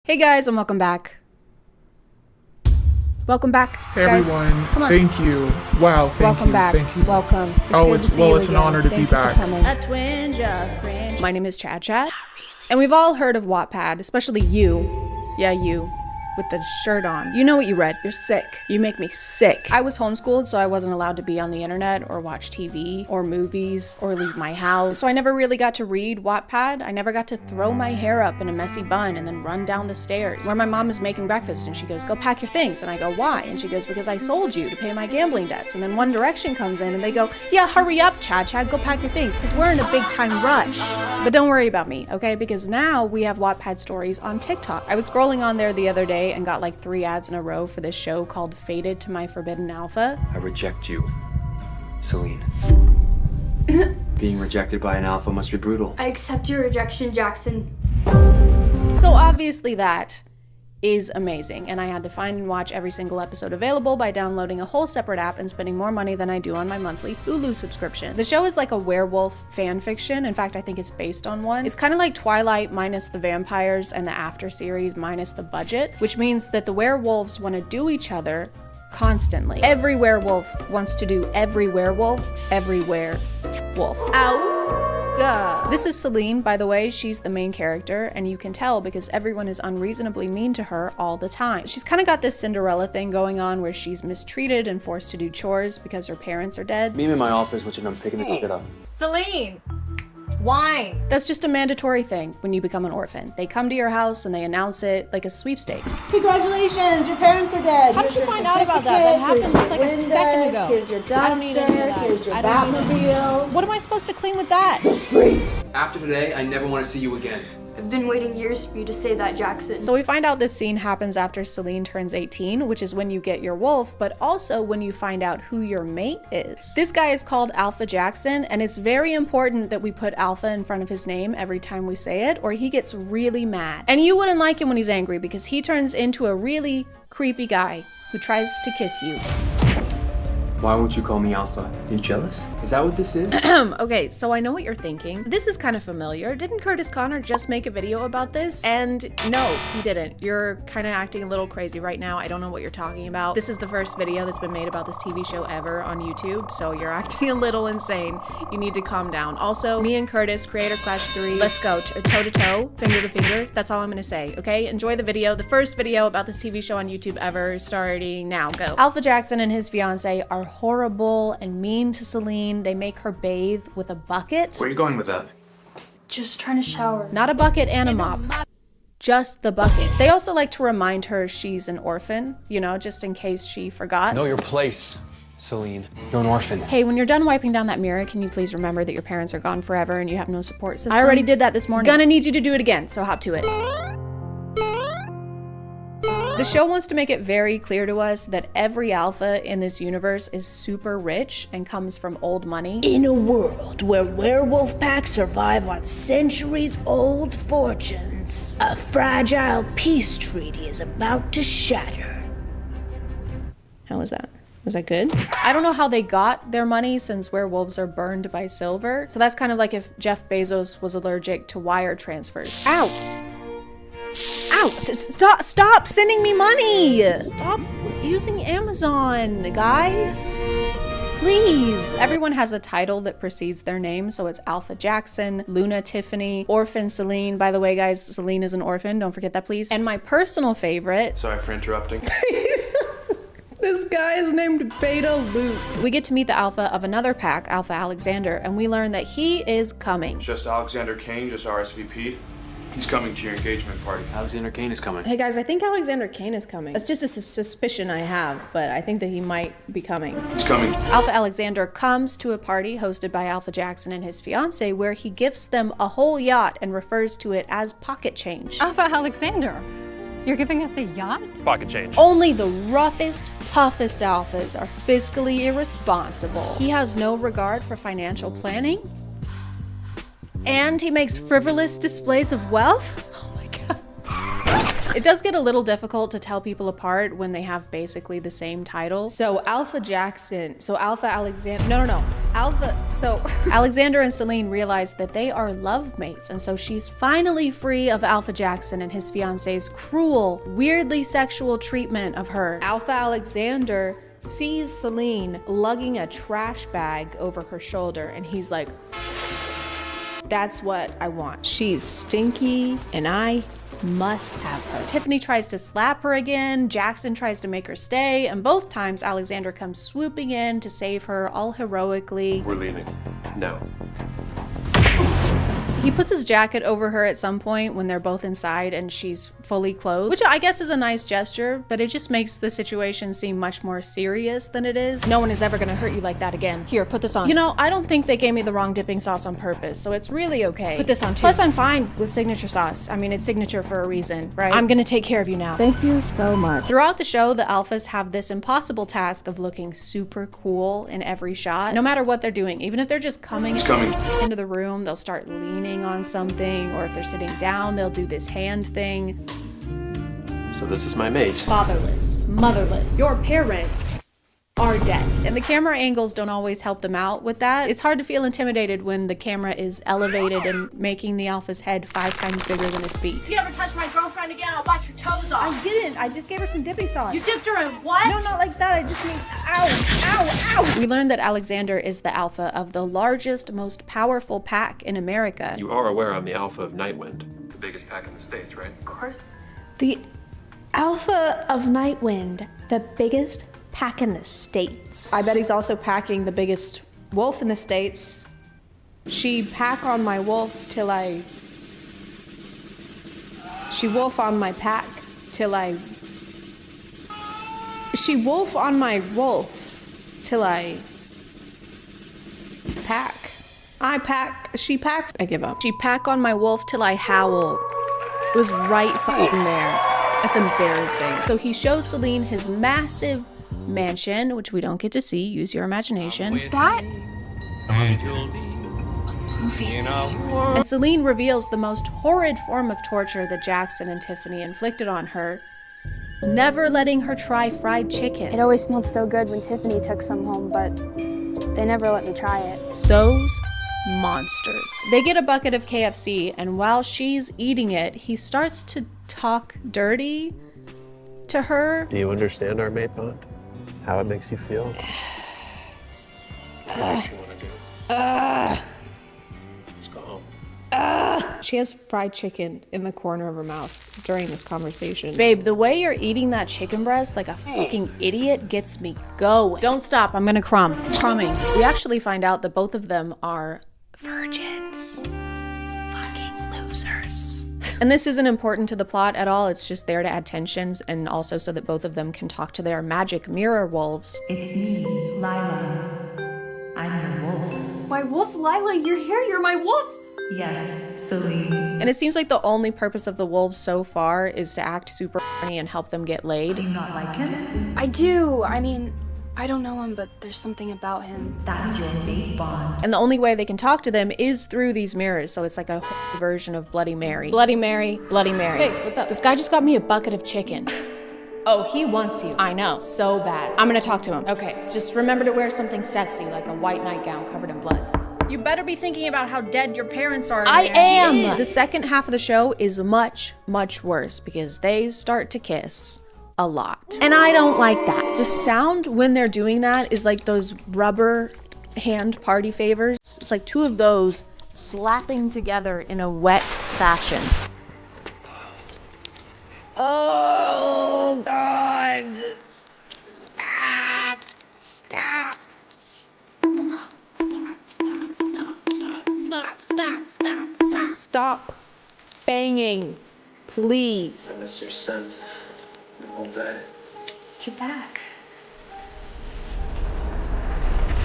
Hey guys, and welcome back. Welcome back, Hey guys. everyone, Come on. thank you. Wow, thank Welcome you, back. thank you. Welcome. It's Oh, good it's to see well, you it's an again. honor to Thank be you for back. coming. A twinge of cringe. My name is ChadChad, and we've all heard of Wattpad, especially you. Yeah, you. With the shirt on. You know what you read. You're sick. You make me sick. I was homeschooled, so I wasn't allowed to be on the internet or watch TV or movies or leave my house. So I never really got to read Wattpad. I never got to throw my hair up in a messy bun and then run down the stairs where my mom is making breakfast and she goes, "Go pack your things." And I go, "Why?" And she goes, "Because I sold you to pay my gambling debts." And then One Direction comes in and they go, "Yeah, hurry up, Chad, go pack your things because we're in a big time rush." But don't worry about me, okay? Because now we have Wattpad stories on TikTok. I was scrolling on there the other day and got like 3 ads in a row for this show called Fated to My Forbidden Alpha. I reject you, Celine. Being rejected by an alpha must be brutal. I accept your rejection, Jackson. So obviously that is amazing, and I had to find and watch every single episode available by downloading a whole separate app and spending more money than I do on my monthly Hulu subscription. The show is like a werewolf fan fiction. In fact, I think it's based on one. It's kind of like Twilight minus the vampires and the After series minus the budget, which means that the werewolves want to do each other constantly. Every werewolf wants to do every werewolf everywhere wolf. Ow! This is Celine, by the way. She's the main character, and you can tell because everyone is unreasonably mean to her all the time. She's kind of got this Cinderella thing going on where she's mistreated and forced to do chores because her parents are dead. Meet me in my office when you're done picking the ticket up. Celine! Wine! That's just a mandatory thing when you become an orphan. They come to your house and they announce it like a sweepstakes. Congratulations, your parents are dead. How did you find out about that? That happened just like a second ago. Here's your duster, I don't need any of that. here's your I don't need any of Batmobile. What am I supposed to clean with that? After today, I never want to see you again. I've been waiting years for you to say that, Jackson. So we find out this scene happens after Celine turns 18, which is when you get your wolf, but also when you find out who your mate is. This guy is called Alpha Jackson, and it's very important that we put Alpha in front of his name every time we say it, or he gets really mad. And you wouldn't like him when he's angry because he turns into a really creepy guy who tries to kiss you. Why won't you call me Alpha? You jealous? Is that what this is? Okay, so I know what you're thinking. This is kind of familiar. Didn't Curtis Connor just make a video about this? And no, he didn't. You're kind of acting a little crazy right now. I don't know what you're talking about. This is the first video that's been made about this TV show ever on YouTube, so you're acting a little insane. You need to calm down. Also, me and Curtis, Creator Clash 3, let's go toe to toe, finger to finger. That's all I'm gonna say, okay? Enjoy the video. The first video about this TV show on YouTube ever, starting now. Go. Alpha Jackson and his fiance are horrible and mean to Celine. They make her bathe with a bucket. Where are you going with that? Just trying to shower. Not a bucket and a mop. Just the bucket. They also like to remind her she's an orphan, you know, just in case she forgot. Know your place, Celine. You're an orphan. Hey, when you're done wiping down that mirror, can you please remember that your parents are gone forever and you have no support system? I already did that this morning. Gonna need you to do it again, so hop to it. The show wants to make it very clear to us that every alpha in this universe is super rich and comes from old money. In a world where werewolf packs survive on centuries-old fortunes, a fragile peace treaty is about to shatter. How was that? Was that good? I don't know how they got their money since werewolves are burned by silver. So that's kind of like if Jeff Bezos was allergic to wire transfers. Ow! Ow! Stop sending me money! Stop using Amazon, guys. Please. Everyone has a title that precedes their name, so it's Alpha Jackson, Luna Tiffany, Orphan Celine. By the way, guys, Celine is an orphan. Don't forget that, please. And my personal favorite. Sorry for interrupting. This guy is named Beta Luke. We get to meet the alpha of another pack, Alpha Alexander, and we learn that he is coming. Just Alexander Kane, just RSVP'd. He's coming to your engagement party. Alexander Kane is coming. Hey guys, I think Alexander Kane is coming. It's just a suspicion I have, but I think that he might be coming. He's coming. Alpha Alexander comes to a party hosted by Alpha Jackson and his fiance where he gifts them a whole yacht and refers to it as pocket change. Alpha Alexander, you're giving us a yacht? Pocket change. Only the roughest, toughest alphas are fiscally irresponsible. He has no regard for financial planning. And he makes frivolous displays of wealth? Oh my god. It does get a little difficult to tell people apart when they have basically the same title. So Alpha Jackson, so Alpha Alexander, no. So Alexander and Celine realize that they are love mates, and so she's finally free of Alpha Jackson and his fiance's cruel, weirdly sexual treatment of her. Alpha Alexander sees Celine lugging a trash bag over her shoulder, and he's like, that's what I want. She's stinky, and I must have her. Tiffany tries to slap her again, Jackson tries to make her stay, and both times Alexander comes swooping in to save her all heroically. We're leaving. No. He puts his jacket over her at some point when they're both inside and she's fully clothed, which I guess is a nice gesture, but it just makes the situation seem much more serious than it is. No one is ever gonna hurt you like that again. Here, put this on. You know, I don't think they gave me the wrong dipping sauce on purpose, so it's really okay. Put this on too. Plus, I'm fine with signature sauce. I mean, it's signature for a reason, right? I'm gonna take care of you now. Thank you so much. Throughout the show, the alphas have this impossible task of looking super cool in every shot, no matter what they're doing. Even if they're just coming into the room, they'll start leaning on something, or if they're sitting down, they'll do this hand thing. So this is my mate. Fatherless, motherless, your parents are dead. And the camera angles don't always help them out with that. It's hard to feel intimidated when the camera is elevated and making the alpha's head 5 times bigger than his feet. If you ever touch my girlfriend again, I'll bite your toes off. I didn't. I just gave her some dipping sauce. You dipped her in what? No, not like that. I just mean, ow. We learned that Alexander is the alpha of the largest, most powerful pack in America. You are aware I'm the alpha of Nightwind, the biggest pack in the States, right? Of course. The Alpha of Nightwind, the biggest pack in the States. I bet he's also packing the biggest wolf in the States. She pack on my wolf till I... She wolf on my pack till I... She wolf on my wolf till I... Pack. I pack. She packs. I give up. She pack on my wolf till I howl. It was right fucking there. That's embarrassing. So he shows Celine his massive mansion, which we don't get to see. Use your imagination. Is that? And Celine reveals the most horrid form of torture that Jackson and Tiffany inflicted on her, never letting her try fried chicken. It always smelled so good when Tiffany took some home, but they never let me try it. Those monsters. They get a bucket of KFC, and while she's eating it, he starts to talk dirty to her. Do you understand our mate bond? How it makes you feel? What else you want to do? Let's go home. She has fried chicken in the corner of her mouth during this conversation. Babe, the way you're eating that chicken breast like a fucking idiot gets me going. Don't stop, I'm gonna crumb. Crumbing. We actually find out that both of them are virgins. Fucking losers. And this isn't important to the plot at all, it's just there to add tensions and also so that both of them can talk to their magic mirror wolves. It's me, Lila. I'm your wolf. My wolf, Lila, you're here, you're my wolf! Yes, Celine. And it seems like the only purpose of the wolves so far is to act super horny and help them get laid. Do you not like him? I do. I mean, I don't know him, but there's something about him. That's your mate bond. And the only way they can talk to them is through these mirrors, so it's like a version of Bloody Mary. Bloody Mary, Bloody Mary. Hey, what's up? This guy just got me a bucket of chicken. Oh, he wants you. I know, so bad. I'm gonna talk to him. Okay, just remember to wear something sexy, like a white nightgown covered in blood. You better be thinking about how dead your parents are. I am! The second half of the show is much, much worse because they start to kiss a lot. And I don't like that. The sound when they're doing that is like those rubber hand party favors. It's like two of those slapping together in a wet fashion. Oh, God. Stop. Stop banging, please. I missed your scent the whole day. You're back.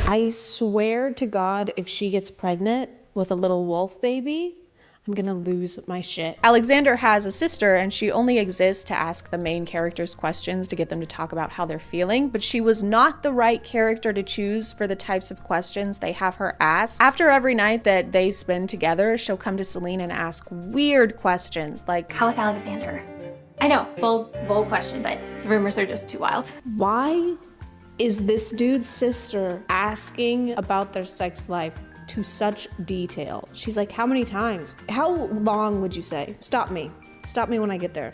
I swear to God, if she gets pregnant with a little wolf baby, I'm gonna lose my shit. Alexander has a sister and she only exists to ask the main characters questions to get them to talk about how they're feeling, but she was not the right character to choose for the types of questions they have her ask. After every night that they spend together, she'll come to Celine and ask weird questions like, How's Alexander? I know, bold question, but the rumors are just too wild. Why is this dude's sister asking about their sex life to such detail? She's like, how many times? How long would you say? Stop me. Stop me when I get there.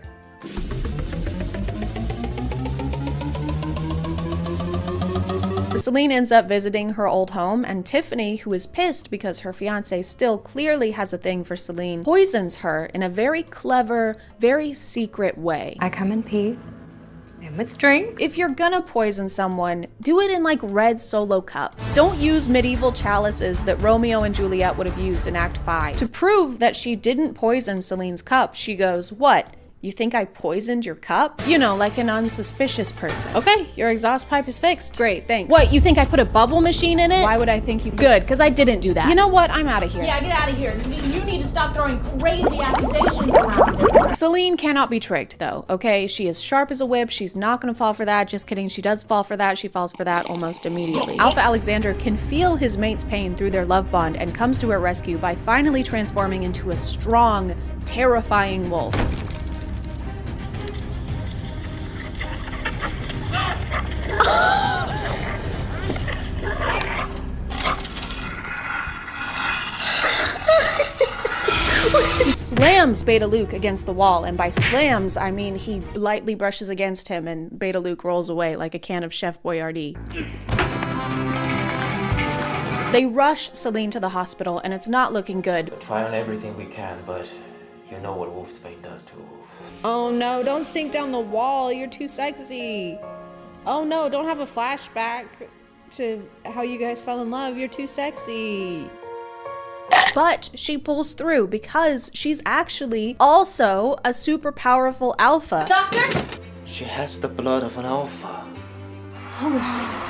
Celine ends up visiting her old home, and Tiffany, who is pissed because her fiance still clearly has a thing for Celine, poisons her in a very clever, very secret way. I come in peace and with drinks. If you're gonna poison someone, do it in like red Solo cups. Don't use medieval chalices that Romeo and Juliet would have used in Act 5. To prove that she didn't poison Celine's cup, she goes, "What? You think I poisoned your cup?" You know, like an unsuspicious person. Okay, your exhaust pipe is fixed. Great, thanks. What, you think I put a bubble machine in it? Why would I think you— Good, because I didn't do that. You know what? I'm out of here. Yeah, get out of here. You need to stop throwing crazy accusations around. Celine cannot be tricked though, okay? She is sharp as a whip. She's not gonna fall for that. Just kidding, she does fall for that. She falls for that almost immediately. Alpha Alexander can feel his mate's pain through their love bond and comes to her rescue by finally transforming into a strong, terrifying wolf. He slams Beta Luke against the wall, and by slams, I mean he lightly brushes against him and Beta Luke rolls away like a can of Chef Boyardee. They rush Celine to the hospital, and it's not looking good. We're trying everything we can, but you know what wolfsbane does to a wolf. Oh no, don't sink down the wall. You're too sexy. Oh no, don't have a flashback to how you guys fell in love. You're too sexy. But she pulls through because she's actually also a super powerful alpha. Doctor? She has the blood of an alpha. Holy shit.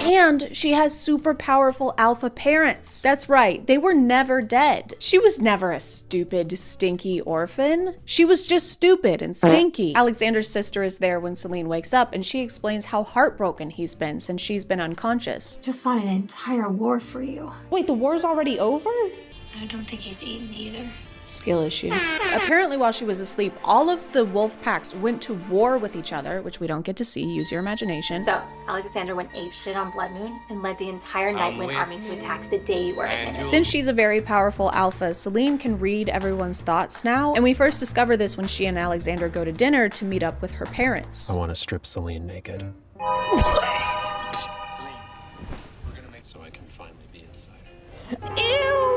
And she has super powerful alpha parents. That's right, they were never dead. She was never a stupid, stinky orphan. She was just stupid and stinky. Alexander's sister is there when Celine wakes up, and she explains how heartbroken he's been since she's been unconscious. Just fought an entire war for you. Wait, the war's already over? I don't think he's eaten either. Skill issue. Apparently while she was asleep, all of the wolf packs went to war with each other, which we don't get to see. Use your imagination. So, Alexander went apeshit on Blood Moon and led the entire Nightwind army to attack the day you were admitted. Since she's a very powerful alpha, Celine can read everyone's thoughts now, and we first discover this when she and Alexander go to dinner to meet up with her parents. I want to strip Celine naked. What? Celine, we're gonna make so I can finally be inside. Ew!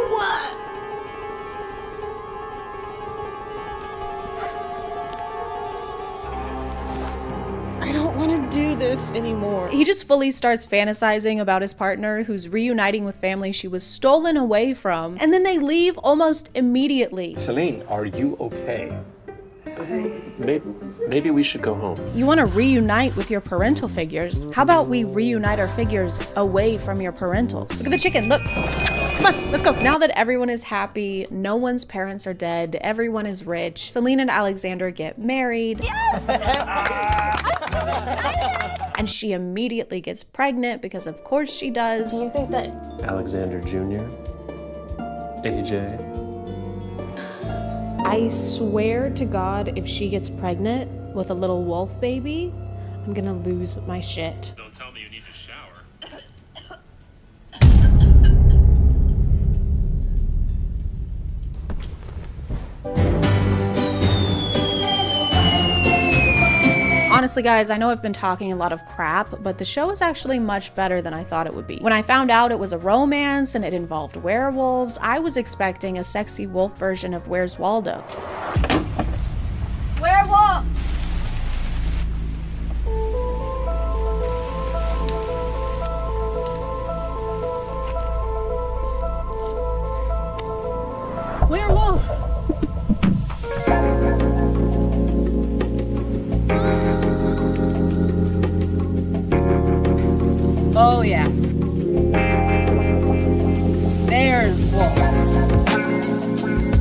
I don't want to do this anymore. He just fully starts fantasizing about his partner who's reuniting with family she was stolen away from, and then they leave almost immediately. Celine, are you okay? Maybe we should go home. You want to reunite with your parental figures. How about we reunite our figures away from your parentals? Look at the chicken, look. Come on, let's go. Now that everyone is happy, no one's parents are dead, everyone is rich, Celine and Alexander get married. Yes! And she immediately gets pregnant because of course she does. Do you think that Alexander Jr., AJ. I swear to God, if she gets pregnant with a little wolf baby, I'm gonna lose my shit. Don't tell me you need to shower. Honestly, guys, I know I've been talking a lot of crap, but the show is actually much better than I thought it would be. When I found out it was a romance and it involved werewolves, I was expecting a sexy wolf version of Where's Waldo. Werewolf! Werewolf! Oh yeah. There's Wolf.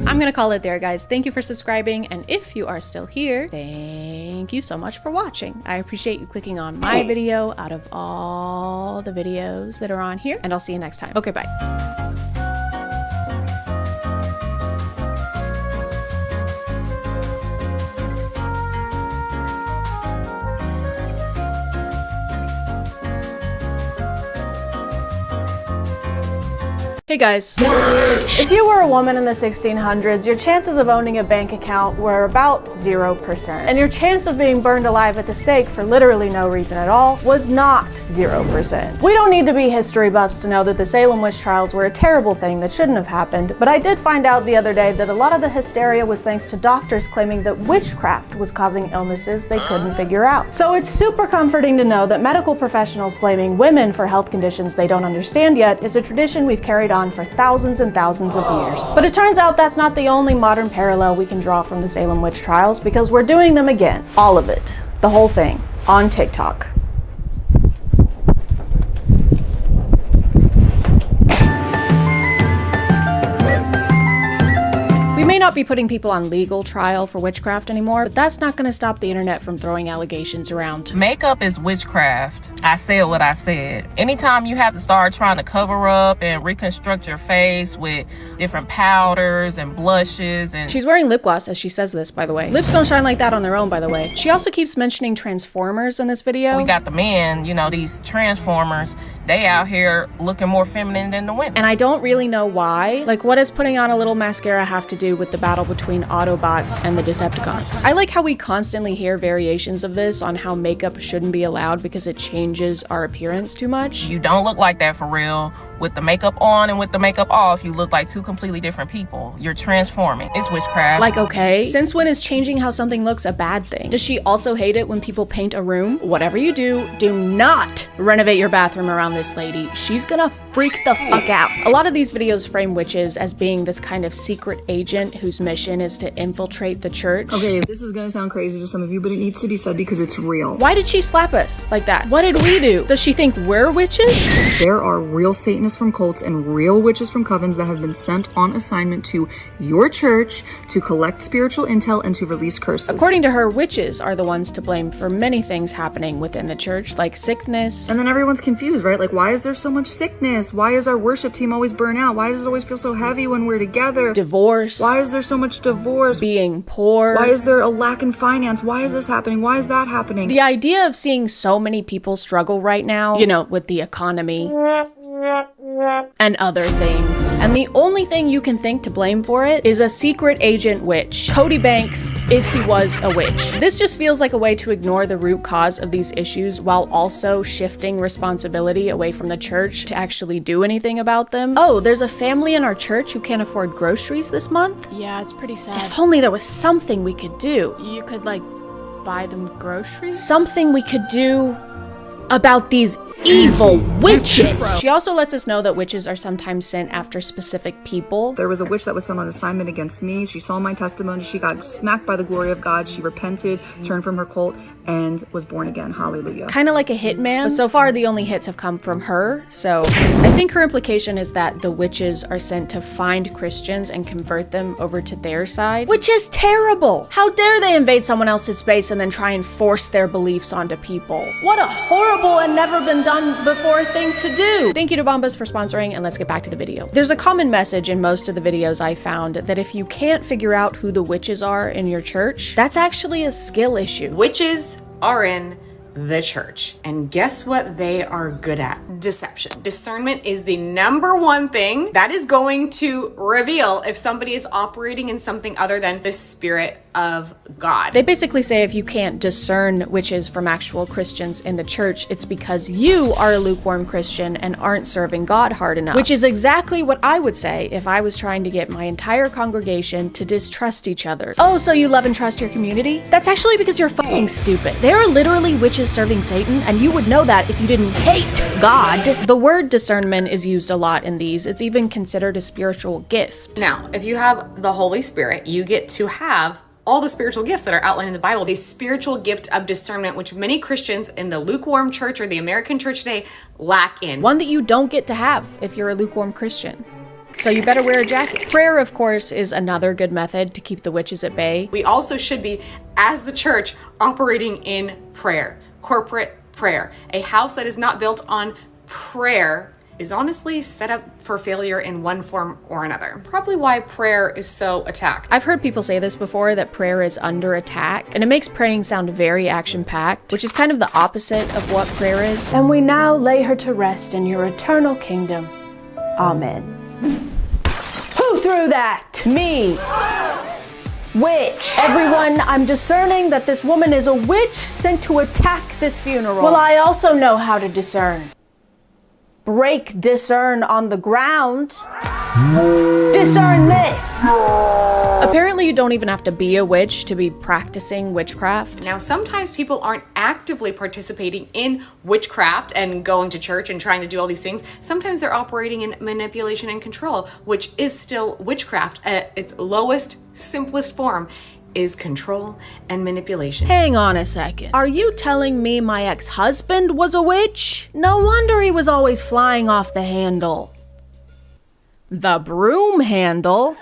I'm gonna call it there, guys. Thank you for subscribing, and if you are still here, thank you so much for watching. I appreciate you clicking on my video out of all the videos that are on here, and I'll see you next time. Okay, bye. Hey guys. If you were a woman in the 1600s, your chances of owning a bank account were about 0%. And your chance of being burned alive at the stake for literally no reason at all was not 0%. We don't need to be history buffs to know that the Salem witch trials were a terrible thing that shouldn't have happened, but I did find out the other day that a lot of the hysteria was thanks to doctors claiming that witchcraft was causing illnesses they couldn't figure out. So it's super comforting to know that medical professionals blaming women for health conditions they don't understand yet is a tradition we've carried on for thousands and thousands of years. But it turns out that's not the only modern parallel we can draw from the Salem witch trials, because we're doing them again. All of it. The whole thing. On TikTok. We may not be putting people on legal trial for witchcraft anymore, but that's not going to stop the internet from throwing allegations around. Makeup is witchcraft. I said what I said. Anytime you have to start trying to cover up and reconstruct your face with different powders and blushes and... She's wearing lip gloss as she says this, by the way. Lips don't shine like that on their own, by the way. She also keeps mentioning Transformers in this video. We got the men, you know, these Transformers, they out here looking more feminine than the women. And I don't really know why. Like, what does putting on a little mascara have to do with the battle between Autobots and the Decepticons? I like how we constantly hear variations of this on how makeup shouldn't be allowed because it changes our appearance too much. You don't look like that for real. With the makeup on and with the makeup off, you look like two completely different people. You're transforming. It's witchcraft. Like, okay, since when is changing how something looks a bad thing? Does she also hate it when people paint a room? Whatever you do not renovate your bathroom around this lady. She's gonna freak the fuck out. A lot of these videos frame witches as being this kind of secret agent whose mission is to infiltrate the church. Okay, this is gonna sound crazy to some of you, but it needs to be said because it's real. Why did she slap us like that? What did we do? Does she think we're witches? There are real Satanists from cults and real witches from covens that have been sent on assignment to your church to collect spiritual intel and to release curses. According to her, witches are the ones to blame for many things happening within the church, like sickness. And then everyone's confused, right? Like, why is there so much sickness? Why is our worship team always burnt out? Why does it always feel so heavy when we're together? Divorce. Why is there so much divorce? Being poor. Why is there a lack in finance? Why is this happening? Why is that happening? The idea of seeing so many people struggle right now, you know, with the economy and other things. And the only thing you can think to blame for it is a secret agent witch. Cody Banks, if he was a witch. This just feels like a way to ignore the root cause of these issues while also shifting responsibility away from the church to actually do anything about them. Oh, there's a family in our church who can't afford groceries this month? Yeah, it's pretty sad. If only there was something we could do. You could, like, buy them groceries? Something we could do about these evil witches. She also lets us know that witches are sometimes sent after specific people. There was a witch that was sent on assignment against me. She saw my testimony. She got smacked by the glory of God. She repented, turned from her cult, and was born again. Hallelujah. Kind of like a hitman. But so far, the only hits have come from her. So I think her implication is that the witches are sent to find Christians and convert them over to their side, which is terrible. How dare they invade someone else's space and then try and force their beliefs onto people? What a horrible and never been done before thing to do. Thank you to Bombas for sponsoring, and let's get back to the video. There's a common message in most of the videos I found that if you can't figure out who the witches are in your church, that's actually a skill issue. Witches are in the church. And guess what they are good at? Deception. Discernment is the #1 thing that is going to reveal if somebody is operating in something other than the Spirit of God. They basically say if you can't discern witches from actual Christians in the church, it's because you are a lukewarm Christian and aren't serving God hard enough. Which is exactly what I would say if I was trying to get my entire congregation to distrust each other. Oh, so you love and trust your community? That's actually because you're fucking stupid. There are literally witches serving Satan, and you would know that if you didn't hate God. The word discernment is used a lot in these. It's even considered a spiritual gift. Now, if you have the Holy Spirit, you get to have all the spiritual gifts that are outlined in the Bible. The spiritual gift of discernment, which many Christians in the lukewarm church or the American church today lack in. One that you don't get to have if you're a lukewarm Christian. So you better wear a jacket. Prayer, of course, is another good method to keep the witches at bay. We also should be, as the church, operating in prayer. Corporate prayer. A house that is not built on prayer is honestly set up for failure in one form or another. Probably why prayer is so attacked. I've heard people say this before, that prayer is under attack, and it makes praying sound very action-packed, which is kind of the opposite of what prayer is. And we now lay her to rest in your eternal kingdom. Amen. Who threw that? Me. Witch. Everyone, I'm discerning that this woman is a witch sent to attack this funeral. Well, I also know how to discern. Break discern on the ground. Discern this. Apparently you don't even have to be a witch to be practicing witchcraft. Now, sometimes people aren't actively participating in witchcraft and going to church and trying to do all these things. Sometimes they're operating in manipulation and control, which is still witchcraft at its lowest, simplest form. Is control and manipulation. Hang on a second. Are you telling me my ex-husband was a witch? No wonder he was always flying off the handle. The broom handle?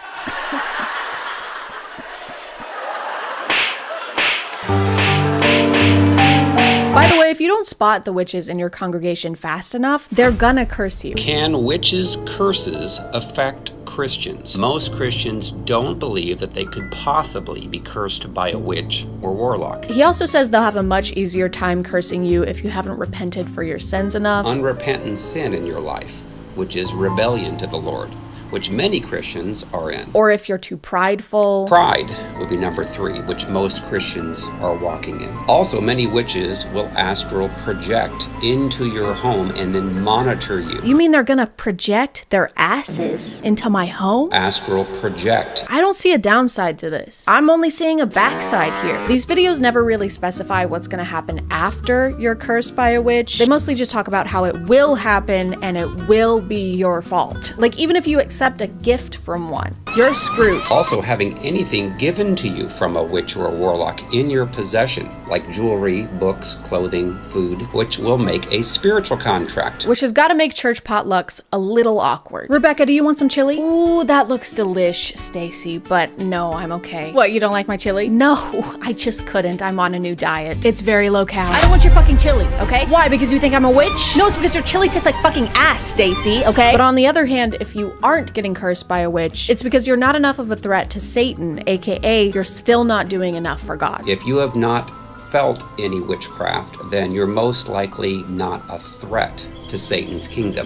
By the way, if you don't spot the witches in your congregation fast enough, they're gonna curse you. Can witches' curses affect Christians? Most Christians don't believe that they could possibly be cursed by a witch or warlock. He also says they'll have a much easier time cursing you if you haven't repented for your sins enough. Unrepentant sin in your life, which is rebellion to the Lord, which many Christians are in. Or if you're too prideful. Pride would be number 3, which most Christians are walking in. Also, many witches will astral project into your home and then monitor you. You mean they're gonna project their asses into my home? Astral project. I don't see a downside to this. I'm only seeing a backside here. These videos never really specify what's gonna happen after you're cursed by a witch. They mostly just talk about how it will happen and it will be your fault. Like, even if you accept a gift from one, you're screwed. Also, having anything given to you from a witch or a warlock in your possession, like jewelry, books, clothing, food, which will make a spiritual contract. Which has got to make church potlucks a little awkward. Rebecca, do you want some chili? Ooh, that looks delish, Stacy, but no, I'm okay. What, you don't like my chili? No, I just couldn't. I'm on a new diet. It's very low cal. I don't want your fucking chili, okay? Why? Because you think I'm a witch? No, it's because your chili tastes like fucking ass, Stacy, okay? But on the other hand, if you aren't getting cursed by a witch, it's because you're not enough of a threat to Satan, aka you're still not doing enough for God. If you have not felt any witchcraft, then you're most likely not a threat to Satan's kingdom,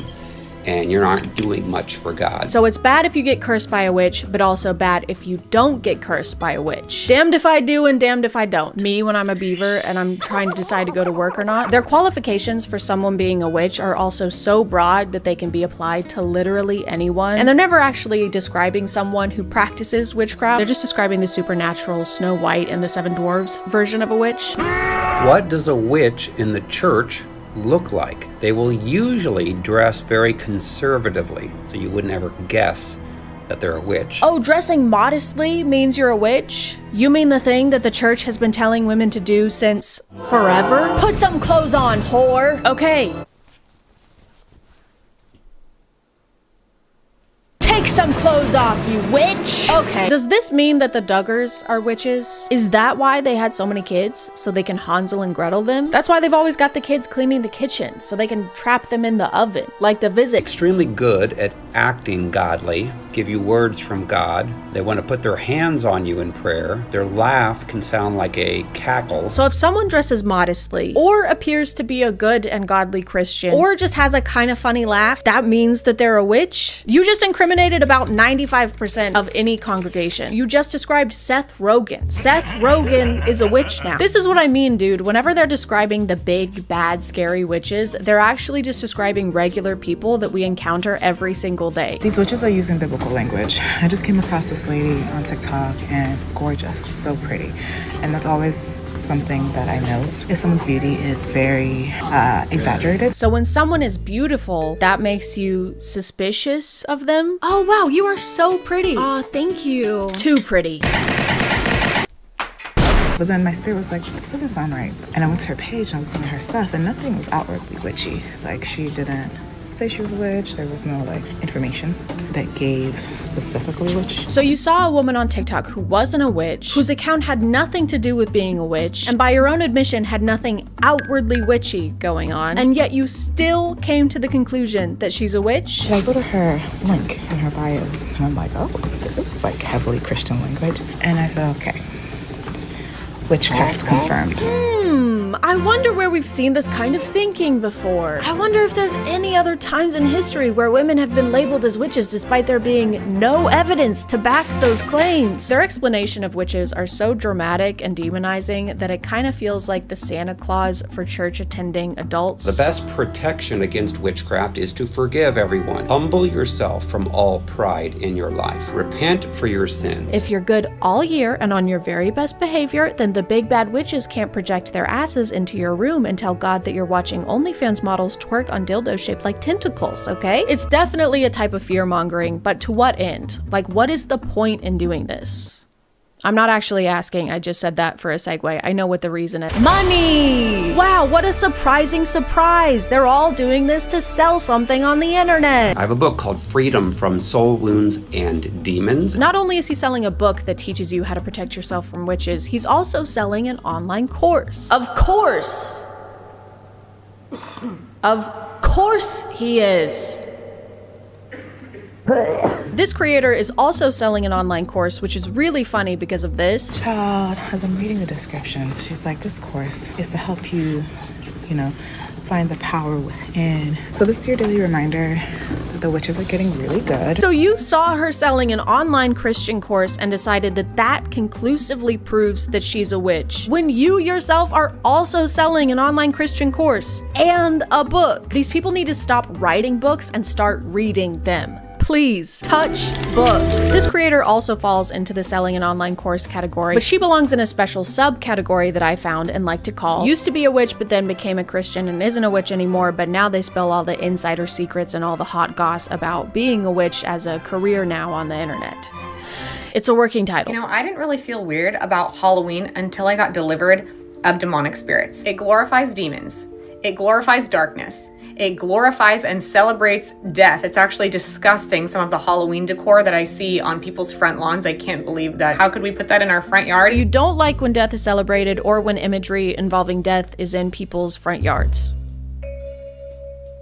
and you're not doing much for God. So it's bad if you get cursed by a witch, but also bad if you don't get cursed by a witch. Damned if I do and damned if I don't. Me, when I'm a beaver and I'm trying to decide to go to work or not, their qualifications for someone being a witch are also so broad that they can be applied to literally anyone. And they're never actually describing someone who practices witchcraft. They're just describing the supernatural Snow White and the Seven Dwarfs version of a witch. What does a witch in the church look like? They will usually dress very conservatively, so you wouldn't ever guess that they're a witch. Oh, dressing modestly means you're a witch? You mean the thing that the church has been telling women to do since forever? Put some clothes on, whore. Okay. Take some clothes off, you witch. Okay. Does this mean that the Duggars are witches? Is that why they had so many kids? So they can Hansel and Gretel them? That's why they've always got the kids cleaning the kitchen, so they can trap them in the oven, like the Visit. Extremely good at acting godly, give you words from God. They want to put their hands on you in prayer. Their laugh can sound like a cackle. So if someone dresses modestly, or appears to be a good and godly Christian, or just has a kind of funny laugh, that means that they're a witch? You just incriminated about 95% of any congregation. You just described Seth Rogen. Seth Rogen is a witch now. This is what I mean, dude. Whenever they're describing the big, bad, scary witches, they're actually just describing regular people that we encounter every single day. These witches are using biblical language. I just came across this lady on TikTok, and gorgeous, so pretty. And that's always something that I know. If someone's beauty is very exaggerated. So when someone is beautiful, that makes you suspicious of them? Oh wow, you are so pretty. Oh, thank you. Too pretty. But then my spirit was like, this doesn't sound right. And I went to her page and I was looking at her stuff, and nothing was outwardly witchy. Like, she didn't say she was a witch. There was no information that gave specifically witch. So you saw a woman on TikTok who wasn't a witch, whose account had nothing to do with being a witch, and by your own admission had nothing outwardly witchy going on, and yet you still came to the conclusion that she's a witch? And I go to her link in her bio, and I'm like, oh, this is heavily Christian language. And I said, okay, Witchcraft confirmed. I wonder where we've seen this kind of thinking before. I wonder if there's any other times in history where women have been labeled as witches despite there being no evidence to back those claims. Their explanation of witches are so dramatic and demonizing that it kind of feels like the Santa Claus for church-attending adults. The best protection against witchcraft is to forgive everyone. Humble yourself from all pride in your life. Repent for your sins. If you're good all year and on your very best behavior, then the big bad witches can't project their asses into your room and tell God that you're watching OnlyFans models twerk on dildos shaped like tentacles, okay? It's definitely a type of fear-mongering, but to what end? Like, what is the point in doing this? I'm not actually asking, I just said that for a segue. I know what the reason is. Money! Wow, what a surprising surprise! They're all doing this to sell something on the internet! I have a book called Freedom from Soul Wounds and Demons. Not only is he selling a book that teaches you how to protect yourself from witches, he's also selling an online course. Of course! Of course he is! This creator is also selling an online course, which is really funny because of this. Child, as I'm reading the descriptions, she's like, this course is to help you, find the power within. So this is your daily reminder that the witches are getting really good. So you saw her selling an online Christian course and decided that that conclusively proves that she's a witch, when you yourself are also selling an online Christian course and a book. These people need to stop writing books and start reading them. Please, touch book. This creator also falls into the selling an online course category, but she belongs in a special subcategory that I found and like to call used to be a witch but then became a Christian and isn't a witch anymore, but now they spill all the insider secrets and all the hot goss about being a witch as a career now on the internet. It's a working title. I didn't really feel weird about Halloween until I got delivered of demonic spirits. It glorifies demons. It glorifies darkness. It glorifies and celebrates death. It's actually disgusting, some of the Halloween decor that I see on people's front lawns. I can't believe that. How could we put that in our front yard? You don't like when death is celebrated or when imagery involving death is in people's front yards.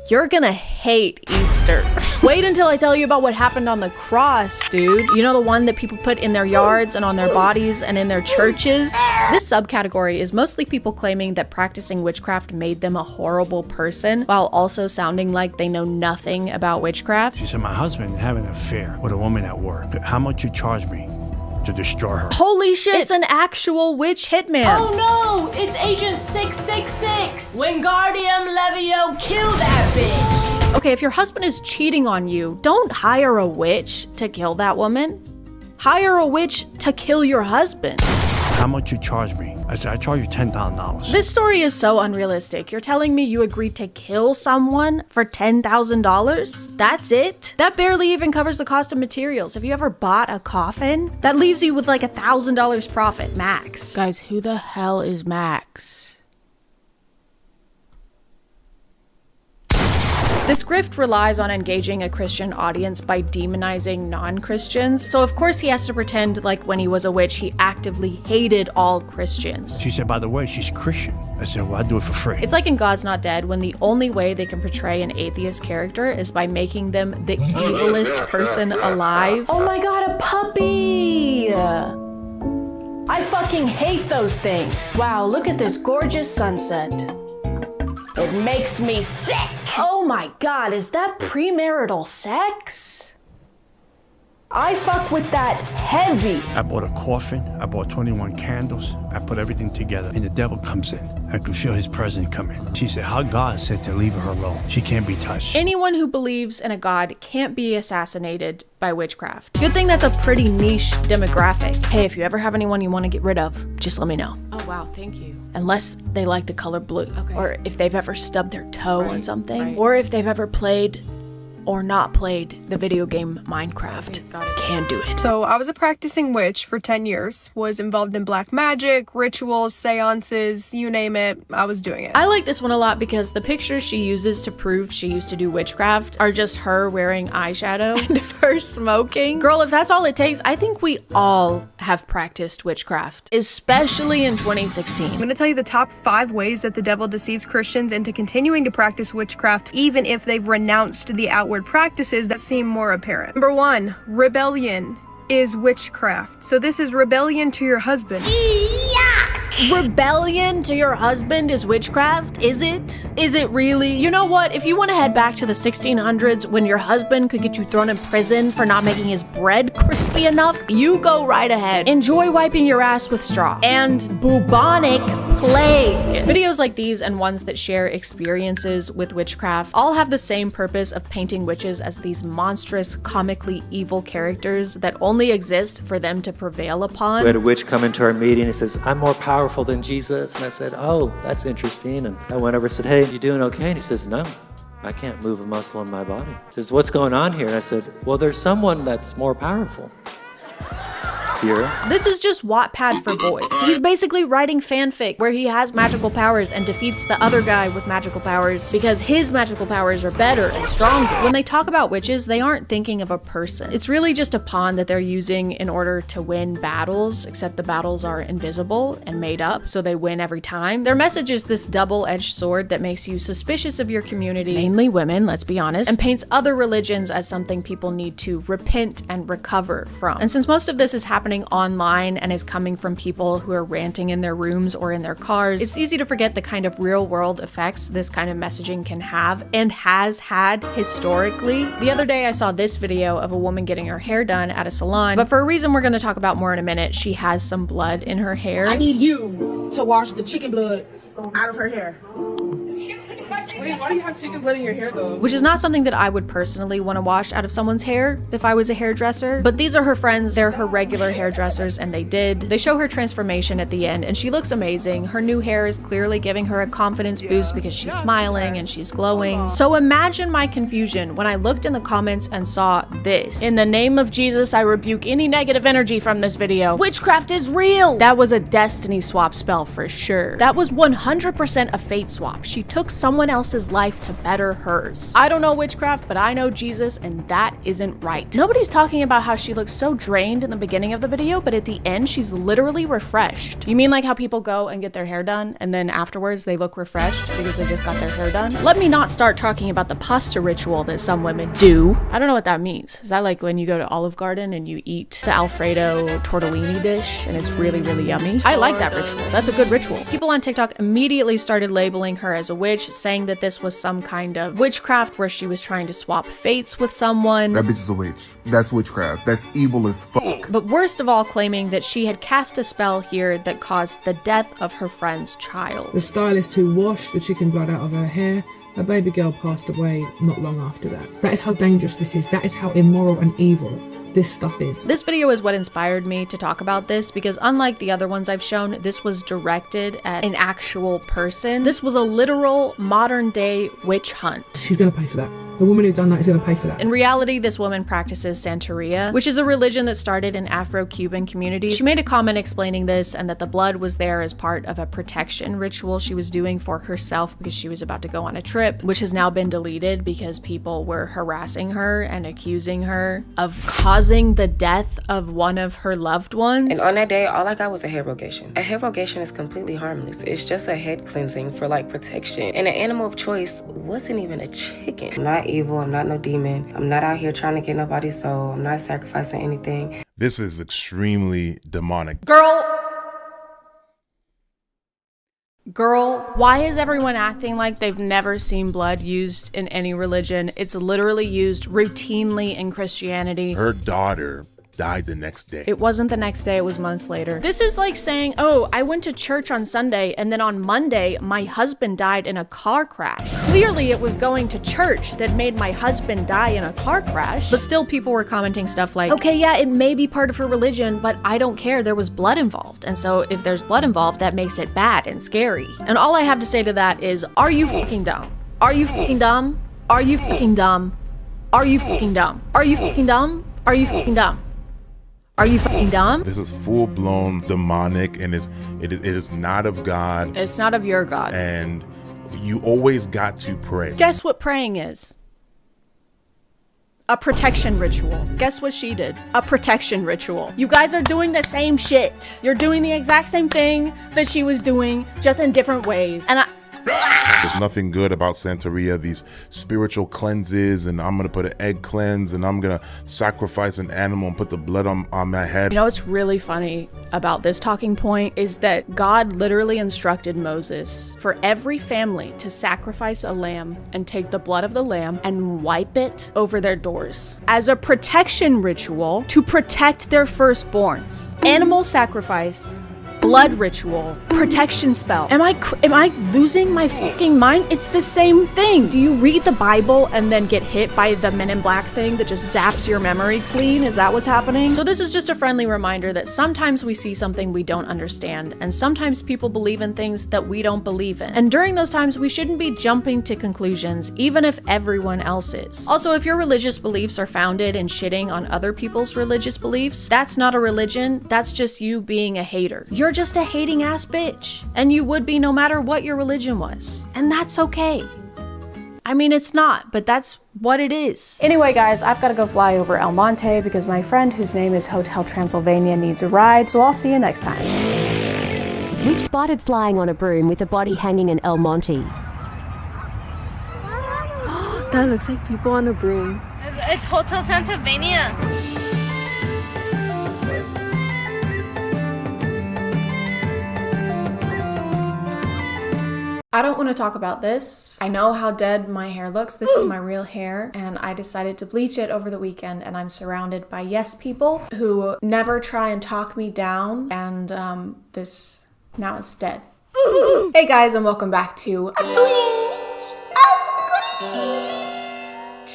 You're gonna hate Easter. Wait until I tell you about what happened on the cross, dude. You know, the one that people put in their yards and on their bodies and in their churches? This subcategory is mostly people claiming that practicing witchcraft made them a horrible person while also sounding like they know nothing about witchcraft. She said, my husband had an affair with a woman at work. How much you charge me to destroy her? Holy shit, it's an actual witch hitman. Oh no, it's Agent 666. Wingardium Levio, kill that bitch. Okay, if your husband is cheating on you, don't hire a witch to kill that woman. Hire a witch to kill your husband. How much you charge me? I said, I charge you $10,000. This story is so unrealistic. You're telling me you agreed to kill someone for $10,000? That's it? That barely even covers the cost of materials. Have you ever bought a coffin? That leaves you with like $1,000 profit, max. Guys, who the hell is Max? This grift relies on engaging a Christian audience by demonizing non-Christians. So of course he has to pretend like when he was a witch, he actively hated all Christians. She said, by the way, she's Christian. I said, well, I do it for free. It's like in God's Not Dead, when the only way they can portray an atheist character is by making them the evilest person alive. Oh my god, a puppy! I fucking hate those things. Wow, look at this gorgeous sunset. It makes me sick. Oh my god, is that premarital sex? I fuck with that heavy. I bought a coffin, I bought 21 candles, I put everything together, and the devil comes in. I could feel his presence coming. She said, how God said to leave her alone. She can't be touched. Anyone who believes in a god can't be assassinated by witchcraft. Good thing that's a pretty niche demographic. Hey, if you ever have anyone you want to get rid of, just let me know. Oh wow, thank you. Unless they like the color blue, okay. Or if they've ever stubbed their toe on something, right. or if they've ever played or not played the video game Minecraft. Can't do it. So I was a practicing witch for 10 years, was involved in black magic, rituals, seances, you name it, I was doing it. I like this one a lot because the pictures she uses to prove she used to do witchcraft are just her wearing eyeshadow and of her smoking. Girl, if that's all it takes, I think we all have practiced witchcraft, especially in 2016. I'm gonna tell you the top 5 ways that the devil deceives Christians into continuing to practice witchcraft even if they've renounced the outward practices that seem more apparent. Number 1, rebellion is witchcraft. So this is rebellion to your husband. Yuck! Rebellion to your husband is witchcraft? Is it? Is it really? You know what? If you want to head back to the 1600s when your husband could get you thrown in prison for not making his bread crispy enough, you go right ahead. Enjoy wiping your ass with straw. And bubonic plague. Videos like these and ones that share experiences with witchcraft all have the same purpose of painting witches as these monstrous, comically evil characters that only exist for them to prevail upon. We had a witch come into our meeting and says, I'm more powerful than Jesus. And I said, oh, that's interesting. And I went over and said, hey, you doing okay? And he says, no, I can't move a muscle in my body. He says, what's going on here? And I said, well, there's someone that's more powerful here. This is just Wattpad for boys. He's basically writing fanfic where he has magical powers and defeats the other guy with magical powers because his magical powers are better and stronger. When they talk about witches, they aren't thinking of a person. It's really just a pawn that they're using in order to win battles, except the battles are invisible and made up, so they win every time. Their message is this double-edged sword that makes you suspicious of your community, mainly women, let's be honest, and paints other religions as something people need to repent and recover from. And since most of this is happening online and is coming from people who are ranting in their rooms or in their cars, it's easy to forget the kind of real world effects this kind of messaging can have and has had historically. The other day I saw this video of a woman getting her hair done at a salon, but for a reason we're going to talk about more in a minute, she has some blood in her hair. I need you to wash the chicken blood out of her hair. Wait, why do you have chicken blood in your hair though? Which is not something that I would personally want to wash out of someone's hair if I was a hairdresser. But these are her friends, they're her regular hairdressers, and they did. They show her transformation at the end, and she looks amazing. Her new hair is clearly giving her a confidence boost because she's smiling and she's glowing. So imagine my confusion when I looked in the comments and saw this. In the name of Jesus, I rebuke any negative energy from this video. Witchcraft is real! That was a destiny swap spell for sure. That was 100% a fate swap. She took someone else's life to better hers. I don't know witchcraft, but I know Jesus, and that isn't right. Nobody's talking about how she looks so drained in the beginning of the video, but at the end, she's literally refreshed. You mean like how people go and get their hair done, and then afterwards they look refreshed because they just got their hair done? Let me not start talking about the pasta ritual that some women do. I don't know what that means. Is that like when you go to Olive Garden and you eat the Alfredo tortellini dish, and it's really, really yummy? I like that ritual. That's a good ritual. People on TikTok immediately started labeling her as a witch, saying that this was some kind of witchcraft where she was trying to swap fates with someone. That bitch is a witch. That's witchcraft. That's evil as fuck. But worst of all, claiming that she had cast a spell here that caused the death of her friend's child. The stylist who washed the chicken blood out of her hair, her baby girl passed away not long after that. That is how dangerous this is. That is how immoral and evil this stuff is. This video is what inspired me to talk about this because unlike the other ones I've shown, this was directed at an actual person. This was a literal modern day witch hunt. She's gonna pay for that. The woman who done that is gonna pay for that. In reality, this woman practices Santeria, which is a religion that started in Afro-Cuban communities. She made a comment explaining this and that the blood was there as part of a protection ritual she was doing for herself because she was about to go on a trip, which has now been deleted because people were harassing her and accusing her of causing the death of one of her loved ones. And on that day, all I got was a hair rogation. A hair rogation is completely harmless. It's just a head cleansing for like protection. And an animal of choice wasn't even a chicken. I'm not evil, I'm not no demon. I'm not out here trying to get nobody's soul. I'm not sacrificing anything. This is extremely demonic. Girl, why is everyone acting like they've never seen blood used in any religion? It's literally used routinely in Christianity. Her daughter died the next day. It wasn't the next day, it was months later. This is like saying, oh, I went to church on Sunday and then on Monday, my husband died in a car crash. Clearly it was going to church that made my husband die in a car crash. But still people were commenting stuff like, okay, yeah, it may be part of her religion, but I don't care, there was blood involved. And so if there's blood involved, that makes it bad and scary. And all I have to say to that is, are you fucking dumb? Are you fucking dumb? Are you fucking dumb? Are you fucking dumb? Are you fucking dumb? Are you fucking dumb? Are you fucking dumb? This is full-blown demonic, and it is not of God. It's not of your God. And you always got to pray. Guess what praying is? A protection ritual. Guess what she did? A protection ritual. You guys are doing the same shit. You're doing the exact same thing that she was doing, just in different ways. And The There's nothing good about Santeria, these spiritual cleanses, and I'm gonna put an egg cleanse, and I'm gonna sacrifice an animal and put the blood on my head. You know what's really funny about this talking point is that God literally instructed Moses for every family to sacrifice a lamb and take the blood of the lamb and wipe it over their doors as a protection ritual to protect their firstborns. Animal sacrifice, blood ritual, protection spell. Am I losing my fucking mind? It's the same thing. Do you read the Bible and then get hit by the Men in Black thing that just zaps your memory clean? Is that what's happening? So this is just a friendly reminder that sometimes we see something we don't understand, and sometimes people believe in things that we don't believe in. And during those times, we shouldn't be jumping to conclusions, even if everyone else is. Also, if your religious beliefs are founded in shitting on other people's religious beliefs, that's not a religion, that's just you being a hater. You're just a hating ass bitch, and you would be no matter what your religion was, and that's okay. I mean, it's not, but that's what it is. Anyway, guys, I've got to go fly over El Monte because my friend whose name is Hotel Transylvania needs a ride, so I'll see you next time. We've spotted flying on a broom with a body hanging in El Monte. That looks like people on a broom. It's Hotel Transylvania. I don't want to talk about this. I know how dead my hair looks. This is my real hair, and I decided to bleach it over the weekend, and I'm surrounded by yes people who never try and talk me down, and now it's dead. Hey guys, and welcome back to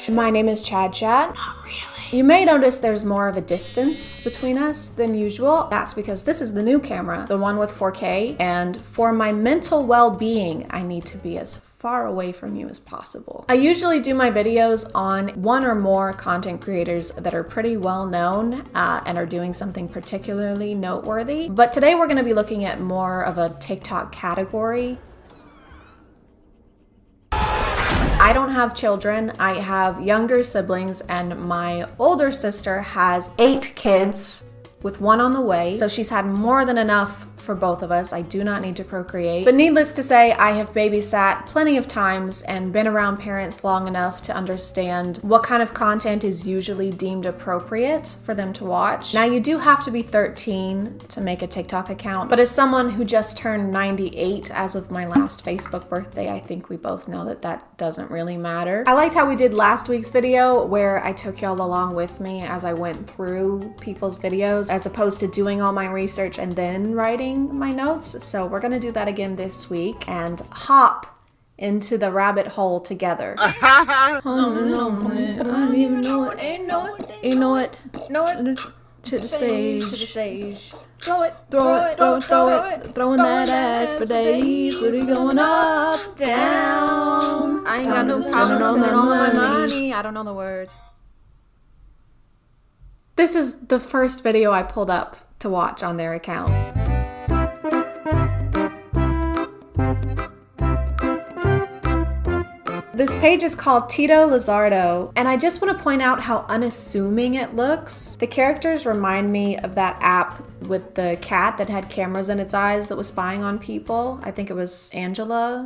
My name is ChadChad. Not really. You may notice there's more of a distance between us than usual. That's because this is the new camera, the one with 4K, and for my mental well-being, I need to be as far away from you as possible. I usually do my videos on one or more content creators that are pretty well known and are doing something particularly noteworthy. But today we're gonna be looking at more of a TikTok category. I don't have children, I have younger siblings, and my older sister has 8 kids with 1 on the way, so she's had more than enough for both of us. I do not need to procreate. But needless to say, I have babysat plenty of times and been around parents long enough to understand what kind of content is usually deemed appropriate for them to watch. Now, you do have to be 13 to make a TikTok account, but as someone who just turned 98 as of my last Facebook birthday, I think we both know that that doesn't really matter. I liked how we did last week's video where I took y'all along with me as I went through people's videos as opposed to doing all my research and then writing my notes. So we're gonna do that again this week and hop into the rabbit hole together. I don't even know it. Ain't know it. To the stage. Throw it. Throwing that ass for days. We're going up, down. I ain't got no problem spending all my money. I don't know the words. This is the first video I pulled up to watch on their account. This page is called Tito Lizardo, and I just want to point out how unassuming it looks. The characters remind me of that app with the cat that had cameras in its eyes that was spying on people. I think it was Angela.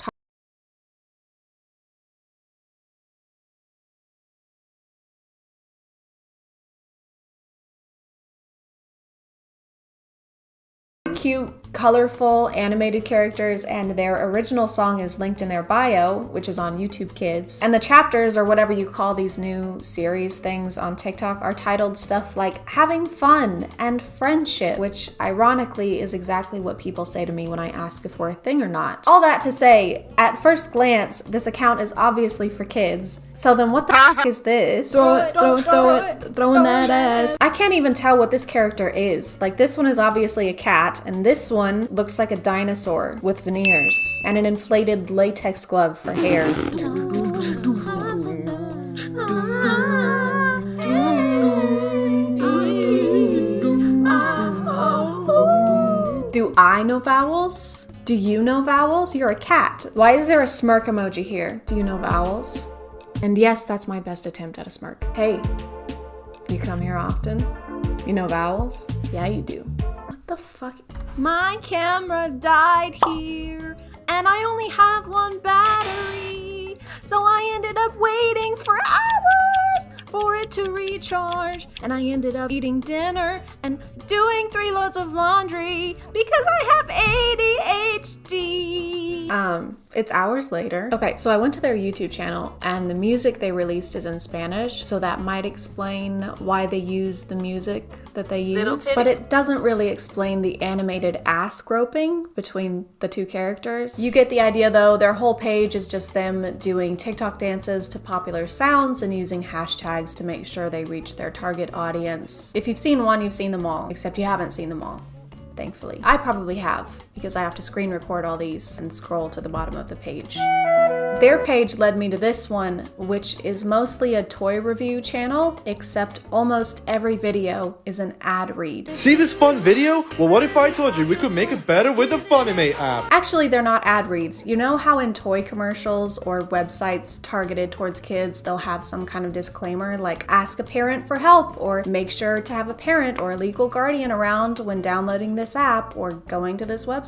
Cute, colorful, animated characters, and their original song is linked in their bio, which is on YouTube Kids. And the chapters, or whatever you call these new series things on TikTok, are titled stuff like having fun and friendship, which ironically is exactly what people say to me when I ask if we're a thing or not. All that to say, at first glance, this account is obviously for kids. So then what the f is this? Throw it, throwing that ass. I can't even tell what this character is. Like, this one is obviously a cat, and this one looks like a dinosaur with veneers and an inflated latex glove for hair. Do I know vowels? Do you know vowels? You're a cat. Why is there a smirk emoji here? Do you know vowels? And yes, that's my best attempt at a smirk. Hey, you come here often? You know vowels? Yeah, you do. What the fuck? My camera died here, and I only have one battery. So I ended up waiting for hours for it to recharge. And I ended up eating dinner and doing 3 loads of laundry because I have ADHD. It's hours later. Okay, so I went to their YouTube channel and the music they released is in Spanish, so that might explain why they use the music that they use. But it doesn't really explain the animated ass groping between the two characters. You get the idea though, their whole page is just them doing TikTok dances to popular sounds and using hashtags to make sure they reach their target audience. If you've seen one, you've seen them all, except you haven't seen them all. Thankfully. I probably have, because I have to screen record all these and scroll to the bottom of the page. Their page led me to this one, which is mostly a toy review channel, except almost every video is an ad read. See this fun video? Well, what if I told you we could make it better with the Funimate app? Actually, they're not ad reads. You know how in toy commercials or websites targeted towards kids, they'll have some kind of disclaimer like ask a parent for help or make sure to have a parent or a legal guardian around when downloading this app or going to this website.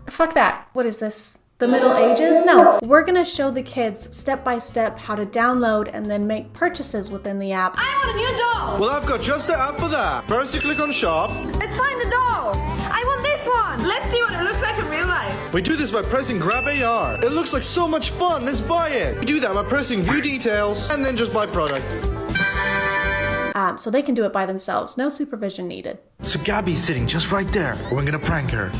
Fuck that. What is this? The Middle Ages? No, we're gonna show the kids step by step how to download and then make purchases within the app. I want a new doll! Well, I've got just the app for that. First you click on shop. Let's find the doll! I want this one! Let's see what it looks like in real life. We do this by pressing grab AR. It looks like so much fun, let's buy it. We do that by pressing view details and then just buy product. So they can do it by themselves, no supervision needed. So Gabby's sitting just right there. We're gonna prank her.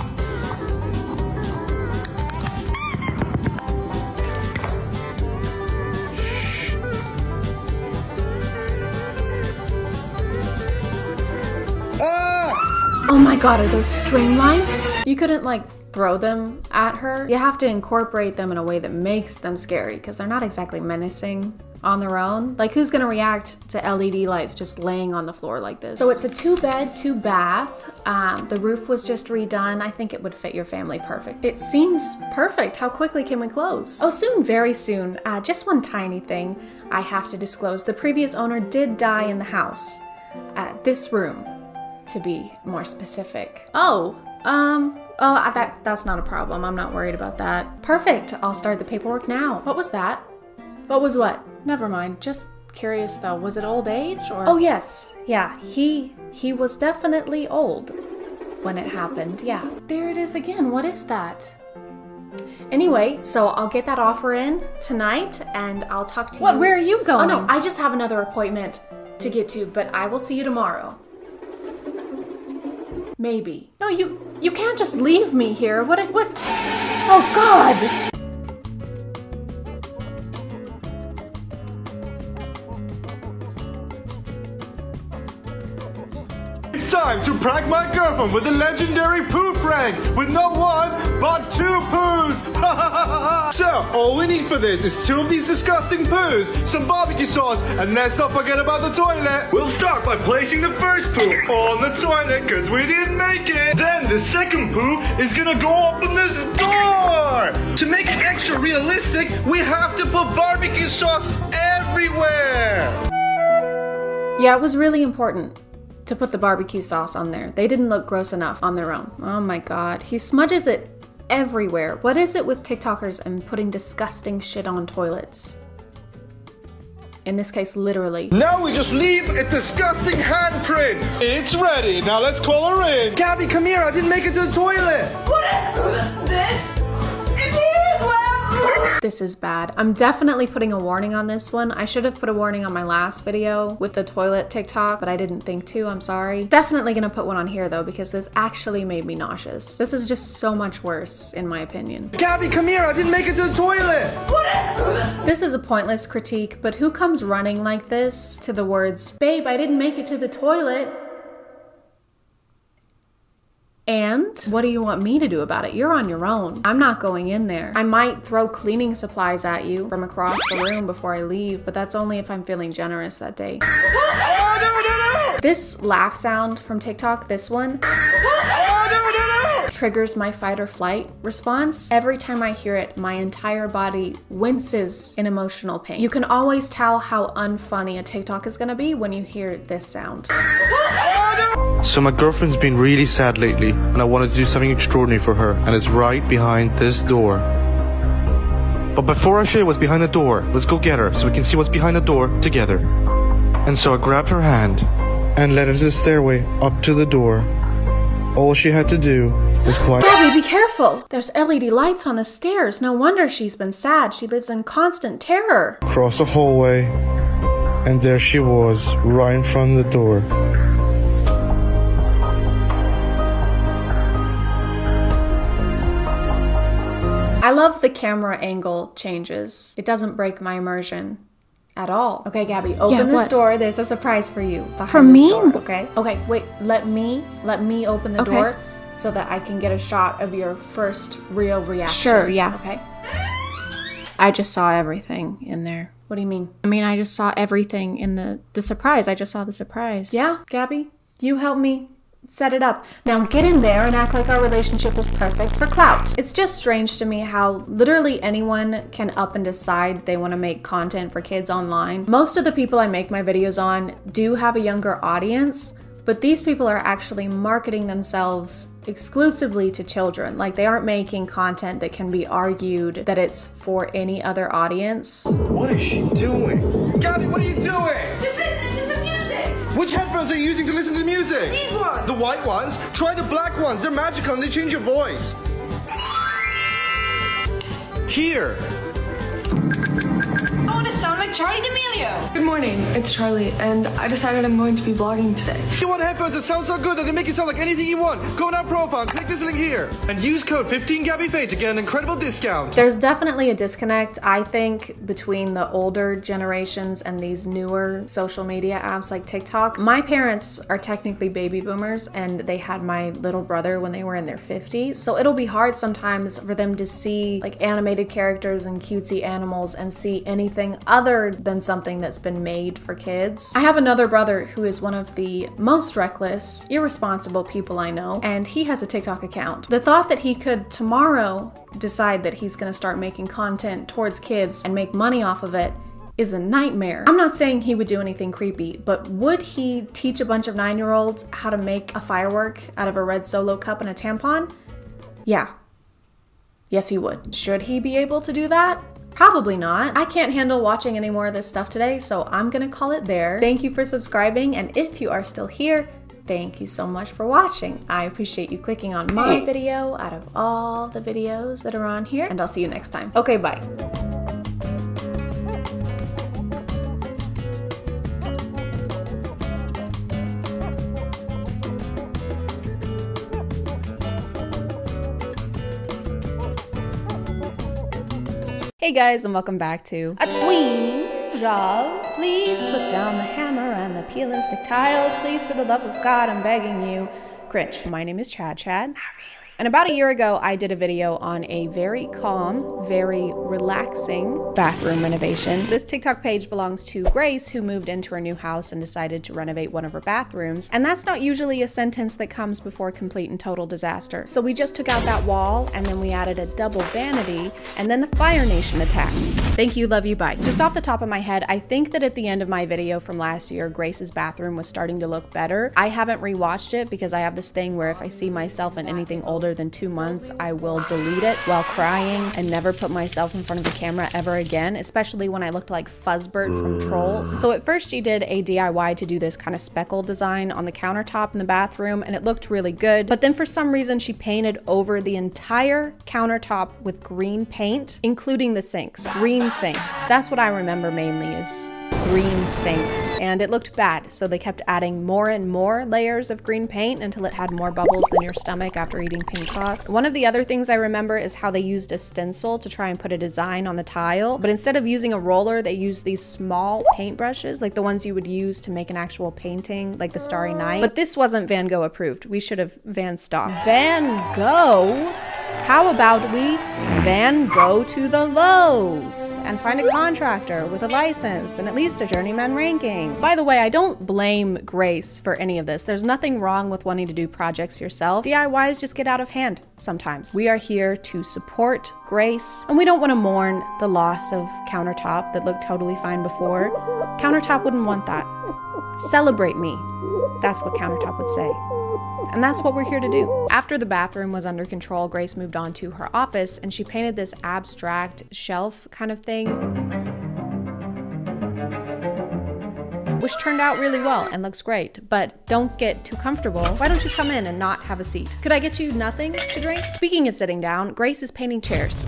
Oh my god, are those string lights? You couldn't like throw them at her. You have to incorporate them in a way that makes them scary because they're not exactly menacing on their own. Like who's gonna react to LED lights just laying on the floor like this? So it's a 2-bed, 2-bath. The roof was just redone. I think it would fit your family perfect. It seems perfect. How quickly can we close? Oh, soon, very soon. Just one tiny thing I have to disclose. The previous owner did die in the house. This room, to be more specific. That's not a problem. I'm not worried about that. Perfect. I'll start the paperwork now. What was that? What was what? Never mind. Just curious though. Was it old age or? Oh yes. Yeah. He was definitely old when it happened. Yeah. There it is again. What is that? Anyway, so I'll get that offer in tonight and I'll talk to you. What? Where are you going? Oh no, I just have another appointment to get to, but I will see you tomorrow. Maybe. No, you can't just leave me here. What? Oh God! It's time to prank my girlfriend with the legendary poo prank with not one, but 2 poos! So, all we need for this is 2 of these disgusting poos, some barbecue sauce, and let's not forget about the toilet. We'll start by placing the first poo on the toilet because we didn't make it. Then the second poo is gonna go up in this door. To make it extra realistic, we have to put barbecue sauce everywhere. Yeah, it was really important to put the barbecue sauce on there. They didn't look gross enough on their own. Oh my God, he smudges it everywhere. What is it with TikTokers and putting disgusting shit on toilets? In this case, literally. Now we just leave a disgusting handprint. It's ready. Now let's call her in. Gabby, come here. I didn't make it to the toilet. What is this? It's here as well! This is bad. I'm definitely putting a warning on this one. I should have put a warning on my last video with the toilet TikTok, but I didn't think to, I'm sorry. Definitely gonna put one on here though, because this actually made me nauseous. This is just so much worse, in my opinion. Gabby, come here, I didn't make it to the toilet! This is a pointless critique, but who comes running like this to the words, babe, I didn't make it to the toilet? And what do you want me to do about it? You're on your own. I'm not going in there. I might throw cleaning supplies at you from across the room before I leave, but that's only if I'm feeling generous that day. Oh, no. This laugh sound from TikTok, this one, triggers my fight or flight response. Every time I hear it, my entire body winces in emotional pain. You can always tell how unfunny a TikTok is gonna be when you hear this sound. So my girlfriend's been really sad lately, and I wanted to do something extraordinary for her, and it's right behind this door. But before I show you what's behind the door, let's go get her so we can see what's behind the door together. And so I grabbed her hand and led her to the stairway up to the door. All she had to do was climb. Gabby, be careful! There's LED lights on the stairs. No wonder she's been sad. She lives in constant terror. Across the hallway, and there she was, right in front of the door. I love the camera angle changes. It doesn't break my immersion at all. Okay, Gabby, open this door. There's a surprise for you behind For this me? door, okay? Okay, wait, let me open the door so that I can get a shot of your first real reaction. Sure, yeah. Okay? I just saw everything in there. What do you mean? I mean, I just saw everything in the surprise. I just saw the surprise. Yeah, Gabby, you help me set it up. Now get in there and act like our relationship is perfect for clout. It's just strange to me how literally anyone can up and decide they want to make content for kids online. Most of the people I make my videos on do have a younger audience, but these people are actually marketing themselves exclusively to children. Like, they aren't making content that can be argued that it's for any other audience. What is she doing? Gabby, what are you doing? Just listen to some music. Which headphones are you using to listen to the music? These ones. The white ones? Try the black ones. They're magical and they change your voice. Here. I want to sound like Charlie D'Amelio. Good morning, it's Charlie, and I decided I'm going to be vlogging today. You want headphones that sound so good that they make you sound like anything you want? Go in our profile, click this link here, and use code 15GabbyFaye to get an incredible discount. There's definitely a disconnect, I think, between the older generations and these newer social media apps like TikTok. My parents are technically baby boomers, and they had my little brother when they were in their 50s. So it'll be hard sometimes for them to see like animated characters and cutesy animals and see anything other than something that's been made for kids. I have another brother who is one of the most reckless, irresponsible people I know, and he has a TikTok account. The thought that he could tomorrow decide that he's gonna start making content towards kids and make money off of it is a nightmare. I'm not saying he would do anything creepy, but would he teach a bunch of 9-year-olds how to make a firework out of a red Solo cup and a tampon? Yeah. Yes, he would. Should he be able to do that? Probably not. I can't handle watching any more of this stuff today, so I'm gonna call it there. Thank you for subscribing, and if you are still here, thank you so much for watching. I appreciate you clicking on my video out of all the videos that are on here, and I'll see you next time. Okay, bye. Hey guys, and welcome back to A Queen Job. Please put down the hammer and the peel and stick tiles. Please, for the love of God, I'm begging you. Cringe. My name is ChadChad. And about a year ago, I did a video on a very calm, very relaxing bathroom renovation. This TikTok page belongs to Grace, who moved into her new house and decided to renovate one of her bathrooms. And that's not usually a sentence that comes before complete and total disaster. So we just took out that wall, and then we added a double vanity, and then the Fire Nation attacked. Thank you, love you, bye. Just off the top of my head, I think that at the end of my video from last year, Grace's bathroom was starting to look better. I haven't rewatched it because I have this thing where if I see myself in anything older than 2 months, I will delete it while crying and never put myself in front of the camera ever again, especially when I looked like Fuzzbird from Trolls. So at first she did a DIY to do this kind of speckle design on the countertop in the bathroom, and it looked really good. But then for some reason she painted over the entire countertop with green paint, including the sinks. Green sinks. That's what I remember mainly is green sinks, and it looked bad, so they kept adding more and more layers of green paint until it had more bubbles than your stomach after eating paint sauce. One of the other things I remember is how they used a stencil to try and put a design on the tile, but instead of using a roller, they used these small paint brushes, like the ones you would use to make an actual painting, like the Starry Night. But this wasn't Van Gogh approved. We should have Van stopped. Van Gogh? How about we Van Gogh to the Lowe's and find a contractor with a license and at least a journeyman ranking. By the way, I don't blame Grace for any of this. There's nothing wrong with wanting to do projects yourself. DIYs just get out of hand sometimes. We are here to support Grace, and we don't want to mourn the loss of countertop that looked totally fine before. Countertop wouldn't want that. Celebrate me. That's what countertop would say. And that's what we're here to do. After the bathroom was under control, Grace moved on to her office and she painted this abstract shelf kind of thing, which turned out really well and looks great. But don't get too comfortable. Why don't you come in and not have a seat? Could I get you nothing to drink? Speaking of sitting down, Grace is painting chairs.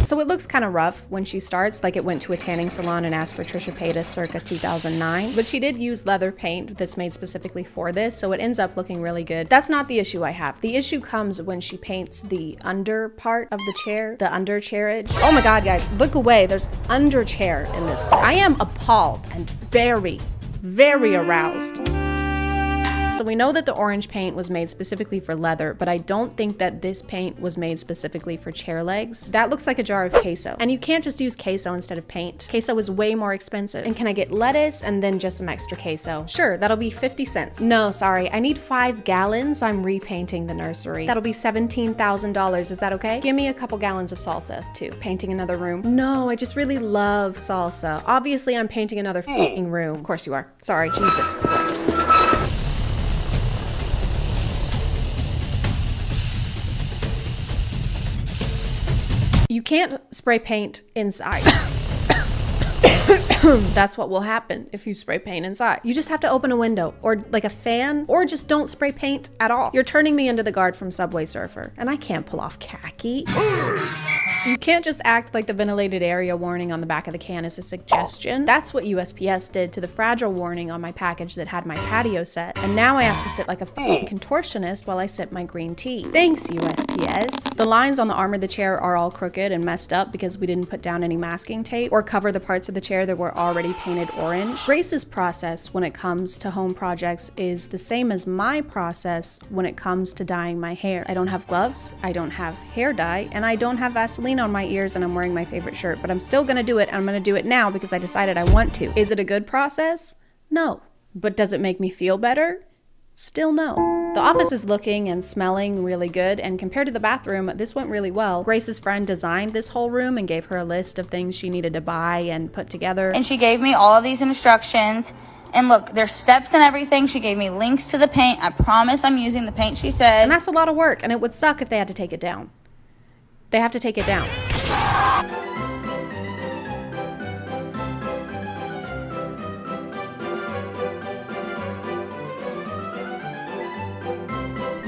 So it looks kind of rough when she starts, like it went to a tanning salon and asked for Trisha Paytas circa 2009. But she did use leather paint that's made specifically for this, so it ends up looking really good. That's not the issue I have. The issue comes when she paints the under part of the chair, the under chairage. Oh my God, guys, look away. There's under chair in this. I am appalled and very, very aroused. So we know that the orange paint was made specifically for leather, but I don't think that this paint was made specifically for chair legs. That looks like a jar of queso. And you can't just use queso instead of paint. Queso is way more expensive. And can I get lettuce and then just some extra queso? Sure, that'll be 50 cents. No, sorry, I need 5 gallons. I'm repainting the nursery. That'll be $17,000. Is that okay? Give me a couple gallons of salsa too. Painting another room. No, I just really love salsa. Obviously, I'm painting another fucking room. Of course you are. Sorry, Jesus Christ. You can't spray paint inside. That's what will happen if you spray paint inside. You just have to open a window or like a fan, or just don't spray paint at all. You're turning me into the guard from Subway Surfer, and I can't pull off khaki. You can't just act like the ventilated area warning on the back of the can is a suggestion. That's what USPS did to the fragile warning on my package that had my patio set. And now I have to sit like a contortionist while I sip my green tea. Thanks, USPS. The lines on the arm of the chair are all crooked and messed up because we didn't put down any masking tape or cover the parts of the chair that were already painted orange. Grace's process when it comes to home projects is the same as my process when it comes to dyeing my hair. I don't have gloves, I don't have hair dye, and I don't have Vaseline on my ears, and I'm wearing my favorite shirt, but I'm still gonna do it, and I'm gonna do it now because I decided I want to. Is it a good process? No. But does it make me feel better? Still no. The office is looking and smelling really good, and compared to the bathroom, this went really well. Grace's friend designed this whole room and gave her a list of things she needed to buy and put together. And she gave me all of these instructions. And look, there's steps and everything. She gave me links to the paint. I promise I'm using the paint she said. And that's a lot of work, and it would suck if they had to take it down. They have to take it down.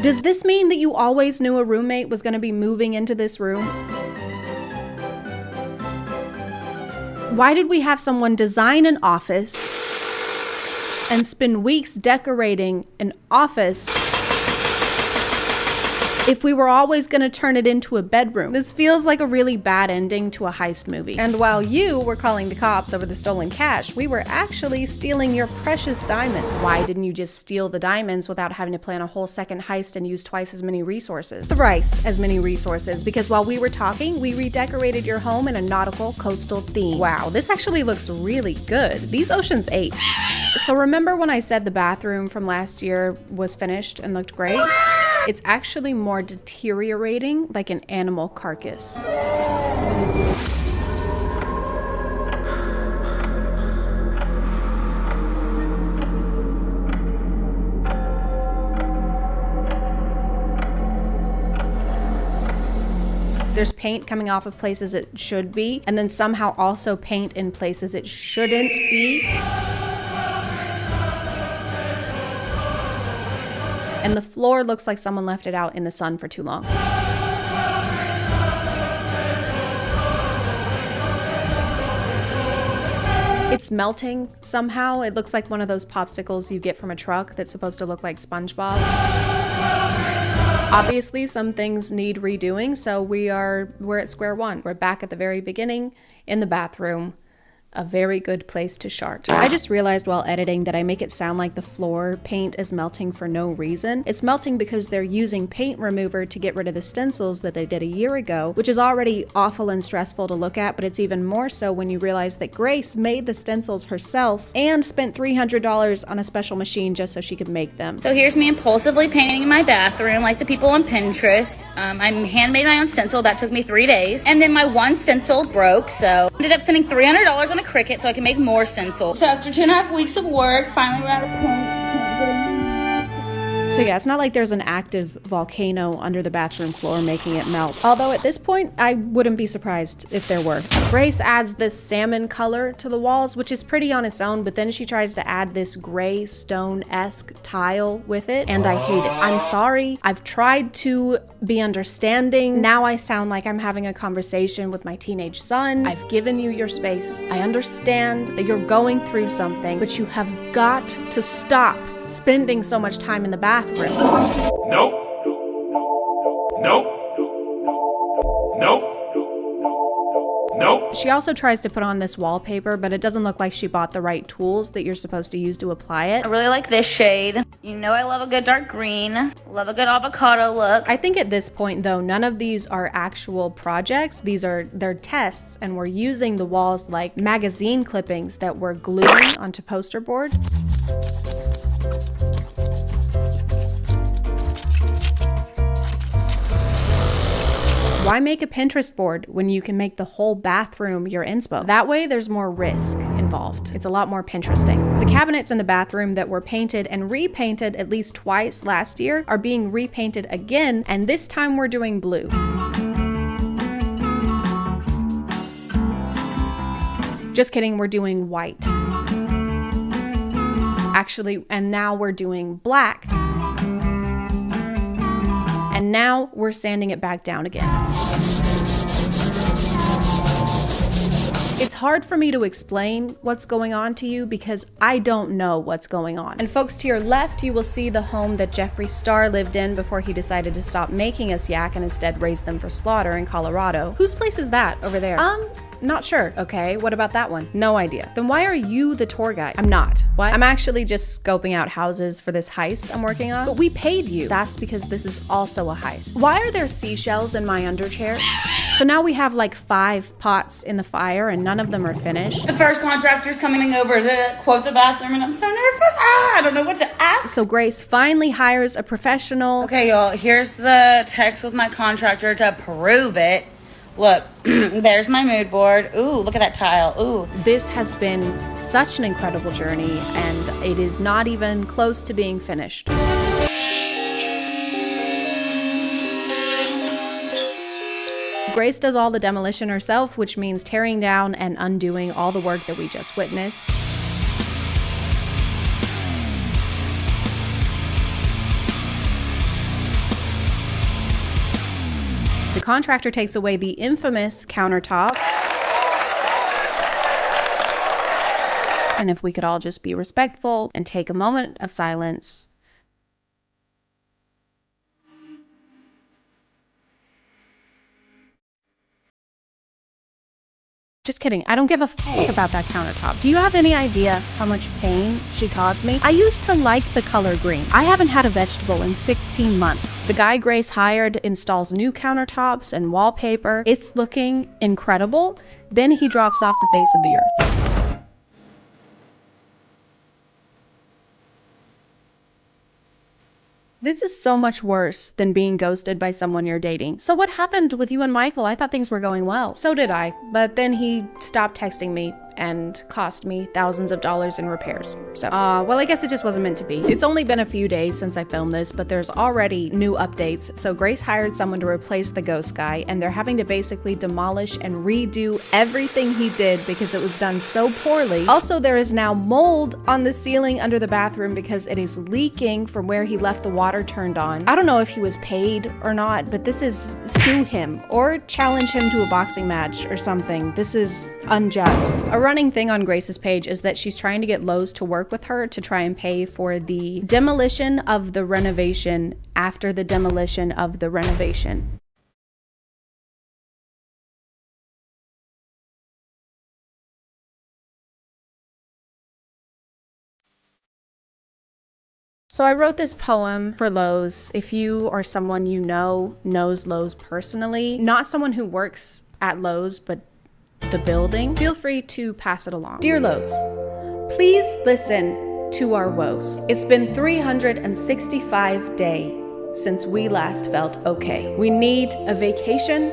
Does this mean that you always knew a roommate was going to be moving into this room? Why did we have someone design an office and spend weeks decorating an office if we were always going to turn it into a bedroom? This feels like a really bad ending to a heist movie. And while you were calling the cops over the stolen cash, we were actually stealing your precious diamonds. Why didn't you just steal the diamonds without having to plan a whole second heist and use twice as many resources? Thrice as many resources, because while we were talking, we redecorated your home in a nautical coastal theme. Wow, this actually looks really good. These Ocean's 8. So remember when I said the bathroom from last year was finished and looked great? It's actually more deteriorating like an animal carcass. There's paint coming off of places it should be, and then somehow also paint in places it shouldn't be. And the floor looks like someone left it out in the sun for too long. It's melting somehow. It looks like one of those popsicles you get from a truck that's supposed to look like SpongeBob. Obviously, some things need redoing, so we're at square one. We're back at the very beginning in the bathroom. A very good place to start. I just realized while editing that I make it sound like the floor paint is melting for no reason. It's melting because they're using paint remover to get rid of the stencils that they did a year ago, which is already awful and stressful to look at, but it's even more so when you realize that Grace made the stencils herself and spent $300 on a special machine just so she could make them. So here's me impulsively painting my bathroom like the people on Pinterest. I handmade my own stencil. That took me 3 days. And then my one stencil broke, so Ended up spending $300 on a Cricut so I can make more stencils. So after 2.5 weeks of work, finally we're at a point. So yeah, it's not like there's an active volcano under the bathroom floor making it melt. Although at this point, I wouldn't be surprised if there were. Grace adds this salmon color to the walls, which is pretty on its own, but then she tries to add this gray stone-esque tile with it, and I hate it. I'm sorry. I've tried to be understanding. Now I sound like I'm having a conversation with my teenage son. I've given you your space. I understand that you're going through something, but you have got to stop spending so much time in the bathroom. Nope. Nope. Nope. Nope. She also tries to put on this wallpaper, but it doesn't look like she bought the right tools that you're supposed to use to apply it. I really like this shade. You know I love a good dark green. Love a good avocado look. I think at this point though, none of these are actual projects. They're tests, and we're using the walls like magazine clippings that we're gluing onto poster board. Why make a Pinterest board when you can make the whole bathroom your inspo? That way there's more risk involved. It's a lot more Pinteresting. The cabinets in the bathroom that were painted and repainted at least twice last year are being repainted again, and this time we're doing blue. Just kidding, we're doing white. Actually, and now we're doing black. And now we're sanding it back down again. It's hard for me to explain what's going on to you because I don't know what's going on. And folks, to your left, you will see the home that Jeffree Star lived in before he decided to stop making us yak and instead raise them for slaughter in Colorado. Whose place is that over there? Not sure. Okay, what about that one? No idea. Then why are you the tour guide? I'm not. What? I'm actually just scoping out houses for this heist I'm working on. But we paid you. That's because this is also a heist. Why are there seashells in my underchair? So now we have like 5 pots in the fire and none of them are finished. The first contractor's coming over to quote the bathroom and I'm so nervous. I don't know what to ask. So Grace finally hires a professional. Okay, y'all, here's the text with my contractor to prove it. Look, there's my mood board. Ooh, look at that tile. Ooh. This has been such an incredible journey, and it is not even close to being finished. Grace does all the demolition herself, which means tearing down and undoing all the work that we just witnessed. The contractor takes away the infamous countertop. And if we could all just be respectful and take a moment of silence. Just kidding. I don't give a fuck about that countertop. Do you have any idea how much pain she caused me? I used to like the color green. I haven't had a vegetable in 16 months. The guy Grace hired installs new countertops and wallpaper. It's looking incredible. Then he drops off the face of the earth. This is so much worse than being ghosted by someone you're dating. So what happened with you and Michael? I thought things were going well. So did I, but then he stopped texting me and cost me thousands of dollars in repairs. So, well, I guess it just wasn't meant to be. It's only been a few days since I filmed this, but there's already new updates. So Grace hired someone to replace the ghost guy, and they're having to basically demolish and redo everything he did because it was done so poorly. Also, there is now mold on the ceiling under the bathroom because it is leaking from where he left the water turned on. I don't know if he was paid or not, but this is sue him or challenge him to a boxing match or something. This is unjust. A running thing on Grace's page is that she's trying to get Lowe's to work with her to try and pay for the demolition of the renovation after the demolition of the renovation. So I wrote this poem for Lowe's. If you or someone you know knows Lowe's personally, not someone who works at Lowe's, but the building, feel free to pass it along. Dear Lowe's, please listen to our woes. It's been 365 days since we last felt okay. We need a vacation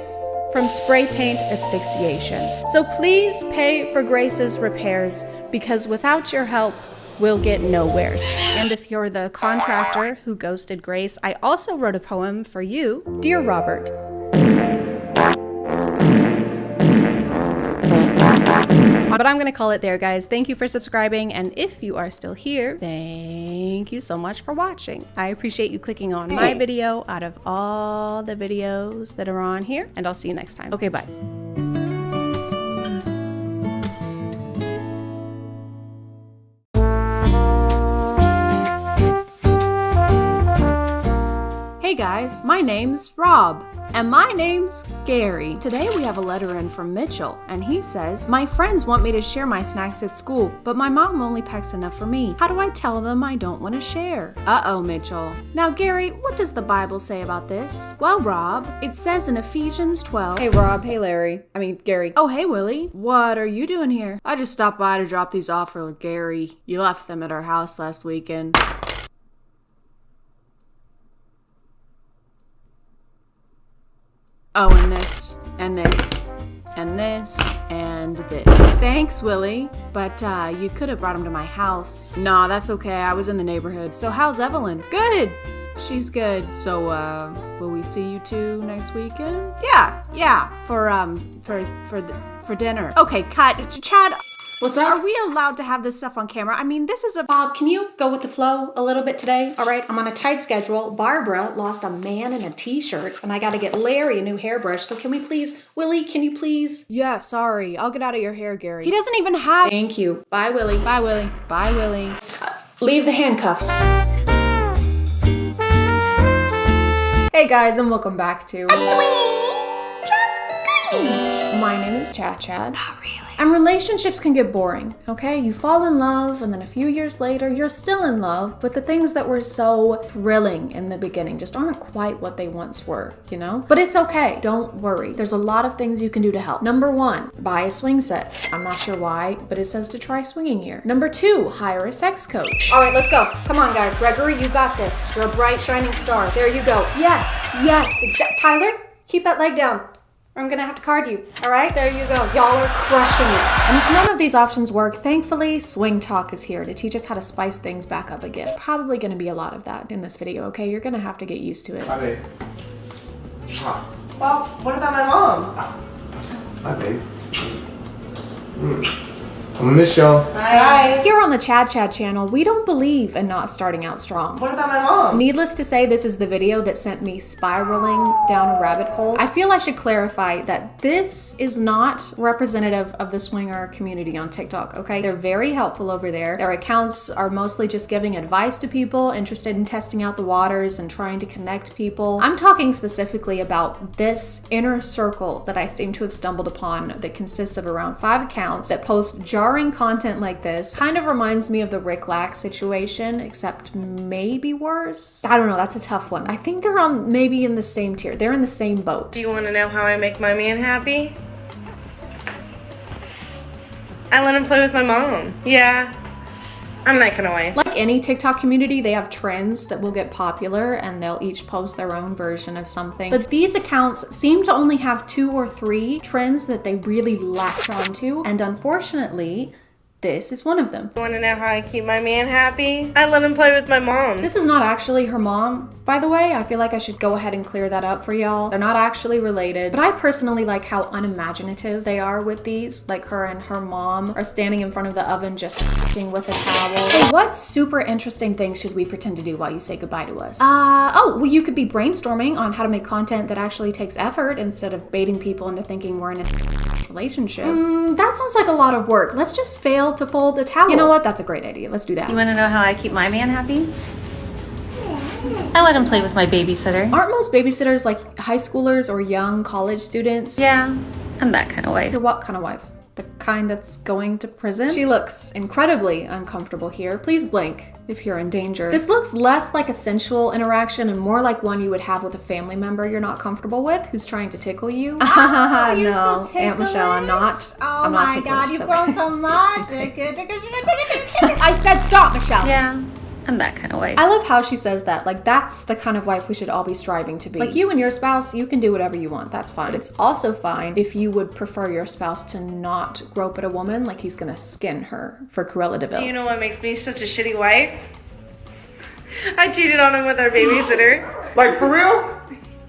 from spray paint asphyxiation. So please pay for Grace's repairs, because without your help, we'll get nowheres. And if you're the contractor who ghosted Grace, I also wrote a poem for you, Dear Robert. But I'm gonna call it there, guys. Thank you for subscribing, and if you are still here, thank you so much for watching. I appreciate you clicking on my video out of all the videos that are on here, and I'll see you next time. Okay, bye. Hey guys, my name's Rob. And my name's Gary. Today we have a letter in from Mitchell, and he says, my friends want me to share my snacks at school, but my mom only packs enough for me. How do I tell them I don't want to share? Uh-oh, Mitchell. Now, Gary, what does the Bible say about this? Well, Rob, it says in Ephesians 12. Hey, Rob. Hey, Larry. I mean, Gary. Oh, hey, Willie. What are you doing here? I just stopped by to drop these off for Gary. You left them at our house last weekend. Oh, and this, and this, and this, and this. Thanks, Willie, but you could have brought him to my house. Nah, that's okay, I was in the neighborhood. So how's Evelyn? Good! She's good. So, will we see you two next weekend? Yeah, for dinner. Okay, cut. Chad, what's up? Are we allowed to have this stuff on camera? I mean, this is a... Bob, can you go with the flow a little bit today? All right, I'm on a tight schedule. Barbara lost a man in a t-shirt, and I gotta get Larry a new hairbrush. So can we please... Willie, can you please... Yeah, sorry. I'll get out of your hair, Gary. He doesn't even have... Thank you. Bye, Willie. Bye, Willie. Bye, Willie. Leave the handcuffs. Hey guys, and welcome back to... My name is ChadChad. Not really. And relationships can get boring, okay? You fall in love, and then a few years later, you're still in love, but the things that were so thrilling in the beginning just aren't quite what they once were, you know? But it's okay, don't worry. There's a lot of things you can do to help. Number 1, buy a swing set. I'm not sure why, but it says to try swinging here. Number 2, hire a sex coach. All right, let's go. Come on, guys. Gregory, you got this. You're a bright, shining star. There you go. Yes, Tyler, keep that leg down. I'm gonna have to card you, all right? There you go. Y'all are crushing it. And if none of these options work, thankfully, Swing Talk is here to teach us how to spice things back up again. There's probably gonna be a lot of that in this video, okay? You're gonna have to get used to it. Hi, babe. Hi. Well, what about my mom? Hi, babe. I'm gonna miss y'all. Hi. Here on the ChadChad channel, we don't believe in not starting out strong. What about my mom? Needless to say, this is the video that sent me spiraling down a rabbit hole. I feel I should clarify that this is not representative of the swinger community on TikTok, okay? They're very helpful over there. Their accounts are mostly just giving advice to people interested in testing out the waters and trying to connect people. I'm talking specifically about this inner circle that I seem to have stumbled upon that consists of around 5 accounts that post jarring content like this. Kind of reminds me of the Rick Lack situation, except maybe worse. I don't know, that's a tough one. I think they're on maybe in the same tier. They're in the same boat. Do you want to know how I make my man happy? I let him play with my mom. Yeah, I'm not gonna lie. Like any TikTok community, they have trends that will get popular and they'll each post their own version of something. But these accounts seem to only have 2 or 3 trends that they really latch onto. And unfortunately, this is one of them. You want to know how I keep my man happy? I let him play with my mom. This is not actually her mom, by the way. I feel like I should go ahead and clear that up for y'all. They're not actually related, but I personally like how unimaginative they are with these. Like her and her mom are standing in front of the oven just f***ing with a towel. Hey, what super interesting thing should we pretend to do while you say goodbye to us? Well, you could be brainstorming on how to make content that actually takes effort instead of baiting people into thinking we're in a relationship. That sounds like a lot of work. Let's just fail to fold the towel. You know what? That's a great idea. Let's do that. You want to know how I keep my man happy? I let him play with my babysitter. Aren't most babysitters like high schoolers or young college students? Yeah, I'm that kind of wife. You're what kind of wife? The kind that's going to prison? She looks incredibly uncomfortable here. Please blink if you're in danger. This looks less like a sensual interaction and more like one you would have with a family member you're not comfortable with who's trying to tickle you. Oh, you're no, so Aunt Michelle, I'm not. Oh I'm not my ticklish, God, you've so- grown so much. I said stop, Michelle. Yeah, I'm that kind of wife. I love how she says that. Like, that's the kind of wife we should all be striving to be. Like, you and your spouse, you can do whatever you want. That's fine. But it's also fine if you would prefer your spouse to not grope at a woman like he's gonna skin her for Cruella de Vil. You know what makes me such a shitty wife? I cheated on him with our babysitter. Like, for real?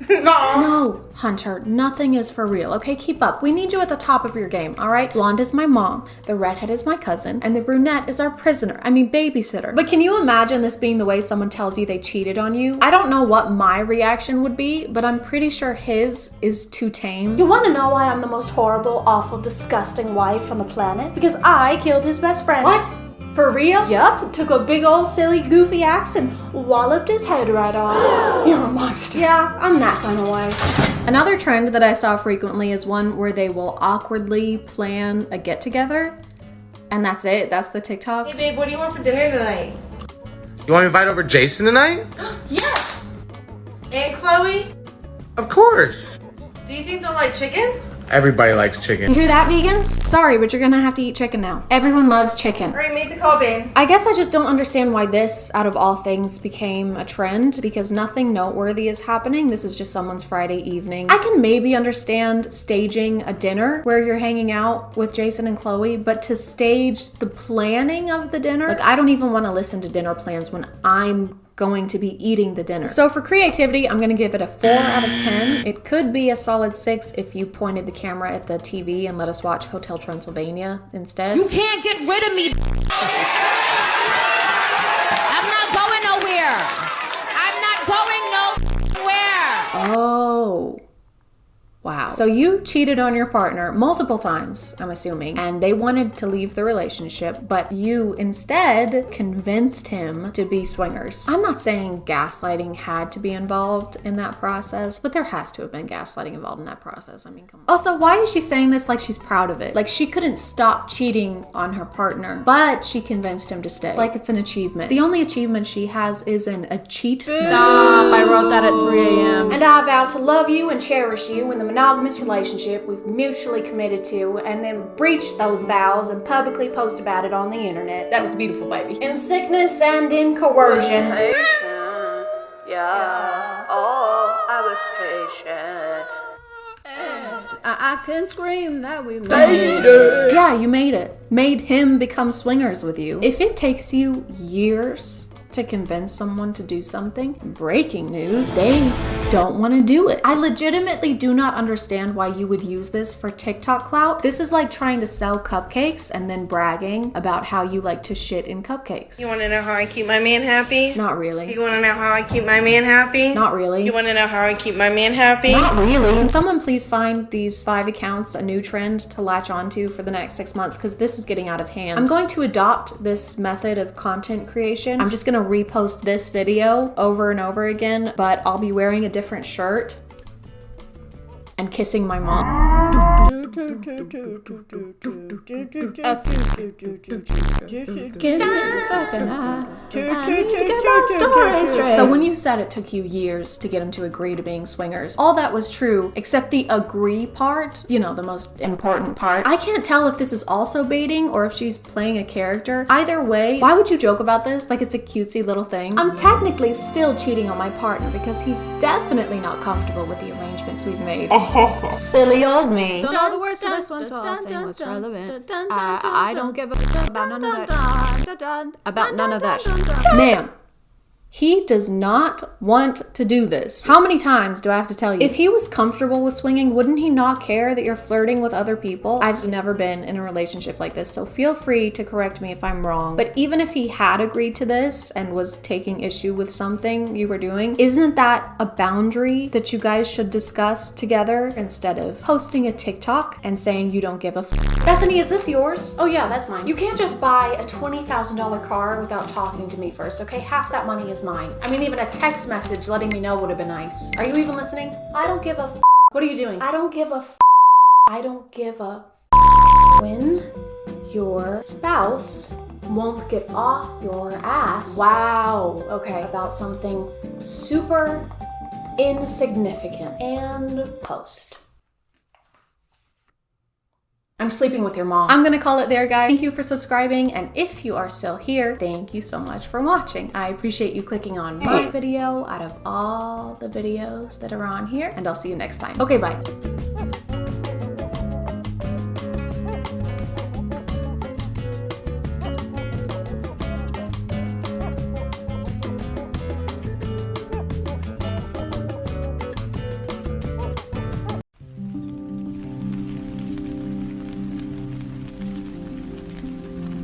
No, Hunter, nothing is for real, okay? Keep up. We need you at the top of your game, all right? Blonde is my mom, the redhead is my cousin, and the brunette is our babysitter. But can you imagine this being the way someone tells you they cheated on you? I don't know what my reaction would be, but I'm pretty sure his is too tame. You want to know why I'm the most horrible, awful, disgusting wife on the planet? Because I killed his best friend. What? For real? Yup, took a big old silly goofy axe and walloped his head right off. You're a monster. Yeah, I'm that kind of wife. Another trend that I saw frequently is one where they will awkwardly plan a get-together, and that's it. That's the TikTok. Hey babe, what do you want for dinner tonight? You want to invite over Jason tonight? Yes! And Chloe? Of course. Do you think they'll like chicken? Everybody likes chicken. You hear that, vegans? Sorry, but you're gonna have to eat chicken now. Everyone loves chicken. Alright, make the call, babe. I guess I just don't understand why this, out of all things, became a trend, because nothing noteworthy is happening. This is just someone's Friday evening. I can maybe understand staging a dinner where you're hanging out with Jason and Chloe, but to stage the planning of the dinner, like, I don't even want to listen to dinner plans when I'm going to be eating the dinner. So for creativity, I'm gonna give it a 4 out of 10. It could be a solid 6 if you pointed the camera at the TV and let us watch Hotel Transylvania instead. You can't get rid of me. I'm not going nowhere. I'm not going nowhere. Oh. Wow. So you cheated on your partner multiple times, I'm assuming, and they wanted to leave the relationship, but you instead convinced him to be swingers. I'm not saying gaslighting had to be involved in that process, but there has to have been gaslighting involved in that process. I mean, come on. Also, why is she saying this like she's proud of it? Like, she couldn't stop cheating on her partner, but she convinced him to stay. Like, it's an achievement. The only achievement she has is a cheat. Stop. I wrote that at 3 a.m. And I vow to love you and cherish you in the monogamous relationship we've mutually committed to, and then breach those vows and publicly post about it on the internet. That was beautiful, baby. In sickness and in coercion. Yeah. Oh, I was patient. I can scream that we made it. Yeah, you made it. Made him become swingers with you. If it takes you years to convince someone to do something, breaking news, they don't want to do it. I legitimately do not understand why you would use this for TikTok clout. This is like trying to sell cupcakes and then bragging about how you like to shit in cupcakes. You want to know how I keep my man happy? Not really. You want to know how I keep my man happy? Not really. You want to know how I keep my man happy? Not really. Can someone please find these 5 accounts a new trend to latch onto for the next 6 months, because this is getting out of hand. I'm going to adopt this method of content creation. I'm just going to repost this video over and over again, but I'll be wearing a different shirt and kissing my mom. So when you said it took you years to get him to agree to being swingers, all that was true, except the agree part, you know, the most important part. I can't tell if this is also baiting or if she's playing a character. Either way, why would you joke about this like it's a cutesy little thing? I'm technically still cheating on my partner because he's definitely not comfortable with the arrangements we've made. Silly old me. Don't know the words to this one, so I'll say what's relevant. I don't give a fuck about none of that. About none of that shit. Ma'am, he does not want to do this. How many times do I have to tell you? If he was comfortable with swinging, wouldn't he not care that you're flirting with other people? I've never been in a relationship like this, so feel free to correct me if I'm wrong. But even if he had agreed to this and was taking issue with something you were doing, isn't that a boundary that you guys should discuss together instead of posting a TikTok and saying you don't give a f? Bethany, is this yours? Oh yeah, that's mine. You can't just buy a $20,000 car without talking to me first, okay? Half that money is mine. I mean, even a text message letting me know would have been nice. Are you even listening? I don't give a f. What are you doing? I don't give a f. I don't give a f. When your spouse won't get off your ass. Wow. Okay. About something super insignificant and post. I'm sleeping with your mom. I'm gonna call it there, guys. Thank you for subscribing, and if you are still here, thank you so much for watching. I appreciate you clicking on my video out of all the videos that are on here, and I'll see you next time. Okay, bye.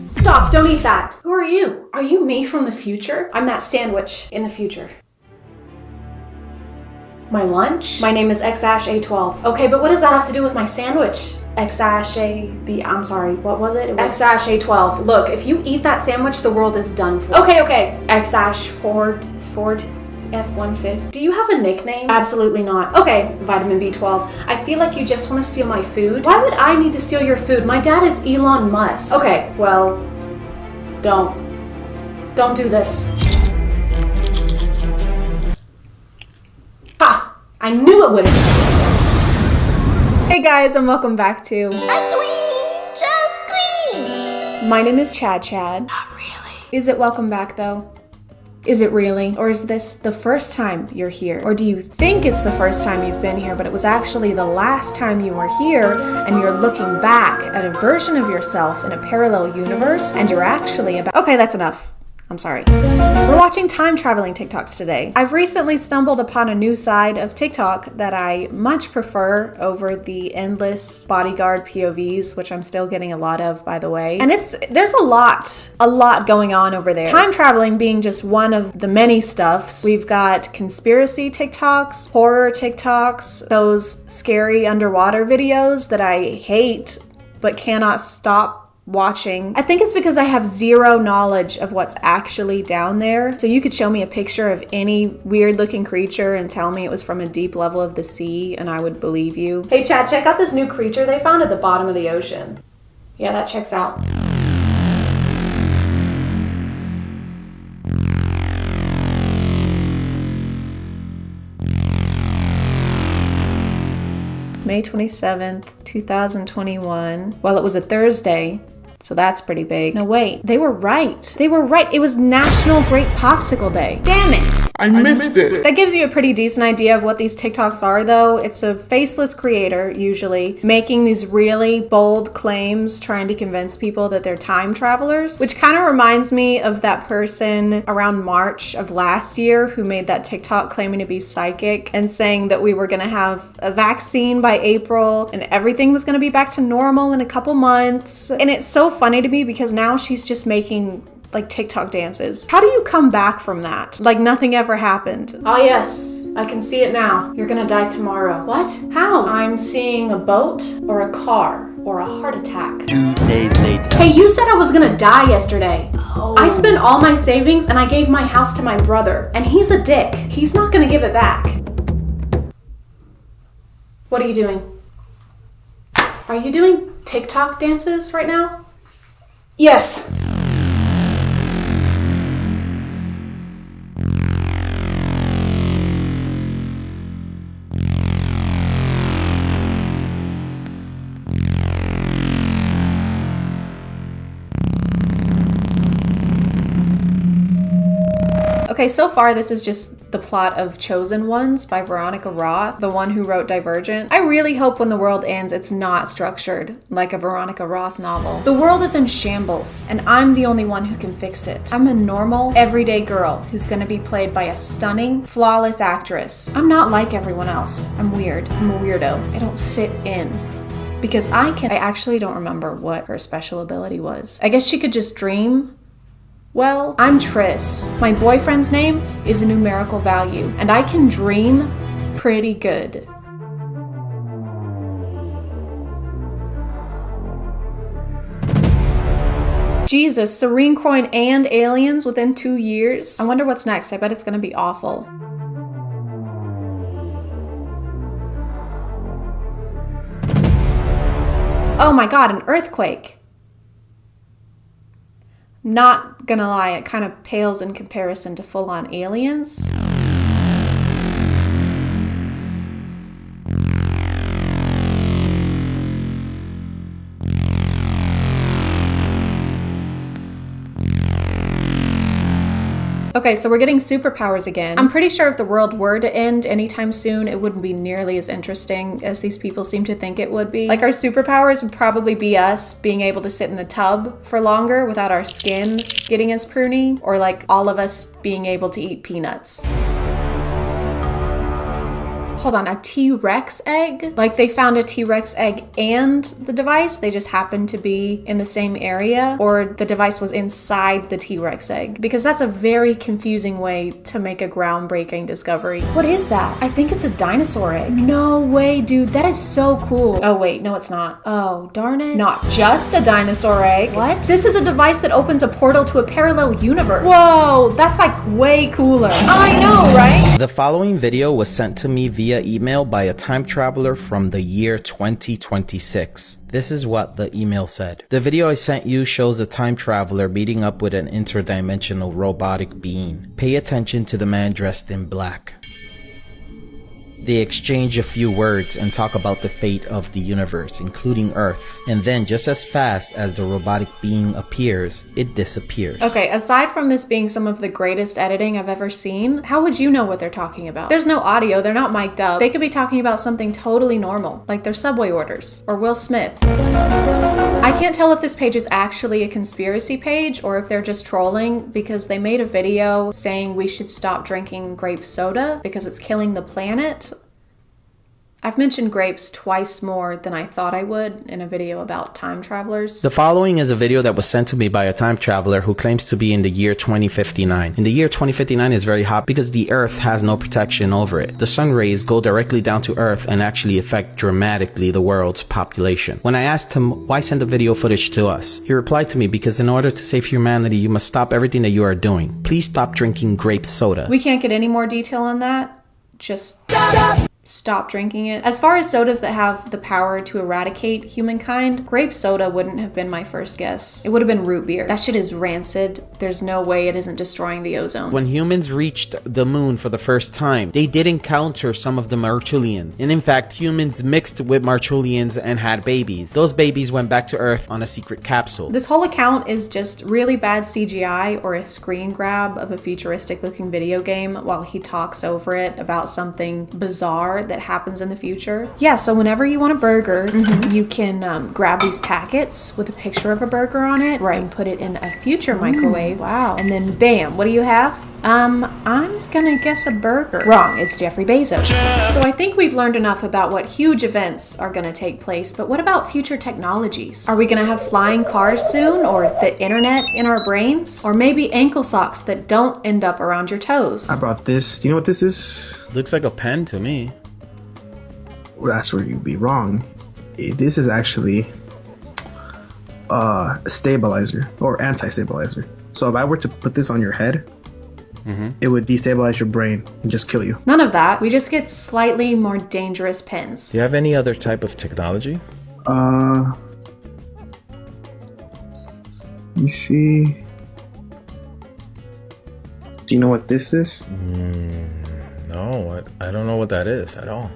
Stop, don't eat that. Who are you? Are you me from the future? I'm that sandwich in the future. My lunch? My name is XASH-A12. Okay, but what does that have to do with my sandwich? I'm sorry, what was it? It was XASH-A12. Look, if you eat that sandwich, the world is done for. Okay. XASH-Ford F-150. Do you have a nickname? Absolutely not. Okay, vitamin B12. I feel like you just want to steal my food. Why would I need to steal your food? My dad is Elon Musk. Okay, well, don't do this. Ha! I knew it wouldn't. Hey guys, and welcome back to My name is ChadChad. Not really. Is it welcome back though? Is it really? Or is this the first time you're here? Or do you think it's the first time you've been here, but it was actually the last time you were here, and you're looking back at a version of yourself in a parallel universe, and you're actually about— Okay, that's enough. I'm sorry. We're watching time traveling TikToks today. I've recently stumbled upon a new side of TikTok that I much prefer over the endless bodyguard POVs, which I'm still getting a lot of, by the way. And there's a lot going on over there. Time traveling being just one of the many stuffs. We've got conspiracy TikToks, horror TikToks, those scary underwater videos that I hate but cannot stop watching. I think it's because I have zero knowledge of what's actually down there. So you could show me a picture of any weird looking creature and tell me it was from a deep level of the sea and I would believe you. Hey Chad, check out this new creature they found at the bottom of the ocean. Yeah, that checks out. May 27th, 2021. Well, it was a Thursday, so that's pretty big. No, wait, they were right. They were right. It was National Great Popsicle Day. Damn it. I missed it. That gives you a pretty decent idea of what these TikToks are, though. It's a faceless creator, usually, making these really bold claims, trying to convince people that they're time travelers, which kind of reminds me of that person around March of last year who made that TikTok claiming to be psychic and saying that we were going to have a vaccine by April and everything was going to be back to normal in a couple months. And it's so funny to me because now she's just making like TikTok dances. How do you come back from that? Like nothing ever happened. Oh yes, I can see it now. You're gonna die tomorrow. What? How? I'm seeing a boat or a car or a heart attack. 2 days later. Hey, you said I was gonna die yesterday. Oh. I spent all my savings and I gave my house to my brother, and he's a dick. He's not gonna give it back. What are you doing? Are you doing TikTok dances right now? Yes. Okay, so far this is just the plot of Chosen Ones by Veronica Roth, the one who wrote Divergent. I really hope when the world ends it's not structured like a Veronica Roth novel. The world is in shambles, and I'm the only one who can fix it. I'm a normal, everyday girl who's gonna be played by a stunning, flawless actress. I'm not like everyone else. I'm weird. I'm a weirdo. I don't fit in. Because I actually don't remember what her special ability was. I guess she could just dream. Well, I'm Tris. My boyfriend's name is a numerical value, and I can dream pretty good. Jesus, Serene Coin and aliens within 2 years? I wonder what's next. I bet it's gonna be awful. Oh my god, an earthquake. Not gonna lie, it kind of pales in comparison to full-on aliens. Okay, so we're getting superpowers again. I'm pretty sure if the world were to end anytime soon, it wouldn't be nearly as interesting as these people seem to think it would be. Like, our superpowers would probably be us being able to sit in the tub for longer without our skin getting as pruny, or like all of us being able to eat peanuts. Hold on, a T-Rex egg? Like they found a T-Rex egg and the device, they just happened to be in the same area, or the device was inside the T-Rex egg? Because that's a very confusing way to make a groundbreaking discovery. What is that? I think it's a dinosaur egg. No way, dude, that is so cool. Oh wait, no it's not. Oh, darn it. Not just a dinosaur egg. What? This is a device that opens a portal to a parallel universe. Whoa, that's like way cooler. I know, right? The following video was sent to me via email by a time traveler from the year 2026. This is what the email said. The video I sent you shows a time traveler meeting up with an interdimensional robotic being. Pay attention to the man dressed in black. They exchange a few words and talk about the fate of the universe, including Earth. And then just as fast as the robotic being appears, it disappears. Okay, aside from this being some of the greatest editing I've ever seen, how would you know what they're talking about? There's no audio, they're not mic'd up. They could be talking about something totally normal, like their Subway orders, or Will Smith. I can't tell if this page is actually a conspiracy page or if they're just trolling, because they made a video saying we should stop drinking grape soda because it's killing the planet. I've mentioned grapes twice more than I thought I would in a video about time travelers. The following is a video that was sent to me by a time traveler who claims to be in the year 2059. In the year 2059 is very hot because the Earth has no protection over it. The sun rays go directly down to Earth and actually affect dramatically the world's population. When I asked him why send the video footage to us, he replied to me, because in order to save humanity, you must stop everything that you are doing. Please stop drinking grape soda. We can't get any more detail on that. Just stop drinking it. As far as sodas that have the power to eradicate humankind, grape soda wouldn't have been my first guess. It would have been root beer. That shit is rancid. There's no way it isn't destroying the ozone. When humans reached the moon for the first time, they did encounter some of the Marchulians. And in fact, humans mixed with Marchulians and had babies. Those babies went back to Earth on a secret capsule. This whole account is just really bad CGI or a screen grab of a futuristic looking video game while he talks over it about something bizarre that happens in the future. Yeah, so whenever you want a burger, you can grab these packets with a picture of a burger on it, right, and put it in a future microwave. Wow. And then bam, what do you have? I'm gonna guess a burger. Wrong, it's Jeffrey Bezos. So I think we've learned enough about what huge events are gonna take place, but what about future technologies? Are we gonna have flying cars soon, or the internet in our brains? Or maybe ankle socks that don't end up around your toes? I brought this. Do you know what this is? Looks like a pen to me. Well, that's where you'd be wrong. This is actually a stabilizer or anti-stabilizer. So if I were to put this on your head, it would destabilize your brain and just kill you. None of that. We just get slightly more dangerous pens. Do you have any other type of technology? Let me see. Do you know what this is? No, I don't know what that is at all.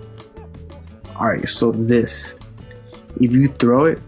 Alright, so this, if you throw it,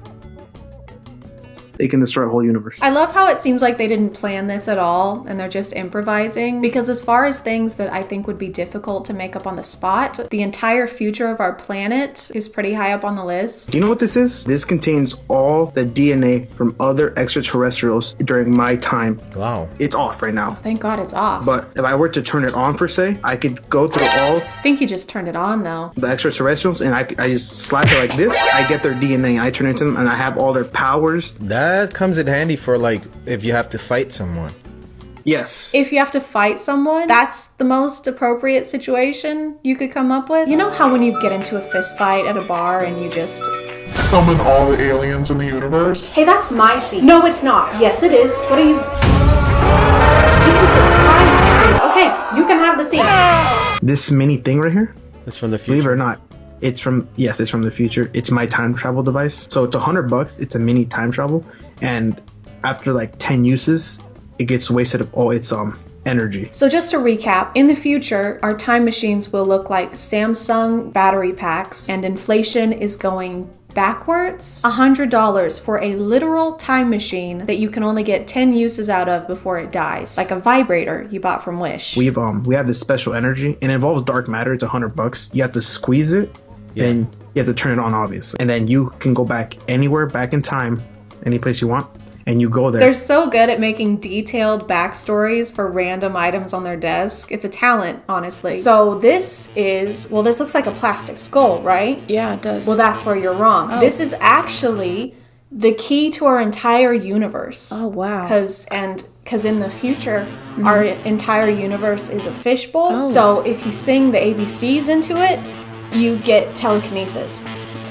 it can destroy a whole universe. I love how it seems like they didn't plan this at all and they're just improvising, because as far as things that I think would be difficult to make up on the spot, the entire future of our planet is pretty high up on the list. Do you know what this is? This contains all the DNA from other extraterrestrials during my time. Wow. It's off right now. Thank God it's off. But if I were to turn it on per se, I could go through all I think you just turned it on though. the extraterrestrials and I just slap it like this. I get their DNA, I turn it into them, and I have all their powers. That comes in handy for like if you have to fight someone. Yes. If you have to fight someone, that's the most appropriate situation you could come up with. You know how when you get into a fist fight at a bar and you just summon all the aliens in the universe? Hey, that's my seat. No, it's not. Yes, it is. What are you? Jesus Christ, dude. Okay, you can have the seat. This mini thing right here? It's from the future. Believe it or not, it's from the future. It's my time travel device. So it's $100. It's a mini time travel, and after like 10 uses, it gets wasted of all its energy. So just to recap, in the future, our time machines will look like Samsung battery packs, and inflation is going backwards. $100 for a literal time machine that you can only get 10 uses out of before it dies. Like a vibrator you bought from Wish. We have this special energy, and it involves dark matter. It's $100. You have to squeeze it, then you have to turn it on, obviously, and then you can go back anywhere, back in time, any place you want, and you go there. They're so good at making detailed backstories for random items on their desk. It's a talent, honestly. So this looks like a plastic skull, right? Yeah, it does. Well, that's where you're wrong. Oh. This is actually the key to our entire universe. Oh, wow. Because in the future, our entire universe is a fishbowl. Oh. So if you sing the ABCs into it, you get telekinesis.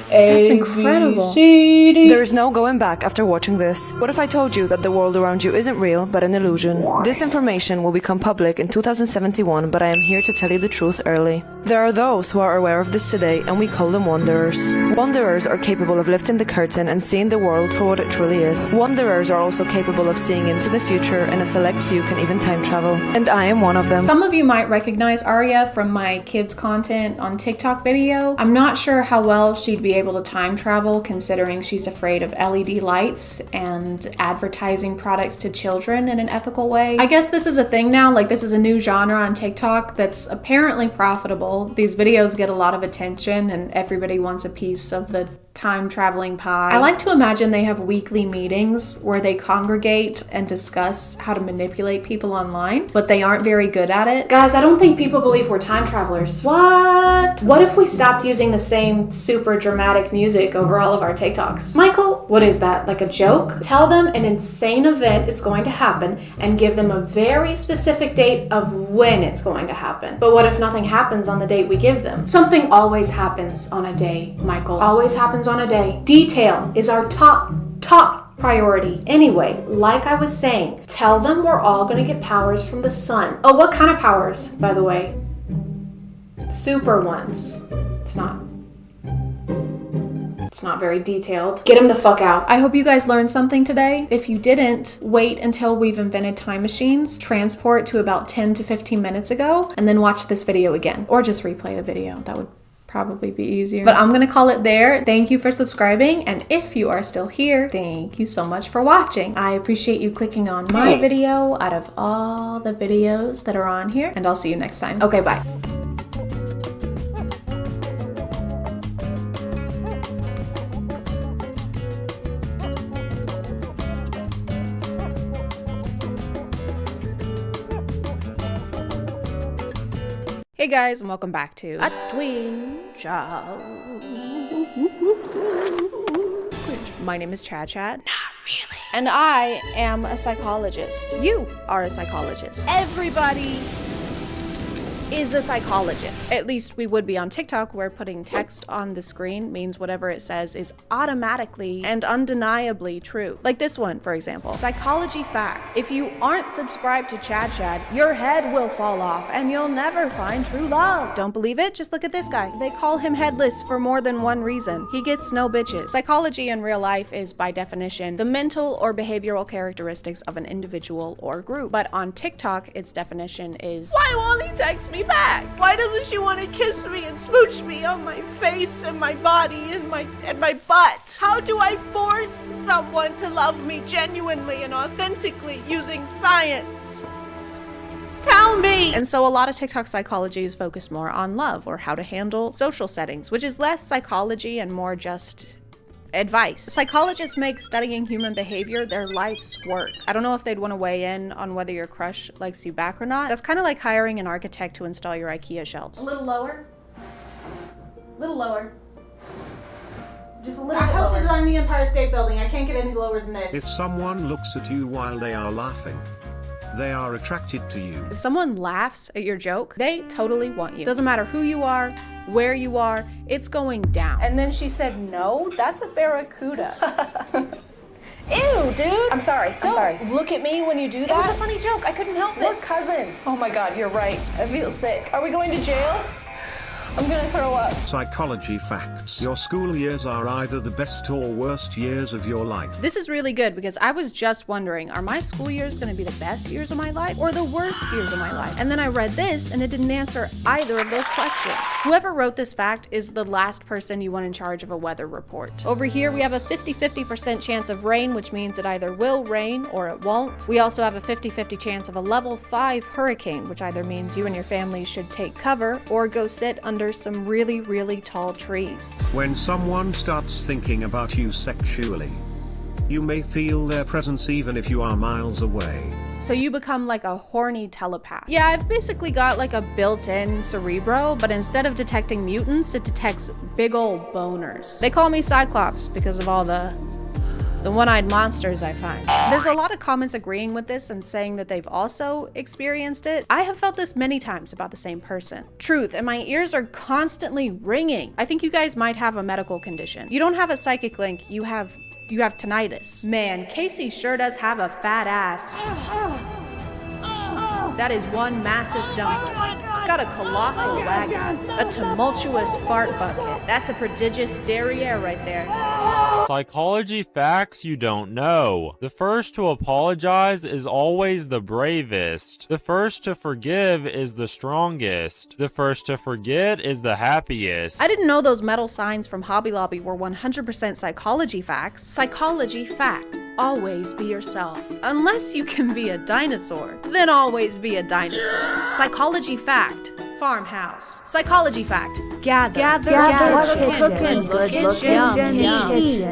That's incredible. There is no going back after watching this. What if I told you that the world around you isn't real, but an illusion? This information will become public in 2071, but I am here to tell you the truth early. There are those who are aware of this today, and we call them wanderers. Wanderers are capable of lifting the curtain and seeing the world for what it truly is. Wanderers are also capable of seeing into the future, and a select few can even time travel. And I am one of them. Some of you might recognize Arya from my kids' content on TikTok video. I'm not sure how well she'd be able to time travel, considering she's afraid of LED lights and advertising products to children in an ethical way. I guess this is a thing now, like this is a new genre on TikTok that's apparently profitable. These videos get a lot of attention and everybody wants a piece of the time traveling pie. I like to imagine they have weekly meetings where they congregate and discuss how to manipulate people online, but they aren't very good at it. Guys, I don't think people believe we're time travelers. What? What if we stopped using the same super dramatic music over all of our TikToks? Michael, what is that? Like a joke? Tell them an insane event is going to happen and give them a very specific date of when it's going to happen. But what if nothing happens on the date we give them? Something always happens on a day, Michael. Always happens on a day. Detail is our top priority. Anyway, like I was saying, tell them we're all gonna get powers from the sun. Oh, what kind of powers, by the way? Super ones. It's not very detailed. Get them the fuck out. I hope you guys learned something today. If you didn't, wait until we've invented time machines, transport to about 10 to 15 minutes ago, and then watch this video again. Or just replay the video. That would probably be easier. But I'm gonna call it there. Thank you for subscribing, and if you are still here, thank you so much for watching. I appreciate you clicking on my video out of all the videos that are on here, and I'll see you next time. Okay, bye. Hey guys, and welcome back to A Twin Show. My name is ChadChad. Not really. And I am a psychologist. You are a psychologist. Everybody is a psychologist. At least we would be on TikTok, where putting text on the screen means whatever it says is automatically and undeniably true. Like this one, for example. Psychology fact. If you aren't subscribed to ChadChad, your head will fall off and you'll never find true love. Don't believe it? Just look at this guy. They call him headless for more than one reason. He gets no bitches. Psychology in real life is, by definition, the mental or behavioral characteristics of an individual or group. But on TikTok, its definition is, why won't he text me back? Why doesn't she want to kiss me and smooch me on my face and my body and my butt? How do I force someone to love me genuinely and authentically using science? Tell me! And so a lot of TikTok psychology is focused more on love or how to handle social settings, which is less psychology and more just advice. Psychologists make studying human behavior their life's work. I don't know if they'd want to weigh in on whether your crush likes you back or not. That's kind of like hiring an architect to install your IKEA shelves. A little lower. A little lower. Just a little bit lower. I helped design the Empire State Building. I can't get any lower than this. If someone looks at you while they are laughing, they are attracted to you. If someone laughs at your joke, they totally want you. Doesn't matter who you are, where you are, it's going down. And then she said, no, that's a barracuda. Ew, dude. I'm sorry. Don't look at me when you do that. It was a funny joke. I couldn't help it. We're cousins. Oh my God, you're right. I feel sick. Are we going to jail? I'm gonna throw up. Psychology facts. Your school years are either the best or worst years of your life. This is really good because I was just wondering, are my school years gonna be the best years of my life or the worst years of my life? And then I read this and it didn't answer either of those questions. Whoever wrote this fact is the last person you want in charge of a weather report. Over here, we have a 50-50% chance of rain, which means it either will rain or it won't. We also have a 50-50 chance of a level 5 hurricane, which either means you and your family should take cover or go sit under some really, really tall trees. When someone starts thinking about you sexually, you may feel their presence even if you are miles away. So you become like a horny telepath. Yeah, I've basically got like a built-in cerebro, but instead of detecting mutants, it detects big old boners. They call me Cyclops because of all the one-eyed monsters I find. There's a lot of comments agreeing with this and saying that they've also experienced it. I have felt this many times about the same person. Truth, and my ears are constantly ringing. I think you guys might have a medical condition. You don't have a psychic link, you have tinnitus. Man, Casey sure does have a fat ass. That is one massive dumper. She's got a colossal wagon, a tumultuous fart bucket. That's a prodigious derriere right there. Psychology facts you don't know. The first to apologize is always the bravest. The first to forgive is the strongest. The first to forget is the happiest. I didn't know those metal signs from Hobby Lobby were 100% psychology facts. Psychology fact. Always be yourself. Unless you can be a dinosaur, then always be a dinosaur. Psychology fact. Farmhouse. Psychology fact. Gather chicken,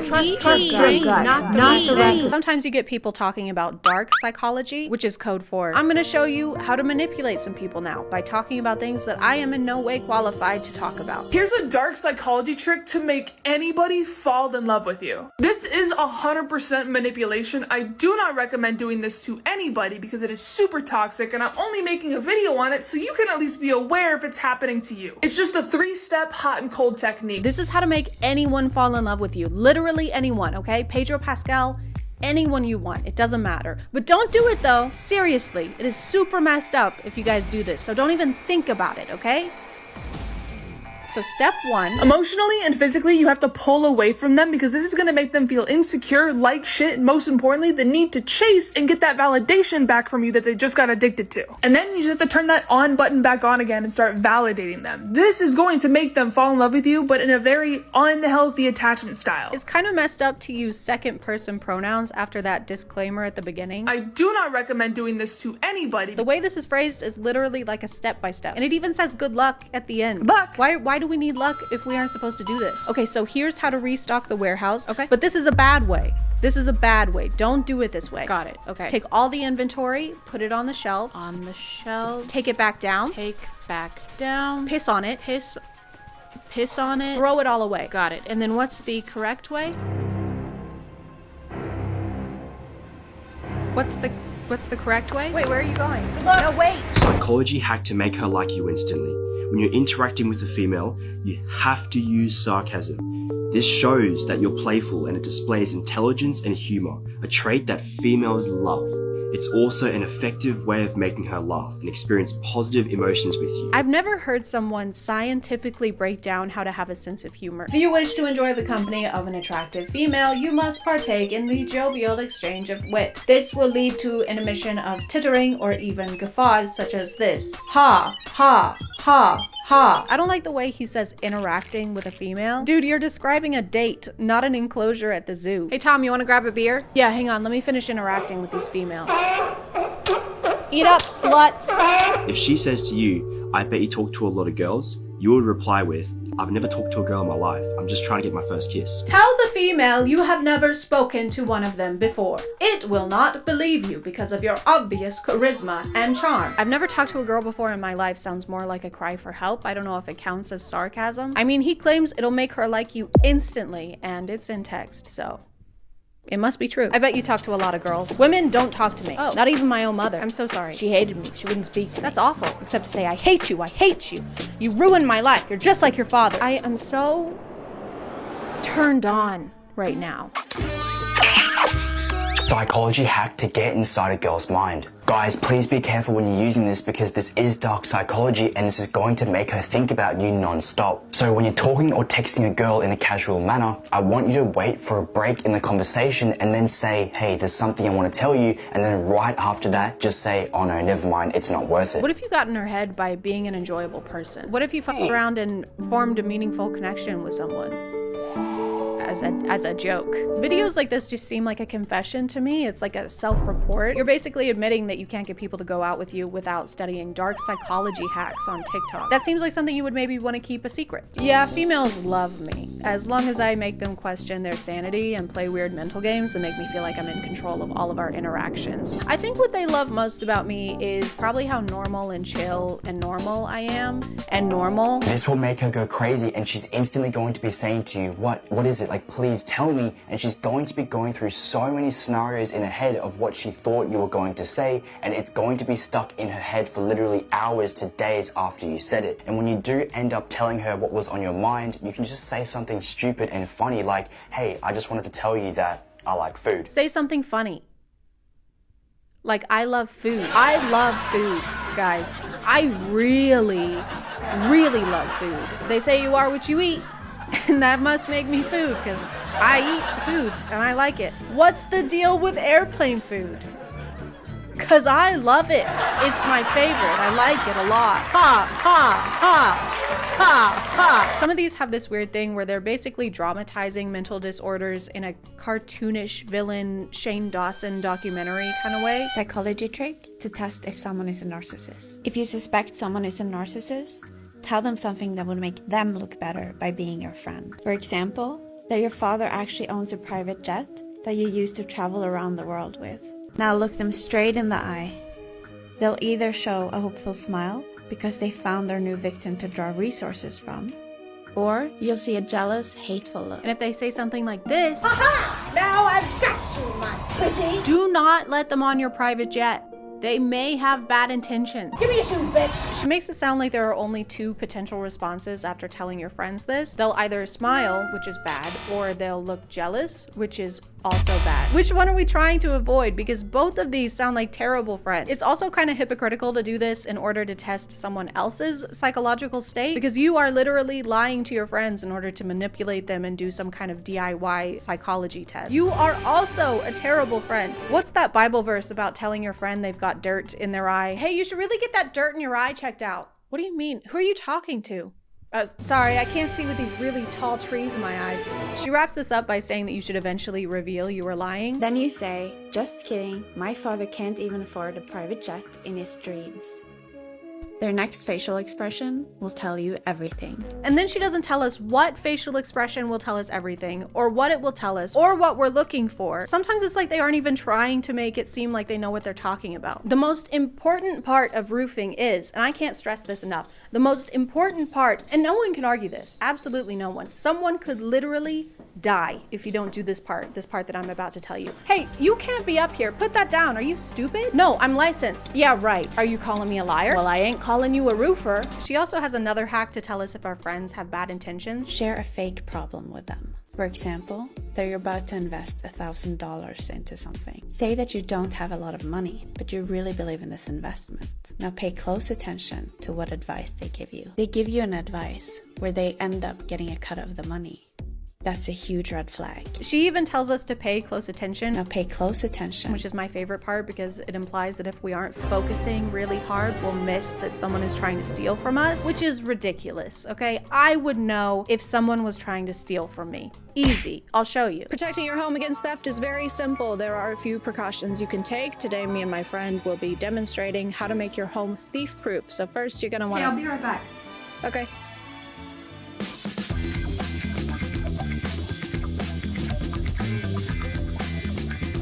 trust drink, not Sometimes you get people talking about dark psychology, which is code for I'm gonna show you how to manipulate some people now by talking about things that I am in no way qualified to talk about. Here's a dark psychology trick to make anybody fall in love with you. This is 100% manipulation. I do not recommend doing this to anybody because it is super toxic, and I'm only making a video on it so you can at least be aware if it's happening to you. It's just a 3-step hot and cold technique. This is how to make anyone fall in love with you. Literally anyone, okay? Pedro Pascal, anyone you want. It doesn't matter. But don't do it though. Seriously, it is super messed up if you guys do this. So don't even think about it, okay? So step 1. Emotionally and physically, you have to pull away from them because this is going to make them feel insecure, like shit, and most importantly, the need to chase and get that validation back from you that they just got addicted to. And then you just have to turn that on button back on again and start validating them. This is going to make them fall in love with you, but in a very unhealthy attachment style. It's kind of messed up to use second person pronouns after that disclaimer at the beginning. I do not recommend doing this to anybody. The way this is phrased is literally like a step-by-step. And it even says good luck at the end. Luck! Why do we need luck if we aren't supposed to do this? Okay, so here's how to restock the warehouse. Okay, but this is a bad way. This is a bad way. Don't do it this way. Got it. Okay. Take all the inventory, put it on the shelves. On the shelves. Take it back down. Take back down. Piss on it. Piss on it. Throw it all away. Got it. And then what's the correct way? What's the correct way? Wait, where are you going? Good luck. No, wait. Psychology hack to make her like you instantly. When you're interacting with a female, you have to use sarcasm. This shows that you're playful and it displays intelligence and humor, a trait that females love. It's also an effective way of making her laugh and experience positive emotions with you. I've never heard someone scientifically break down how to have a sense of humor. If you wish to enjoy the company of an attractive female, you must partake in the jovial exchange of wit. This will lead to an emission of tittering or even guffaws such as this. Ha, ha, ha. Ha! I don't like the way he says interacting with a female. Dude, you're describing a date, not an enclosure at the zoo. Hey Tom, you wanna grab a beer? Yeah, hang on, let me finish interacting with these females. Eat up, sluts! If she says to you, I bet you talk to a lot of girls, you would reply with, I've never talked to a girl in my life. I'm just trying to get my first kiss. Tell the female you have never spoken to one of them before. It will not believe you because of your obvious charisma and charm. I've never talked to a girl before in my life sounds more like a cry for help. I don't know if it counts as sarcasm. I mean, he claims it'll make her like you instantly, and it's in text, so it must be true. I bet you talk to a lot of girls. Women don't talk to me. Oh, not even my own mother. I'm so sorry. She hated me. She wouldn't speak to me. That's awful. Except to say, I hate you. I hate you. You ruined my life. You're just like your father. I am so turned on right now. Psychology hack to get inside a girl's mind. Guys, please be careful when you're using this because this is dark psychology and this is going to make her think about you non-stop. So when you're talking or texting a girl in a casual manner, I want you to wait for a break in the conversation and then say, hey, there's something I want to tell you, and then right after that, just say, oh no, never mind, it's not worth it. What if you got in her head by being an enjoyable person? What if you fucked around and formed a meaningful connection with someone? As a joke. Videos like this just seem like a confession to me. It's like a self-report. You're basically admitting that you can't get people to go out with you without studying dark psychology hacks on TikTok. That seems like something you would maybe want to keep a secret. Yeah, females love me. As long as I make them question their sanity and play weird mental games that make me feel like I'm in control of all of our interactions. I think what they love most about me is probably how normal and chill and normal I am. And normal. This will make her go crazy and she's instantly going to be saying to you, what is it? Like, please tell me. And she's going to be going through so many scenarios in her head of what she thought you were going to say, and it's going to be stuck in her head for literally hours to days after you said it. And when you do end up telling her what was on your mind, you can just say something stupid and funny like, hey, I just wanted to tell you that I like food. Say something funny. Like, I love food. I love food, guys. I really, really love food. They say you are what you eat. And that must make me food, because I eat food and I like it. What's the deal with airplane food? Because I love it. It's my favorite. I like it a lot. Ha, ha, ha, ha, ha. Some of these have this weird thing where they're basically dramatizing mental disorders in a cartoonish villain Shane Dawson documentary kind of way. Psychology trick to test if someone is a narcissist. If you suspect someone is a narcissist, tell them something that would make them look better by being your friend. For example, that your father actually owns a private jet that you use to travel around the world with. Now look them straight in the eye. They'll either show a hopeful smile because they found their new victim to draw resources from, or you'll see a jealous, hateful look. And if they say something like this, Aha! Now I've got you, my pretty. Do not let them on your private jet. They may have bad intentions. Give me your shoes, bitch. She makes it sound like there are only two potential responses after telling your friends this. They'll either smile, which is bad, or they'll look jealous, which is also bad. Which one are we trying to avoid? Because both of these sound like terrible friends. It's also kind of hypocritical to do this in order to test someone else's psychological state, because you are literally lying to your friends in order to manipulate them and do some kind of DIY psychology test. You are also a terrible friend. What's that Bible verse about telling your friend they've got dirt in their eye? Hey, you should really get that dirt in your eye checked out. What do you mean? Who are you talking to? Sorry, I can't see with these really tall trees in my eyes. She wraps this up by saying that you should eventually reveal you were lying. Then you say, just kidding, my father can't even afford a private jet in his dreams. Their next facial expression will tell you everything. And then she doesn't tell us what facial expression will tell us everything, or what it will tell us, or what we're looking for. Sometimes it's like they aren't even trying to make it seem like they know what they're talking about. The most important part of roofing is, and I can't stress this enough, the most important part, and no one can argue this, absolutely no one. Someone could literally die if you don't do this part that I'm about to tell you. Hey, you can't be up here. Put that down. Are you stupid? No, I'm licensed. Yeah, right. Are you calling me a liar? Well, I ain't calling you a roofer. She also has another hack to tell us if our friends have bad intentions. Share a fake problem with them. For example, that you're about to invest $1,000 into something. Say that you don't have a lot of money, but you really believe in this investment. Now pay close attention to what advice they give you. They give you an advice where they end up getting a cut of the money. That's a huge red flag. She even tells us to pay close attention. Now pay close attention. Which is my favorite part because it implies that if we aren't focusing really hard, we'll miss that someone is trying to steal from us, which is ridiculous, okay? I would know if someone was trying to steal from me. Easy, I'll show you. Protecting your home against theft is very simple. There are a few precautions you can take. Today, me and my friend will be demonstrating how to make your home thief-proof. So first, you're gonna wanna— Hey, I'll be right back. Okay.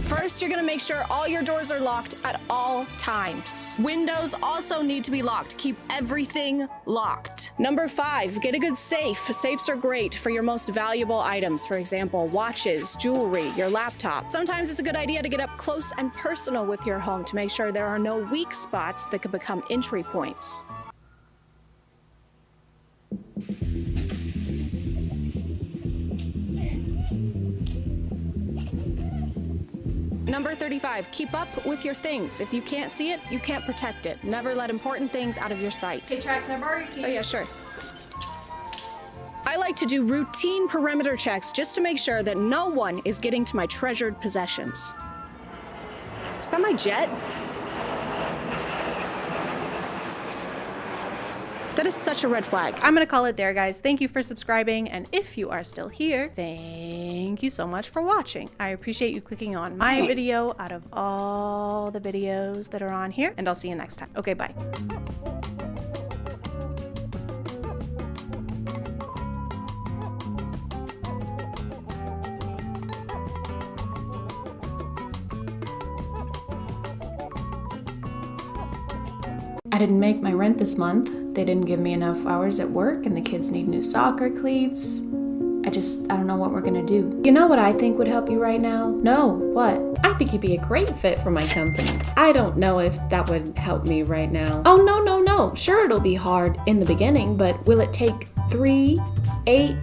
First, you're gonna make sure all your doors are locked at all times. Windows also need to be locked. Keep everything locked. Number 5, get a good safe. Safes are great for your most valuable items. For example, watches, jewelry, your laptop. Sometimes it's a good idea to get up close and personal with your home to make sure there are no weak spots that could become entry points. Number 35, keep up with your things. If you can't see it, you can't protect it. Never let important things out of your sight. Hey, Chad, can I borrow your keys? Oh yeah, sure. I like to do routine perimeter checks just to make sure that no one is getting to my treasured possessions. Is that my jet? That is such a red flag. I'm gonna call it there, guys. Thank you for subscribing, and if you are still here, thank you so much for watching. I appreciate you clicking on my video out of all the videos that are on here, and I'll see you next time. Okay, bye. I didn't make my rent this month. They didn't give me enough hours at work, and the kids need new soccer cleats. I don't know what we're gonna do. You know what I think would help you right now? No, what? I think you'd be a great fit for my company. I don't know if that would help me right now. Oh, no. Sure, it'll be hard in the beginning, but will it take 3, 8,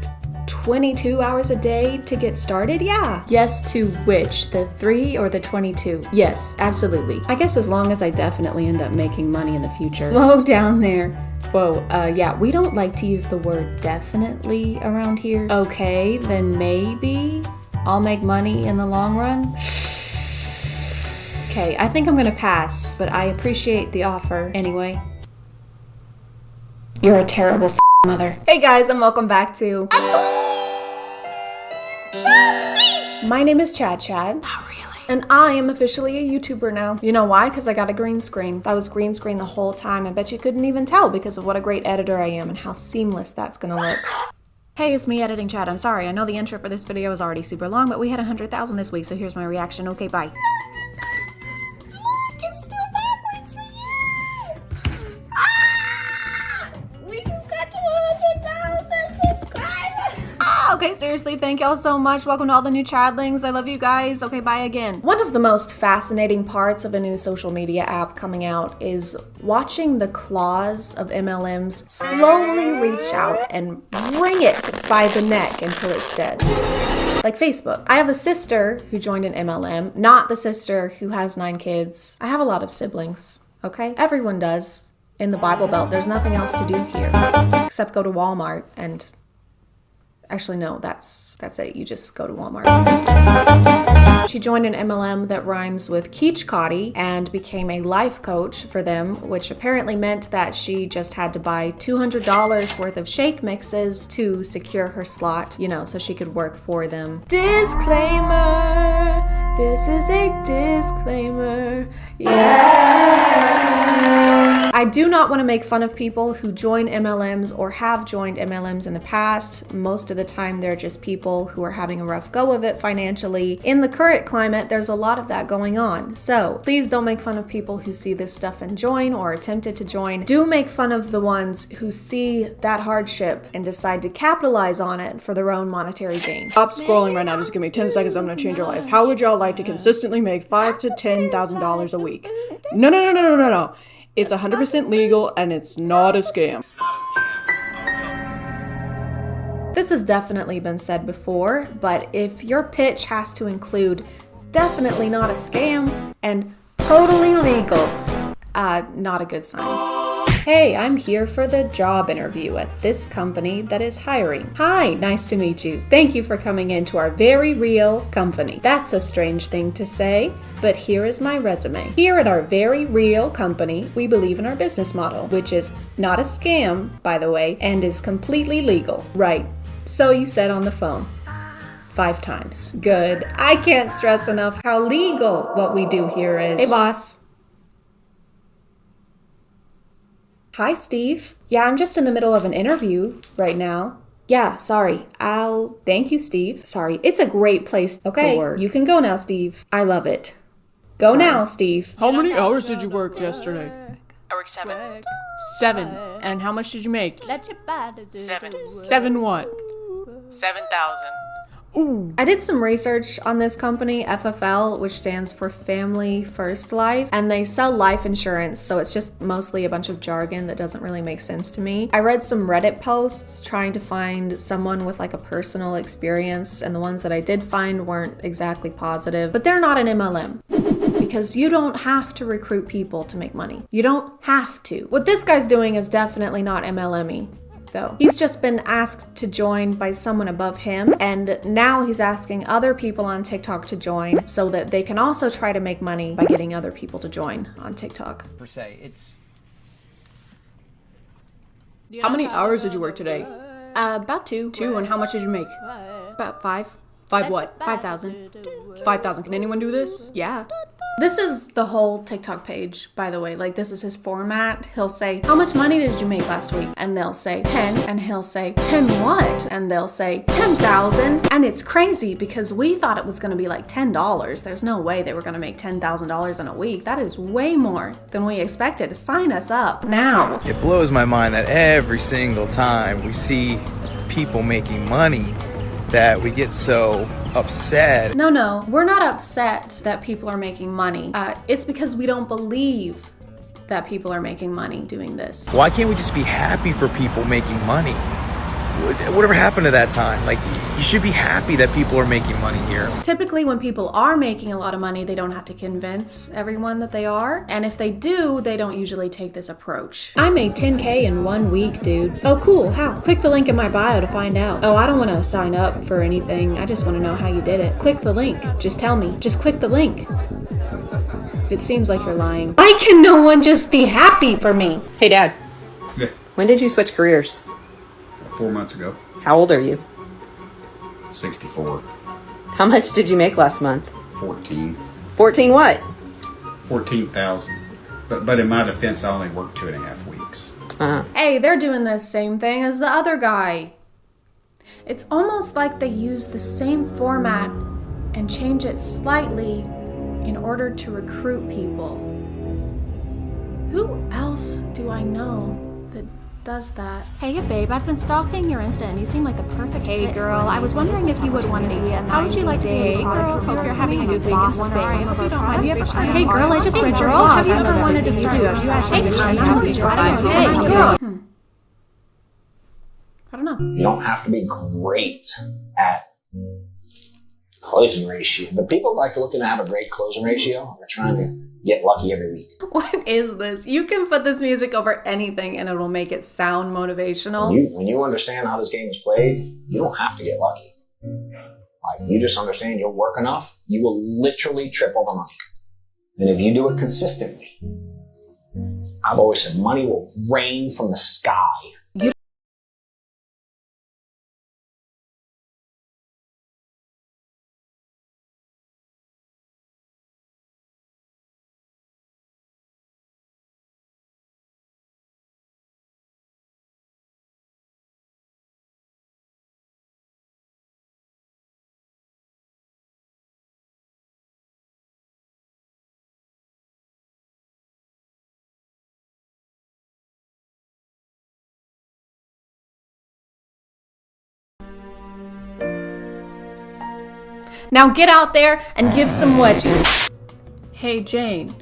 22 hours a day to get started? Yeah. Yes to which? The 3 or the 22? Yes, absolutely. I guess as long as I definitely end up making money in the future. Slow down there. Whoa, yeah, we don't like to use the word definitely around here. Okay, then maybe I'll make money in the long run. Okay, I think I'm gonna pass, but I appreciate the offer anyway. You're a terrible mother. Hey guys, and welcome back to... My name is ChadChad. Not really. And I am officially a YouTuber now. You know why? Because I got a green screen. I was green screen the whole time. I bet you couldn't even tell because of what a great editor I am and how seamless that's gonna look. Hey, it's me editing Chad. I'm sorry. I know the intro for this video is already super long, but we had 100,000 this week, so here's my reaction. Okay, bye. Look, it's still backwards for you. We just got to 100,000 subscribers. Okay, seriously, thank y'all so much. Welcome to all the new Chadlings. I love you guys. Okay, bye again. One of the most fascinating parts of a new social media app coming out is watching the claws of MLMs slowly reach out and wring it by the neck until it's dead. Like Facebook. I have a sister who joined an MLM, not the sister who has 9 kids. I have a lot of siblings, okay? Everyone does. In the Bible Belt, there's nothing else to do here except go to Walmart and... Actually, no, that's it. You just go to Walmart. She joined an MLM that rhymes with ChadChad and became a life coach for them, which apparently meant that she just had to buy $200 worth of shake mixes to secure her slot, you know, so she could work for them. Disclaimer! This is a disclaimer. Yeah! I do not want to make fun of people who join MLMs or have joined MLMs in the past. Most of the time, they're just people who are having a rough go of it financially. In the current climate, there's a lot of that going on. So please don't make fun of people who see this stuff and join or are tempted to join. Do make fun of the ones who see that hardship and decide to capitalize on it for their own monetary gain. Stop scrolling right now. Just give me 10 seconds. I'm going to change your life. How would y'all like to consistently make $5,000 to $10,000 a week? No. It's 100% legal and it's not a scam. This has definitely been said before, but if your pitch has to include definitely not a scam and totally legal, not a good sign. Hey, I'm here for the job interview at this company that is hiring. Hi, nice to meet you. Thank you for coming into our very real company. That's a strange thing to say, but here is my resume. Here at our very real company, we believe in our business model, which is not a scam, by the way, and is completely legal. Right, so you said on the phone. 5 times. Good. I can't stress enough how legal what we do here is. Hey, boss. Hi, Steve. Yeah, I'm just in the middle of an interview right now. Yeah, sorry. Thank you, Steve. Sorry. It's a great place to work. You can go now, Steve. I love it. Go now, Steve. How many hours did you work yesterday? I worked 7. 7. And how much did you make? 7. 7 what? 7,000. Ooh. I did some research on this company, FFL, which stands for Family First Life, and they sell life insurance, so it's just mostly a bunch of jargon that doesn't really make sense to me. I read some Reddit posts trying to find someone with like a personal experience, and the ones that I did find weren't exactly positive, but they're not an MLM. Because you don't have to recruit people to make money. You don't have to. What this guy's doing is definitely not MLM-y. Though. He's just been asked to join by someone above him, and now he's asking other people on TikTok to join so that they can also try to make money by getting other people to join on TikTok. Per se, it's... How many hours did you work today? About 2. 2, and how much did you make? About 5. 5 what? 5,000. 5,000. Can anyone do this? Yeah. This is the whole TikTok page, by the way. Like, this is his format. He'll say, how much money did you make last week? And they'll say 10, and he'll say 10 what? And they'll say 10,000. And it's crazy because we thought it was gonna be like $10. There's no way they were gonna make $10,000 in a week. That is way more than we expected. Sign us up now. It blows my mind that every single time we see people making money that we get so upset. No, we're not upset that people are making money. It's because we don't believe that people are making money doing this. Why can't we just be happy for people making money? Whatever happened to that time? Like, you should be happy that people are making money here. Typically when people are making a lot of money, they don't have to convince everyone that they are. And if they do, they don't usually take this approach. I made 10K in 1 week, dude. Oh, cool, how? Click the link in my bio to find out. Oh, I don't want to sign up for anything. I just want to know how you did it. Click the link. Just tell me. Just click the link. It seems like you're lying. Why can no one just be happy for me? Hey, Dad. Yeah. When did you switch careers? 4 months ago. How old are you? 64. How much did you make last month? 14. 14 what? 14,000. But in my defense, I only worked 2.5 weeks. Hey, they're doing the same thing as the other guy. It's almost like they use the same format and change it slightly in order to recruit people. Who else do I know that does that? Hey babe, I've been stalking your Insta and you seem like the perfect fit girl. I was wondering if you would want to be a How would you like to be a girl? Hope you're having a good boss babe. Hey girl, I just read your blog. Have you ever wanted to start? Hey girl. I don't know. You don't have to be great at closing ratio, but people like looking to have a great closing ratio. They're trying to get lucky every week. What is this? You can put this music over anything and it'll make it sound motivational. When you understand how this game is played, you don't have to get lucky. Like, you just understand you'll work enough, you will literally trip over money. And if you do it consistently, I've always said money will rain from the sky. Now get out there and give some wedges. Hey Jane,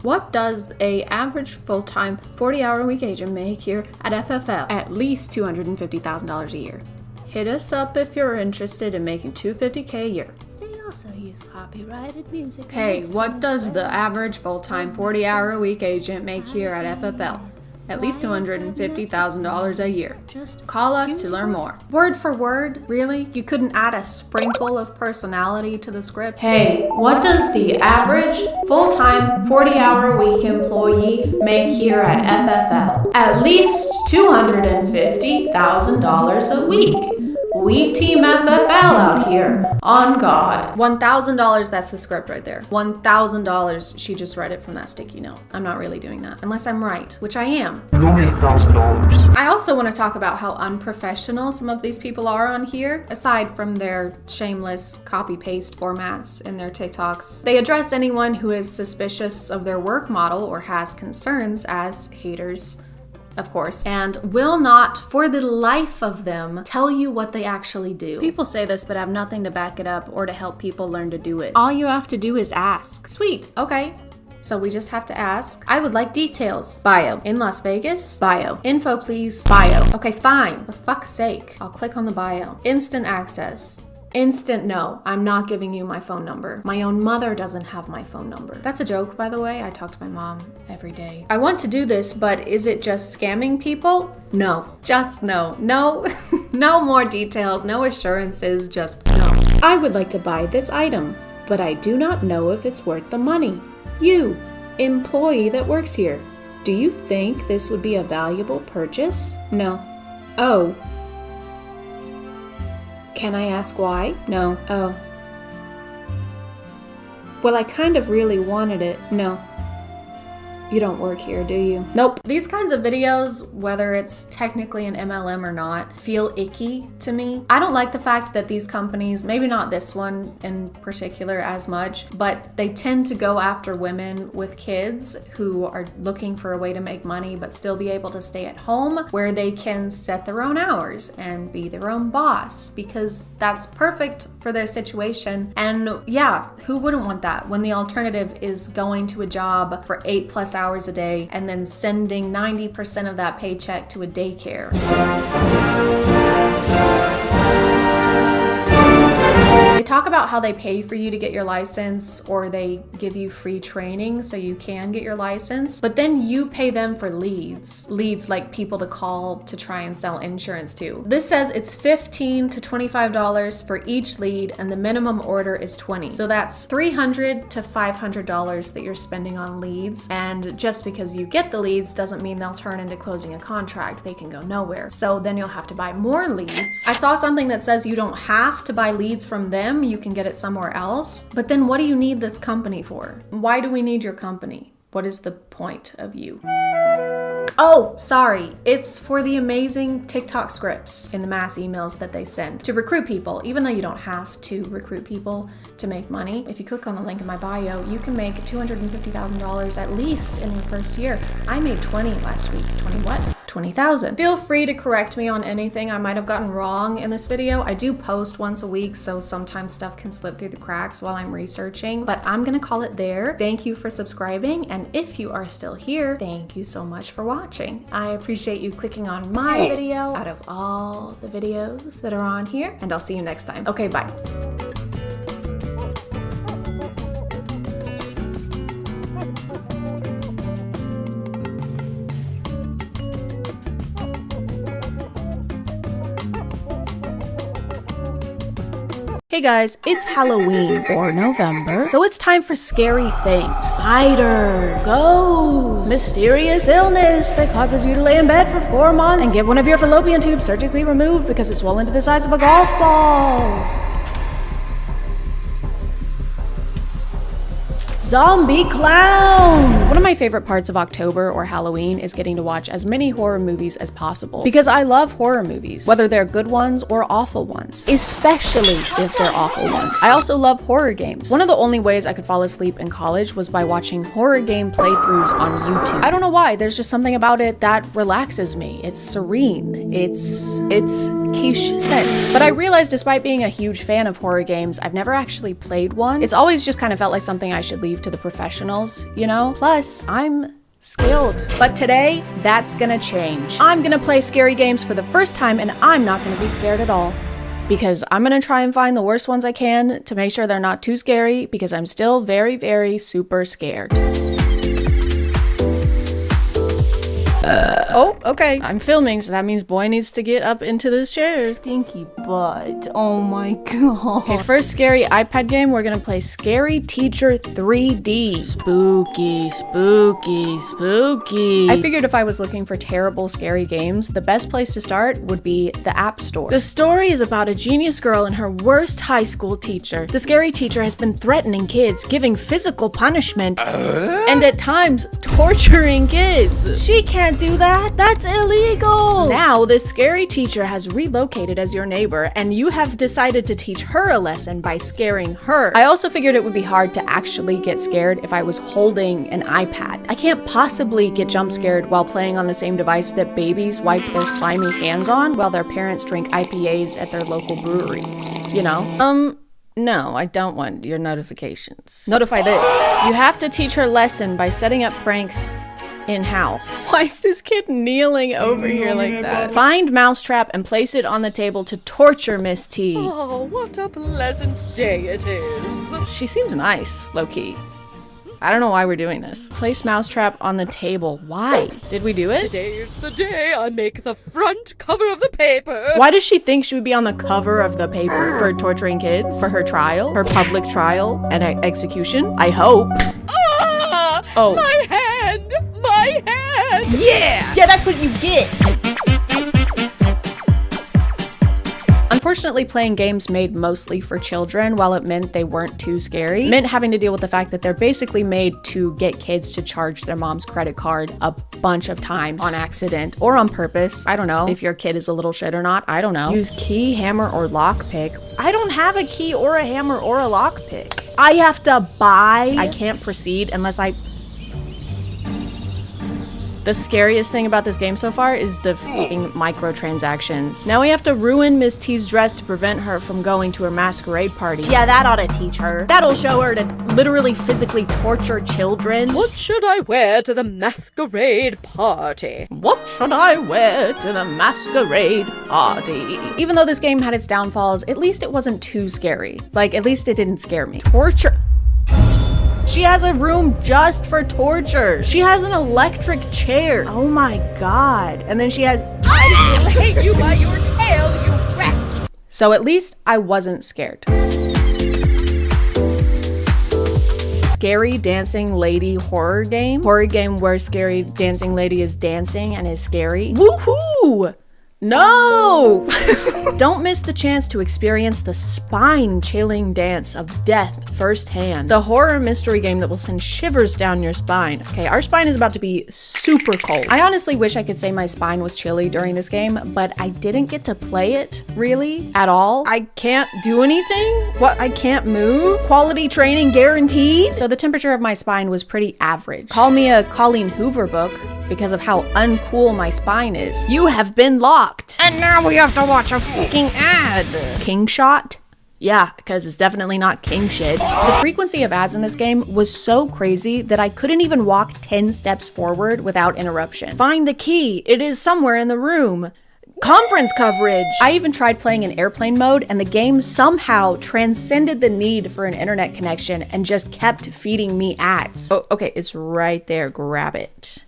what does a average full-time 40-hour-a-week agent make here at FFL? At least $250,000 a year. Hit us up if you're interested in making $250K a year. They also use copyrighted music. Hey, what does the average full-time 40-hour-a-week agent make here at FFL? At least $250,000 a year. Just call us to learn more. Word for word? Really? You couldn't add a sprinkle of personality to the script? Hey, what does the average full-time 40-hour-a-week employee make here at FFL? At least $250,000 a week. We team FFL out here. On God. $1,000, that's the script right there. $1,000, she just read it from that sticky note. I'm not really doing that, unless I'm right, which I am. You owe me $1,000. I also want to talk about how unprofessional some of these people are on here. Aside from their shameless copy-paste formats in their TikToks, they address anyone who is suspicious of their work model or has concerns as haters of course, and will not, for the life of them, tell you what they actually do. People say this but have nothing to back it up or to help people learn to do it. All you have to do is ask. Sweet, okay. So we just have to ask. I would like details. Bio. In Las Vegas? Bio. Info, please. Bio. Okay, fine. For fuck's sake. I'll click on the bio. Instant access. Instant no. I'm not giving you my phone number. My own mother doesn't have my phone number. That's a joke, by the way. I talk to my mom every day. I want to do this, but is it just scamming people? No. Just no. No. No more details. No assurances. Just no. I would like to buy this item, but I do not know if it's worth the money. You, employee that works here, do you think this would be a valuable purchase? No. Oh. Can I ask why? No. Oh. Well, I kind of really wanted it. No. You don't work here, do you? Nope. These kinds of videos, whether it's technically an MLM or not, feel icky to me. I don't like the fact that these companies, maybe not this one in particular as much, but they tend to go after women with kids who are looking for a way to make money but still be able to stay at home where they can set their own hours and be their own boss, because that's perfect for their situation. And yeah, who wouldn't want that when the alternative is going to a job for 8+ hours a day and then sending 90% of that paycheck to a daycare? They talk about how they pay for you to get your license, or they give you free training so you can get your license, but then you pay them for leads. Leads like people to call to try and sell insurance to. This says it's $15 to $25 for each lead, and the minimum order is $20. So that's $300 to $500 that you're spending on leads. And just because you get the leads doesn't mean they'll turn into closing a contract. They can go nowhere. So then you'll have to buy more leads. I saw something that says you don't have to buy leads from them. You can get it somewhere else. But then what do you need this company for? Why do we need your company? What is the point of you? Oh, sorry. It's for the amazing TikTok scripts in the mass emails that they send to recruit people, even though you don't have to recruit people to make money. If you click on the link in my bio, you can make $250,000 at least in your first year. I made 20 last week. 20 what? 20,000. Feel free to correct me on anything I might have gotten wrong in this video. I do post once a week, so sometimes stuff can slip through the cracks while I'm researching, but I'm gonna call it there. Thank you for subscribing, and if you are still here, thank you so much for watching. I appreciate you clicking on my video out of all the videos that are on here, and I'll see you next time. Okay, bye. Hey guys, it's Halloween, or November, so it's time for scary things. Spiders, ghosts, mysterious illness that causes you to lay in bed for 4 months and get one of your fallopian tubes surgically removed because it's swollen to the size of a golf ball. Zombie clowns! One of my favorite parts of October or Halloween is getting to watch as many horror movies as possible, because I love horror movies, whether they're good ones or awful ones, especially if they're awful ones. I also love horror games. One of the only ways I could fall asleep in college was by watching horror game playthroughs on YouTube. I don't know why, there's just something about it that relaxes me. It's serene. It's quiche scent. But I realized despite being a huge fan of horror games, I've never actually played one. It's always just kind of felt like something I should leave to the professionals, you know? Plus, I'm skilled. But today, that's gonna change. I'm gonna play scary games for the first time, and I'm not gonna be scared at all. Because I'm gonna try and find the worst ones I can to make sure they're not too scary, because I'm still very, very super scared. Oh, okay. I'm filming, so that means boy needs to get up into this chair. Stinky butt. Oh my god. Okay, first scary iPad game, we're gonna play Scary Teacher 3D. Spooky, spooky, spooky. I figured if I was looking for terrible, scary games, the best place to start would be the App Store. The story is about a genius girl and her worst high school teacher. The scary teacher has been threatening kids, giving physical punishment, and at times torturing kids. She can't can't do that. That's illegal. Now, this scary teacher has relocated as your neighbor, and you have decided to teach her a lesson by scaring her. I also figured it would be hard to actually get scared if I was holding an iPad. I can't possibly get jump scared while playing on the same device that babies wipe their slimy hands on while their parents drink IPAs at their local brewery. You know? No, I don't want your notifications. Notify this. You have to teach her lesson by setting up pranks in-house. Why is this kid kneeling over here like that? Find Mousetrap and place it on the table to torture Miss T. Oh, what a pleasant day it is. She seems nice, low-key. I don't know why we're doing this. Place Mousetrap on the table. Why? Did we do it? Today's the day I make the front cover of the paper. Why does she think she would be on the cover of the paper? For torturing kids? For her trial? Her public trial and execution? I hope. Ah! Oh. My hand! My hand! Yeah! Yeah, that's what you get! Unfortunately, playing games made mostly for children, while it meant they weren't too scary, meant having to deal with the fact that they're basically made to get kids to charge their mom's credit card a bunch of times on accident or on purpose. I don't know if your kid is a little shit or not. I don't know. Use key, hammer, or lockpick. I don't have a key or a hammer or a lockpick. I have to buy. I can't proceed unless I... The scariest thing about this game so far is the f***ing microtransactions. Now we have to ruin Miss T's dress to prevent her from going to her masquerade party. Yeah, that ought to teach her. That'll show her to literally physically torture children. What should I wear to the masquerade party? What should I wear to the masquerade party? Even though this game had its downfalls, at least it wasn't too scary. Like, at least it didn't scare me. Torture. She has a room just for torture. She has an electric chair. Oh my god. And then she has... I will hang you by your tail, you rat! So at least I wasn't scared. Scary dancing lady horror game. Horror game where scary dancing lady is dancing and is scary. Woohoo! No! Don't miss the chance to experience the spine-chilling dance of death firsthand. The horror mystery game that will send shivers down your spine. Okay, our spine is about to be super cold. I honestly wish I could say my spine was chilly during this game, but I didn't get to play it, really, at all. I can't do anything? What, I can't move? Quality training guaranteed? So the temperature of my spine was pretty average. Call me a Colleen Hoover book because of how uncool my spine is. You have been locked. And now we have to watch a fucking ad. King shot? Yeah, because it's definitely not king shit. The frequency of ads in this game was so crazy that I couldn't even walk 10 steps forward without interruption. Find the key. It is somewhere in the room. Conference coverage. I even tried playing in airplane mode and the game somehow transcended the need for an internet connection and just kept feeding me ads. Oh, okay, it's right there. Grab it.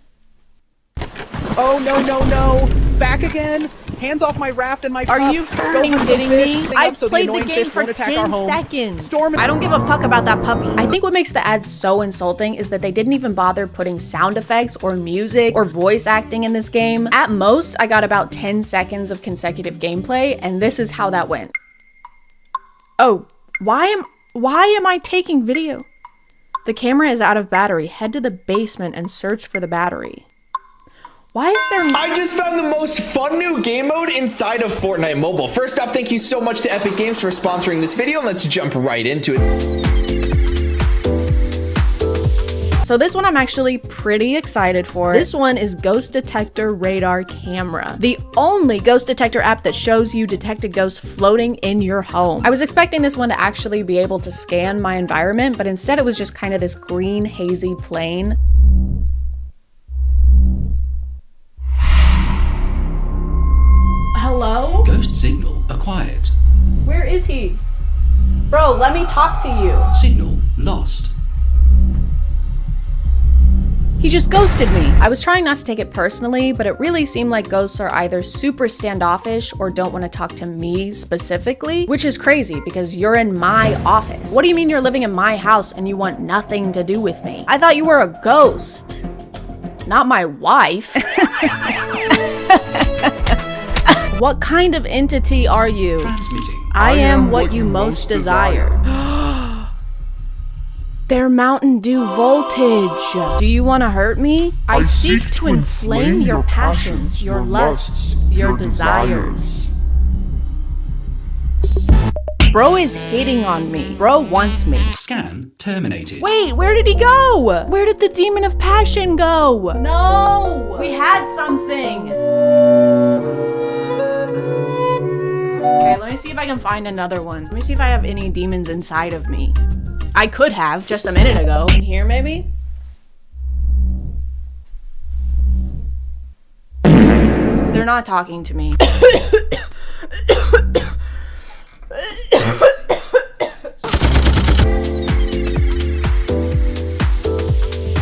Oh, no, no, no. Back again. Hands off my raft and my cup. Are you fucking kidding me? I've played the game for 10 seconds. I don't give a fuck about that puppy. I think what makes the ads so insulting is that they didn't even bother putting sound effects or music or voice acting in this game. At most, I got about 10 seconds of consecutive gameplay, and this is how that went. Oh, why am I taking video? The camera is out of battery. Head to the basement and search for the battery. Why is there... I just found the most fun new game mode inside of Fortnite Mobile. First off, thank you so much to Epic Games for sponsoring this video, and let's jump right into it. So this one I'm actually pretty excited for. This one is Ghost Detector Radar Camera, the only ghost detector app that shows you detected ghosts floating in your home. I was expecting this one to actually be able to scan my environment, but instead it was just kind of this green, hazy plane. Hello? Ghost signal acquired. Where is he? Bro, let me talk to you. Signal lost. He just ghosted me. I was trying not to take it personally, but it really seemed like ghosts are either super standoffish or don't want to talk to me specifically, which is crazy because you're in my office. What do you mean you're living in my house and you want nothing to do with me? I thought you were a ghost, not my wife. What kind of entity are you? I am what you most desire. They're Mountain Dew voltage. Do you want to hurt me? I seek to inflame your passions, your lusts, your desires. Bro is hitting on me. Bro wants me. Scan terminated. Wait, where did he go? Where did the demon of passion go? No! We had something. Okay, let me see if I can find another one. Let me see if I have any demons inside of me. I could have just a minute ago. In here, maybe? They're not talking to me.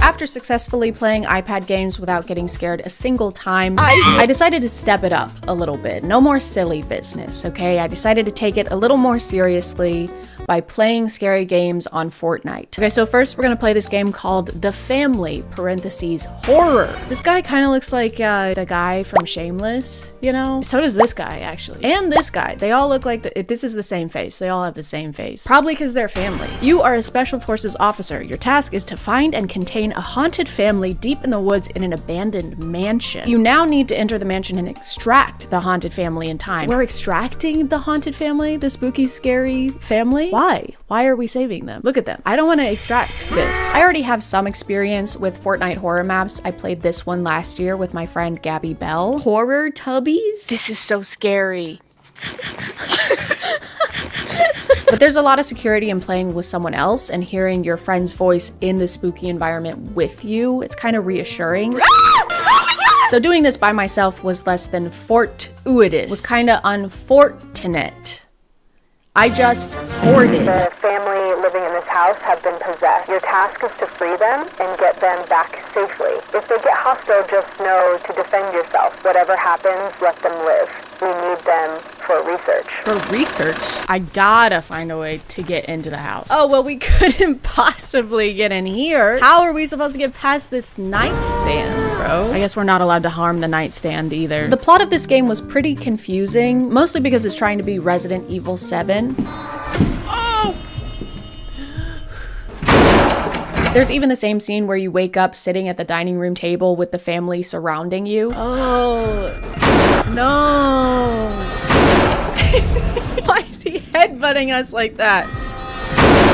After successfully playing iPad games without getting scared a single time, I decided to step it up a little bit. No more silly business, okay? I decided to take it a little more seriously by playing scary games on Fortnite. Okay, so first we're gonna play this game called The Family, parentheses, horror. This guy kind of looks like the guy from Shameless, you know? So does this guy, actually. And this guy. They all look like, this is the same face. They all have the same face. Probably because they're family. You are a Special Forces officer. Your task is to find and contain a haunted family deep in the woods in an abandoned mansion. You now need to enter the mansion and extract the haunted family in time. We're extracting the haunted family? The spooky, scary family? Why? Why are we saving them? Look at them. I don't want to extract this. I already have some experience with Fortnite horror maps. I played this one last year with my friend Gabby Bell. Horror tubbies? This is so scary. But there's a lot of security in playing with someone else and hearing your friend's voice in the spooky environment with you. It's kind of reassuring. So doing this by myself was less than fortuitous. Was kind of unfortunate. I just hoarded. The family living in this house have been possessed. Your task is to free them and get them back safely. If they get hostile, just know to defend yourself. Whatever happens, let them live. We need them for research. For research? I gotta find a way to get into the house. Oh, well, we couldn't possibly get in here. How are we supposed to get past this nightstand, bro? I guess we're not allowed to harm the nightstand either. The plot of this game was pretty confusing, mostly because it's trying to be Resident Evil 7. Oh! There's even the same scene where you wake up sitting at the dining room table with the family surrounding you. Oh, no. Why is he headbutting us like that?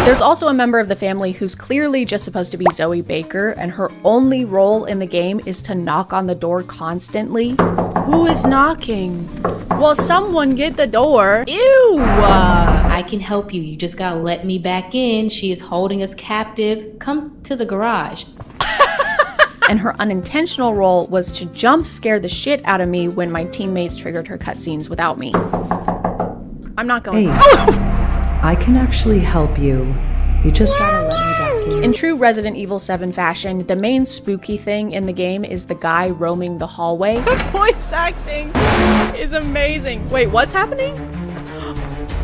There's also a member of the family who's clearly just supposed to be Zoe Baker, and her only role in the game is to knock on the door constantly. Who is knocking? Well, someone get the door. Ew! I can help you. You just gotta let me back in. She is holding us captive. Come to the garage. And her unintentional role was to jump scare the shit out of me when my teammates triggered her cutscenes without me. I'm not going. Hey, I can actually help you. You just gotta let me back in. In true Resident Evil 7 fashion, the main spooky thing in the game is the guy roaming the hallway. The voice acting is amazing. Wait, what's happening?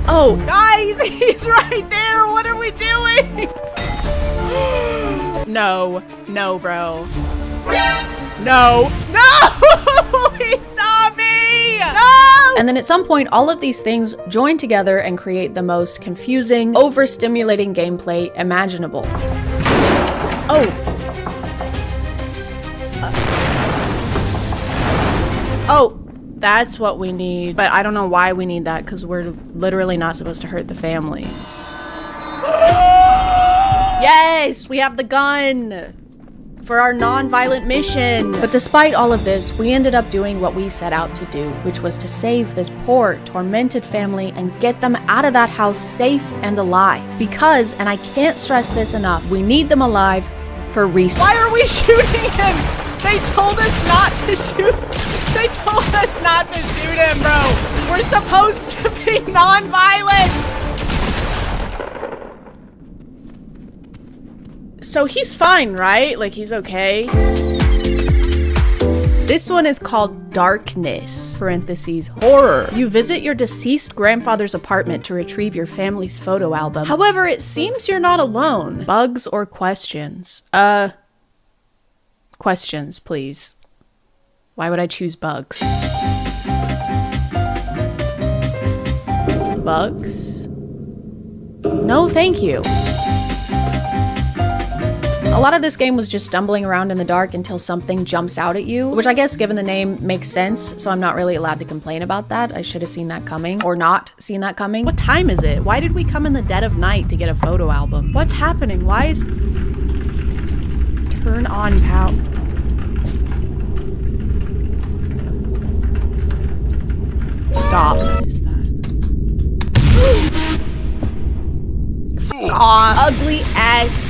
Oh, guys, he's right there. What are we doing? No, no, bro. No, no! He saw me! No! And then at some point, all of these things join together and create the most confusing, overstimulating gameplay imaginable. Oh. Oh, that's what we need. But I don't know why we need that, because we're literally not supposed to hurt the family. Yes, we have the gun for our non-violent mission. But despite all of this, we ended up doing what we set out to do, which was to save this poor, tormented family and get them out of that house safe and alive. Because, and I can't stress this enough, we need them alive for research. Why are we shooting him? They told us not to shoot. They told us not to shoot him, bro. We're supposed to be non-violent. So he's fine, right? Like, he's okay. This one is called Darkness, parentheses, horror. You visit your deceased grandfather's apartment to retrieve your family's photo album. However, it seems you're not alone. Bugs or questions? Questions, please. Why would I choose bugs? Bugs? No, thank you. A lot of this game was just stumbling around in the dark until something jumps out at you, which I guess given the name makes sense, so I'm not really allowed to complain about that. I should have seen that coming, or not seen that coming. What time is it? Why did we come in the dead of night to get a photo album? What's happening? Why is... Turn on power. Stop. What is that? Fuck off. Ugly ass.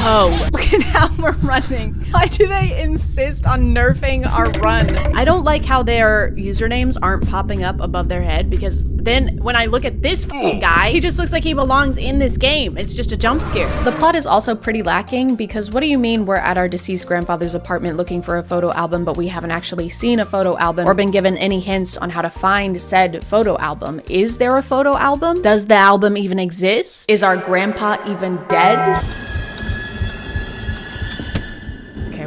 Oh, look at how we're running. Why do they insist on nerfing our run? I don't like how their usernames aren't popping up above their head, because then when I look at this guy, he just looks like he belongs in this game. It's just a jump scare. The plot is also pretty lacking, because what do you mean we're at our deceased grandfather's apartment looking for a photo album, but we haven't actually seen a photo album or been given any hints on how to find said photo album? Is there a photo album? Does the album even exist? Is our grandpa even dead?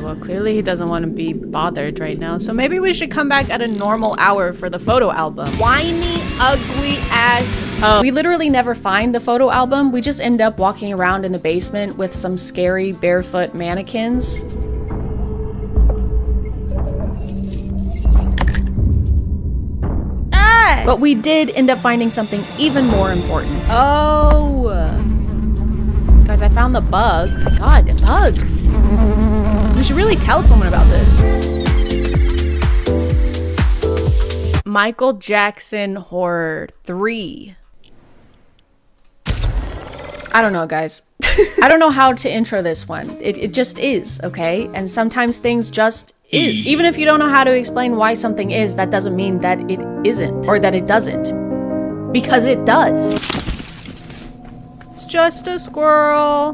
Well, clearly he doesn't want to be bothered right now, so maybe we should come back at a normal hour for the photo album. Whiny, ugly ass. Oh. We literally never find the photo album. We just end up walking around in the basement with some scary barefoot mannequins. Hey! But we did end up finding something even more important. Oh. Guys, I found the bugs. God, bugs. We should really tell someone about this. Michael Jackson Horror 3. I don't know, guys. I don't know how to intro this one. It just is, okay? And sometimes things just is. Even if you don't know how to explain why something is, that doesn't mean that it isn't, or that it doesn't. Because it does. It's just a squirrel.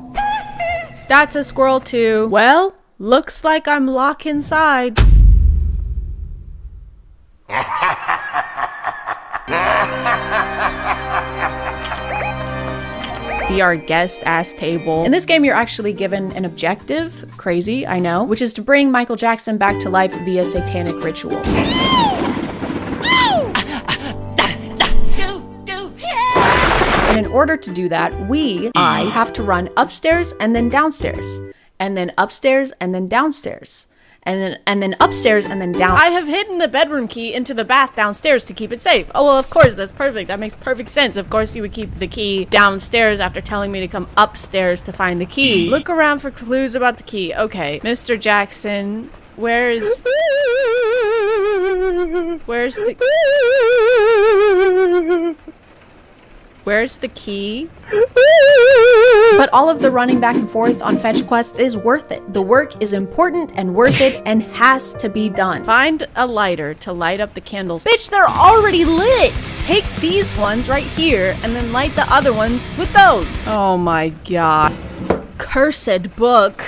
That's a squirrel too. Well, looks like I'm locked inside. VR guest ass table. In this game, you're actually given an objective, crazy, I know, which is to bring Michael Jackson back to life via satanic ritual. And in order to do that, I have to run upstairs and then downstairs, and then upstairs and then downstairs, and then upstairs and then down. I have hidden the bedroom key into the bath downstairs to keep it safe. Oh, well, of course, that's perfect. That makes perfect sense. Of course, you would keep the key downstairs after telling me to come upstairs to find the key. Look around for clues about the key. Okay, Mr. Jackson, where's the key? But all of the running back and forth on fetch quests is worth it. The work is important and worth it and has to be done. Find a lighter to light up the candles. Bitch, they're already lit! Take these ones right here and then light the other ones with those. Oh my god. Cursed book.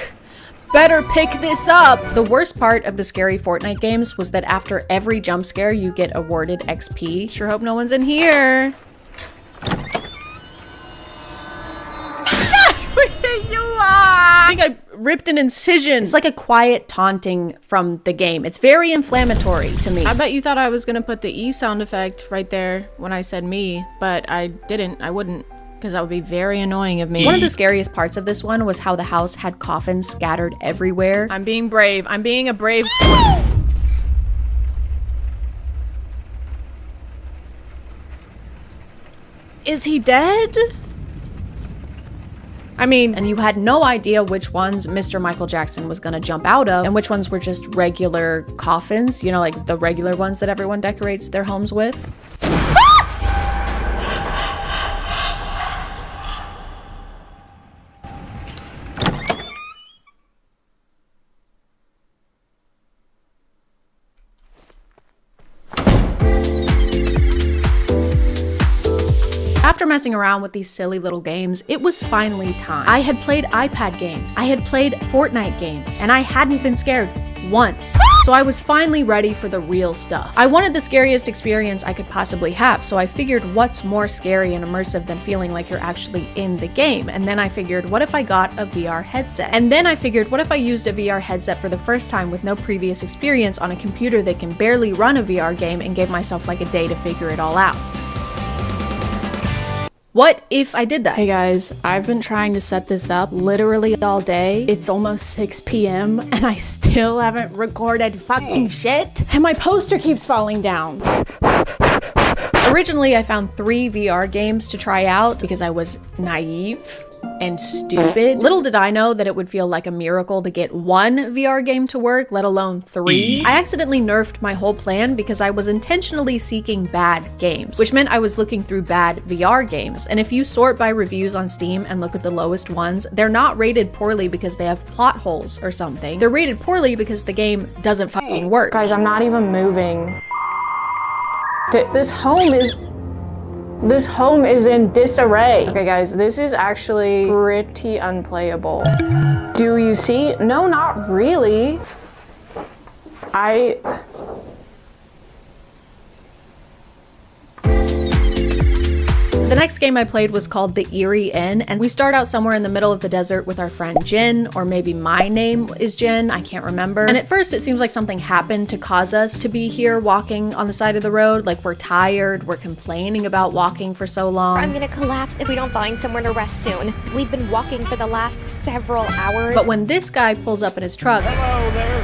Better pick this up! The worst part of the scary Fortnite games was that after every jump scare, you get awarded XP. Sure hope no one's in here. You are! I think I ripped an incision. It's like a quiet taunting from the game. It's very inflammatory to me. I bet you thought I was gonna put the E sound effect right there when I said me, but I didn't. I wouldn't, because that would be very annoying of me. One of the scariest parts of this one was how the house had coffins scattered everywhere. I'm being brave. I'm being a brave... Is he dead? I mean, and you had no idea which ones Mr. Michael Jackson was gonna jump out of and which ones were just regular coffins, you know, like the regular ones that everyone decorates their homes with. After messing around with these silly little games, it was finally time. I had played iPad games, I had played Fortnite games, and I hadn't been scared once. So I was finally ready for the real stuff. I wanted the scariest experience I could possibly have, so I figured what's more scary and immersive than feeling like you're actually in the game? And then I figured, what if I got a VR headset? And then I figured, what if I used a VR headset for the first time with no previous experience on a computer that can barely run a VR game and gave myself like a day to figure it all out? What if I did that? Hey guys, I've been trying to set this up literally all day. It's almost 6 p.m. and I still haven't recorded fucking shit. And my poster keeps falling down. Originally, I found 3 VR games to try out because I was naive and stupid. Little did I know that it would feel like a miracle to get 1 VR game to work, let alone 3. I accidentally nerfed my whole plan because I was intentionally seeking bad games, which meant I was looking through bad VR games. And if you sort by reviews on Steam and look at the lowest ones, they're not rated poorly because they have plot holes or something. They're rated poorly because the game doesn't fucking work. Guys, I'm not even moving. This home is in disarray. Okay guys, this is actually pretty unplayable. Do you see? No, not really. The next game I played was called The Eerie Inn, and we start out somewhere in the middle of the desert with our friend Jen, or maybe my name is Jen, I can't remember. And at first it seems like something happened to cause us to be here walking on the side of the road, like we're tired, we're complaining about walking for so long. I'm gonna collapse if we don't find somewhere to rest soon. We've been walking for the last several hours. But when this guy pulls up in his truck,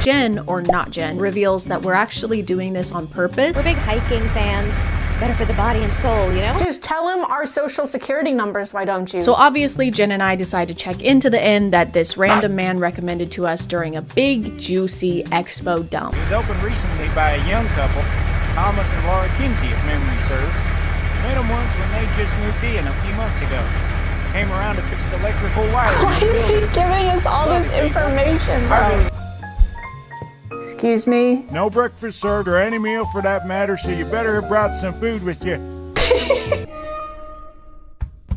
Jen, or not Jen, reveals that we're actually doing this on purpose. We're big hiking fans. Better for the body and soul, you know? Just tell him our social security numbers, why don't you? So obviously Jen and I decide to check into the inn that this random man recommended to us during a big, juicy expo dump. It was opened recently by a young couple, Thomas and Laura Kinsey, if memory serves. Met them once when they just moved in a few months ago. Came around to fix the electrical wiring. Why is he giving us all this information, bro? Excuse me? No breakfast served or any meal for that matter, so you better have brought some food with you.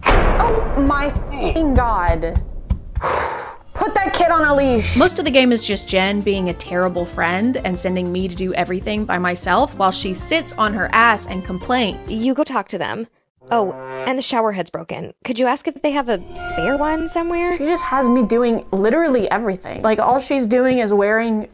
Oh my f***ing god. Put that kid on a leash. Most of the game is just Jen being a terrible friend and sending me to do everything by myself while she sits on her ass and complains. You go talk to them. Oh, and the shower head's broken. Could you ask if they have a spare one somewhere? She just has me doing literally everything. Like all she's doing is wearing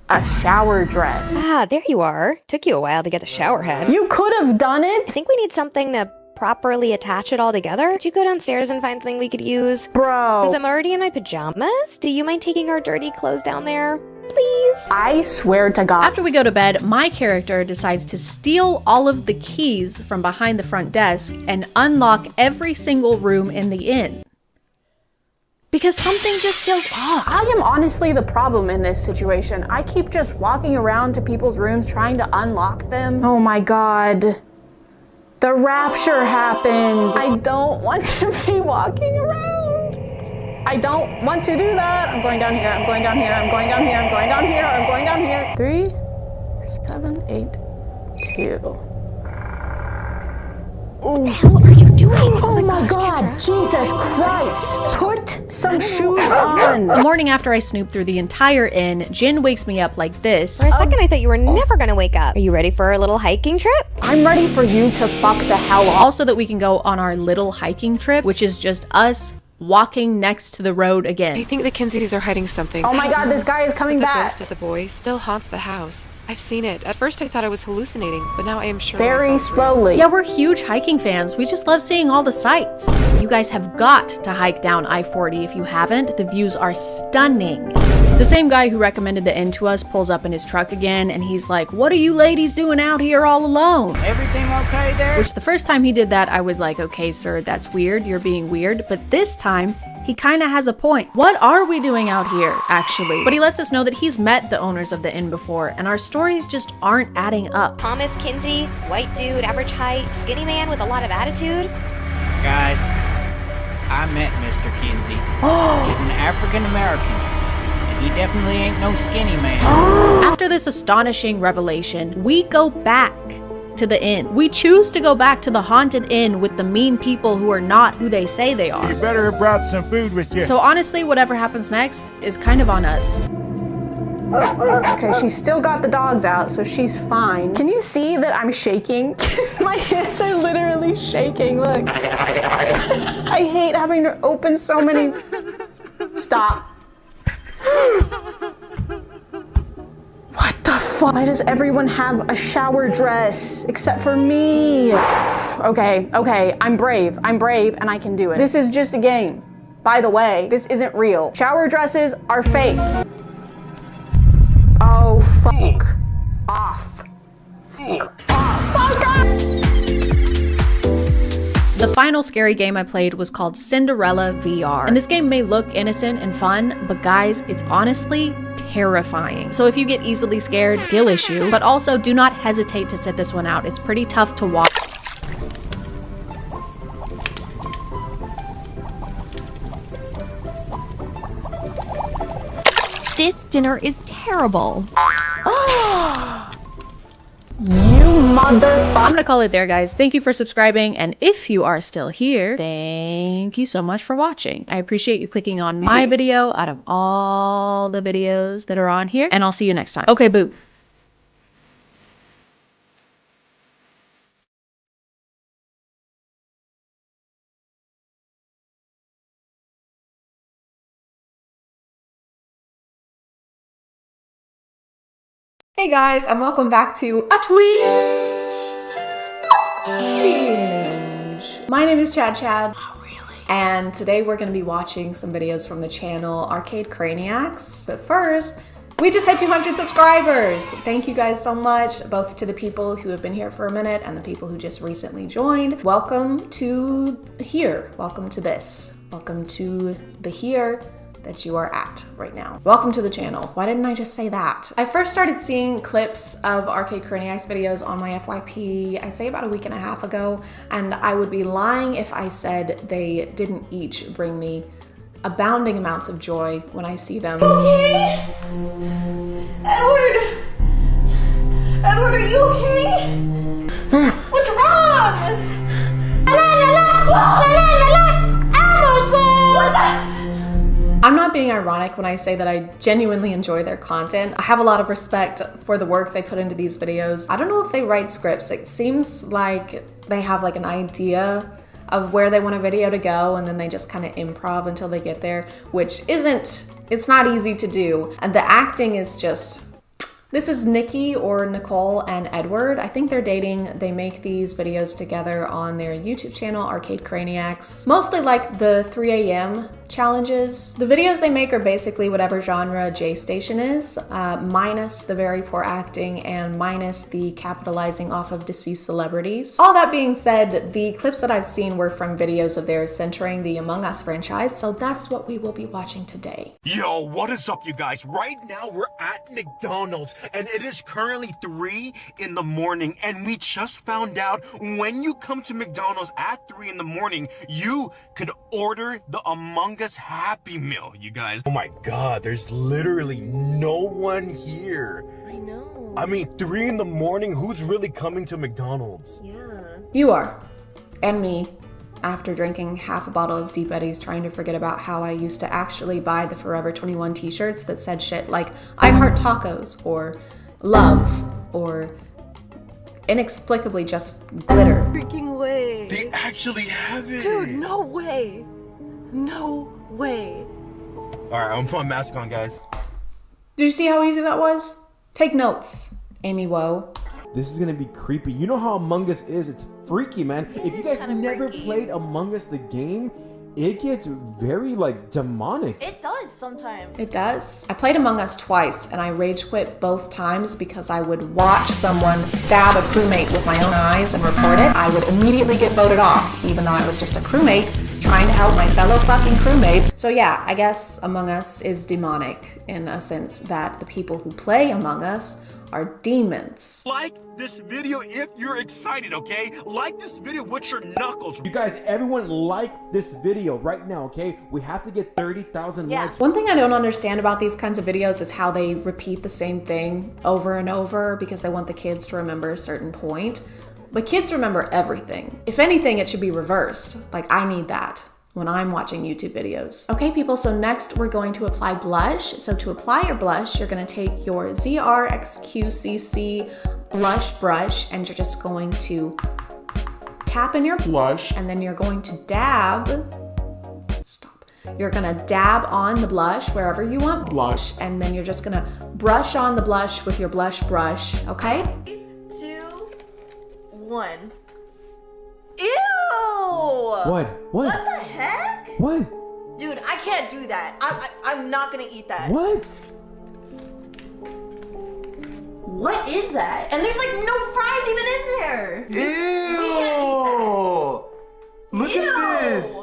a shower dress. Ah, there you are. Took you a while to get the shower head. You could have done it. I think we need something to properly attach it all together. Could you go downstairs and find something we could use? Bro. Since I'm already in my pajamas, do you mind taking our dirty clothes down there? Please? I swear to God. After we go to bed, my character decides to steal all of the keys from behind the front desk and unlock every single room in the inn. Because something just feels off. I am honestly the problem in this situation. I keep just walking around to people's rooms trying to unlock them. Oh my god. The rapture happened. I don't want to be walking around. I don't want to do that. I'm going down here, I'm going down here, I'm going down here, I'm going down here, I'm going down here. 3, 7, 8, 2. What the hell are you doing? Oh my god, Kendra. Jesus Christ. Put some shoes on. The morning after I snoop through the entire inn, Jen wakes me up like this. For a second I thought you were never gonna wake up. Are you ready for our little hiking trip? I'm ready for you to fuck the hell off. Also that we can go on our little hiking trip, which is just us walking next to the road again. I think the Kinseys are hiding something. Oh my god, this guy is coming back. The ghost of the boy still haunts the house. I've seen it. At first I thought I was hallucinating, but now I am sure. Very slowly. Yeah, we're huge hiking fans. We just love seeing all the sights. You guys have got to hike down I-40 if you haven't. The views are stunning. The same guy who recommended the inn to us pulls up in his truck again, and he's like, "What are you ladies doing out here all alone?" Everything okay there? Which the first time he did that, I was like, okay, sir, that's weird. You're being weird. But this time, he kind of has a point. What are we doing out here, actually? But he lets us know that he's met the owners of the inn before, and our stories just aren't adding up. Thomas Kinsey, white dude, average height, skinny man with a lot of attitude. Guys, I met Mr. Kinsey. He's an African American, and he definitely ain't no skinny man. After this astonishing revelation, we go back to the inn. We choose to go back to the haunted inn with the mean people who are not who they say they are. You better have brought some food with you. So honestly, whatever happens next is kind of on us. Okay, she's still got the dogs out, so she's fine. Can you see that I'm shaking? My hands are literally shaking, look. I hate having to open so many... Stop. What the fuck? Why does everyone have a shower dress except for me? Okay, I'm brave, and I can do it. This is just a game. By the way, this isn't real. Shower dresses are fake. Oh, fuck off. Fuck off. The final scary game I played was called Cinderella VR. And this game may look innocent and fun, but guys, it's honestly terrifying. So if you get easily scared, skill issue, but also do not hesitate to sit this one out. It's pretty tough to watch. This dinner is terrible. You motherfucker. I'm gonna call it there, guys. Thank you for subscribing, and if you are still here, thank you so much for watching. I appreciate you clicking on my video out of all the videos that are on here, and I'll see you next time. Okay, boo. Hey guys, and welcome back to a Twitch. My name is ChadChad. Not really. And today we're going to be watching some videos from the channel Arcade Craniacs. But first, we just hit 200 subscribers. Thank you guys so much, both to the people who have been here for a minute and the people who just recently joined. Welcome to here. Welcome to this. Welcome to the here that you are at right now. Welcome to the channel. Why didn't I just say that? I first started seeing clips of Arcade Craniacs videos on my FYP, I'd say about a week and a half ago, and I would be lying if I said they didn't each bring me abounding amounts of joy when I see them. Okay? Edward! Edward, are you okay? What's wrong? What the? I'm not being ironic when I say that I genuinely enjoy their content. I have a lot of respect for the work they put into these videos. I don't know if they write scripts. It seems like they have like an idea of where they want a video to go and then they just kind of improv until they get there, which it's not easy to do. And the acting is just, this is Nikki or Nicole and Edward. I think they're dating. They make these videos together on their YouTube channel, Arcade Craniacs. Mostly like the 3 a.m. challenges. The videos they make are basically whatever genre J Station is, minus the very poor acting and minus the capitalizing off of deceased celebrities. All that being said, the clips that I've seen were from videos of theirs centering the Among Us franchise, so that's what we will be watching today. Yo, what is up, you guys? Right now we're at McDonald's and it is currently 3 in the morning, and we just found out when you come to McDonald's at 3 in the morning, you could order the Among Us Happy Meal, you guys. Oh my god, there's literally no one here. I know. I mean, 3 in the morning, who's really coming to McDonald's? Yeah. You are. And me. After drinking half a bottle of Deep Eddies, trying to forget about how I used to actually buy the Forever 21 t-shirts that said shit like, I heart tacos, or love, or inexplicably just glitter. Freaking way. They actually have it. Dude, no way. No way. Alright, I'll put my mask on, guys. Did you see how easy that was? Take notes, Amy Woe. This is gonna be creepy. You know how Among Us is. It's freaky, man. If you guys never played Among Us the game, it gets very like demonic. It does sometimes. It does. I played Among Us twice and I rage quit both times because I would watch someone stab a crewmate with my own eyes and report it. I would immediately get voted off, even though I was just a crewmate trying to help my fellow fucking crewmates. So yeah, I guess Among Us is demonic in a sense that the people who play Among Us are demons. Like this video if you're excited, okay? Like this video with your knuckles. You guys, everyone like this video right now, okay? We have to get 30,000 likes. One thing I don't understand about these kinds of videos is how they repeat the same thing over and over because they want the kids to remember a certain point. But kids remember everything. If anything, it should be reversed. Like, I need that when I'm watching YouTube videos. Okay, people, so next we're going to apply blush. So to apply your blush, you're gonna take your ZRXQCC blush brush and you're just going to tap in your blush and then you're going to dab, You're gonna dab on the blush wherever you want blush and then you're just gonna brush on the blush with your blush brush, okay? 2, 1. What? What the heck? What? Dude, I can't do that. I'm not gonna eat that. What? What is that? And there's like no fries even in there. Ew! Look at this.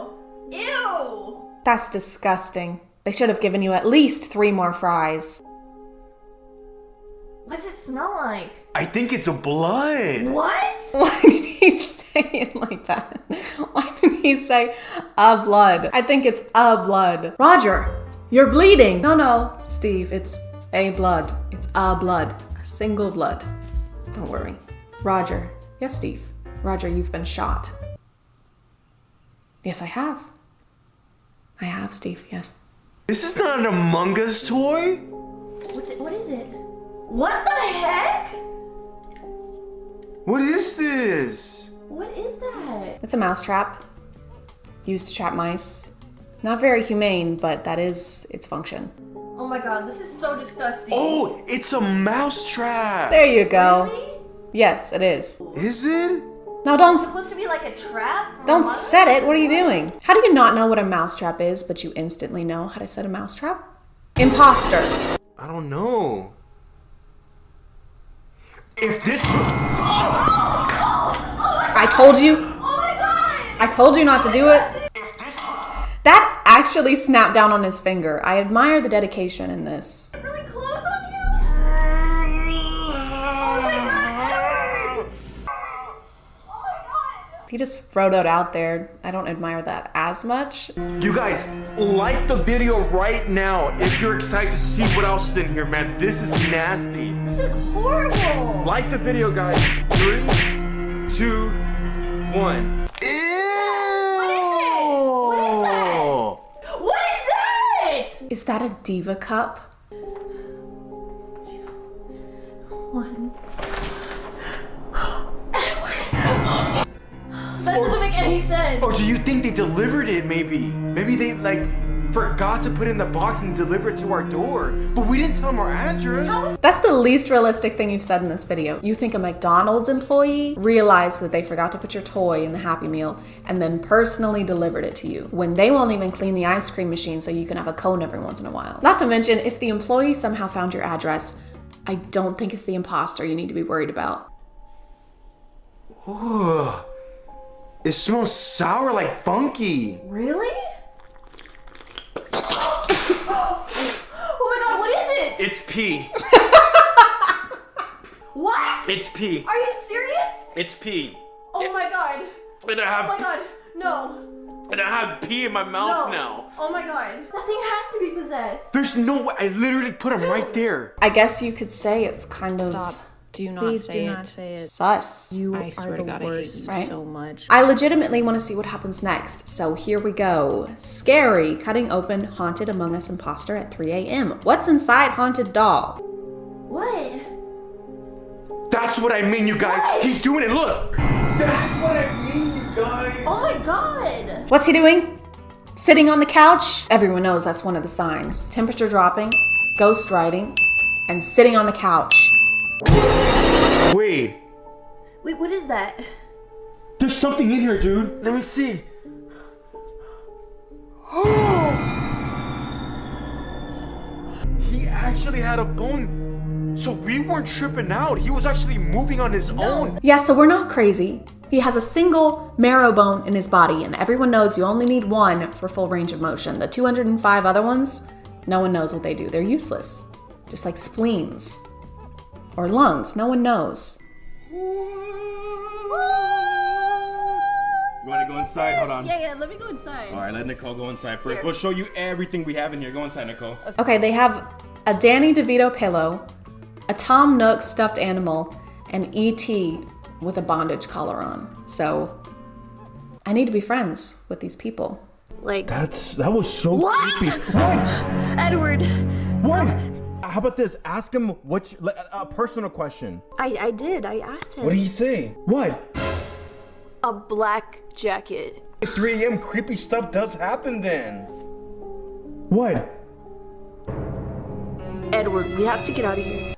Ew. That's disgusting. They should have given you at least 3 more fries. What's it smell like? I think it's a blood. What? Why did he say it like that? Why did he say a blood? I think it's a blood. Roger, you're bleeding. No, Steve, it's a blood. It's a blood. A single blood. Don't worry. Roger. Yes, Steve. Roger, you've been shot. Yes, I have. I have, Steve, yes. This is not an Among Us toy. What is it? What the heck? What is this? What is that? It's a mousetrap used to trap mice. Not very humane, but that is its function. Oh my god, this is so disgusting. Oh, it's a mouse trap. There you go. Really? Yes, it is. Is it? No, don't. It's supposed to be like a trap? Don't set it. What are you doing? How do you not know what a mousetrap is, but you instantly know how to set a mousetrap? Imposter. I don't know. If this... I told you. Oh my god! I told you not to do it. That actually snapped down on his finger. I admire the dedication in this. Really close on you? Oh my god, Edward! Oh my god! If he just Frodo'd out there, I don't admire that as much. You guys, like the video right now if you're excited to see what else is in here, man. This is nasty. This is horrible! Like the video, guys. 3, 2, 1. What is that? Is that a diva cup? 1. That doesn't make any sense. Oh, do you think they delivered it maybe? Maybe they forgot to put it in the box and deliver it to our door. But we didn't tell them our address. That's the least realistic thing you've said in this video. You think a McDonald's employee realized that they forgot to put your toy in the Happy Meal and then personally delivered it to you when they won't even clean the ice cream machine so you can have a cone every once in a while. Not to mention, if the employee somehow found your address, I don't think it's the imposter you need to be worried about. Ooh, it smells sour like funky. Really? Oh my god, what is it? It's pee. What? It's pee. Are you serious? It's pee. Oh my god. And I have, Oh my god. No. And I have pee in my mouth now. Oh my god. That thing has to be possessed. There's no way. I literally put him right there. I guess you could say it's kind of... Stop. Do not Please say do it. not say it. Sus. I swear to God, I hate you right? so much. I legitimately want to see what happens next, so here we go. Scary, cutting open haunted Among Us imposter at 3 a.m. What's inside haunted doll? What? That's what I mean, you guys. What? He's doing it. Look. That's what I mean, you guys. Oh my god. What's he doing? Sitting on the couch? Everyone knows that's one of the signs. Temperature dropping, ghost writing, and sitting on the couch. Wait. Wait, what is that? There's something in here, dude. Let me see. He actually had a bone. So we weren't tripping out. He was actually moving on his own. Yeah, so we're not crazy. He has a single marrow bone in his body, and everyone knows you only need one for full range of motion. The 205 other ones, no one knows what they do. They're useless. Just like spleens. Or lungs, no one knows. You want to go inside? Hold on. Yeah, let me go inside. All right, let Nicole go inside first. We'll show you everything we have in here. Go inside, Nicole. Okay, they have a Danny DeVito pillow, a Tom Nook stuffed animal, and E.T. with a bondage collar on. So, I need to be friends with these people. Like, That was so creepy. What? Edward. What? How about this? Ask him a personal question. I did. I asked him. What did he say? What? A black jacket. At 3 a.m. creepy stuff does happen then. What? Edward, we have to get out of here.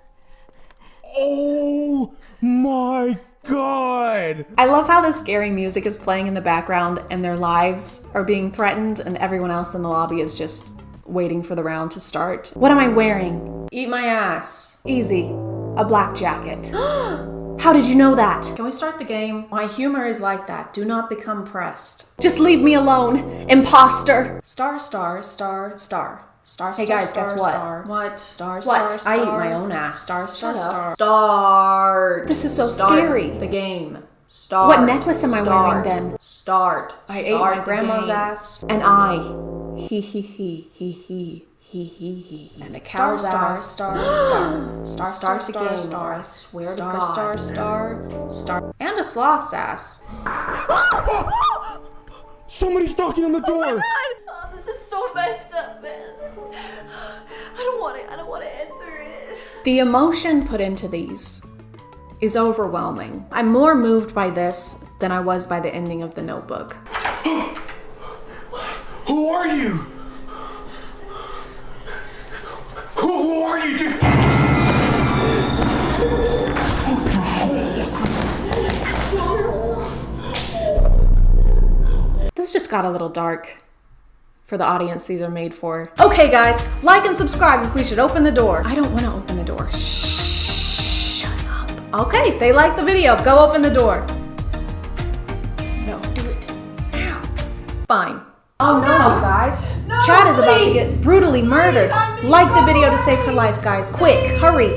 Oh my god! I love how the scary music is playing in the background and their lives are being threatened and everyone else in the lobby is just waiting for the round to start. What am I wearing? Eat my ass. Easy. A black jacket. How did you know that? Can we start the game? My humor is like that. Do not become pressed. Just leave me alone, imposter. Star, star, star, star. Star, hey guys, guess what? What? Star, star, star. I eat my own ass. Star, star, star. Start. This is so scary. The game. Start. What necklace am I wearing then? Start. I ate my grandma's ass. And I. He. And a cow's ass. Star. Start the game. Star. I swear to God. Star. And a sloth's ass. Somebody's knocking on the door! Oh my God. Oh, this is so messed up, man. I don't want to answer it. The emotion put into these is overwhelming. I'm more moved by this than I was by the ending of The Notebook. Who are you? Who are you? This just got a little dark for the audience these are made for. Okay guys, like and subscribe if we should open the door. I don't want to open the door. Shh, shut up. Okay, they like the video. Go open the door. No, do it now. Fine. Oh no, guys. No, Chad is about to get brutally murdered. Like the video to save her life, guys. Quick, hurry.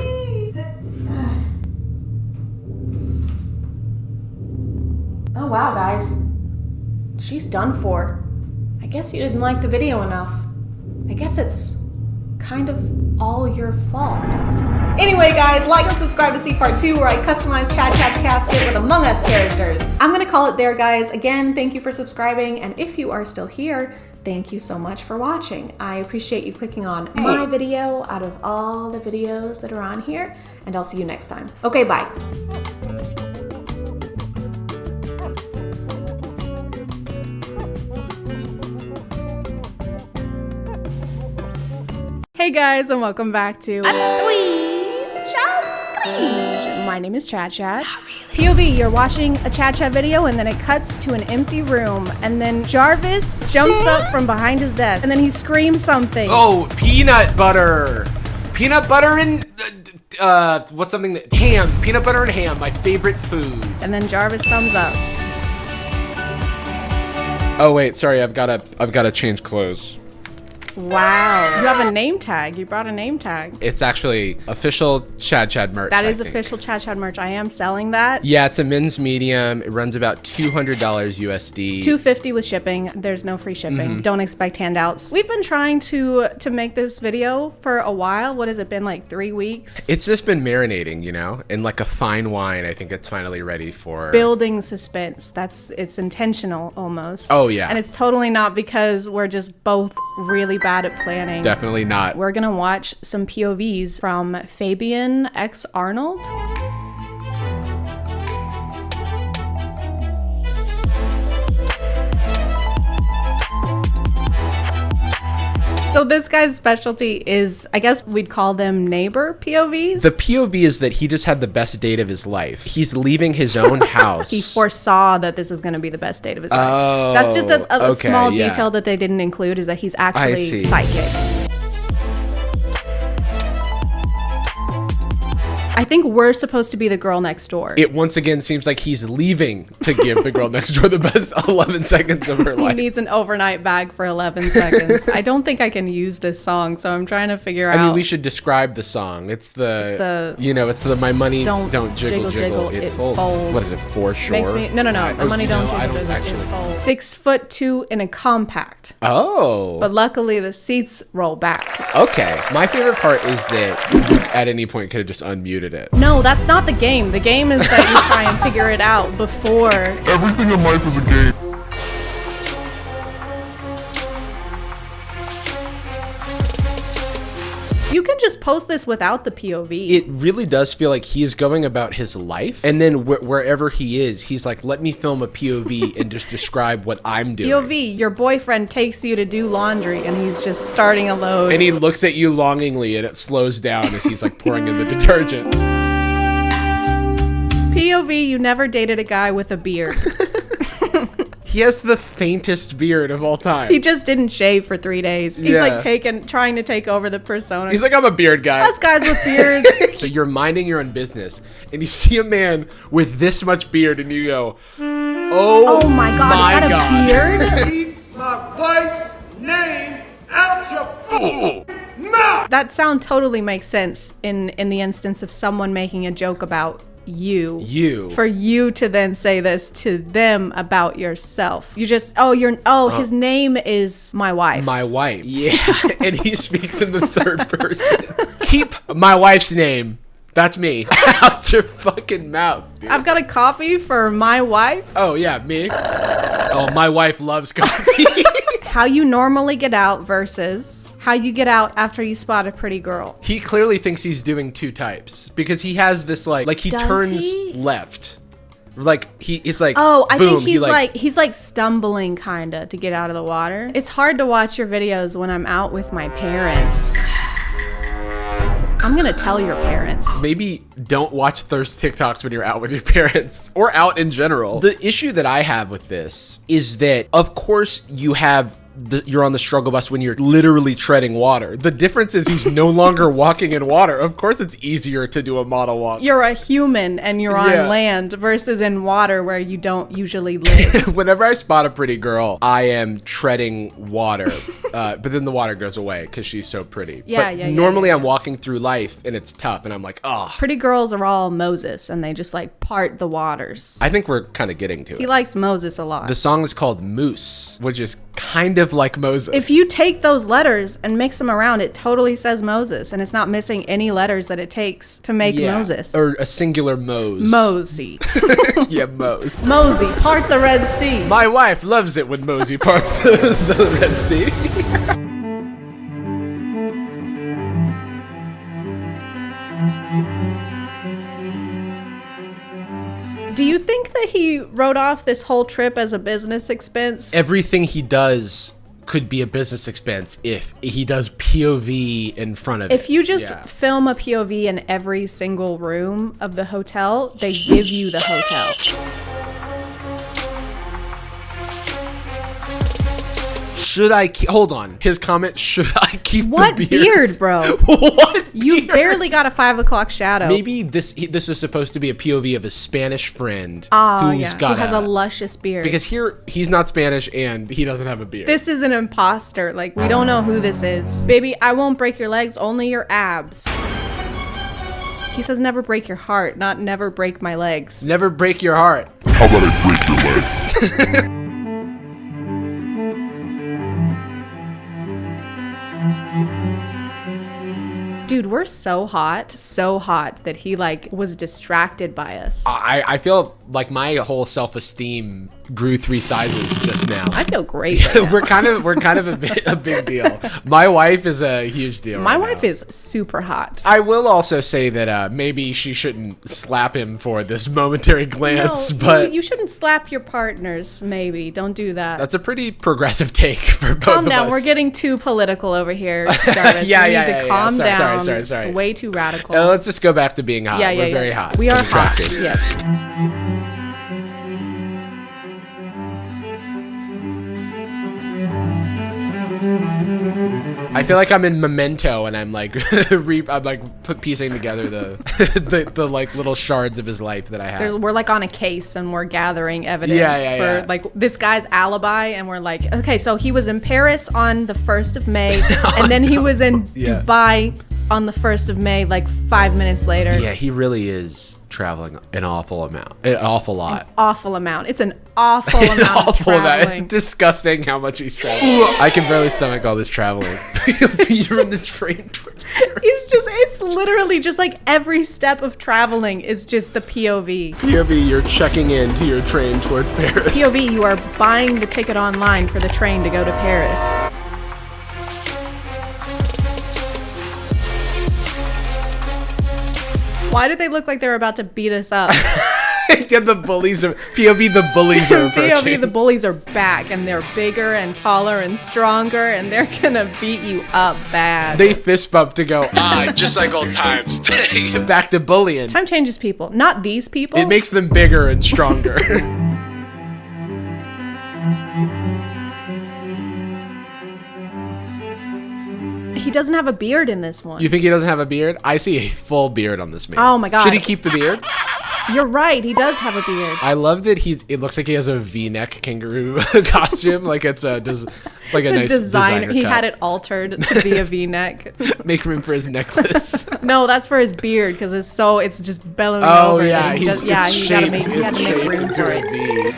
Oh wow, guys. She's done for. I guess you didn't like the video enough. I guess it's kind of all your fault. Anyway, guys, like and subscribe to see part 2 where I customize ChadChad's casket with Among Us characters. I'm gonna call it there, guys. Again, thank you for subscribing, and if you are still here, thank you so much for watching. I appreciate you clicking on my video out of all the videos that are on here, and I'll see you next time. Okay, bye. Hey guys, and welcome back to My name is ChadChad. POV, you're watching a ChadChad video and then it cuts to an empty room and then Jarvis jumps up from behind his desk and then he screams something. Oh, peanut butter. Peanut butter and what's something that ham. Peanut butter and ham, my favorite food. And then Jarvis thumbs up. Oh wait, sorry, I've gotta change clothes. Wow, you have a name tag. You brought a name tag. It's actually official ChadChad merch. That is official ChadChad merch. I am selling that. Yeah, it's a men's medium. It runs about $200 USD. $250 with shipping. There's no free shipping. Don't expect handouts. We've been trying to make this video for a while. What has it been, like 3 weeks? It's just been marinating, you know, in like a fine wine. I think it's finally ready for building suspense. It's intentional almost. Oh yeah. And it's totally not because we're just both really bad at planning. Definitely not. We're gonna watch some POVs from Fabian X Arnold. So this guy's specialty is, I guess we'd call them neighbor POVs. The POV is that he just had the best date of his life. He's leaving his own house. He foresaw that this is going to be the best date of his life. That's just a small detail that they didn't include, is that he's actually psychic. I think we're supposed to be the girl next door. It once again seems like he's leaving to give the girl next door the best 11 seconds of her life. He needs an overnight bag for 11 seconds. I don't think I can use this song, so I'm trying to figure out. I mean, we should describe the song. It's the you know, it's the my money don't jiggle, it folds. What is it, for sure? Makes me, no. The money don't jiggle, it folds. 6'2" in a compact. Oh. But luckily the seats roll back. Okay. My favorite part is that at any point could have just unmuted it. No, that's not the game. The game is that you try and figure it out before. Everything in life is a game. You can just post this without the POV. It really does feel like he's going about his life, and then wherever he is, he's like, let me film a POV and just describe what I'm doing. POV, your boyfriend takes you to do laundry and he's just starting a load. And he looks at you longingly and it slows down as he's like pouring in the detergent. POV, you never dated a guy with a beard. He has the faintest beard of all time. He just didn't shave for 3 days. He's Yeah. like trying to take over the persona. He's like, I'm a beard guy. Us guys with beards. So you're minding your own business, and you see a man with this much beard, and you go, "Oh my God, is that a beard?" Keeps my wife's name out your fool mouth. That sound totally makes sense in the instance of someone making a joke about you. For you to then say this to them about yourself. You just, his name is my wife. My wife." Yeah. And he speaks in the third person. Keep my wife's name, that's me, out your fucking mouth, dude. I've got a coffee for my wife. Oh, yeah, me? Oh, my wife loves coffee. How you normally get out versus how you get out after you spot a pretty girl. He clearly thinks he's doing two types because he has this like he Does turns he? left. Like it's like, I boom, think he's like stumbling kinda to get out of the water. It's hard to watch your videos when I'm out with my parents. I'm gonna tell your parents. Maybe don't watch thirst TikToks when you're out with your parents or out in general. The issue that I have with this is that, of course, you're on the struggle bus when you're literally treading water. The difference is he's no longer walking in water. Of course, it's easier to do a model walk. You're a human and you're on land versus in water where you don't usually live. Whenever I spot a pretty girl, I am treading water, but then the water goes away because she's so pretty. Normally I'm walking through life and it's tough and I'm like, oh. Pretty girls are all Moses and they just like part the waters. I think we're kind of getting to it. He likes Moses a lot. The song is called Moose, which is kind of like Moses. If you take those letters and mix them around, it totally says Moses, and it's not missing any letters that it takes to make Moses. Or a singular Mose. Mosey. Yeah, Mose. Mosey, part the Red Sea. My wife loves it when Mosey parts the Red Sea. Do you think that he wrote off this whole trip as a business expense? Everything he does could be a business expense if he does POV in front of it. If you just film a POV in every single room of the hotel, they give you the hotel. Should I hold on? His comment, should I keep what the beard, bro? What You've barely got a 5 o'clock shadow. Maybe this is supposed to be a POV of a Spanish friend who got has a luscious beard. Because here, he's not Spanish and he doesn't have a beard. This is an imposter. Like, we don't know who this is. Baby, I won't break your legs, only your abs. He says never break your heart, not never break my legs. Never break your heart. How about I break your legs? Dude, we're so hot that he like was distracted by us. I feel like my whole self-esteem grew 3 sizes just now. I feel great right now. we're kind of a big deal. My wife is a huge deal. My wife is super hot. I will also say that maybe she shouldn't slap him for this momentary glance, but you shouldn't slap your partners. Maybe don't do that. That's a pretty progressive take for both calm of down. us. We're getting too political over here, Jarvis. We need to calm down. Sorry. Way too radical. Let's just go back to being hot. We're very hot. We are hot. Yes. I feel like I'm in Memento and I'm like piecing together the like little shards of his life that I have. We're like on a case and we're gathering evidence for like this guy's alibi, and we're like, okay, so he was in Paris on the 1st of May and then he was in Dubai on the 1st of May, like 5 minutes later. Yeah, he really is traveling an awful lot. It's an awful amount of traveling. It's disgusting how much he's traveling. I can barely stomach all this traveling. You're in the train towards Paris. It's literally just like every step of traveling is just the POV. POV, you're checking into your train towards Paris. POV, you are buying the ticket online for the train to go to Paris. Why did they look like they were about to beat us up? Yeah, the bullies are POV. The bullies are approaching. POV, the bullies are back, and they're bigger and taller and stronger, and they're gonna beat you up bad. They fist bump to go. Just like old times. Back to bullying. Time changes people, not these people. It makes them bigger and stronger. He doesn't have a beard in this one. You think he doesn't have a beard? I see a full beard on this man. Oh my god. Should he keep the beard? You're right, he does have a beard. I love that it looks like he has a V-neck kangaroo costume. Like it's a nice designer He cut. had it altered to be a V-neck. Make room for his necklace. No, that's for his beard because it's just bellowing over. Oh yeah, he had to make room for it. V.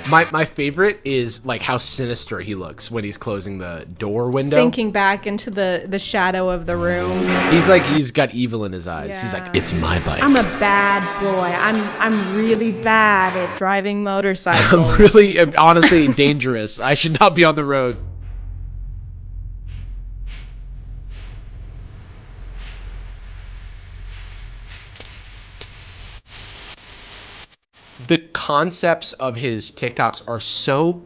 My favorite is like how sinister he looks when he's closing the door window. Sinking back into the shadow of the room. He's got evil in his eyes. Yeah. He's like, it's my bike. I'm a bad boy. I'm really bad at driving motorcycles. I'm really, honestly, dangerous. I should not be on the road. The concepts of his TikToks are so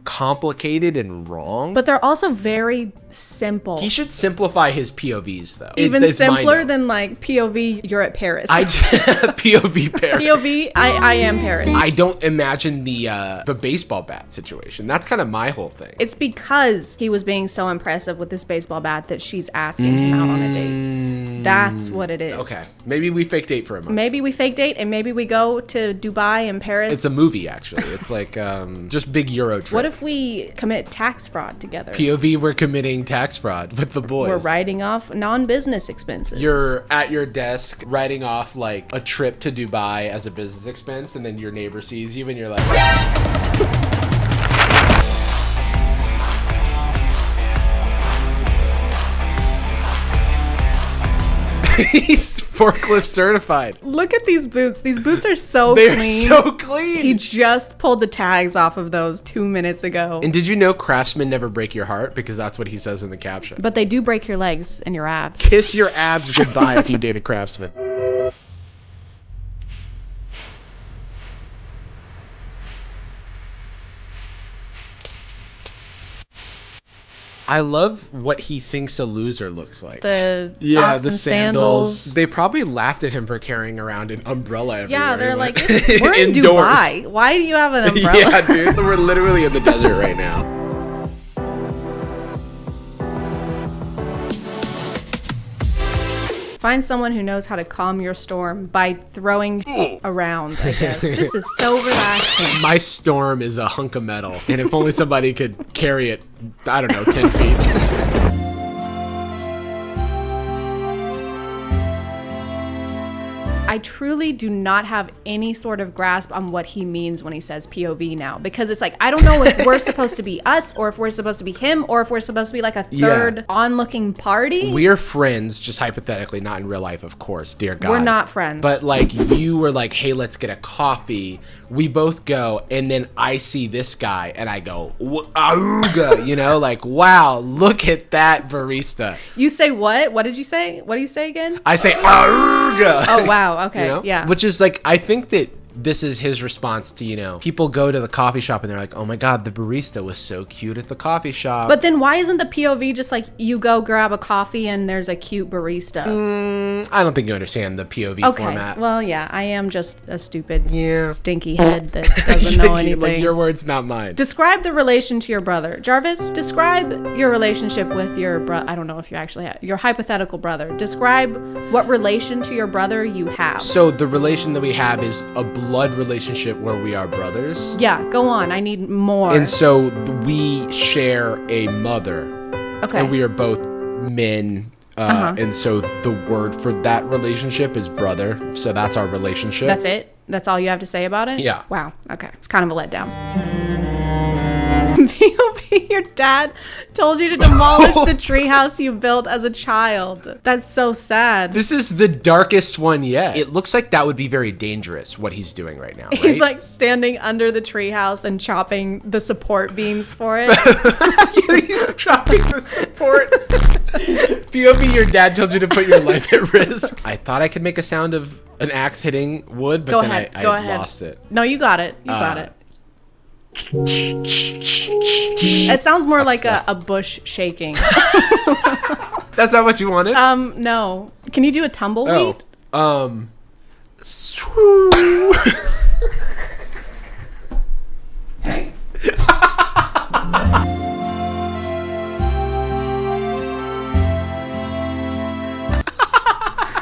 complicated and wrong. But they're also very simple. He should simplify his POVs though. Even simpler than like POV, you're at Paris. POV Paris. POV, I am Paris. I don't imagine the baseball bat situation. That's kind of my whole thing. It's because he was being so impressive with this baseball bat that she's asking him out on a date. That's what it is. Okay. Maybe we fake date for a month. Maybe we fake date and maybe we go to Dubai and Paris. It's a movie actually. It's like just big Euro trip. What if we commit tax fraud together? POV, we're committing tax fraud with the boys. We're writing off non-business expenses. You're at your desk writing off like a trip to Dubai as a business expense, and then your neighbor sees you and you're like... He's forklift certified. Look at these boots. These boots are so clean. They're so clean. He just pulled the tags off of those 2 minutes ago. And did you know craftsmen never break your heart? Because that's what he says in the caption. But they do break your legs and your abs. Kiss your abs goodbye if you date a craftsman. I love what he thinks a loser looks like. The socks and sandals. They probably laughed at him for carrying around an umbrella everywhere. Yeah, they're like, we're in Dubai. Why do you have an umbrella? Yeah, dude, we're literally in the desert right now. Find someone who knows how to calm your storm by throwing around, I guess. This is so relaxing. My storm is a hunk of metal, and if only somebody could carry it, I don't know, 10 feet. I truly do not have any sort of grasp on what he means when he says POV now, because it's like, I don't know if we're supposed to be us or if we're supposed to be him or if we're supposed to be like a third onlooking party. We're friends, just hypothetically, not in real life, of course, dear God. We're not friends. But like you were like, hey, let's get a coffee. We both go, and then I see this guy and I go, auga, you know, like, wow, look at that barista. You say what? What did you say? What do you say again? I say, auga. Oh, wow. Okay. You know? Yeah. Which is like, I think that this is his response to, you know, people go to the coffee shop and they're like, oh my God, the barista was so cute at the coffee shop. But then why isn't the POV just like you go grab a coffee and there's a cute barista? I don't think you understand the POV format. Well, yeah, I am just a stupid, stinky head that doesn't know anything. Like, your words, not mine. Describe the relation to your brother. Jarvis, describe your relationship with your brother. I don't know if you actually have your hypothetical brother. Describe what relation to your brother you have. So the relation that we have is a blood relationship where we are brothers. Yeah, go on. I need more. And so we share a mother. Okay. And we are both men. And so the word for that relationship is brother. So that's our relationship. That's it? That's all you have to say about it? Yeah. Wow. Okay. It's kind of a letdown. POV, your dad told you to demolish the treehouse you built as a child. That's so sad. This is the darkest one yet. It looks like that would be very dangerous, what he's doing right now, right? He's like standing under the treehouse and chopping the support beams for it. He's chopping the report. POV, your dad told you to put your life at risk. I thought I could make a sound of an axe hitting wood, but then I lost it. No, you got it. You got it. It sounds more like a bush shaking. That's not what you wanted? No. Can you do a tumbleweed?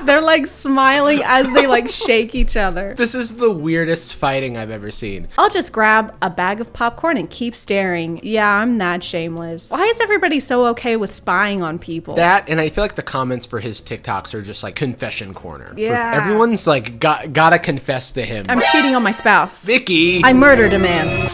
They're like smiling as they like shake each other. This is the weirdest fighting I've ever seen. I'll just grab a bag of popcorn and keep staring. Yeah, I'm that shameless. Why is everybody so okay with spying on people? That, and I feel like the comments for his TikToks are just like confession corner. Yeah. Everyone's like, gotta confess to him. I'm cheating on my spouse. Vicky! I murdered a man.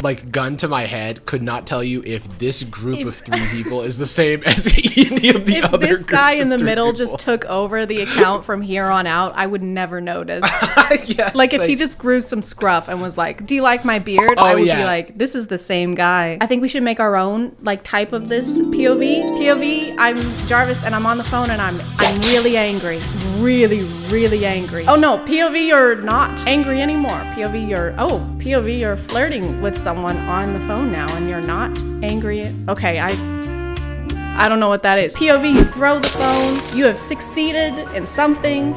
Like, gun to my head, could not tell you if this group of 3 people is the same as any of the other If this guy in the middle people. just took over the account from here on out, I would never notice. Yes, like if he just grew some scruff and was like, do you like my beard? I would be like, this is the same guy. I think we should make our own like type of this POV. POV, I'm Jarvis and I'm on the phone and I'm really angry. Really angry. Oh no, POV, you're not angry anymore. POV, you're flirting with someone on the phone now and you're not angry. Okay, I don't know what that is. POV, you throw the phone. You have succeeded in something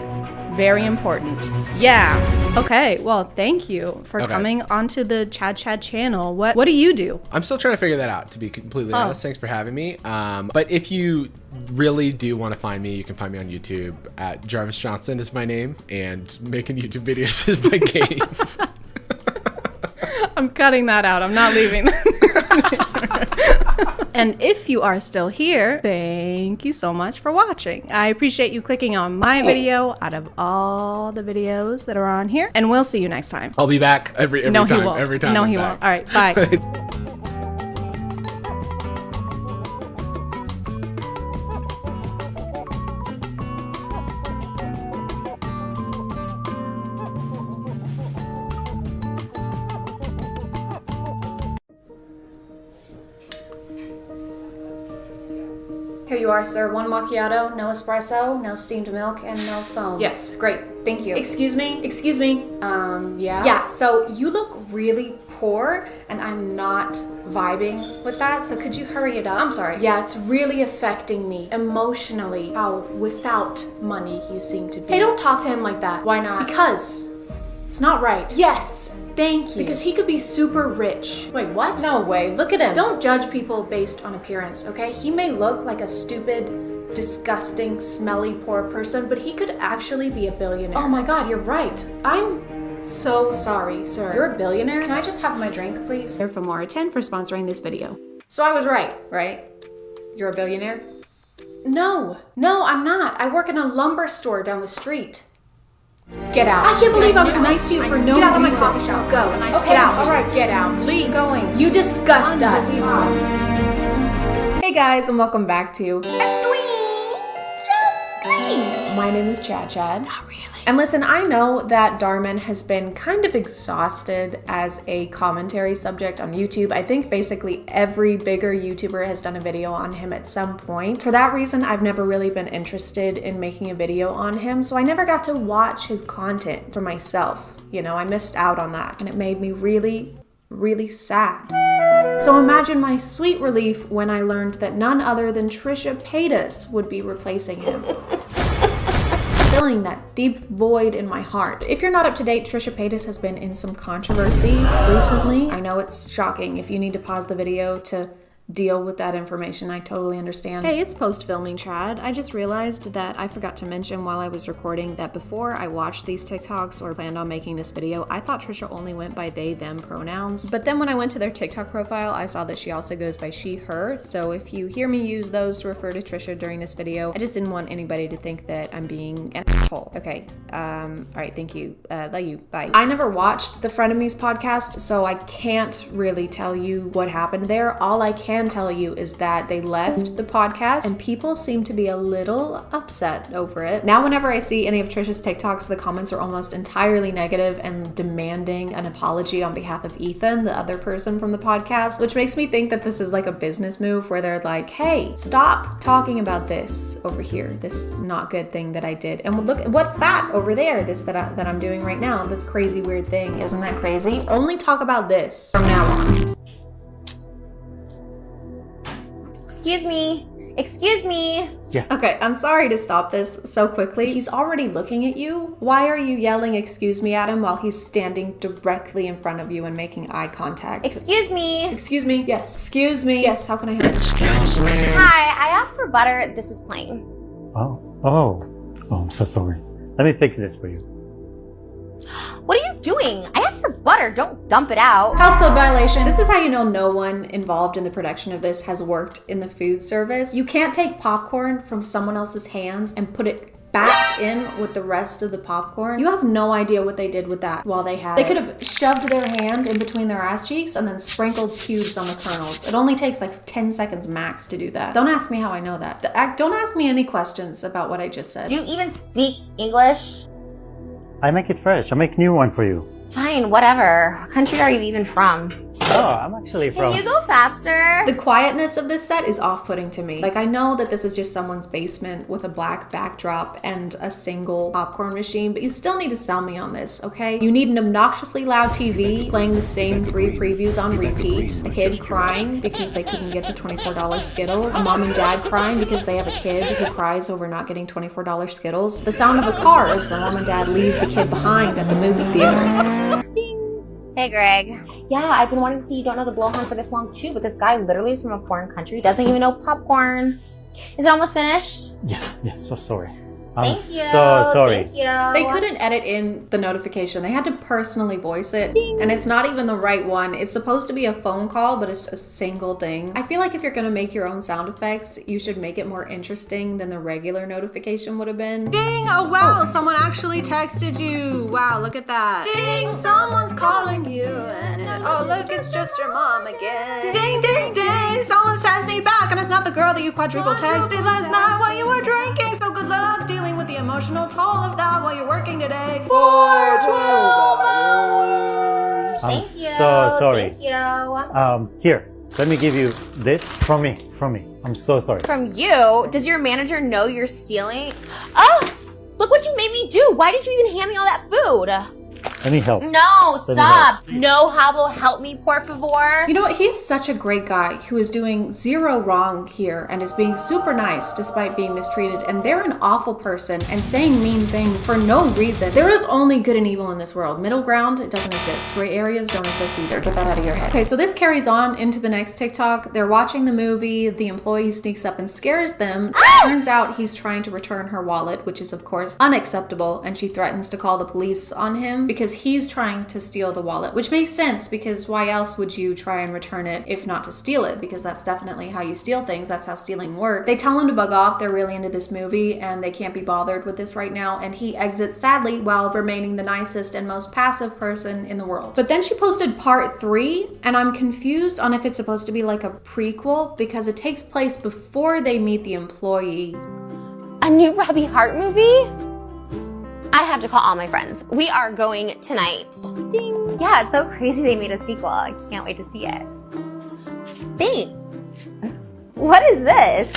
very important. Yeah. Okay, well, thank you for coming onto the ChadChad channel. What do you do? I'm still trying to figure that out, to be completely honest. Thanks for having me. But if you really do want to find me, you can find me on YouTube at Jarvis Johnson is my name, and making YouTube videos is my game. I'm cutting that out. I'm not leaving. And if you are still here, thank you so much for watching. I appreciate you clicking on my video out of all the videos that are on here. And we'll see you next time. I'll be back every no, time. He won't. Every time. No, I'm he back. won't. All right, bye. Here you are, sir. 1 macchiato, no espresso, no steamed milk, and no foam. Yes, great. Thank you. Excuse me? Yeah? Yeah, so you look really poor, and I'm not vibing with that, so could you hurry it up? I'm sorry. Yeah, it's really affecting me emotionally how without money you seem to be. Hey, don't talk to him like that. Why not? Because it's not right. Yes! Thank you. Because he could be super rich. Wait, what? No way. Look at him. Don't judge people based on appearance, okay? He may look like a stupid, disgusting, smelly, poor person, but he could actually be a billionaire. Oh my god, you're right. I'm so sorry, sir. You're a billionaire? Can I just have my drink, please? Here for more 10 for sponsoring this video. So I was right? You're a billionaire? No, I'm not. I work in a lumber store down the street. Get out. I can't believe I was nice to you for no reason. Get out of my coffee shop. Go. Okay, Get out. All right, get out. Leave. Going. You disgust us. Hey guys, and welcome back to My name is ChadChad. Not really. And listen, I know that Darman has been kind of exhausted as a commentary subject on YouTube. I think basically every bigger YouTuber has done a video on him at some point. For that reason, I've never really been interested in making a video on him, so I never got to watch his content for myself. You know, I missed out on that, and it made me really sad. So imagine my sweet relief when I learned that none other than Trisha Paytas would be replacing him. Filling that deep void in my heart. If you're not up to date, Trisha Paytas has been in some controversy recently. I know it's shocking. If you need to pause the video to deal with that information, I totally understand. Hey, it's post-filming, Chad. I just realized that I forgot to mention while I was recording that before I watched these TikToks or planned on making this video, I thought Trisha only went by they, them pronouns. But then when I went to their TikTok profile, I saw that she also goes by she, her. So if you hear me use those to refer to Trisha during this video, I just didn't want anybody to think that I'm being an asshole. Okay, all right, thank you. Love you, bye. I never watched the Frenemies podcast, so I can't really tell you what happened there. All I can can tell you is that they left the podcast and people seem to be a little upset over it. Now whenever I see any of Trisha's TikToks, the comments are almost entirely negative and demanding an apology on behalf of Ethan, the other person from the podcast, which makes me think that this is like a business move where they're like, hey, stop talking about this over here, this not good thing that I did. And look, what's that over there, this that I'm doing right now, this crazy weird thing. Isn't that crazy? Only talk about this from now on. Excuse me. Excuse me. Yeah. Okay, I'm sorry to stop this so quickly. He's already looking at you. Why are you yelling excuse me at him while he's standing directly in front of you and making eye contact? Excuse me. Excuse me. Yes. Excuse me. Yes, how can I help you? Excuse me. Hi, I asked for butter. This is plain. Oh, I'm so sorry. Let me fix this for you. What are you doing? I asked for butter. Don't dump it out. Health code violation. This is how you know no one involved in the production of this has worked in the food service. You can't take popcorn from someone else's hands and put it back in with the rest of the popcorn. You have no idea what they did with that while they had it. They could have shoved their hand in between their ass cheeks and then sprinkled cubes on the kernels. It only takes like 10 seconds max to do that. Don't ask me how I know that. Don't ask me any questions about what I just said. Do you even speak English? I make it fresh. I make new one for you. Fine, whatever. What country are you even from? Oh, I'm actually from... Can you go faster? The quietness of this set is off-putting to me. Like, I know that this is just someone's basement with a black backdrop and a single popcorn machine, but you still need to sell me on this, okay? You need an obnoxiously loud TV playing the same 3 previews on repeat, a kid crying because they couldn't get the $24 Skittles, a mom and dad crying because they have a kid who cries over not getting $24 Skittles, the sound of a car as the mom and dad leave the kid behind at the movie theater. Hey, Greg. Yeah, I've been wanting to see You Don't Know the Blowhorn for this long too, but this guy literally is from a foreign country, doesn't even know popcorn. Is it almost finished? Yes, so sorry. I'm Thank you. so sorry. Thank you. They couldn't edit in the notification. They had to personally voice it. Ding. And it's not even the right one. It's supposed to be a phone call, but it's a single ding. I feel like if you're gonna make your own sound effects, you should make it more interesting than the regular notification would have been. Ding! Oh wow, someone actually texted you. Wow, look at that. Ding! Someone's calling you. Oh look, it's just your mom again. Ding, ding, ding! Someone's texting you back, and it's not the girl that you quadruple texted last night while you were drinking. So good luck dealing with the emotional toll of that while you're working today for 12 hours. I'm Thank you. so sorry. Thank you. Here, let me give you this from me. I'm so sorry. From you? Does your manager know you're stealing? Oh, look what you made me do. Why did you even hand me all that food? Let me help. No, stop. No hablo, help me, por favor. You know what? He is such a great guy who is doing zero wrong here and is being super nice despite being mistreated. And they're an awful person and saying mean things for no reason. There is only good and evil in this world. Middle ground, it doesn't exist. Gray areas don't exist either. Get that out of your head. Okay, so this carries on into the next TikTok. They're watching the movie. The employee sneaks up and scares them. Turns out he's trying to return her wallet, which is of course unacceptable. And she threatens to call the police on him because he's trying to steal the wallet, which makes sense because why else would you try and return it if not to steal it? Because that's definitely how you steal things. That's how stealing works. They tell him to bug off. They're really into this movie and they can't be bothered with this right now. And he exits sadly while remaining the nicest and most passive person in the world. But then she posted part 3 and I'm confused on if it's supposed to be like a prequel because it takes place before they meet the employee. A new Robbie Hart movie? I have to call all my friends. We are going tonight. Ding. Yeah, it's so crazy they made a sequel. I can't wait to see it. Thanks. What is this?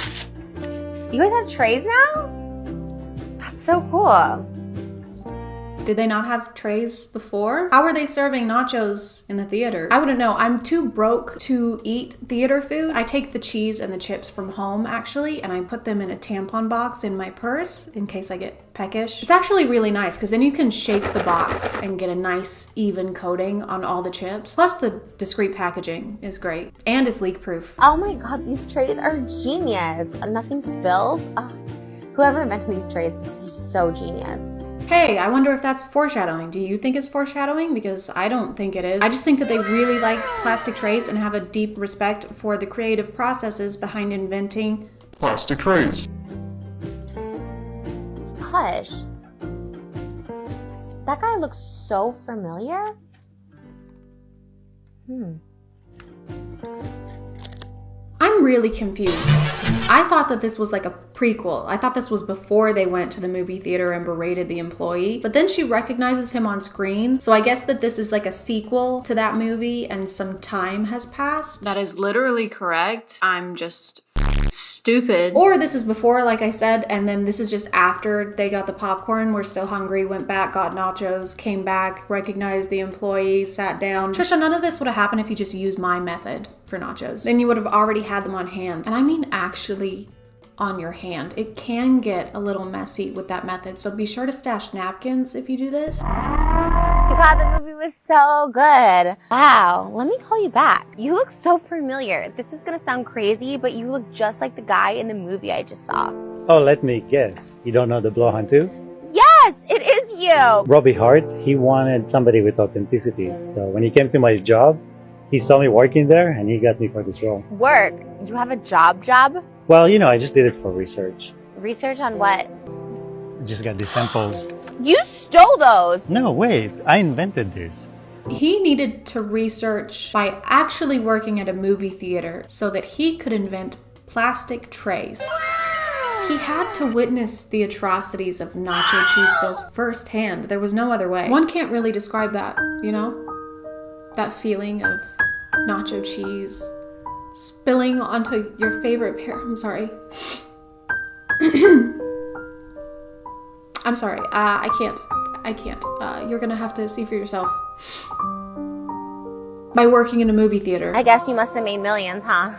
You guys have trays now? That's so cool. Did they not have trays before? How were they serving nachos in the theater? I wouldn't know. I'm too broke to eat theater food. I take the cheese and the chips from home actually, and I put them in a tampon box in my purse in case I get peckish. It's actually really nice because then you can shake the box and get a nice even coating on all the chips. Plus the discreet packaging is great and it's leak proof. Oh my God, these trays are genius. Nothing spills. Whoever invented these trays must be so genius. Hey, I wonder if that's foreshadowing. Do you think it's foreshadowing? Because I don't think it is. I just think that they really like plastic trays and have a deep respect for the creative processes behind inventing plastic trays. Hush. That guy looks so familiar. I'm really confused. I thought that this was like a prequel. I thought this was before they went to the movie theater and berated the employee, but then she recognizes him on screen. So I guess that this is like a sequel to that movie and some time has passed. That is literally correct. I'm just stupid. Or this is before, like I said, and then this is just after they got the popcorn, were still hungry, went back, got nachos, came back, recognized the employee, sat down. Trisha, none of this would have happened if you just used my method for nachos. Then you would have already had them on hand. And I mean actually on your hand. It can get a little messy with that method, so be sure to stash napkins if you do this. God, the movie was so good. Wow, let me call you back. You look so familiar. This is gonna sound crazy, but you look just like the guy in the movie I just saw. Oh, let me guess. You don't know the Blowhunt too? Yes, it is you! Robbie Hart, he wanted somebody with authenticity. So when he came to my job, he saw me working there and he got me for this role. Work? You have a job? Well, you know, I just did it for research. Research on what? I just got these samples. You stole those! No, wait, I invented this. He needed to research by actually working at a movie theater so that he could invent plastic trays. He had to witness the atrocities of nacho cheese spills firsthand. There was no other way. One can't really describe that, you know? That feeling of nacho cheese spilling onto your favorite pair. I'm sorry. I'm sorry. I can't. You're gonna have to see for yourself. By working in a movie theater. I guess you must have made millions, huh?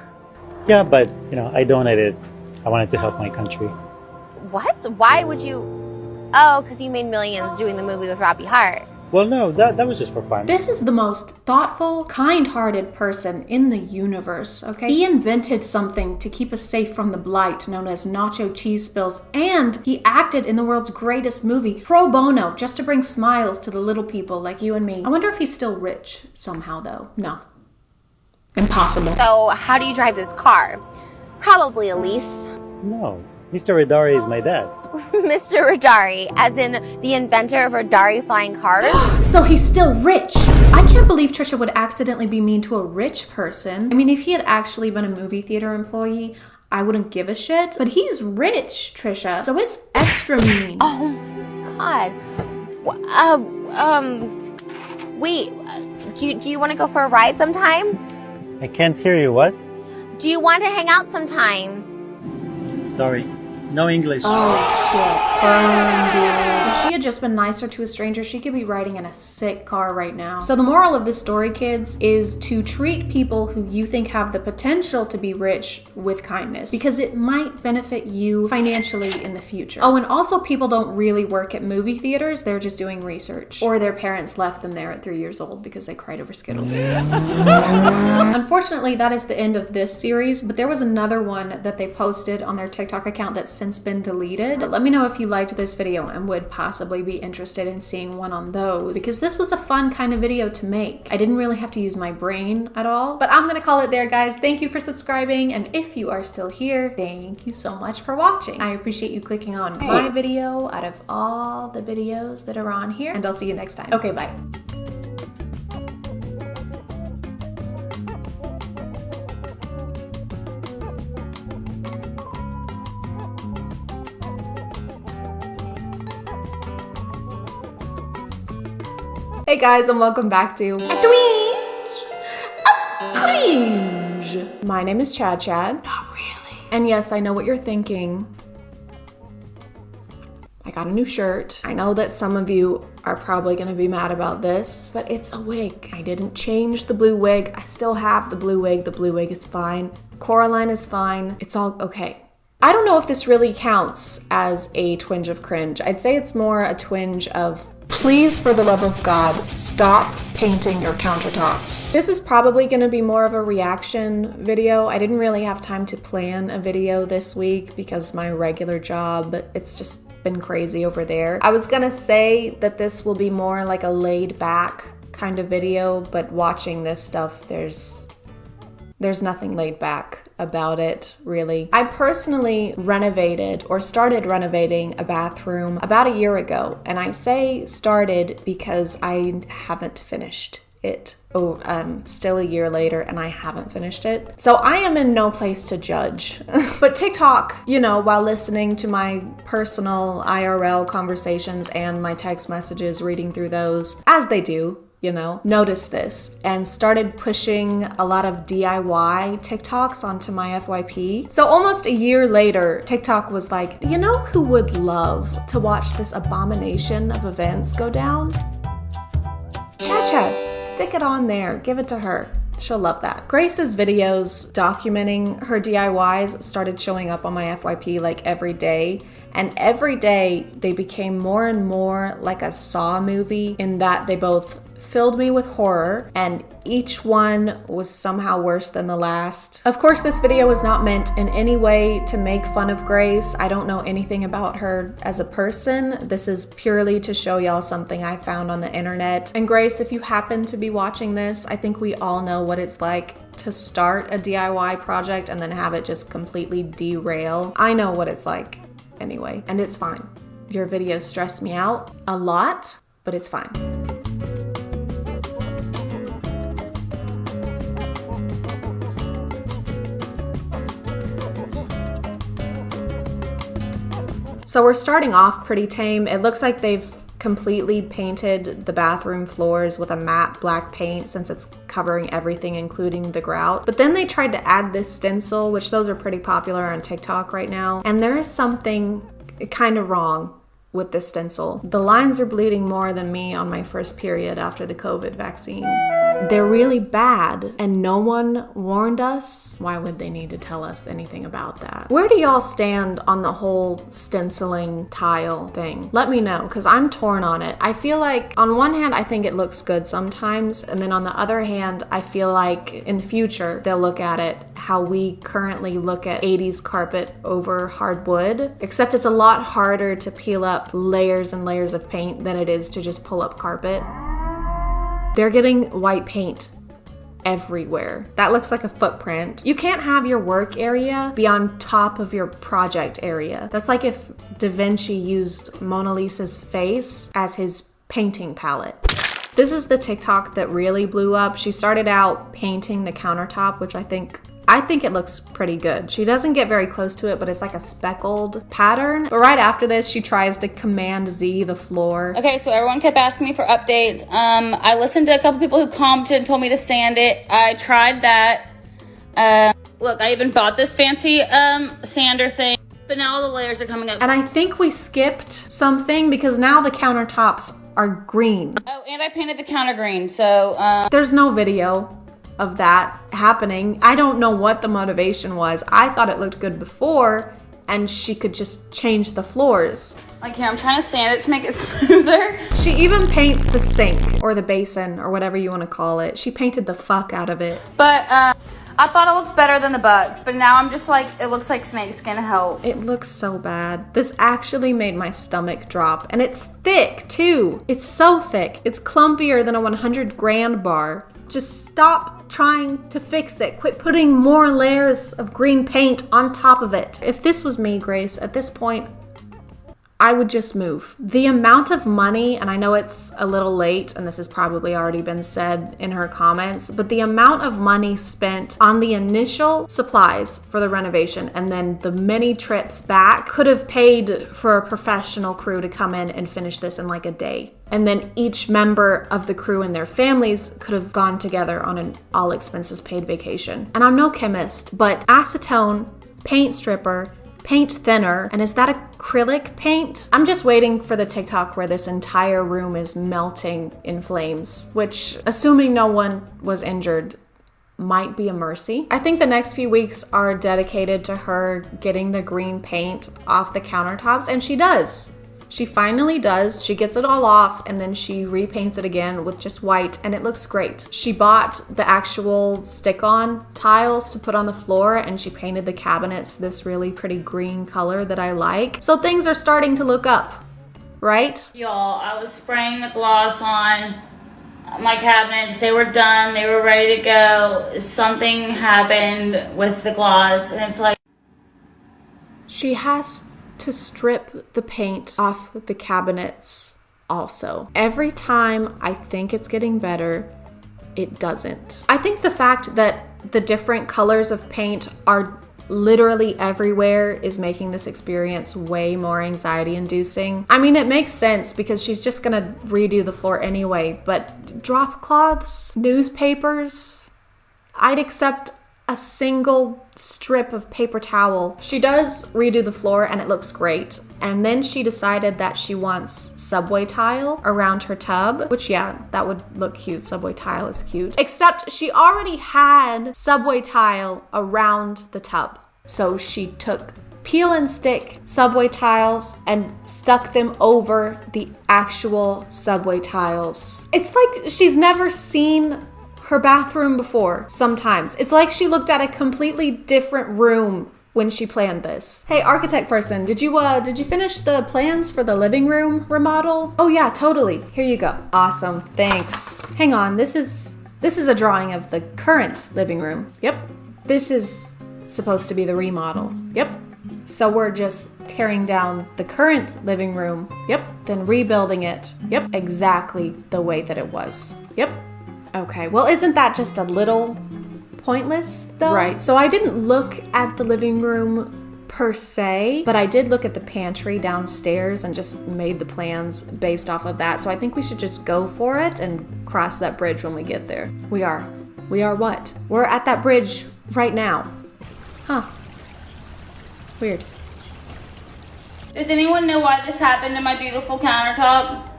Yeah, but, you know, I donated. I wanted to help my country. What? Why would you? Oh, because you made millions doing the movie with Robbie Hart. Well, no, that was just for fun. This is the most thoughtful, kind-hearted person in the universe, okay? He invented something to keep us safe from the blight known as nacho cheese spills, and he acted in the world's greatest movie, pro bono, just to bring smiles to the little people like you and me. I wonder if he's still rich somehow, though. No. Impossible. So, how do you drive this car? Probably a lease. No, Mr. Radari is my dad. Mr. Radari, as in the inventor of Radari flying cars? So he's still rich. I can't believe Trisha would accidentally be mean to a rich person. I mean, if he had actually been a movie theater employee, I wouldn't give a shit. But he's rich, Trisha, so it's extra mean. Oh, God. Wait, do you want to go for a ride sometime? I can't hear you, what? Do you want to hang out sometime? Sorry, no English. Oh, shit. Burn, dude. If she had just been nicer to a stranger, she could be riding in a sick car right now. So the moral of this story, kids, is to treat people who you think have the potential to be rich with kindness, because it might benefit you financially in the future. Oh, and also people don't really work at movie theaters. They're just doing research. Or their parents left them there at 3 years old because they cried over Skittles. Unfortunately, that is the end of this series, but there was another one that they posted on their TikTok account that's since been deleted. But let me know if you liked this video and would possibly be interested in seeing one on those, because this was a fun kind of video to make. I didn't really have to use my brain at all. But I'm gonna call it there, guys. Thank you for subscribing, and if you are still here, thank you so much for watching. I appreciate you clicking on my video out of all the videos that are on here, and I'll see you next time. Okay, bye. Hey guys, and welcome back to Cringe. My name is ChadChad. Not really. And yes, I know what you're thinking. I got a new shirt. I know that some of you are probably gonna be mad about this, but it's a wig. I didn't change the blue wig. I still have the blue wig. The blue wig is fine. Coraline is fine. It's all okay. I don't know if this really counts as a twinge of cringe. I'd say it's more a twinge of, please, for the love of God, stop painting your countertops. This is probably gonna be more of a reaction video. I didn't really have time to plan a video this week because my regular job, it's just been crazy over there. I was gonna say that this will be more like a laid back kind of video, but watching this stuff, there's nothing laid back about it, really. I personally renovated or started renovating a bathroom about a year ago, and I say started because I haven't finished it still a year later and I haven't finished it. So I am in no place to judge. But TikTok, you know, while listening to my personal IRL conversations and my text messages, reading through those, as they do, you know, noticed this and started pushing a lot of DIY TikToks onto my FYP. So almost a year later, TikTok was like, you know who would love to watch this abomination of events go down? ChadChad, stick it on there, give it to her. She'll love that. Grace's videos documenting her DIYs started showing up on my FYP like every day. And every day they became more and more like a Saw movie in that they both filled me with horror and each one was somehow worse than the last. Of course, this video was not meant in any way to make fun of Grace. I don't know anything about her as a person. This is purely to show y'all something I found on the internet. And Grace, if you happen to be watching this, I think we all know what it's like to start a DIY project and then have it just completely derail. I know what it's like anyway, and it's fine. Your videos stress me out a lot, but it's fine. So we're starting off pretty tame. It looks like they've completely painted the bathroom floors with a matte black paint since it's covering everything, including the grout. But then they tried to add this stencil, which those are pretty popular on TikTok right now. And there is something kind of wrong with this stencil. The lines are bleeding more than me on my first period after the COVID vaccine. They're really bad and no one warned us. Why would they need to tell us anything about that? Where do y'all stand on the whole stenciling tile thing? Let me know, because I'm torn on it. I feel like on one hand, I think it looks good sometimes. And then on the other hand, I feel like in the future, they'll look at it how we currently look at 80s carpet over hardwood, except it's a lot harder to peel up layers and layers of paint than it is to just pull up carpet. They're getting white paint everywhere. That looks like a footprint. You can't have your work area be on top of your project area. That's like if Da Vinci used Mona Lisa's face as his painting palette. This is the TikTok that really blew up. She started out painting the countertop, which I think it looks pretty good. She doesn't get very close to it, but it's like a speckled pattern. But right after this, she tries to Command Z the floor. Okay, so everyone kept asking me for updates. I listened to a couple people who commented and told me to sand it. I tried that. Look, I even bought this fancy sander thing, but now all the layers are coming up. And I think we skipped something because now the countertops are green. Oh, and I painted the counter green, so there's no video of that happening. I don't know what the motivation was. I thought it looked good before and she could just change the floors. Like here, I'm trying to sand it to make it smoother. She even paints the sink or the basin or whatever you want to call it. She painted the fuck out of it. But I thought it looked better than the bugs, but now I'm just like, it looks like snake skin. Help. It looks so bad. This actually made my stomach drop, and it's thick too. It's so thick. It's clumpier than a 100 grand bar. Just stop trying to fix it. Quit putting more layers of green paint on top of it. If this was me, Grace, at this point, I would just move. The amount of money, and I know it's a little late, and this has probably already been said in her comments, but the amount of money spent on the initial supplies for the renovation and then the many trips back could have paid for a professional crew to come in and finish this in like a day. And then each member of the crew and their families could have gone together on an all expenses paid vacation. And I'm no chemist, but acetone, paint stripper, paint thinner, and is that acrylic paint? I'm just waiting for the TikTok where this entire room is melting in flames, which, assuming no one was injured, might be a mercy. I think the next few weeks are dedicated to her getting the green paint off the countertops, and she does. She finally does. She gets it all off and then she repaints it again with just white and it looks great. She bought the actual stick-on tiles to put on the floor and she painted the cabinets this really pretty green color that I like. So things are starting to look up, right? Y'all, I was spraying the gloss on my cabinets. They were done. They were ready to go. Something happened with the gloss and it's like... She has to strip the paint off the cabinets also. Every time I think it's getting better, it doesn't. I think the fact that the different colors of paint are literally everywhere is making this experience way more anxiety inducing. I mean, it makes sense because she's just gonna redo the floor anyway, but drop cloths, newspapers, I'd accept a single strip of paper towel. She does redo the floor and it looks great. And then she decided that she wants subway tile around her tub, which yeah, that would look cute. Subway tile is cute. Except she already had subway tile around the tub. So she took peel and stick subway tiles and stuck them over the actual subway tiles. It's like she's never seen her bathroom before. Sometimes it's like she looked at a completely different room when she planned this. Hey, architect person, did you finish the plans for the living room remodel? Oh yeah, totally. Here you go. Awesome. Thanks. Hang on. This is a drawing of the current living room. Yep. This is supposed to be the remodel. Yep. So we're just tearing down the current living room. Yep. Then rebuilding it. Yep. Exactly the way that it was. Yep. Okay, well, isn't that just a little pointless, though? Right, so I didn't look at the living room per se, but I did look at the pantry downstairs and just made the plans based off of that. So I think we should just go for it and cross that bridge when we get there. We are what? We're at that bridge right now. Huh. Weird. Does anyone know why this happened to my beautiful countertop?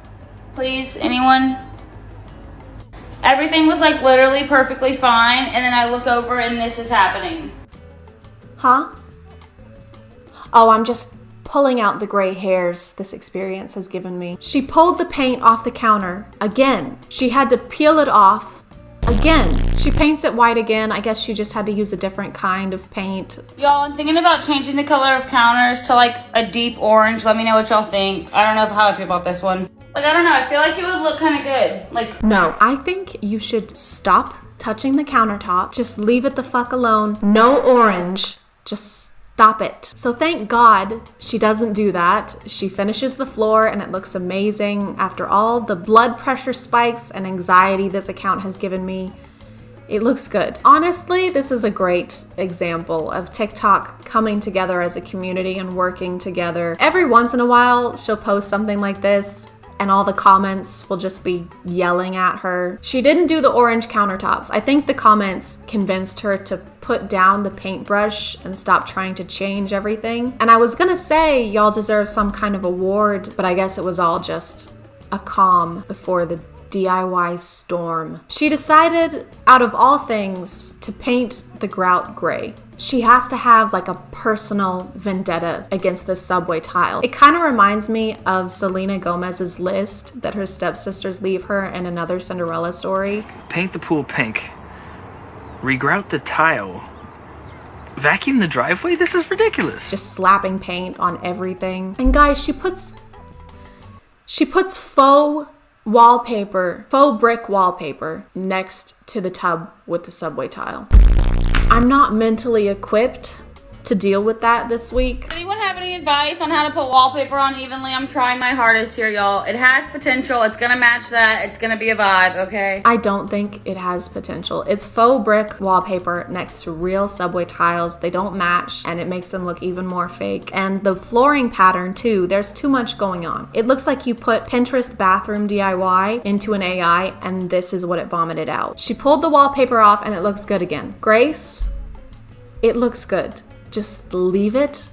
Please, anyone? Everything was like literally perfectly fine, and then I look over and this is happening. Huh? Oh, I'm just pulling out the gray hairs this experience has given me. She pulled the paint off the counter again. She had to peel it off again. She paints it white again. I guess she just had to use a different kind of paint. Y'all, I'm thinking about changing the color of counters to like a deep orange. Let me know what y'all think. I don't know how I feel about this one. Like, I don't know, I feel like it would look kind of good. Like, no, I think you should stop touching the countertop. Just leave it the fuck alone. No orange. Just stop it. So thank God she doesn't do that. She finishes the floor and it looks amazing. After all the blood pressure spikes and anxiety this account has given me, it looks good. Honestly, this is a great example of TikTok coming together as a community and working together. Every once in a while, she'll post something like this and all the comments will just be yelling at her. She didn't do the orange countertops. I think the comments convinced her to put down the paintbrush and stop trying to change everything. And I was gonna say y'all deserve some kind of award, but I guess it was all just a calm before the DIY storm. She decided, out of all things, to paint the grout gray. She has to have like a personal vendetta against this subway tile. It kind of reminds me of Selena Gomez's list that her stepsisters leave her in another Cinderella story. Paint the pool pink. Regrout the tile. Vacuum the driveway? This is ridiculous. Just slapping paint on everything. And guys, she puts faux wallpaper, faux brick wallpaper next to the tub with the subway tile. I'm not mentally equipped to deal with that this week. Does anyone have any advice on how to put wallpaper on evenly? I'm trying my hardest here, y'all. It has potential. It's gonna match that. It's gonna be a vibe, okay? I don't think it has potential. It's faux brick wallpaper next to real subway tiles. They don't match and it makes them look even more fake. And the flooring pattern too, there's too much going on. It looks like you put Pinterest bathroom DIY into an AI and this is what it vomited out. She pulled the wallpaper off and it looks good again. Grace, it looks good. Just leave it.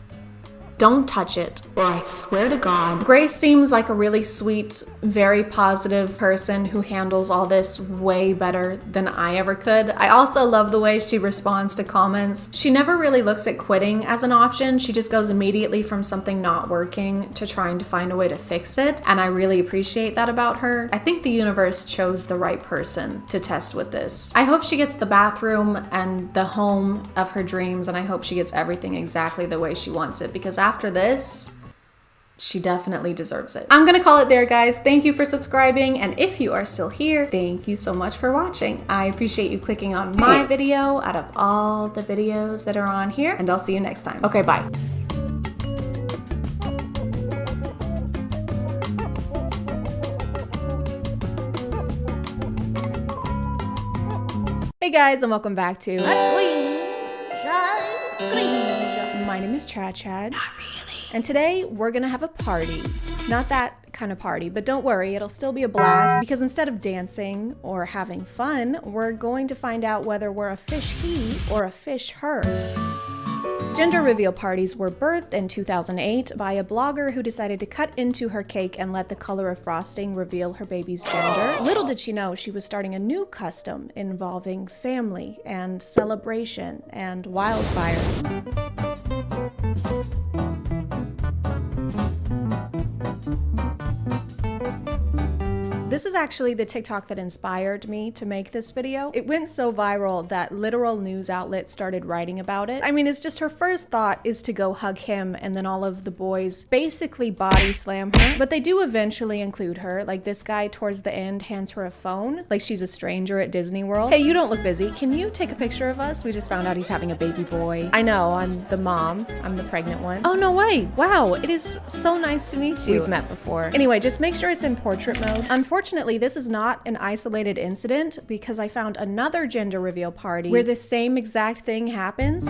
Don't touch it, or I swear to God. Grace seems like a really sweet, very positive person who handles all this way better than I ever could. I also love the way she responds to comments. She never really looks at quitting as an option. She just goes immediately from something not working to trying to find a way to fix it, and I really appreciate that about her. I think the universe chose the right person to test with this. I hope she gets the bathroom and the home of her dreams, and I hope she gets everything exactly the way she wants it, because after this, she definitely deserves it. I'm gonna call it there, guys. Thank you for subscribing, and if you are still here, thank you so much for watching. I appreciate you clicking on my video out of all the videos that are on here, and I'll see you next time. Okay, bye. Hey guys, and welcome back to My name is ChadChad. Not really. And today we're gonna have a party. Not that kind of party, but don't worry, it'll still be a blast because instead of dancing or having fun, we're going to find out whether we're a fish he or a fish her. Gender reveal parties were birthed in 2008 by a blogger who decided to cut into her cake and let the color of frosting reveal her baby's gender. Little did she know she was starting a new custom involving family and celebration and wildfires. This is actually the TikTok that inspired me to make this video. It went so viral that literal news outlets started writing about it. I mean, it's just her first thought is to go hug him and then all of the boys basically body slam her. But they do eventually include her. Like this guy towards the end hands her a phone, like she's a stranger at Disney World. Hey, you don't look busy. Can you take a picture of us? We just found out he's having a baby boy. I know, I'm the mom. I'm the pregnant one. Oh, no way. Wow, it is so nice to meet you. We've met before. Anyway, just make sure it's in portrait mode. Unfortunately, this is not an isolated incident because I found another gender reveal party where the same exact thing happens.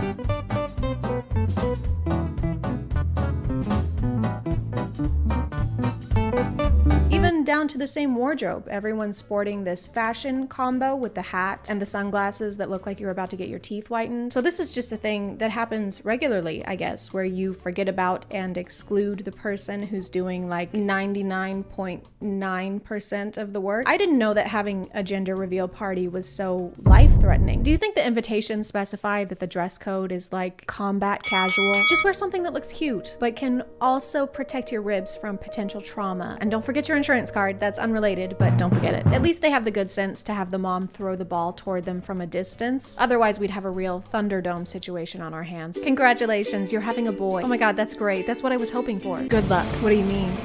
Even down to the same wardrobe. Everyone's sporting this fashion combo with the hat and the sunglasses that look like you're about to get your teeth whitened. So this is just a thing that happens regularly, I guess, where you forget about and exclude the person who's doing like 99.9% of the work. I didn't know that having a gender reveal party was so life-threatening. Do you think the invitations specify that the dress code is like combat casual? Just wear something that looks cute, but can also protect your ribs from potential trauma. And don't forget your insurance card. That's unrelated, but don't forget it. At least they have the good sense to have the mom throw the ball toward them from a distance. Otherwise, we'd have a real Thunderdome situation on our hands. Congratulations, you're having a boy. Oh my God, that's great. That's what I was hoping for. Good luck. What do you mean?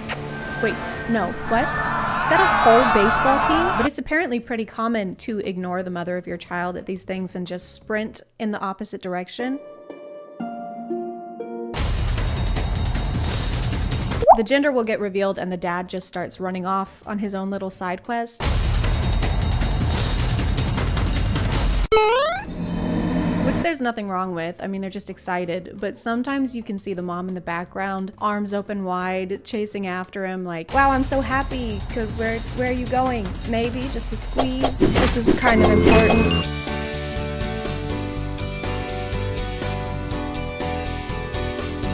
Wait, no, what? Is that a whole baseball team? But it's apparently pretty common to ignore the mother of your child at these things and just sprint in the opposite direction. The gender will get revealed and the dad just starts running off on his own little side quest. Which there's nothing wrong with. I mean, they're just excited. But sometimes you can see the mom in the background, arms open wide, chasing after him like, wow, I'm so happy. Where are you going? Maybe just a squeeze. This is kind of important.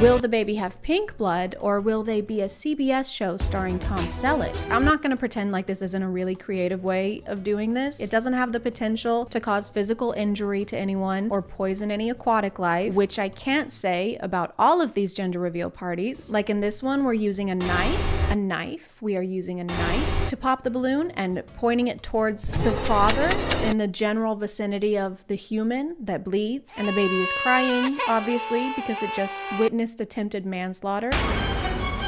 Will the baby have pink blood, or will they be a CBS show starring Tom Selleck? I'm not gonna pretend like this isn't a really creative way of doing this. It doesn't have the potential to cause physical injury to anyone or poison any aquatic life, which I can't say about all of these gender reveal parties. Like in this one, we're using a knife. We are using a knife to pop the balloon and pointing it towards the father in the general vicinity of the human that bleeds. And the baby is crying, obviously, because it just witnessed attempted manslaughter.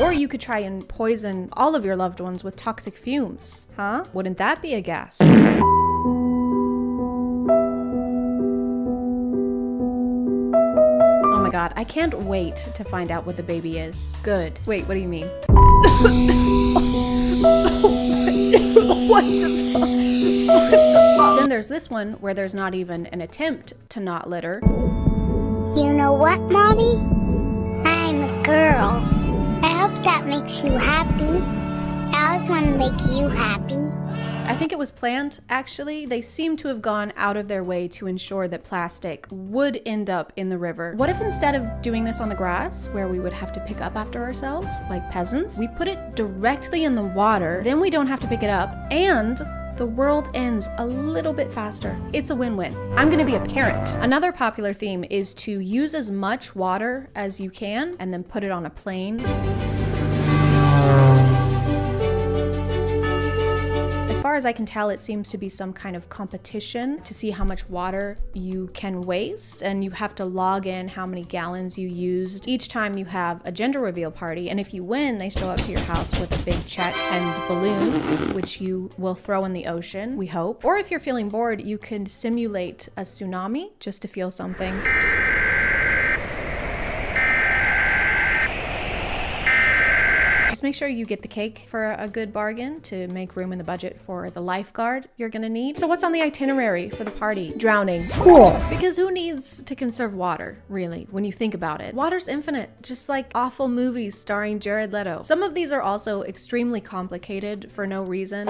Or you could try and poison all of your loved ones with toxic fumes, huh? Wouldn't that be a gas? Oh my God, I can't wait to find out what the baby is. Good. Wait, what do you mean? What the fuck? Then there's this one where there's not even an attempt to not litter. You know what, Mommy? I'm a girl. I hope that makes you happy. I always want to make you happy. I think it was planned, actually. They seem to have gone out of their way to ensure that plastic would end up in the river. What if instead of doing this on the grass, where we would have to pick up after ourselves, like peasants, we put it directly in the water, then we don't have to pick it up, and the world ends a little bit faster. It's a win-win. I'm gonna be a parent. Another popular theme is to use as much water as you can and then put it on a plane. As far as I can tell, it seems to be some kind of competition to see how much water you can waste, and you have to log in how many gallons you used each time you have a gender reveal party. And if you win, they show up to your house with a big check and balloons, which you will throw in the ocean, we hope. Or if you're feeling bored, you can simulate a tsunami just to feel something. make sure you get the cake for a good bargain to make room in the budget for the lifeguard you're gonna need. So what's on the itinerary for the party? Drowning. Cool. Because who needs to conserve water, really, when you think about it? Water's infinite, just like awful movies starring Jared Leto. Some of these are also extremely complicated for no reason.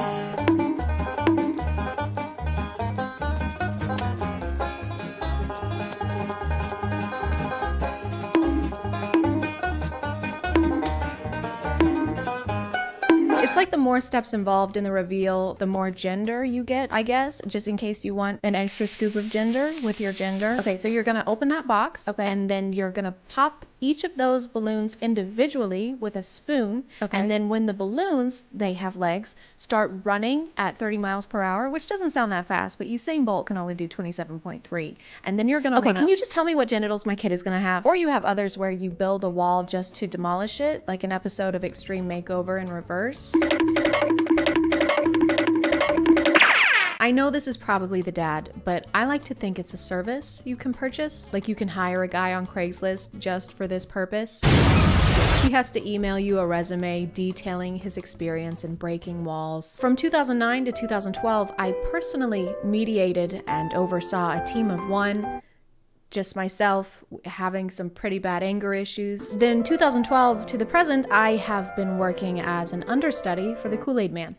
It's like the more steps involved in the reveal, the more gender you get, I guess, just in case you want an extra scoop of gender with your gender. Okay, so you're gonna open that box, okay, and then you're gonna pop each of those balloons individually with a spoon, okay, and then when the balloons, they have legs, start running at 30 miles per hour, which doesn't sound that fast, but Usain Bolt can only do 27.3. And then you're gonna can you just tell me what genitals my kid is gonna have? Or you have others where you build a wall just to demolish it, like an episode of Extreme Makeover in reverse. I know this is probably the dad, but I like to think it's a service you can purchase. Like you can hire a guy on Craigslist just for this purpose. He has to email you a resume detailing his experience in breaking walls. From 2009 to 2012, I personally mediated and oversaw a team of one. Just myself having some pretty bad anger issues. Then 2012 to the present, I have been working as an understudy for the Kool-Aid Man.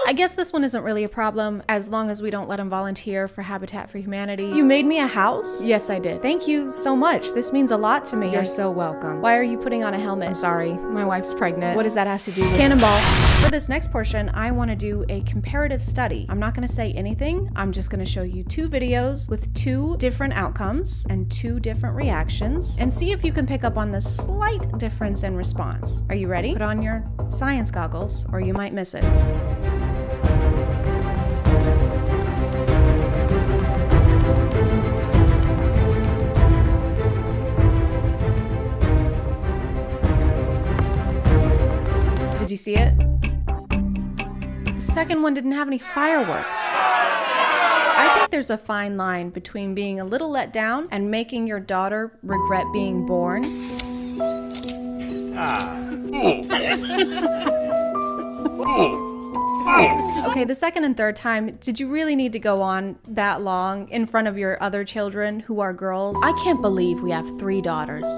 I guess this one isn't really a problem as long as we don't let him volunteer for Habitat for Humanity. You made me a house? Yes, I did. Thank you so much. This means a lot to me. You're so welcome. Why are you putting on a helmet? I'm sorry. My wife's pregnant. What does that have to do with Cannonball? For this next portion, I want to do a comparative study. I'm not going to say anything. I'm just going to show you 2 videos with 2 different outcomes and 2 different reactions and see if you can pick up on the slight difference in response. Are you ready? Put on your science goggles or you might miss it. Did you see it? The second one didn't have any fireworks. I think there's a fine line between being a little let down and making your daughter regret being born. Okay, the second and third time, did you really need to go on that long in front of your other children who are girls? I can't believe we have 3 daughters.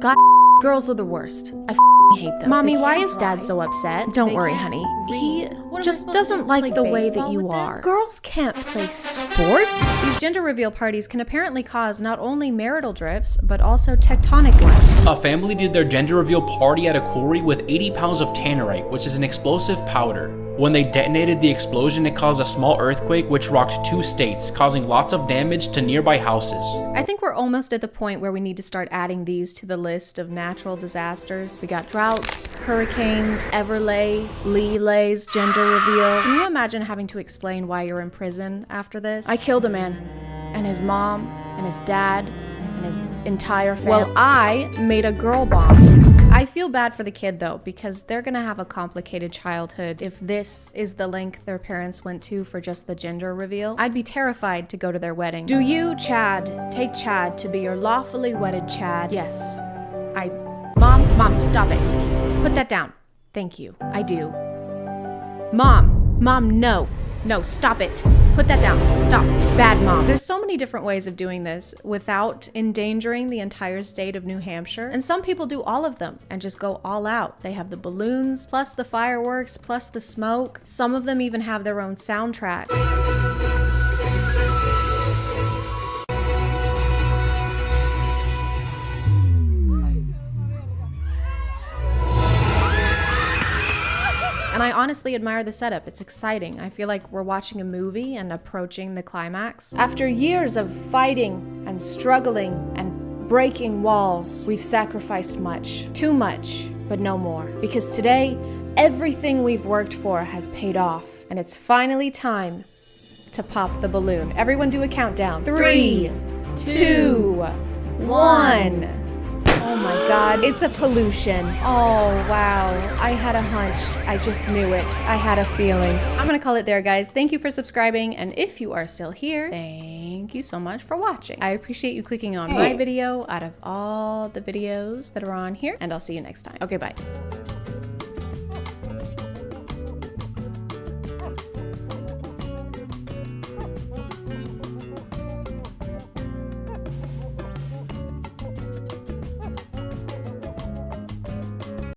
God, girls are the worst. I hate them. Mommy, why is Dad so upset? Don't worry, honey. He just doesn't like the way that you are. Girls can't play sports. These gender reveal parties can apparently cause not only marital drifts, but also tectonic ones. A family did their gender reveal party at a quarry with 80 pounds of tannerite, which is an explosive powder. When they detonated the explosion, it caused a small earthquake which rocked 2 states, causing lots of damage to nearby houses. I think we're almost at the point where we need to start adding these to the list of natural disasters. We got droughts, hurricanes, Everlay, Leelay's gender reveal. Can you imagine having to explain why you're in prison after this? I killed a man, and his mom, and his dad, and his entire family. Well, I made a girl bomb. I feel bad for the kid though, because they're gonna have a complicated childhood if this is the length their parents went to for just the gender reveal. I'd be terrified to go to their wedding. Do you, Chad, take Chad to be your lawfully wedded Chad? Yes. Mom, stop it. Put that down. Thank you. I do. Mom, no. No, stop it. Put that down. Stop. Bad mom. There's so many different ways of doing this without endangering the entire state of New Hampshire. And some people do all of them and just go all out. They have the balloons, plus the fireworks, plus the smoke. Some of them even have their own soundtrack. And I honestly admire the setup. It's exciting. I feel like we're watching a movie and approaching the climax. After years of fighting and struggling and breaking walls, we've sacrificed much. Too much, but no more. Because today, everything we've worked for has paid off. And it's finally time to pop the balloon. Everyone do a countdown. 3, 2, 1. Oh my God. God, it's a pollution. Oh, wow. I had a hunch. I just knew it. I had a feeling. I'm gonna call it there, guys. Thank you for subscribing, and if you are still here, thank you so much for watching. I appreciate you clicking on my video out of all the videos that are on here, and I'll see you next time. Okay, bye.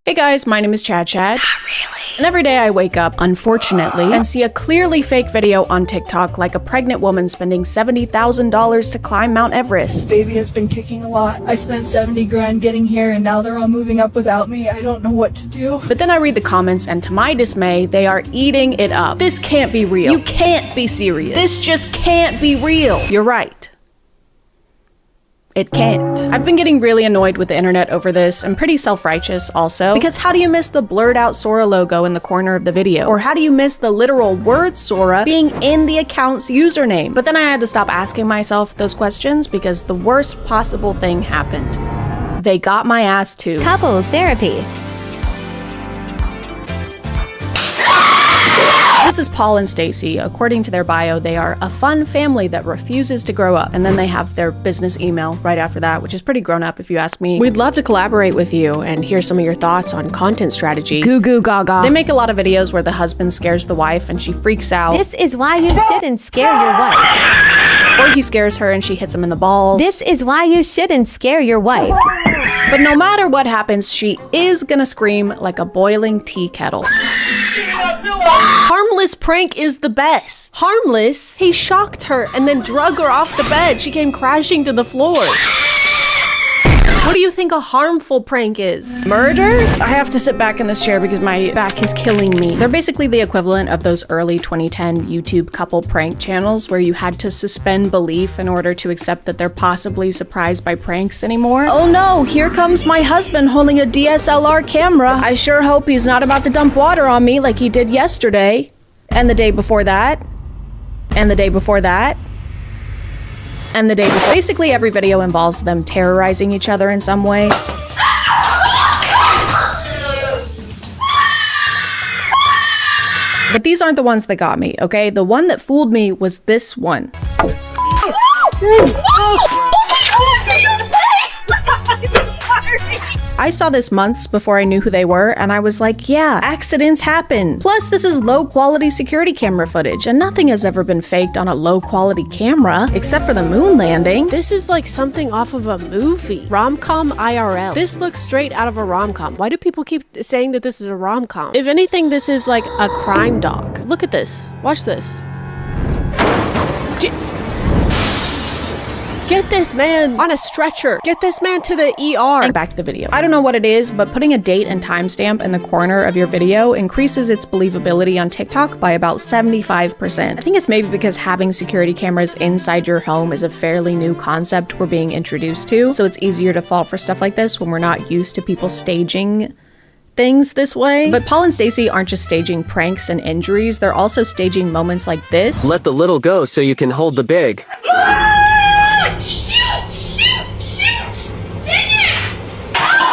Hey guys, my name is ChadChad. Not really. And every day I wake up, unfortunately, and see a clearly fake video on TikTok like a pregnant woman spending $70,000 to climb Mount Everest. Baby has been kicking a lot. I spent 70 grand getting here and now they're all moving up without me. I don't know what to do. But then I read the comments and to my dismay, they are eating it up. This can't be real. You can't be serious. This just can't be real. You're right. It can't. I've been getting really annoyed with the internet over this, and pretty self-righteous also, because how do you miss the blurred out Sora logo in the corner of the video? Or how do you miss the literal word Sora being in the account's username? But then I had to stop asking myself those questions because the worst possible thing happened. They got my ass too. Couples therapy. This is Paul and Stacy. According to their bio, they are a fun family that refuses to grow up. And then they have their business email right after that, which is pretty grown up if you ask me. We'd love to collaborate with you and hear some of your thoughts on content strategy. Goo goo gaga. They make a lot of videos where the husband scares the wife and she freaks out. This is why you shouldn't scare your wife. Or he scares her and she hits him in the balls. This is why you shouldn't scare your wife. But no matter what happens, she is gonna scream like a boiling tea kettle. Harmless prank is the best. Harmless? He shocked her and then drug her off the bed. She came crashing to the floor. What do you think a harmful prank is? Murder? I have to sit back in this chair because my back is killing me. They're basically the equivalent of those early 2010 YouTube couple prank channels where you had to suspend belief in order to accept that they're possibly surprised by pranks anymore. Oh no, here comes my husband holding a DSLR camera. I sure hope he's not about to dump water on me like he did yesterday. And the day before that. And the day before that. And the day before. Basically every video involves them terrorizing each other in some way. But these aren't the ones that got me, okay? The one that fooled me was this one. I saw this months before I knew who they were, and I was like, yeah, accidents happen. Plus, this is low-quality security camera footage, and nothing has ever been faked on a low-quality camera, except for the moon landing. This is like something off of a movie. Rom-com IRL. This looks straight out of a rom-com. Why do people keep saying that this is a rom-com? If anything, this is like a crime doc. Look at this. Watch this. Get this man on a stretcher. Get this man to the ER. And back to the video. I don't know what it is, but putting a date and timestamp in the corner of your video increases its believability on TikTok by about 75%. I think it's maybe because having security cameras inside your home is a fairly new concept we're being introduced to, so it's easier to fall for stuff like this when we're not used to people staging things this way. But Paul and Stacy aren't just staging pranks and injuries, they're also staging moments like this. Let the little go so you can hold the big.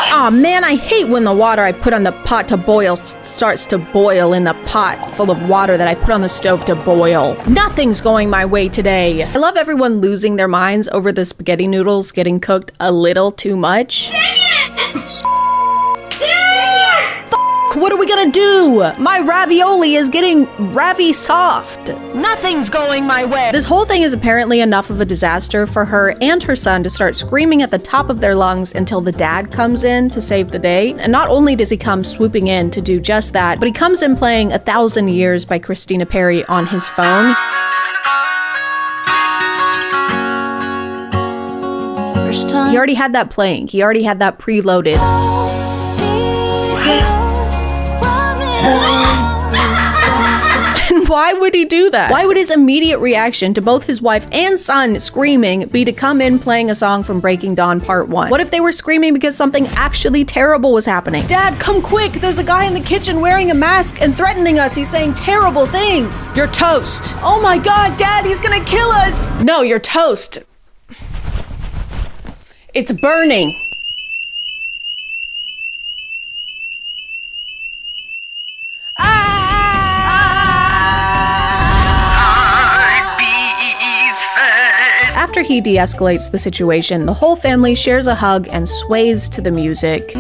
Aw man, I hate when the water I put on the pot to boil starts to boil in the pot full of water that I put on the stove to boil. Nothing's going my way today. I love everyone losing their minds over the spaghetti noodles getting cooked a little too much. What are we gonna do? My ravioli is getting ravi soft. Nothing's going my way. This whole thing is apparently enough of a disaster for her and her son to start screaming at the top of their lungs until the dad comes in to save the day. And not only does he come swooping in to do just that, but he comes in playing 1,000 Years by Christina Perri on his phone. He already had that playing. He already had that preloaded. And why would he do that? Why would his immediate reaction to both his wife and son screaming be to come in playing a song from Breaking Dawn Part 1? What if they were screaming because something actually terrible was happening? Dad, come quick! There's a guy in the kitchen wearing a mask and threatening us. He's saying terrible things. You're toast. Oh my god, Dad, he's gonna kill us! No, you're toast. It's burning. After he de-escalates the situation, the whole family shares a hug and sways to the music.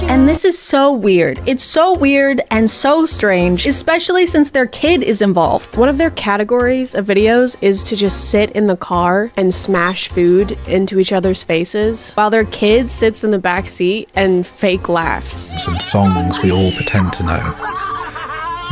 And this is so weird. It's so weird and so strange, especially since their kid is involved. One of their categories of videos is to just sit in the car and smash food into each other's faces while their kid sits in the back seat and fake laughs. And songs we all pretend to know.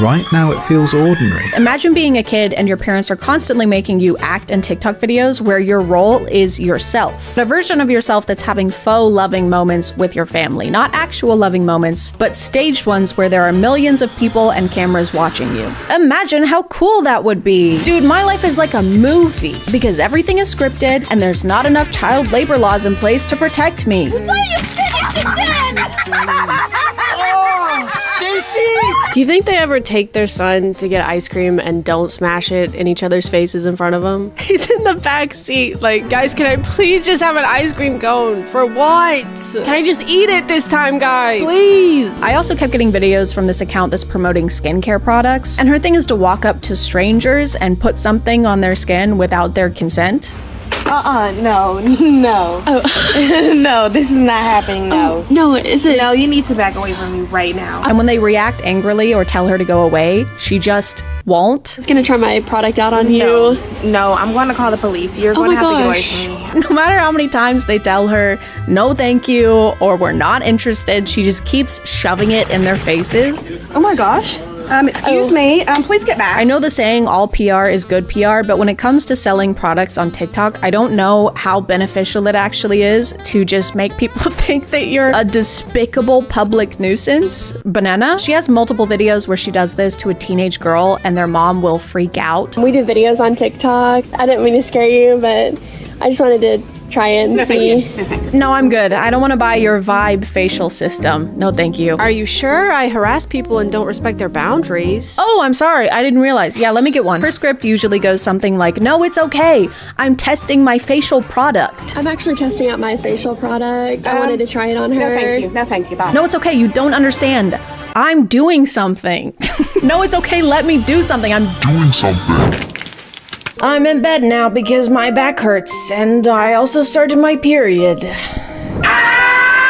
Right now it feels ordinary. Imagine being a kid and your parents are constantly making you act in TikTok videos where your role is yourself. A version of yourself that's having faux loving moments with your family. Not actual loving moments, but staged ones where there are millions of people and cameras watching you. Imagine how cool that would be. Dude, my life is like a movie because everything is scripted and there's not enough child labor laws in place to protect me. Do you think they ever take their son to get ice cream and don't smash it in each other's faces in front of him? He's in the back seat like, guys, can I please just have an ice cream cone? For what? Can I just eat it this time, guys? Please. I also kept getting videos from this account that's promoting skincare products, and her thing is to walk up to strangers and put something on their skin without their consent. No. Oh. No, this is not happening, no. Oh, no, is it? No, you need to back away from me right now. And when they react angrily or tell her to go away, she just won't. I was gonna try my product out on you. No, I'm going to call the police. You're going to have to get away from me. No matter how many times they tell her, no thank you, or we're not interested, she just keeps shoving it in their faces. Oh my gosh. Excuse me, please get back. I know the saying all PR is good PR, but when it comes to selling products on TikTok, I don't know how beneficial it actually is to just make people think that you're a despicable public nuisance. Banana, she has multiple videos where she does this to a teenage girl and their mom will freak out. We do videos on TikTok. I didn't mean to scare you, but I just wanted to try it and see. No, I'm good. I don't want to buy your Vibe facial system. No, thank you. Are you sure? I harass people and don't respect their boundaries. Oh, I'm sorry. I didn't realize. Yeah, let me get one. Her script usually goes something like, no, it's okay. I'm testing my facial product. I'm actually testing out my facial product. I wanted to try it on her. No, thank you. No, thank you. Bye. No, it's okay. You don't understand. I'm doing something. No, it's okay. Let me do something. I'm doing something. I'm in bed now because my back hurts, and I also started my period.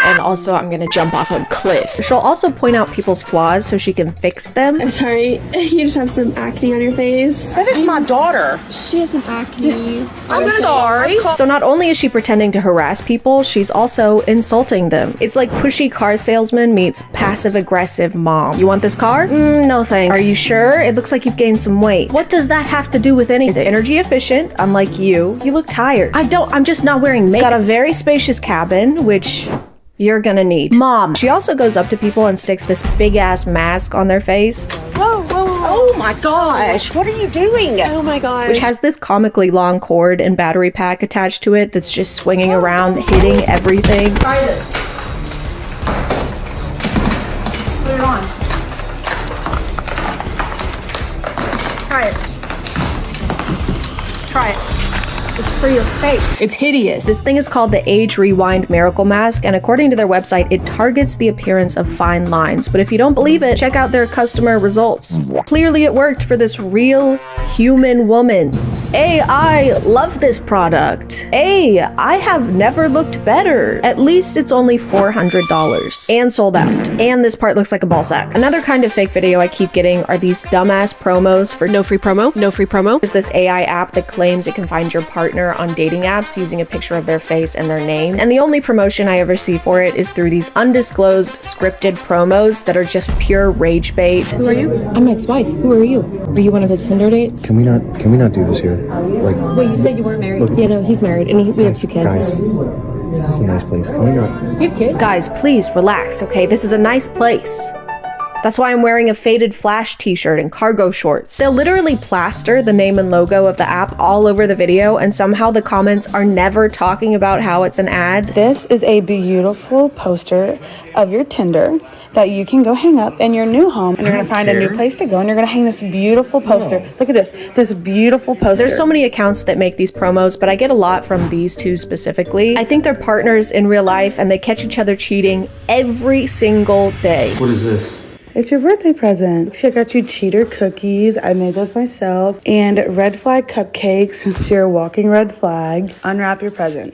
And also, I'm gonna jump off a cliff. She'll also point out people's flaws so she can fix them. I'm sorry, you just have some acne on your face. That is my daughter. She has some acne. I'm sorry. So not only is she pretending to harass people, she's also insulting them. It's like pushy car salesman meets passive-aggressive mom. You want this car? No thanks. Are you sure? It looks like you've gained some weight. What does that have to do with anything? It's energy efficient, unlike you. You look tired. I'm just not wearing makeup. It's got a very spacious cabin, which you're gonna need. Mom. She also goes up to people and sticks this big ass mask on their face. Whoa, whoa, whoa. Oh my gosh, what are you doing? Oh my gosh. Which has this comically long cord and battery pack attached to it that's just swinging around, hitting everything. Try this. Put it on. Try it. Try it. It's for your face. It's hideous. This thing is called the Age Rewind Miracle Mask, and according to their website, it targets the appearance of fine lines. But if you don't believe it, check out their customer results. Clearly it worked for this real human woman. A, I love this product. A, I have never looked better. At least it's only $400. And sold out. And this part looks like a ball sack. Another kind of fake video I keep getting are these dumbass promos for no free promo. No free promo. Is this AI app that claims it can find your partner on dating apps using a picture of their face and their name. And the only promotion I ever see for it is through these undisclosed scripted promos that are just pure rage bait. Who are you? I'm ex-wife. Who are you? Are you one of his Tinder dates? Can we not do this here? Like, wait, you said you weren't married? Look, yeah, no, he's married, and we have 2 kids. Guys, this is a nice place. Can we not? You have kids? Guys, please relax, okay? This is a nice place. That's why I'm wearing a faded Flash t-shirt and cargo shorts. They'll literally plaster the name and logo of the app all over the video, and somehow the comments are never talking about how it's an ad. This is a beautiful poster of your Tinder that you can go hang up in your new home, and you're gonna find a new place to go, and you're gonna hang this beautiful poster. Look at this beautiful poster. There's so many accounts that make these promos, but I get a lot from these two specifically. I think they're partners in real life, and they catch each other cheating every single day. What is this? It's your birthday present. I got you cheater cookies. I made those myself. And red flag cupcakes since you're a walking red flag. Unwrap your present.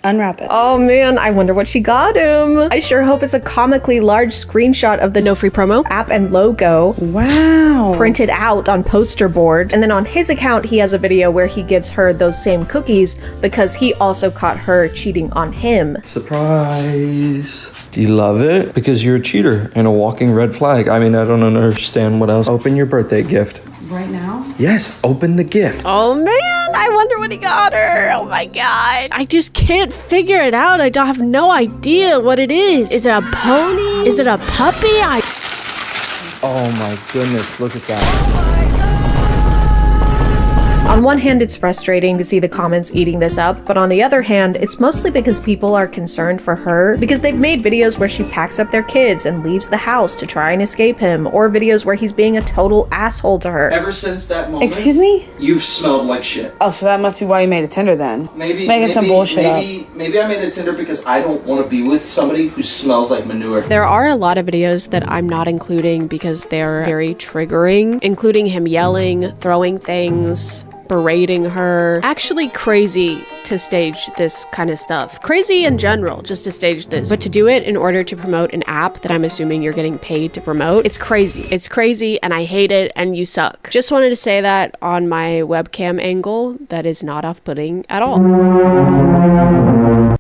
Unwrap it. Oh man, I wonder what she got him. I sure hope it's a comically large screenshot of the No Free Promo app and logo. Wow. Printed out on poster board. And then on his account, he has a video where he gives her those same cookies because he also caught her cheating on him. Surprise. Do you love it? Because you're a cheater and a walking red flag. I mean, I don't understand what else. Open your birthday gift. Right now? Yes, open the gift. Oh man, I wonder what he got her. Oh my god. I just can't figure it out. I don't have no idea what it is. Is it a pony? Is it a puppy? Oh my goodness, look at that. On one hand, it's frustrating to see the comments eating this up, but on the other hand, it's mostly because people are concerned for her because they've made videos where she packs up their kids and leaves the house to try and escape him, or videos where he's being a total asshole to her. Ever since that moment, Excuse me? you've smelled like shit. Oh, so that must be why you made a Tinder then. Maybe some bullshit up. Maybe I made a Tinder because I don't want to be with somebody who smells like manure. There are a lot of videos that I'm not including because they're very triggering, including him yelling, throwing things, berating her. Actually crazy to stage this kind of stuff. Crazy in general, just to stage this. But to do it in order to promote an app that I'm assuming you're getting paid to promote, it's crazy. It's crazy and I hate it and you suck. Just wanted to say that on my webcam angle, that is not off-putting at all.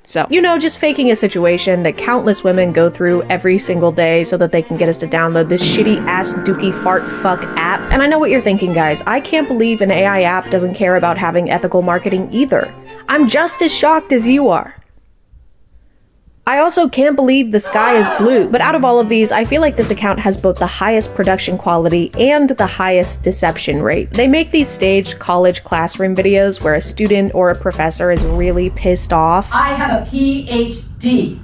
So, you know, just faking a situation that countless women go through every single day so that they can get us to download this shitty ass dookie fart fuck app. And I know what you're thinking, guys. I can't believe an AI app doesn't care about having ethical marketing either. I'm just as shocked as you are. I also can't believe the sky is blue. But out of all of these, I feel like this account has both the highest production quality and the highest deception rate. They make these staged college classroom videos where a student or a professor is really pissed off. I have a PhD.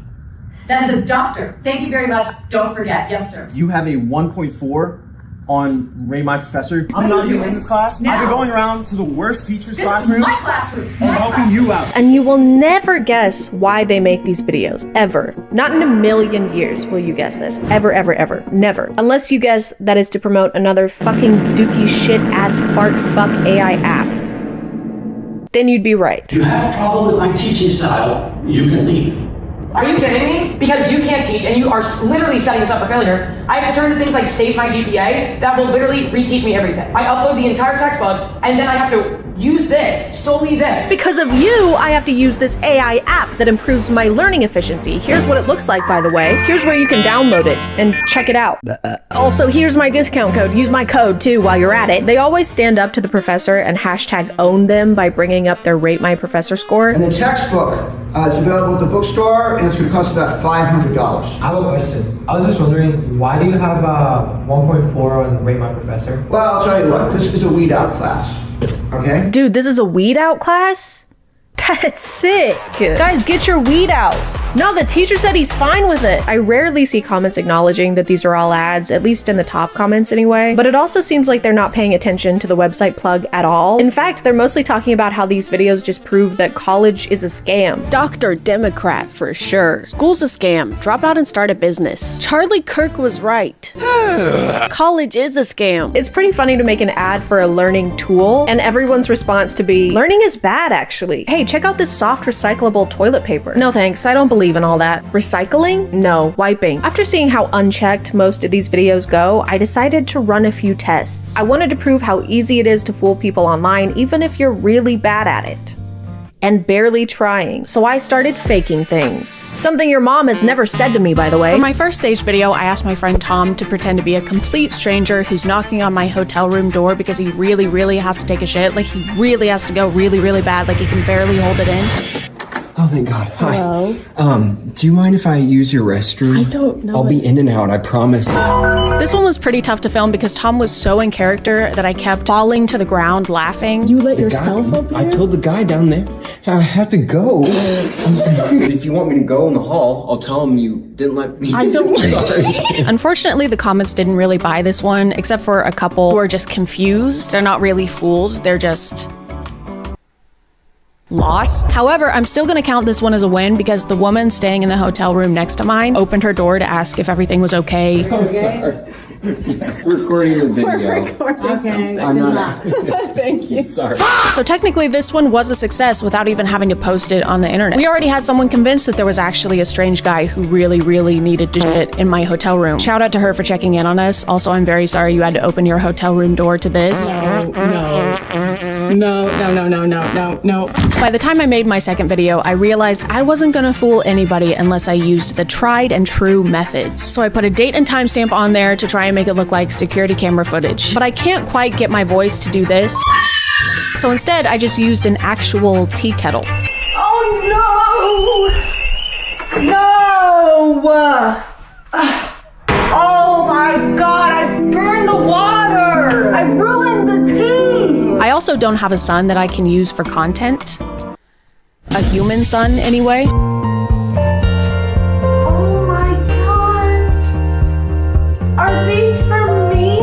That's a doctor. Thank you very much. Don't forget. Yes, sir. You have a 1.4 on Ray My Professor. I'm not even in this class. Now. I've been going around to the worst teachers' classrooms. This is my classroom. And helping you out. And you will never guess why they make these videos, ever. Not in a million years will you guess this. Ever, ever, ever. Never. Unless you guess that is to promote another fucking dookie shit ass fart fuck AI app. Then you'd be right. If you have a problem with my teaching style, you can leave. Are you kidding me? Because you can't teach and you are literally setting us up for failure. I have to turn to things like Save My GPA that will literally reteach me everything. I upload the entire textbook and then I have to use this, solely this. Because of you, I have to use this AI app that improves my learning efficiency. Here's what it looks like, by the way. Here's where you can download it and check it out. Also, here's my discount code. Use my code too while you're at it. They always stand up to the professor and hashtag own them by bringing up their Rate My Professor score. And the textbook is available at the bookstore and it's going to cost about $500. I have a question. I was just wondering, why do you have a 1.4 on Rate My Professor? Well, I'll tell you what, this is a weed out class. Okay? Dude, this is a weed out class? That's sick. Guys, get your weed out. No, the teacher said he's fine with it. I rarely see comments acknowledging that these are all ads, at least in the top comments anyway, but it also seems like they're not paying attention to the website plug at all. In fact, they're mostly talking about how these videos just prove that college is a scam. Dr. Democrat for sure. School's a scam. Drop out and start a business. Charlie Kirk was right. College is a scam. It's pretty funny to make an ad for a learning tool, and everyone's response to be, learning is bad actually. Hey, check out this soft recyclable toilet paper. No thanks, I don't believe in all that. Recycling? No. Wiping. After seeing how unchecked most of these videos go, I decided to run a few tests. I wanted to prove how easy it is to fool people online, even if you're really bad at it. And barely trying. So I started faking things. Something your mom has never said to me, by the way. For my first stage video, I asked my friend Tom to pretend to be a complete stranger who's knocking on my hotel room door because he really, really has to take a shit. Like he really has to go really, really bad. Like he can barely hold it in. Oh, thank God. Hi. Hello? Do you mind if I use your restroom? I don't know. I'll be in and out, I promise. This one was pretty tough to film because Tom was so in character that I kept falling to the ground laughing. You let yourself up here? I told the guy down there I had to go. If you want me to go in the hall, I'll tell him you didn't let me. I don't. Sorry. Unfortunately, the comments didn't really buy this one, except for a couple who are just confused. They're not really fooled. They're just lost. However, I'm still gonna count this one as a win because the woman staying in the hotel room next to mine opened her door to ask if everything was okay. I'm sorry. We're recording the video. Okay. I'm not. Thank you. Sorry. So technically this one was a success without even having to post it on the internet. We already had someone convinced that there was actually a strange guy who really needed to shit in my hotel room. Shout out to her for checking in on us. Also, I'm very sorry you had to open your hotel room door to this. No. By the time I made my second video, I realized I wasn't gonna fool anybody unless I used the tried and true methods. So I put a date and timestamp on there to try and make it look like security camera footage. But I can't quite get my voice to do this. So instead, I just used an actual tea kettle. Oh no! No! Oh my god, I burned the water! I ruined the tea! I also don't have a son that I can use for content. A human son, anyway. Oh my god! Are these for me?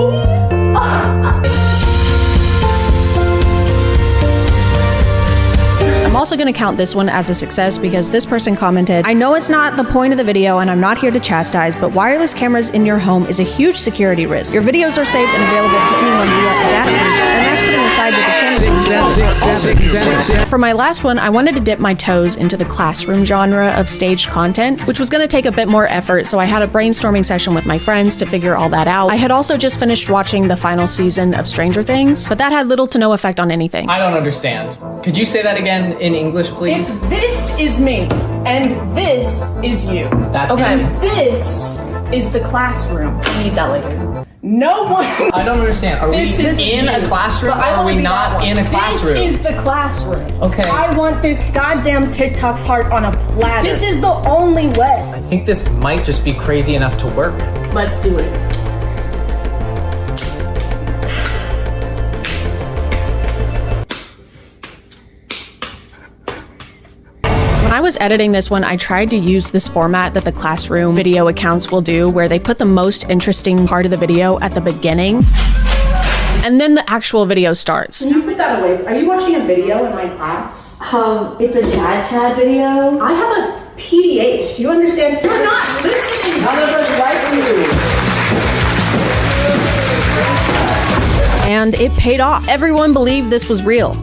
I'm also gonna count this one as a success because this person commented, I know it's not the point of the video and I'm not here to chastise, but wireless cameras in your home is a huge security risk. Your videos are safe and available to anyone via a data breach, and that's putting aside that the cameras. For my last one, I wanted to dip my toes into the classroom genre of staged content, which was gonna take a bit more effort, so I had a brainstorming session with my friends to figure all that out. I had also just finished watching the final season of Stranger Things, but that had little to no effect on anything. I don't understand. Could you say that again in English, please? If this is me and this is you, That's okay, me. This is the classroom. I need that later. No one. I don't understand. Are we This is in a you. classroom or But I are wanna we be that not one. in a classroom? This is the classroom. Okay. I want this goddamn TikTok's heart on a platter. This is the only way. I think this might just be crazy enough to work. Let's do it. When I was editing this one, I tried to use this format that the classroom video accounts will do, where they put the most interesting part of the video at the beginning, and then the actual video starts. Can you put that away? Are you watching a video in my class? It's a ChadChad video. I have a PDH. Do you understand? You're not listening. None of us like you. And it paid off. Everyone believed this was real.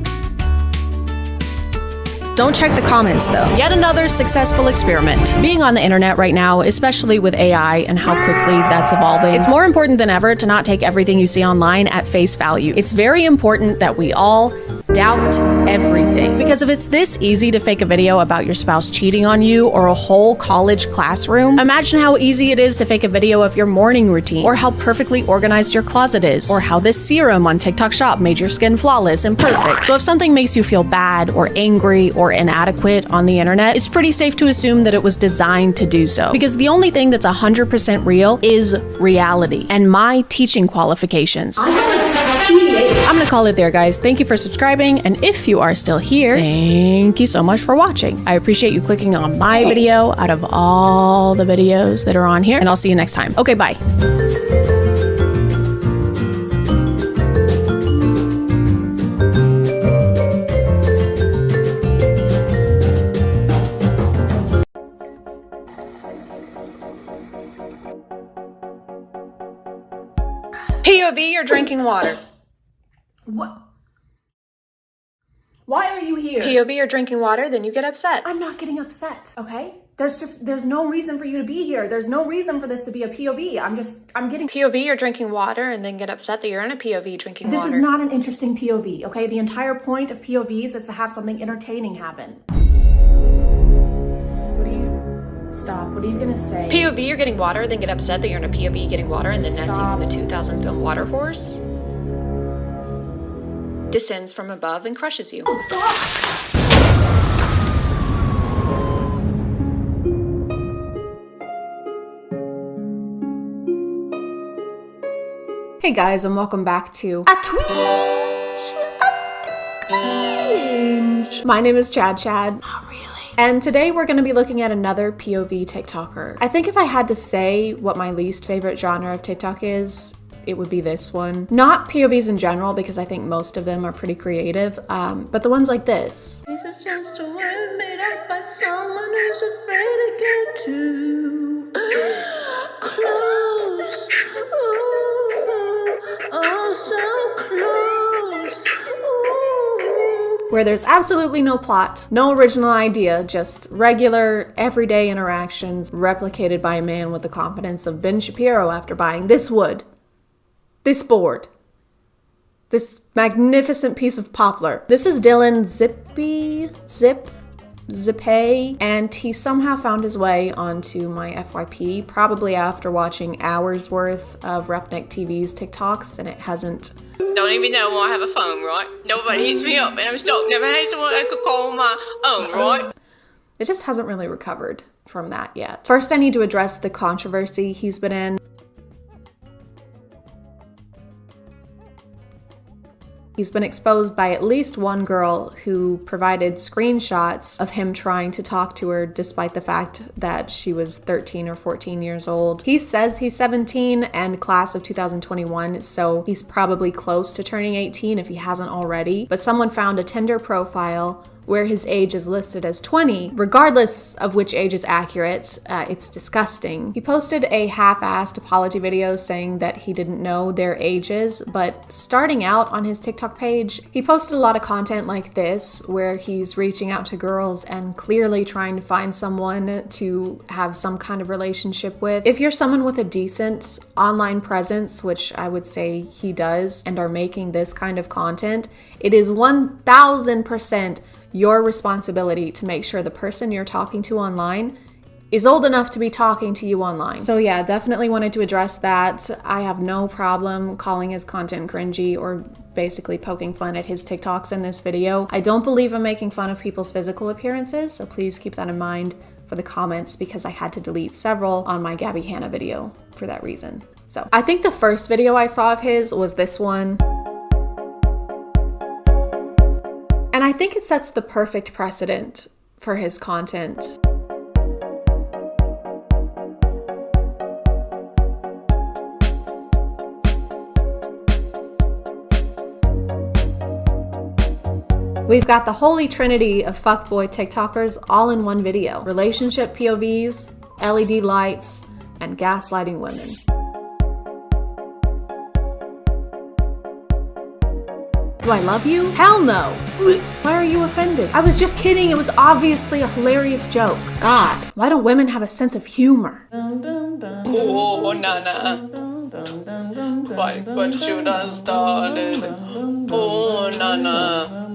Don't check the comments though. Yet another successful experiment. Being on the internet right now, especially with AI and how quickly that's evolving, it's more important than ever to not take everything you see online at face value. It's very important that we all doubt everything. Because if it's this easy to fake a video about your spouse cheating on you or a whole college classroom, imagine how easy it is to fake a video of your morning routine, or how perfectly organized your closet is, or how this serum on TikTok Shop made your skin flawless and perfect. So if something makes you feel bad or angry or inadequate on the internet, it's pretty safe to assume that it was designed to do so. Because the only thing that's 100% real is reality and my teaching qualifications. I'm gonna call it there, guys. Thank you for subscribing, and if you are still here, thank you so much for watching. I appreciate you clicking on my video out of all the videos that are on here, and I'll see you next time. Okay, bye. POV, you're drinking water. What? Why are you here? POV, you're drinking water, then you get upset. I'm not getting upset, okay? There's no reason for you to be here. There's no reason for this to be a POV. I'm getting... POV, you're drinking water, and then get upset that you're in a POV drinking water. This is not an interesting POV, okay? The entire point of POVs is to have something entertaining happen. Stop. What are you gonna say? POV, you're getting water, then get upset that you're in a POV getting water, and then Nessie from the 2000 film Water Horse descends from above and crushes you. Oh, God. Hey guys, and welcome back to A Twitch. My name is ChadChad. Not really. And today we're going to be looking at another POV TikToker. I think if I had to say what my least favorite genre of TikTok is, it would be this one. Not POVs in general, because I think most of them are pretty creative, but the ones like this. This is just a word made up by someone who's afraid to get too close. Ooh, oh, so close. Ooh. Where there's absolutely no plot, no original idea, just regular, everyday interactions replicated by a man with the competence of Ben Shapiro after buying this wood, this board, this magnificent piece of poplar. This is Dylan Zippay, and he somehow found his way onto my FYP, probably after watching hours worth of Repnik TV's TikToks, and it hasn't. Don't even know why I have a phone, right? Nobody hits me up and I'm stuck. Never had someone I could call my own, right? It just hasn't really recovered from that yet. First, I need to address the controversy he's been in. He's been exposed by at least one girl who provided screenshots of him trying to talk to her despite the fact that she was 13 or 14 years old. He says he's 17 and class of 2021, so he's probably close to turning 18 if he hasn't already. But someone found a Tinder profile where his age is listed as 20. Regardless of which age is accurate, it's disgusting. He posted a half-assed apology video saying that he didn't know their ages, but starting out on his TikTok page, he posted a lot of content like this, where he's reaching out to girls and clearly trying to find someone to have some kind of relationship with. If you're someone with a decent online presence, which I would say he does, and are making this kind of content, it is 1000% your responsibility to make sure the person you're talking to online is old enough to be talking to you online. So yeah, definitely wanted to address that. I have no problem calling his content cringy or basically poking fun at his TikToks in this video. I don't believe in making fun of people's physical appearances, so please keep that in mind for the comments, because I had to delete several on my Gabby Hanna video for that reason. So I think the first video I saw of his was this one. And I think it sets the perfect precedent for his content. We've got the holy trinity of fuckboy TikTokers all in one video. Relationship POVs, LED lights, and gaslighting women. Do I love you? Hell no. Why are you offended? I was just kidding. It was obviously a hilarious joke. God, why don't women have a sense of humor? Oh, Nana. What you done started? Oh, Nana.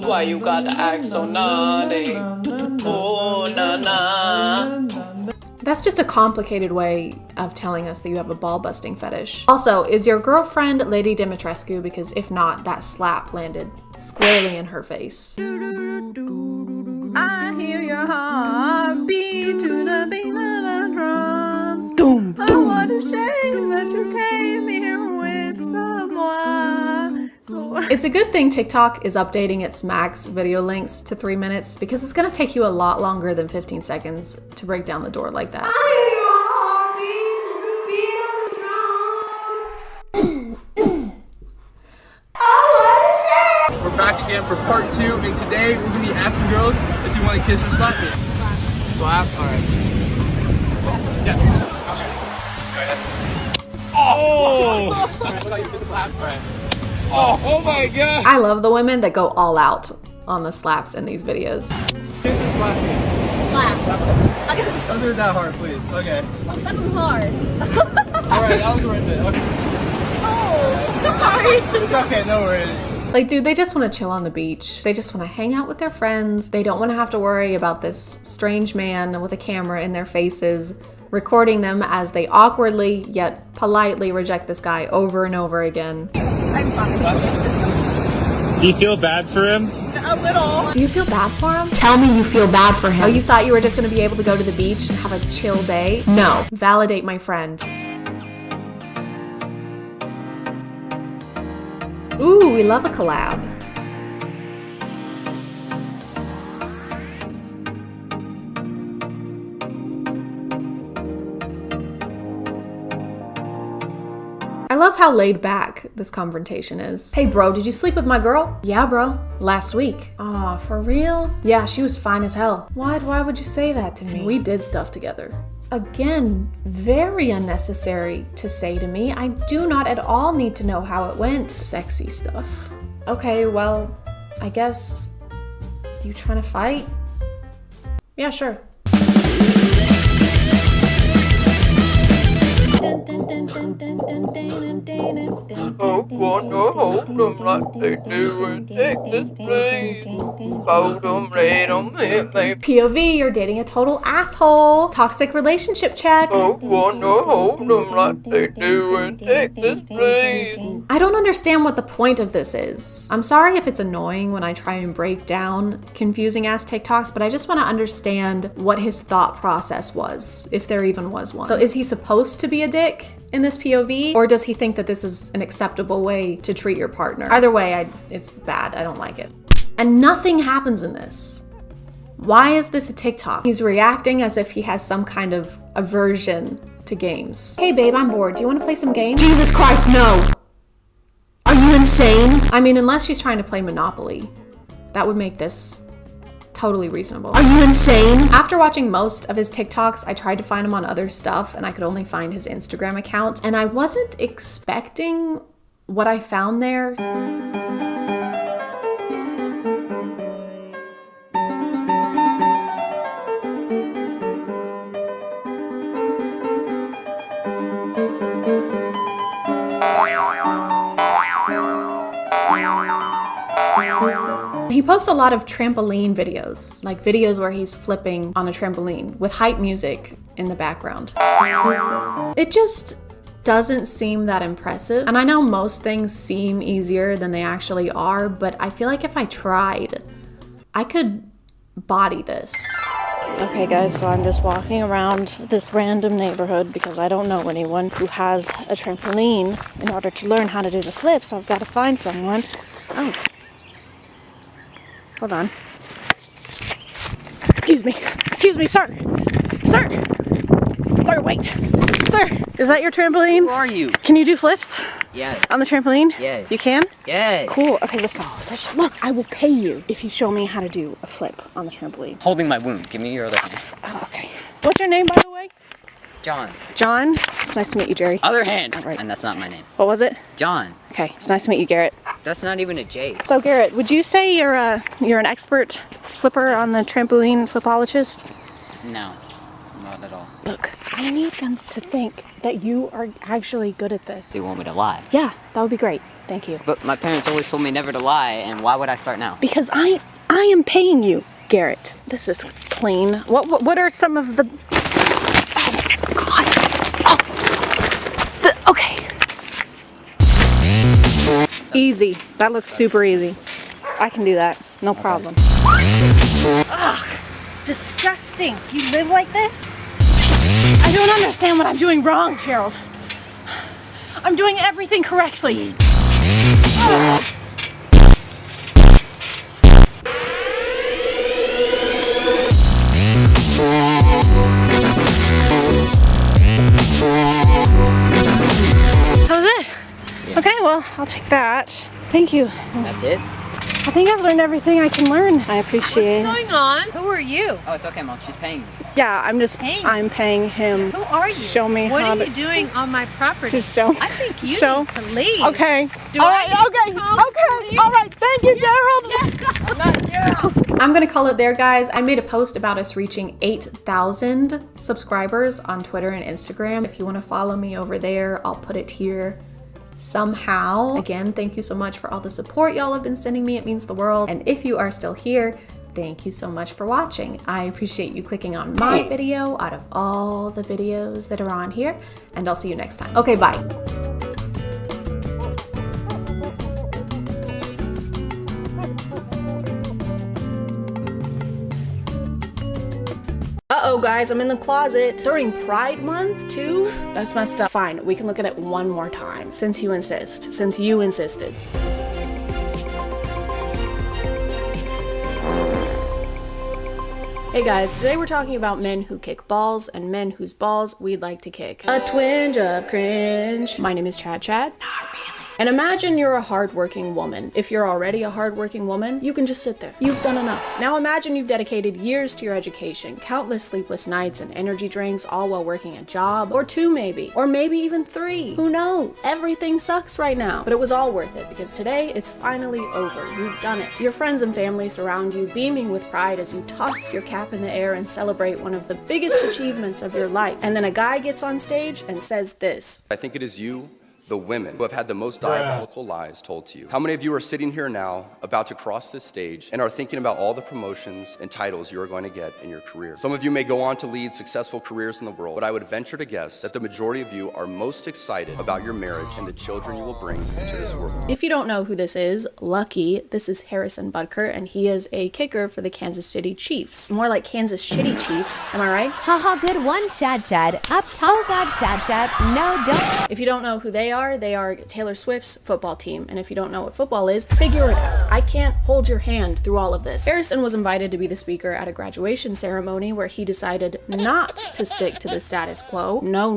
Why you gotta act so naughty? Oh, Nana. That's just a complicated way of telling us that you have a ball-busting fetish. Also, is your girlfriend Lady Dimitrescu? Because if not, that slap landed squarely in her face. I hear your heart beat to the beat of the drums. Doom, doom. Oh, what a shame that you came here with someone. It's a good thing TikTok is updating its max video lengths to 3 minutes, because it's gonna take you a lot longer than 15 seconds to break down the door like that. We're back again for part 2, and today we're gonna be asking girls if you want to kiss or slap me. Slap? Alright. Yeah. Go ahead. Oh! Alright, look how you can slap. Alright. Oh my god! I love the women that go all out on the slaps in these videos. Kiss or slap me? Slap. Don't do it that hard, please. Okay. Slap them hard. Alright, that was worth it. Okay. Oh, sorry. It's okay, no worries. Like, dude, they just want to chill on the beach. They just want to hang out with their friends. They don't want to have to worry about this strange man with a camera in their faces, recording them as they awkwardly yet politely reject this guy over and over again. I'm sorry. Do you feel bad for him? A little. Do you feel bad for him? Tell me you feel bad for him. Oh, you thought you were just going to be able to go to the beach and have a chill day? No. Validate my friend. Ooh, we love a collab. how laid back this confrontation is. Hey bro, did you sleep with my girl? Yeah bro, last week. Aw, for real? Yeah, she was fine as hell. Why would you say that to me? We did stuff together. Again, very unnecessary to say to me. I do not at all need to know how it went. Sexy stuff. Okay, well, I guess you trying to fight? Yeah, sure. POV, you're dating a total asshole. Toxic relationship check. I don't understand what the point of this is. I'm sorry if it's annoying when I try and break down confusing ass TikToks, but I just want to understand what his thought process was, if there even was one. So is he supposed to be a dick in this POV, or does he think that this is an acceptable way to treat your partner? Either way, it's bad. I don't like it. And nothing happens in this. Why is this a TikTok? He's reacting as if he has some kind of aversion to games. Hey babe, I'm bored. Do you want to play some games? Jesus Christ, no! Are you insane? I mean, unless she's trying to play Monopoly, that would make this totally reasonable. Are you insane? After watching most of his TikToks, I tried to find him on other stuff and I could only find his Instagram account, and I wasn't expecting what I found there. He posts a lot of trampoline videos, like videos where he's flipping on a trampoline with hype music in the background. It just doesn't seem that impressive. And I know most things seem easier than they actually are, but I feel like if I tried, I could body this. Okay guys, so I'm just walking around this random neighborhood because I don't know anyone who has a trampoline. In order to learn how to do the flips, I've got to find someone. Oh. Hold on. Excuse me, sir. Sir, wait. Sir, is that your trampoline? Who are you? Can you do flips? Yes. On the trampoline? Yes. You can? Yes. Cool. Okay, listen. Look, I will pay you if you show me how to do a flip on the trampoline. Holding my wound. Give me your other hand. Oh, okay. What's your name, by the way? John. John? It's nice to meet you, Jerry. Other hand. All right. And that's not my name. What was it? John. Okay, it's nice to meet you, Garrett. That's not even a J. So, Garrett, would you say you're an expert flipper on the trampoline flipologist? No, not at all. Look, I need them to think that you are actually good at this. Do you want me to lie? Yeah, that would be great. Thank you. But my parents always told me never to lie, and why would I start now? Because I am paying you, Garrett. This is clean. What are some of the... Oh, God. Oh. Okay. Easy. That looks super easy. I can do that. No problem. Ugh, it's disgusting. You live like this? I don't understand what I'm doing wrong, Gerald. I'm doing everything correctly. Ugh. How's it? Okay, well, I'll take that. Thank you. That's it? I think I've learned everything I can learn. I appreciate it. What's going on? Who are you? Oh, it's okay, Mom. She's paying me. Yeah, I'm paying him Who are you? to show me what how are you doing on my property? to show. I think you show. need to leave. Okay. Do All I right. need to Okay. call Okay. police? All right. Thank you, Gerald. I'm not Gerald. I'm gonna call it there, guys. I made a post about us reaching 8,000 subscribers on Twitter and Instagram. If you wanna follow me over there, I'll put it here somehow. Again, thank you so much for all the support y'all have been sending me. It means the world. And if you are still here, thank you so much for watching. I appreciate you clicking on my video out of all the videos that are on here, and I'll see you next time. Okay, bye. Uh-oh, guys, I'm in the closet. During Pride Month, too? That's messed up. Fine, we can look at it one more time, since you insist. Since you insisted. Hey Hey guys, today we're talking about men who kick balls and men whose balls we'd like to kick. A twinge of cringe. My name is ChadChad. Not really. And imagine you're a hardworking woman. If you're already a hardworking woman, you can just sit there. You've done enough. Now imagine you've dedicated years to your education, countless sleepless nights and energy drinks, all while working a job, or 2 maybe, or maybe even 3. Who knows? Everything sucks right now, but it was all worth it because today it's finally over. You've done it. Your friends and family surround you, beaming with pride as you toss your cap in the air and celebrate one of the biggest achievements of your life. And then a guy gets on stage and says this. I think it is you, the women, who have had the most diabolical lies told to you. How many of you are sitting here now, about to cross this stage, and are thinking about all the promotions and titles you are going to get in your career? Some of you may go on to lead successful careers in the world, but I would venture to guess that the majority of you are most excited about your marriage and the children you will bring into this world. If you don't know who this is, lucky, this is Harrison Butker, and he is a kicker for the Kansas City Chiefs. More like Kansas Shitty Chiefs, am I right? Haha, good one, ChadChad. Up top. Oh God, ChadChad. No, don't. If you don't know who they are Taylor Swift's football team. And if you don't know what football is, figure it out. I can't hold your hand through all of this. Harrison was invited to be the speaker at a graduation ceremony where he decided not to stick to the status quo. No.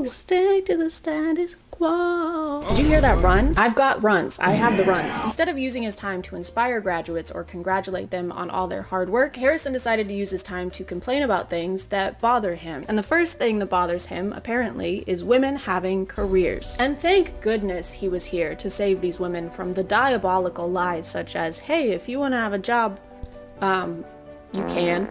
Stick to the status quo. Did you hear that run? I've got runs. I have the runs. Instead of using his time to inspire graduates or congratulate them on all their hard work, Harrison decided to use his time to complain about things that bother him. And the first thing that bothers him, apparently, is women having careers. And thank goodness he was here to save these women from the diabolical lies such as, hey, if you want to have a job, you can.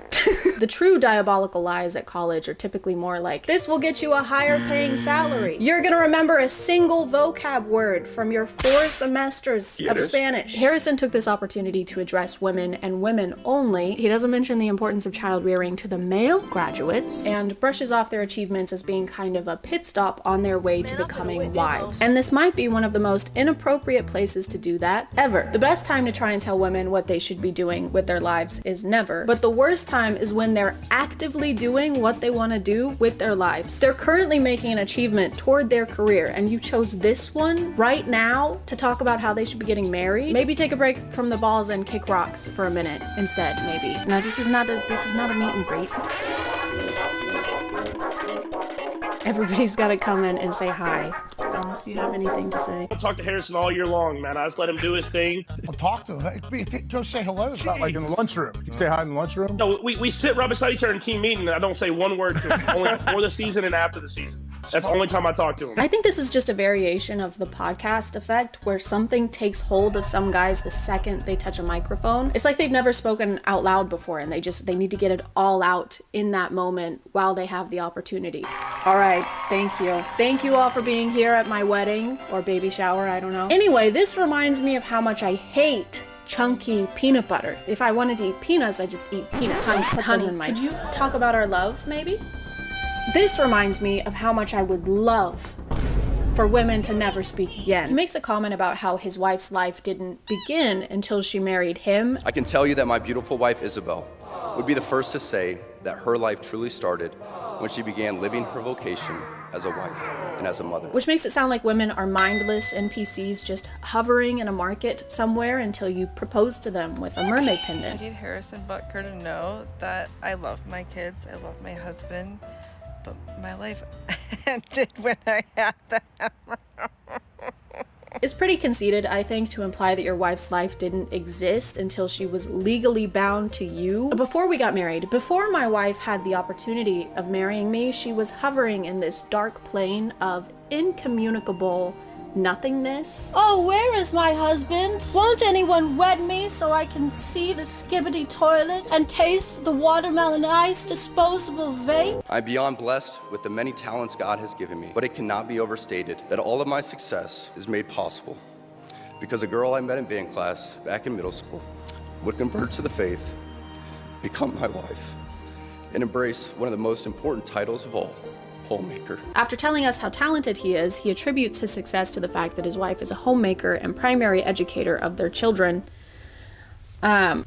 The true diabolical lies at college are typically more like, this will get you a higher paying salary. You're gonna remember a single vocab word from your 4 semesters of Spanish. Harrison took this opportunity to address women and women only. He doesn't mention the importance of child rearing to the male graduates and brushes off their achievements as being kind of a pit stop on their way to becoming wives. And this might be one of the most inappropriate places to do that ever. The best time to try and tell women what they should be doing with their lives is never. But the worst time is when they're actively doing what they want to do with their lives. They're currently making an achievement toward their career, and you chose this one right now to talk about how they should be getting married. Maybe take a break from the balls and kick rocks for a minute instead, maybe. No, this is not a meet and greet. Everybody's got to come in and say hi. Unless you have anything to say. I'll talk to Harrison all year long, man. I just let him do his thing. I'll talk to him. Go say hello. It's not like in the lunchroom. You say hi in the lunchroom? No, we sit right beside each other in team meeting, and I don't say one word to him. Only before the season and after the season. That's the only time I talk to him. I think this is just a variation of the podcast effect where something takes hold of some guys the second they touch a microphone. It's like they've never spoken out loud before and they need to get it all out in that moment while they have the opportunity. All right, thank you. Thank you all for being here at my wedding or baby shower, I don't know. Anyway, this reminds me of how much I hate chunky peanut butter. If I wanted to eat peanuts, I just eat peanuts. Honey, could you talk about our love, maybe? This reminds me of how much I would love for women to never speak again. He makes a comment about how his wife's life didn't begin until she married him. I can tell you that my beautiful wife, Isabel, would be the first to say that her life truly started when she began living her vocation as a wife and as a mother. Which makes it sound like women are mindless NPCs just hovering in a market somewhere until you propose to them with a mermaid pendant. I need Harrison Butker to know that I love my kids, I love my husband, but my life ended when I had them. It's pretty conceited, I think, to imply that your wife's life didn't exist until she was legally bound to you. Before we got married, before my wife had the opportunity of marrying me, she was hovering in this dark plane of incommunicable nothingness. Oh, where is my husband? Won't anyone wed me so I can see the skibbity toilet and taste the watermelon ice disposable vape? I'm beyond blessed with the many talents God has given me, but it cannot be overstated that all of my success is made possible because a girl I met in band class back in middle school would convert to the faith, become my wife, and embrace one of the most important titles of all, homemaker. After telling us how talented he is, he attributes his success to the fact that his wife is a homemaker and primary educator of their children. Oh,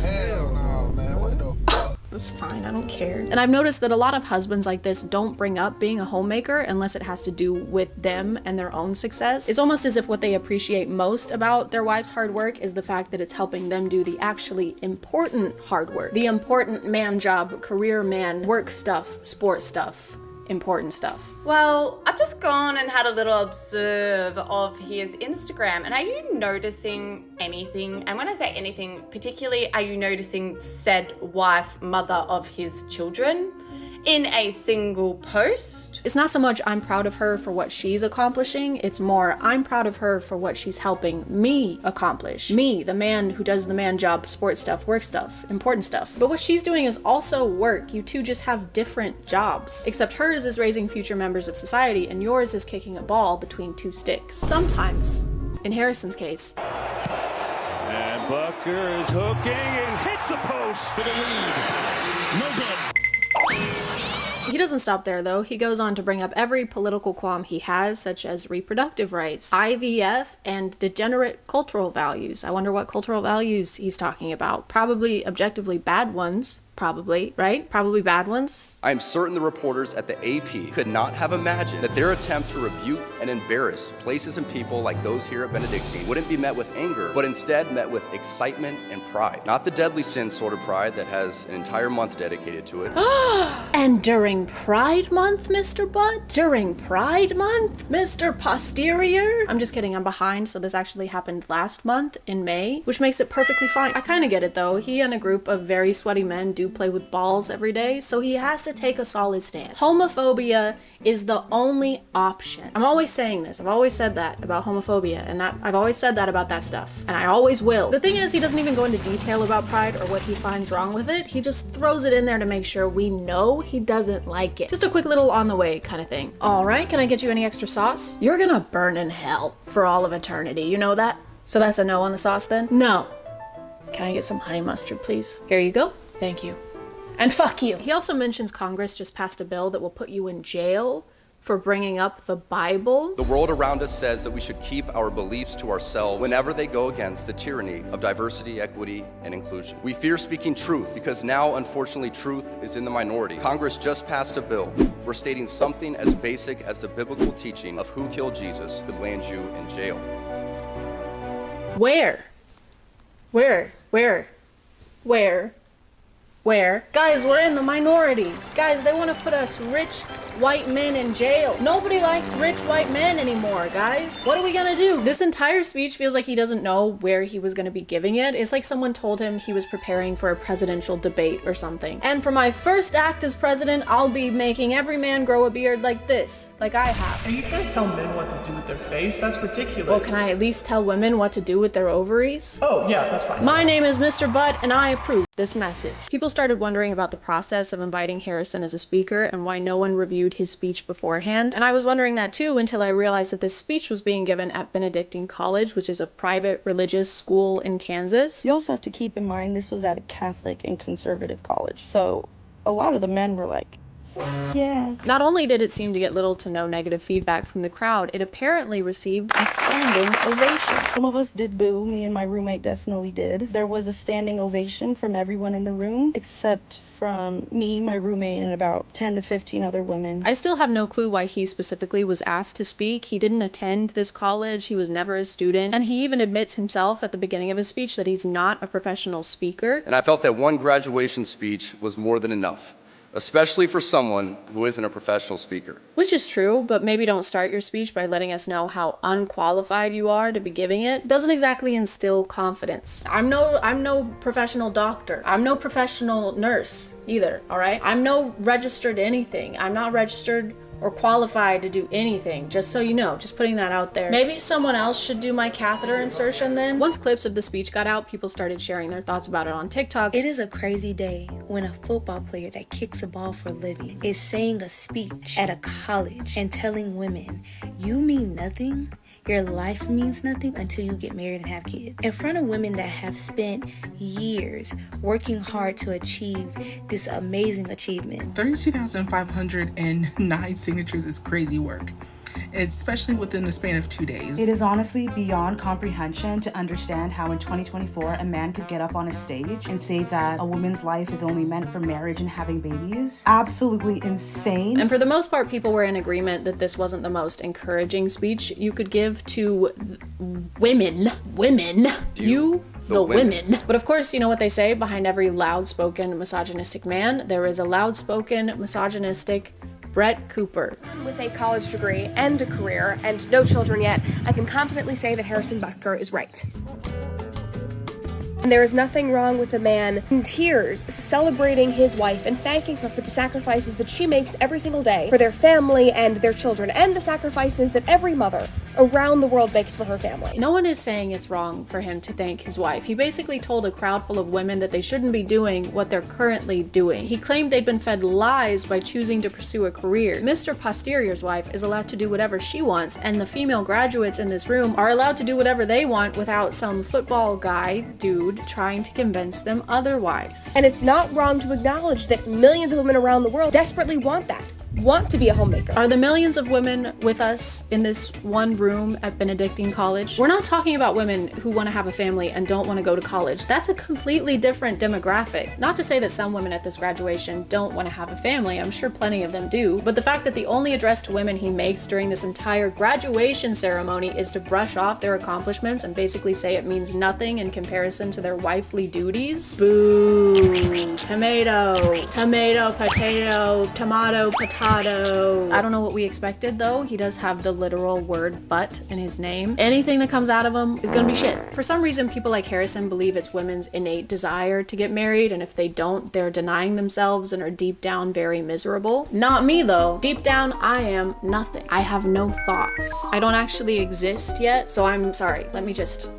hell no, man. What the fuck? It's fine, I don't care. And I've noticed that a lot of husbands like this don't bring up being a homemaker unless it has to do with them and their own success. It's almost as if what they appreciate most about their wife's hard work is the fact that it's helping them do the actually important hard work. The important man job, career man, work stuff, sport stuff. Important stuff. Well, I've just gone and had a little observe of his Instagram, and are you noticing anything? And when I say anything, particularly, are you noticing said wife, mother of his children, in a single post? It's not so much I'm proud of her for what she's accomplishing, it's more I'm proud of her for what she's helping me accomplish. Me, the man who does the man job, sport stuff, work stuff, important stuff. But what she's doing is also work. You two just have different jobs. Except hers is raising future members of society and yours is kicking a ball between two sticks. Sometimes, in Harrison's case. And Bucker is hooking and hits the post for the lead. No good. He doesn't stop there though. He goes on to bring up every political qualm he has, such as reproductive rights, IVF, and degenerate cultural values. I wonder what cultural values he's talking about. Probably objectively bad ones. Probably, right? Probably bad ones. I am certain the reporters at the AP could not have imagined that their attempt to rebuke and embarrass places and people like those here at Benedictine wouldn't be met with anger, but instead met with excitement and pride. Not the deadly sin sort of pride that has an entire month dedicated to it. And during Pride Month, Mr. Butt? During Pride Month, Mr. Posterior? I'm just kidding, I'm behind, so this actually happened last month in May, which makes it perfectly fine. I kind of get it though. He and a group of very sweaty men do play with balls every day, so he has to take a solid stance. Homophobia is the only option. I'm always saying this. I've always said that about homophobia, and that I've always said that about that stuff, and I always will. The thing is, he doesn't even go into detail about pride or what he finds wrong with it. He just throws it in there to make sure we know he doesn't like it. Just a quick little on the way kind of thing. All right, can I get you any extra sauce? You're gonna burn in hell for all of eternity. You know that? So that's a no on the sauce then? No. Can I get some honey mustard, please? Here you go. Thank you. And fuck you. He also mentions Congress just passed a bill that will put you in jail for bringing up the Bible. The world around us says that we should keep our beliefs to ourselves whenever they go against the tyranny of diversity, equity, and inclusion. We fear speaking truth because now, unfortunately, truth is in the minority. Congress just passed a bill where stating something as basic as the biblical teaching of who killed Jesus could land you in jail. Where? Guys, we're in the minority. Guys, they want to put us rich white men in jail. Nobody likes rich white men anymore, guys. What are we gonna do? This entire speech feels like he doesn't know where he was gonna be giving it. It's like someone told him he was preparing for a presidential debate or something. And for my first act as president, I'll be making every man grow a beard like this, like I have. And you can't tell men what to do with their face. That's ridiculous. Well, can I at least tell women what to do with their ovaries? Oh, yeah, that's fine. My name is Mr. Butt, and I approve this message. People started wondering about the process of inviting Harrison as a speaker and why no one reviewed his speech beforehand. And I was wondering that too until I realized that this speech was being given at Benedictine College, which is a private religious school in Kansas. You also have to keep in mind this was at a Catholic and conservative college. So a lot of the men were like, yeah. Not only did it seem to get little to no negative feedback from the crowd, it apparently received a standing ovation. Some of us did boo. Me and my roommate definitely did. There was a standing ovation from everyone in the room, except from me, my roommate, and about 10 to 15 other women. I still have no clue why he specifically was asked to speak. He didn't attend this college, he was never a student, and he even admits himself at the beginning of his speech that he's not a professional speaker. And I felt that one graduation speech was more than enough, especially for someone who isn't a professional speaker. Which is true, but maybe don't start your speech by letting us know how unqualified you are to be giving it. Doesn't exactly instill confidence. I'm no professional doctor. I'm no professional nurse either, all right? I'm no registered anything. I'm not registered or qualified to do anything, just so you know, just putting that out there. Maybe someone else should do my catheter insertion then? Once clips of the speech got out, people started sharing their thoughts about it on TikTok. It is a crazy day when a football player that kicks a ball for a living is saying a speech at a college and telling women, you mean nothing? Your life means nothing until you get married and have kids. In front of women that have spent years working hard to achieve this amazing achievement. 32,509 signatures is crazy work. especially within the span of 2 days. It is honestly beyond comprehension to understand how in 2024 a man could get up on a stage and say that a woman's life is only meant for marriage and having babies. Absolutely insane. And for the most part, people were in agreement that this wasn't the most encouraging speech you could give to women. You, the women. But of course, you know what they say, behind every loud-spoken misogynistic man, there is a loud-spoken misogynistic Brett Cooper. With a college degree and a career and no children yet, I can confidently say that Harrison Butker is right. And there is nothing wrong with a man in tears celebrating his wife and thanking her for the sacrifices that she makes every single day for their family and their children, and the sacrifices that every mother around the world makes for her family. No one is saying it's wrong for him to thank his wife. He basically told a crowd full of women that they shouldn't be doing what they're currently doing. He claimed they'd been fed lies by choosing to pursue a career. Mr. Posterior's wife is allowed to do whatever she wants, and the female graduates in this room are allowed to do whatever they want without some football guy dude trying to convince them otherwise. And it's not wrong to acknowledge that millions of women around the world desperately want that. Want to be a homemaker. Are the millions of women with us in this one room at Benedictine College? We're not talking about women who want to have a family and don't want to go to college. That's a completely different demographic. Not to say that some women at this graduation don't want to have a family. I'm sure plenty of them do. But the fact that the only address to women he makes during this entire graduation ceremony is to brush off their accomplishments and basically say it means nothing in comparison to their wifely duties. Boo. Tomato. Tomato, potato, tomato, potato. I don't know what we expected though. He does have the literal word but in his name. Anything that comes out of him is gonna be shit. For some reason, people like Harrison believe it's women's innate desire to get married, and if they don't, they're denying themselves and are deep down very miserable. Not me though. Deep down, I am nothing. I have no thoughts. I don't actually exist yet, so I'm sorry. Let me just...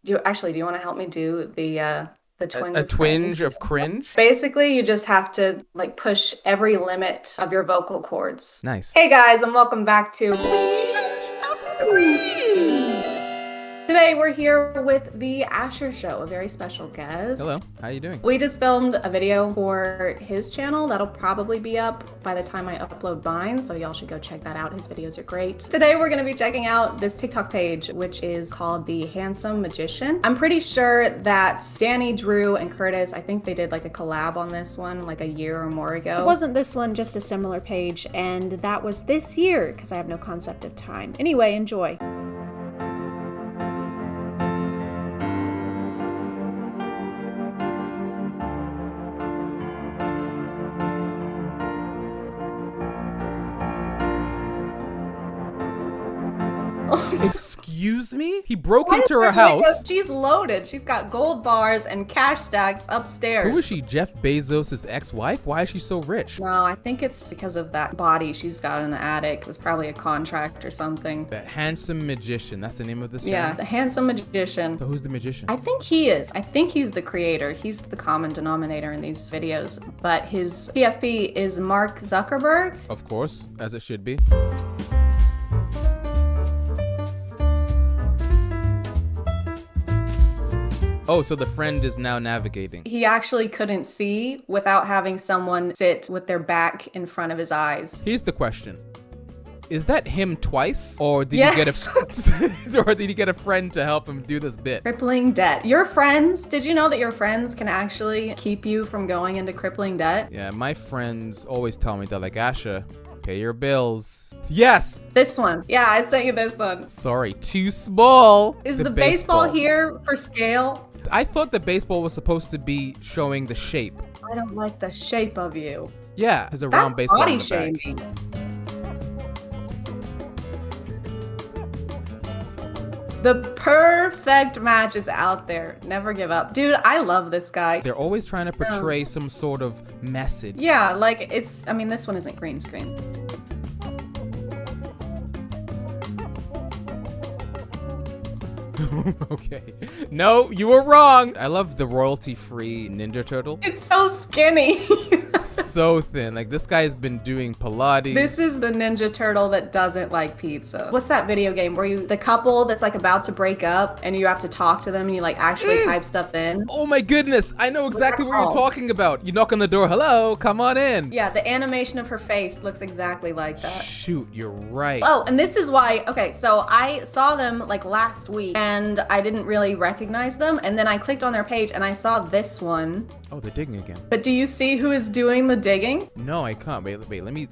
Do you want to help me do the twinge? A twinge of cringe? Basically, you just have to like push every limit of your vocal cords. Nice. Hey guys, and welcome back to Today we're here with the Asher Show, a very special guest. Hello, how you doing? We just filmed a video for his channel that'll probably be up by the time I upload mine, so y'all should go check that out. His videos are great. Today we're gonna be checking out this TikTok page, which is called The Handsome Magician. I'm pretty sure that Danny, Drew, and Curtis, I think they did like a collab on this one like a year or more ago. It wasn't this one, just a similar page, and that was this year because I have no concept of time. Anyway, enjoy. Excuse me? He broke into her house. She's loaded. She's got gold bars and cash stacks upstairs. Who is she, Jeff Bezos' ex-wife? Why is she so rich? No, I think it's because of that body she's got in the attic. It was probably a contract or something. The Handsome Magician, that's the name of this channel? Yeah, The Handsome Magician. So who's the magician? I think he is. I think he's the creator. He's the common denominator in these videos. But his PFP is Mark Zuckerberg. Of course, as it should be. Oh, so the friend is now navigating. He actually couldn't see without having someone sit with their back in front of his eyes. Here's the question. Is that him twice? Or did he get a friend to help him do this bit? Crippling debt. Your friends, did you know that your friends can actually keep you from going into crippling debt? Yeah, my friends always tell me that, like, Asha, pay your bills. Yes! This one. Yeah, I sent you this one. Sorry, too small. Is the baseball here for scale? I thought the baseball was supposed to be showing the shape. I don't like the shape of you. Yeah, there's a round baseball body in the back. shaming. The perfect match is out there. Never give up. Dude, I love this guy. They're always trying to portray some sort of message. Yeah, like I mean, this one isn't green screen. Okay. No, you were wrong. I love the royalty-free Ninja Turtle. It's so skinny. So thin. Like, this guy's been doing Pilates. This is the Ninja Turtle that doesn't like pizza. What's that video game where the couple that's like about to break up and you have to talk to them and you like actually type stuff in? Oh my goodness. I know exactly what you're talking about. You knock on the door. Hello, come on in. Yeah, the animation of her face looks exactly like that. Shoot, you're right. Oh, and this is why, okay, so I saw them like last week and I didn't really recognize them. And then I clicked on their page and I saw this one. Oh, they're digging again. But do you see who is doing the digging? No, I can't. Wait, let me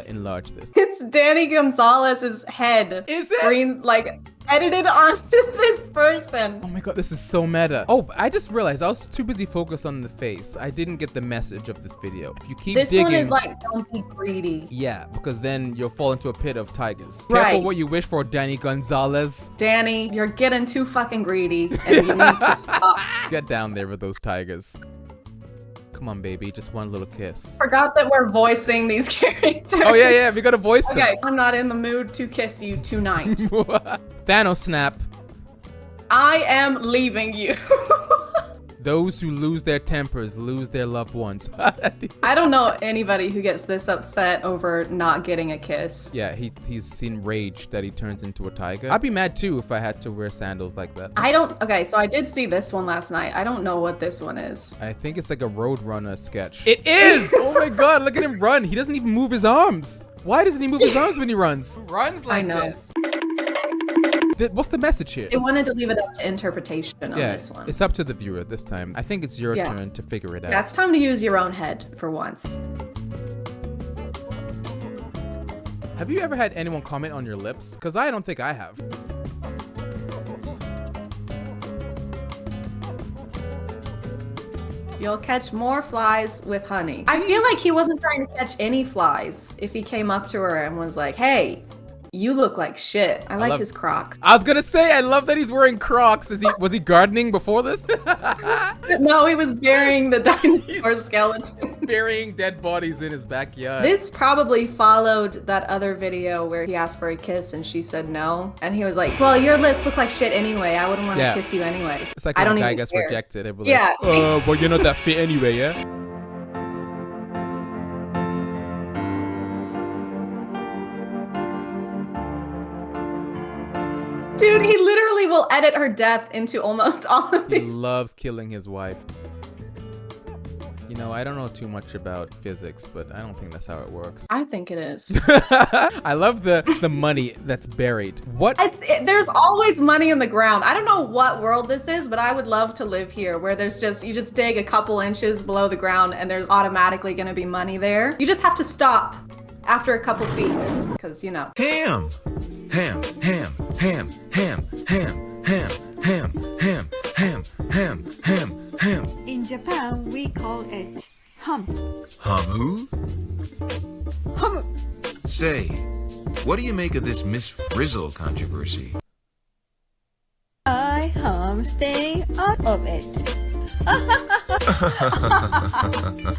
enlarge this. It's Danny Gonzalez's head. Is it? Green, like, edited onto this person. Oh my god, this is so meta. Oh, I just realized I was too busy focused on the face. I didn't get the message of this video. If you keep digging... This one is like, don't be greedy. Yeah, because then you'll fall into a pit of tigers. Right. Careful what you wish for, Danny Gonzalez. Danny, you're getting too fucking greedy and you need to stop. Get down there with those tigers. Come on, baby, just one little kiss. Forgot that we're voicing these characters. Oh yeah, we gotta voice them. Okay, I'm not in the mood to kiss you tonight. Thanos snap. I am leaving you. Those who lose their tempers lose their loved ones. I don't know anybody who gets this upset over not getting a kiss. Yeah, he's enraged that he turns into a tiger. I'd be mad too if I had to wear sandals like that. Okay, so I did see this one last night. I don't know what this one is. I think it's like a Roadrunner sketch. It is! Oh my god, look at him run. He doesn't even move his arms. Why doesn't he move his arms when he runs? Who runs like this? What's the message here? They wanted to leave it up to interpretation on this one. It's up to the viewer this time. I think it's your turn to figure it out. Yeah, it's time to use your own head for once. Have you ever had anyone comment on your lips? Because I don't think I have. You'll catch more flies with honey. I feel like he wasn't trying to catch any flies if he came up to her and was like, hey, you look like shit. I like his Crocs. I was gonna say, I love that he's wearing Crocs. Was he gardening before this? No, he was burying the dinosaur skeleton. Burying dead bodies in his backyard. This probably followed that other video where he asked for a kiss and she said no. And he was like, well, your lips look like shit anyway. I wouldn't want to kiss you anyway. It's like when a guy gets rejected. They were like, well, you're not that fit anyway, yeah? Dude, he literally will edit her death into almost all of these. He loves killing his wife. You know, I don't know too much about physics, but I don't think that's how it works. I think it is. I love the money that's buried. What? There's always money in the ground. I don't know what world this is, but I would love to live here where there's you just dig a couple inches below the ground and there's automatically gonna be money there. You just have to stop after a couple feet, because, you know. Ham. Ham, ham, ham, ham, ham, ham, ham, ham, ham, ham, ham, ham. In Japan, we call it hum. Hamu? Hum. Say, what do you make of this Miss Frizzle controversy? I hum staying out of it.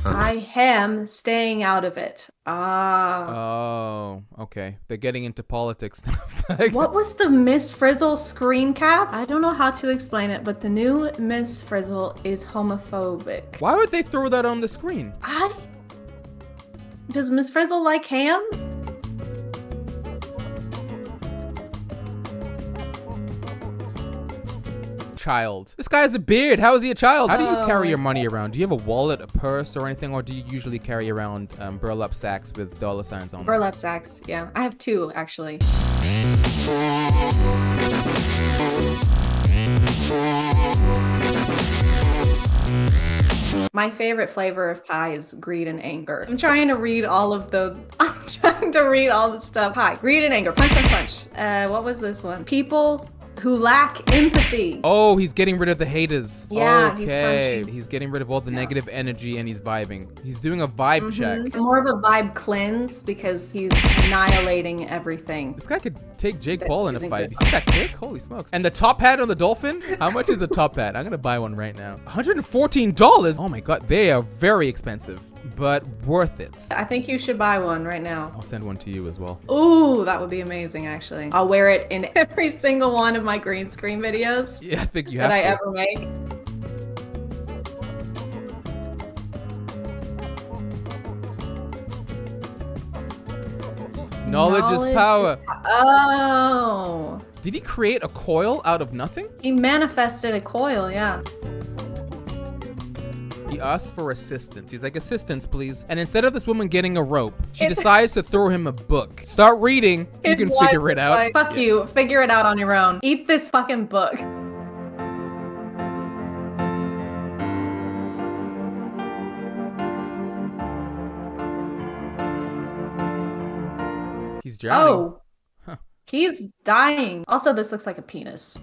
I am staying out of it. Oh, okay. They're getting into politics now. What was the Miss Frizzle screen cap? I don't know how to explain it, but the new Miss Frizzle is homophobic. Why would they throw that on the screen? Does Miss Frizzle like ham? Child. This guy has a beard. How is he a child? How do you carry your money around? Do you have a wallet, a purse, or anything, or do you usually carry around burlap sacks with dollar signs on them? Burlap sacks, yeah. I have two, actually. My favorite flavor of pie is greed and anger. I'm trying to read all the stuff. Pie, greed and anger, punch, punch, punch. What was this one? People who lack empathy. Oh, he's getting rid of the haters. Yeah, he's okay. punching. He's getting rid of all the negative energy and he's vibing. He's doing a vibe check. More of a vibe cleanse because he's annihilating everything. This guy could take Jake Paul in a Isn't fight. good. You see that kick? Holy smokes. And the top hat on the dolphin? How much is the top hat? I'm gonna buy one right now. $114? Oh my god, they are very expensive, but worth it. I think you should buy one right now. I'll send one to you as well. Ooh, that would be amazing, actually. I'll wear it in every single one of my green screen videos Yeah, I think you have that I to. ever make. Knowledge is power. Oh. Did he create a coil out of nothing? He manifested a coil, yeah. He asked for assistance. He's like, assistance, please. And instead of this woman getting a rope, she decides to throw him a book. Start reading. You can figure it out. Like, fuck you. Figure it out on your own. Eat this fucking book. He's drowning. Oh. He's dying. Also, this looks like a penis.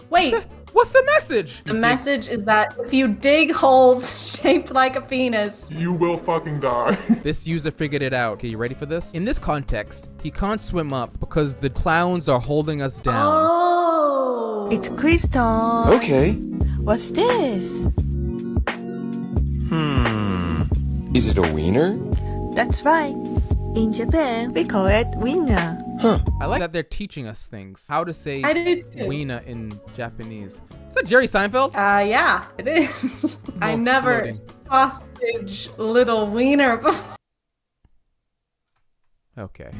Wait. What's the message? The message is that if you dig holes shaped like a penis, You will fucking die. This user figured it out. Okay, you ready for this? In this context, he can't swim up because the clowns are holding us down. Oh. It's quiz time. Okay. What's this? Is it a wiener? That's right. In Japan, we call it winner. Huh. I like that they're teaching us things. How to say I do too. wiener in Japanese. Is that Jerry Seinfeld? Yeah, it is. I never floating. sausage little wiener before. Okay.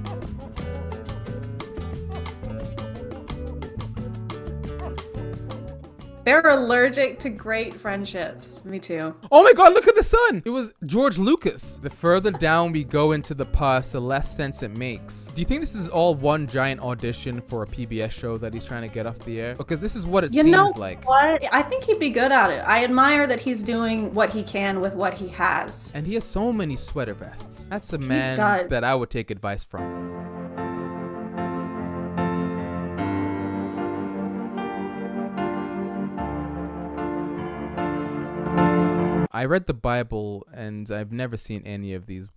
They're allergic to great friendships. Me too. Oh my god, look at the sun! It was George Lucas. The further down we go into the past, the less sense it makes. Do you think this is all one giant audition for a PBS show that he's trying to get off the air? Because this is what it You know seems like. what? I think he'd be good at it. I admire that he's doing what he can with what he has. And he has so many sweater vests. That's a man does. that I would take advice from. I read the Bible and I've never seen any of these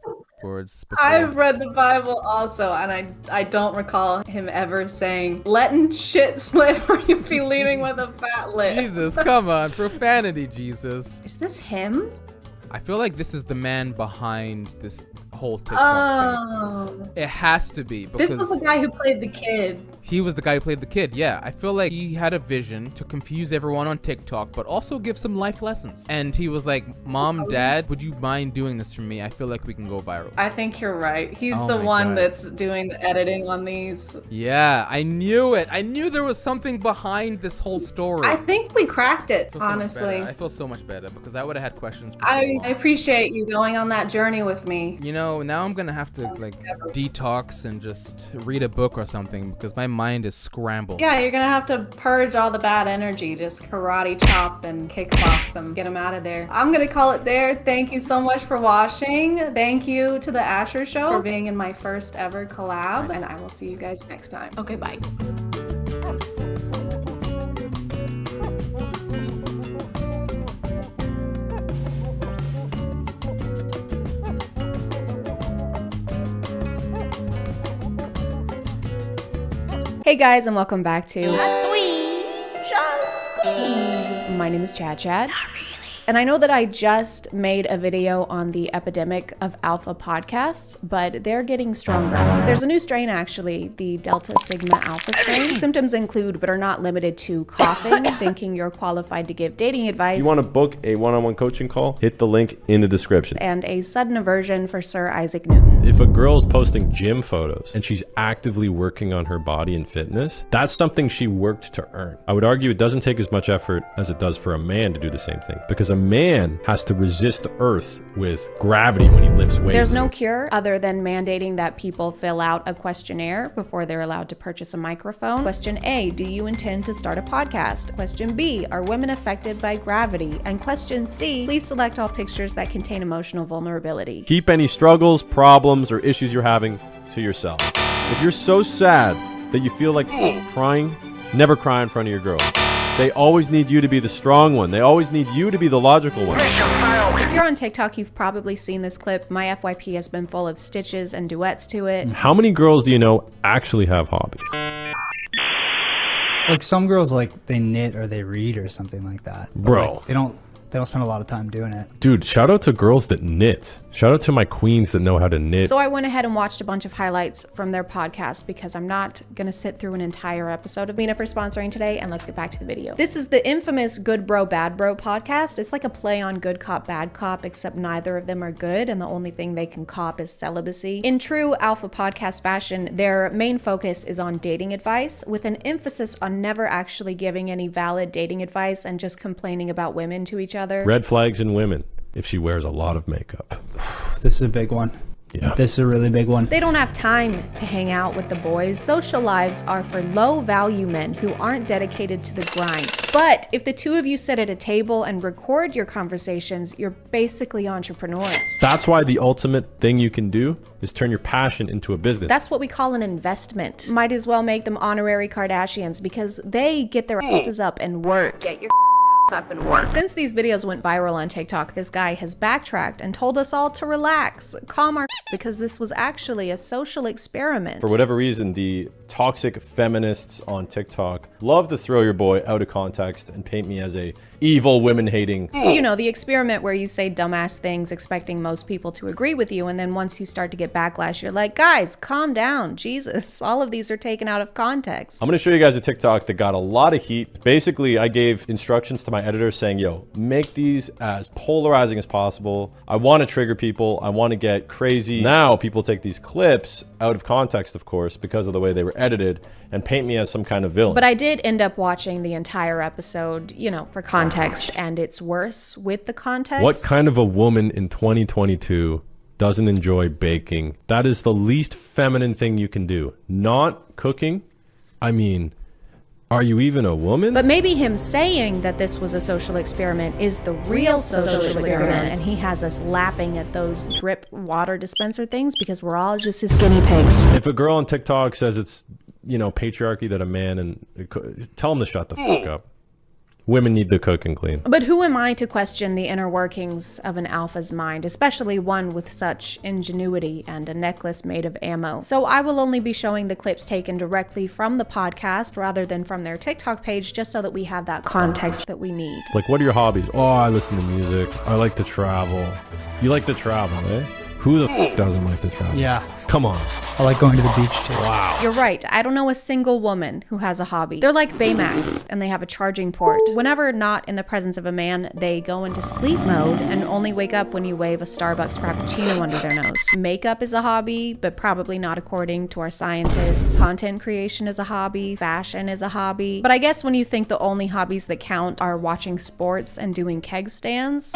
words before. I've read the Bible also, and I don't recall him ever saying, letting shit slip or you'll be leaving with a fat lip. Jesus, come on. Profanity, Jesus. Is this him? I feel like this is the man behind this whole TikTok thing. It has to be. Because This was the guy who played the kid. He was the guy who played the kid, yeah. I feel like he had a vision to confuse everyone on TikTok, but also give some life lessons. And he was like, Mom, Dad, would you mind doing this for me? I feel like we can go viral. I think you're right. He's Oh the my one God. that's doing the editing on these. Yeah, I knew it. I knew there was something behind this whole story. I think we cracked it, I feel so much honestly. better. I feel so much better because I would have had questions for so I long. appreciate you going on that journey with me. You know, now I'm gonna have to like detox and just read a book or something because my mind is scrambled. Yeah, you're gonna have to purge all the bad energy. Just karate chop and kickbox them. Get them out of there. I'm gonna call it there. Thank you so much for watching. Thank you to the Asher Show for being in my first ever collab. Nice. And I will see you guys next time. Okay, bye. Hey guys, and welcome back to My name is ChadChad. And I know that I just made a video on the epidemic of alpha podcasts, but they're getting stronger. There's a new strain actually, the Delta Sigma Alpha strain. Symptoms include, but are not limited to, coughing, thinking you're qualified to give dating advice, If you want to book a one-on-one coaching call, hit the link in the description. and a sudden aversion for Sir Isaac Newton. If a girl's posting gym photos and she's actively working on her body and fitness, that's something she worked to earn. I would argue it doesn't take as much effort as it does for a man to do the same thing, because a man has to resist the earth with gravity when he lifts weights. There's no cure other than mandating that people fill out a questionnaire before they're allowed to purchase a microphone. Question A, do you intend to start a podcast? Question B, are women affected by gravity? And question C, please select all pictures that contain emotional vulnerability. Keep any struggles, problems, or issues you're having to yourself. If you're so sad that you feel like crying, Never cry in front of your girl. They always need you to be the strong one. They always need you to be the logical one. If you're on TikTok, you've probably seen this clip. My FYP has been full of stitches and duets to it. How many girls do you know actually have hobbies? Like some girls, like they knit or they read or something like that. But, Bro. like, they don't spend a lot of time doing it. Dude, shout out to girls that knit. Shout out to my queens that know how to knit. So I went ahead and watched a bunch of highlights from their podcast because I'm not going to sit through an entire episode of Mina for sponsoring today, and let's get back to the video. This is the infamous Good Bro, Bad Bro podcast. It's like a play on Good Cop, Bad Cop, except neither of them are good, and the only thing they can cop is celibacy. In true alpha podcast fashion, their main focus is on dating advice, with an emphasis on never actually giving any valid dating advice and just complaining about women to each other. Red flags in women. If she wears a lot of makeup. This is a big one. Yeah. This is a really big one. They don't have time to hang out with the boys. Social lives are for low-value men who aren't dedicated to the grind. But if the two of you sit at a table and record your conversations, you're basically entrepreneurs. That's why the ultimate thing you can do is turn your passion into a business. That's what we call an investment. Might as well make them honorary Kardashians because they get their asses up and work. Get your up and work. Since these videos went viral on TikTok, this guy has backtracked and told us all to relax, calm our because this was actually a social experiment. For whatever reason, the toxic feminists on TikTok love to throw your boy out of context and paint me as a evil, women-hating. You know, the experiment where you say dumbass things expecting most people to agree with you, and then once you start to get backlash, you're like, guys, calm down. Jesus, all of these are taken out of context. I'm gonna show you guys a TikTok that got a lot of heat. Basically, I gave instructions to my editor saying, yo, make these as polarizing as possible. I wanna trigger people. I wanna get crazy. Now people take these clips out of context, of course, because of the way they were edited and paint me as some kind of villain. But I did end up watching the entire episode, you know, for context, and it's worse with the context. What kind of a woman in 2022 doesn't enjoy baking? That is the least feminine thing you can do. Not cooking. I mean, are you even a woman? But maybe him saying that this was a social experiment is the real social experiment, and he has us lapping at those drip water dispenser things because we're all just his guinea pigs. If a girl on TikTok says it's, you know, patriarchy that a man and tell him to shut the fuck up. Women need to cook and clean. But who am I to question the inner workings of an alpha's mind, especially one with such ingenuity and a necklace made of ammo? So I will only be showing the clips taken directly from the podcast rather than from their TikTok page, just so that we have that context that we need. Like, what are your hobbies? Oh, I listen to music. I like to travel. You like to travel, eh? Who the f doesn't like to travel? Yeah. Come on. I like going to the beach too. Wow. You're right. I don't know a single woman who has a hobby. They're like Baymax, and they have a charging port. Whenever not in the presence of a man, they go into sleep mode and only wake up when you wave a Starbucks Frappuccino under their nose. Makeup is a hobby, but probably not according to our scientists. Content creation is a hobby. Fashion is a hobby. But I guess when you think the only hobbies that count are watching sports and doing keg stands,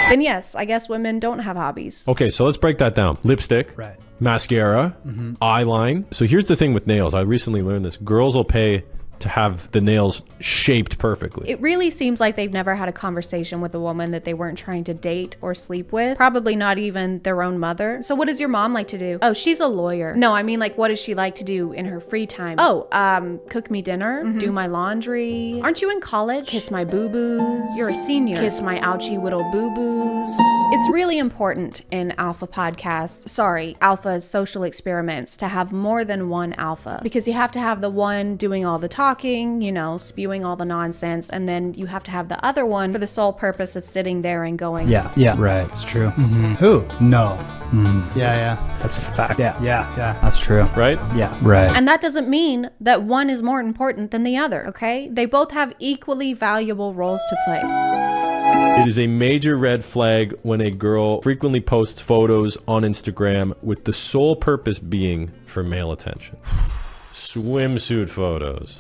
then yes, I guess women don't have hobbies. Okay, so let's break that down. Lipstick, right? Mascara, eyeline. So here's the thing with nails. I recently learned this. Girls will pay to have the nails shaped perfectly. It really seems like they've never had a conversation with a woman that they weren't trying to date or sleep with. Probably not even their own mother. So what does your mom like to do? Oh, she's a lawyer. No, I mean, like, what does she like to do in her free time? Oh, cook me dinner, do my laundry. Aren't you in college? Kiss my boo-boos. You're a senior. Kiss my ouchie whittle boo-boos. It's really important in alpha podcasts, alpha social experiments, to have more than one alpha, because you have to have the one doing all the talking, you know, spewing all the nonsense, and then you have to have the other one for the sole purpose of sitting there and going, yeah, right, it's true. Who? No. Yeah, that's a fact. Yeah, that's true. Right? Yeah, right. And that doesn't mean that one is more important than the other, okay? They both have equally valuable roles to play. It is a major red flag when a girl frequently posts photos on Instagram with the sole purpose being for male attention. Swimsuit photos,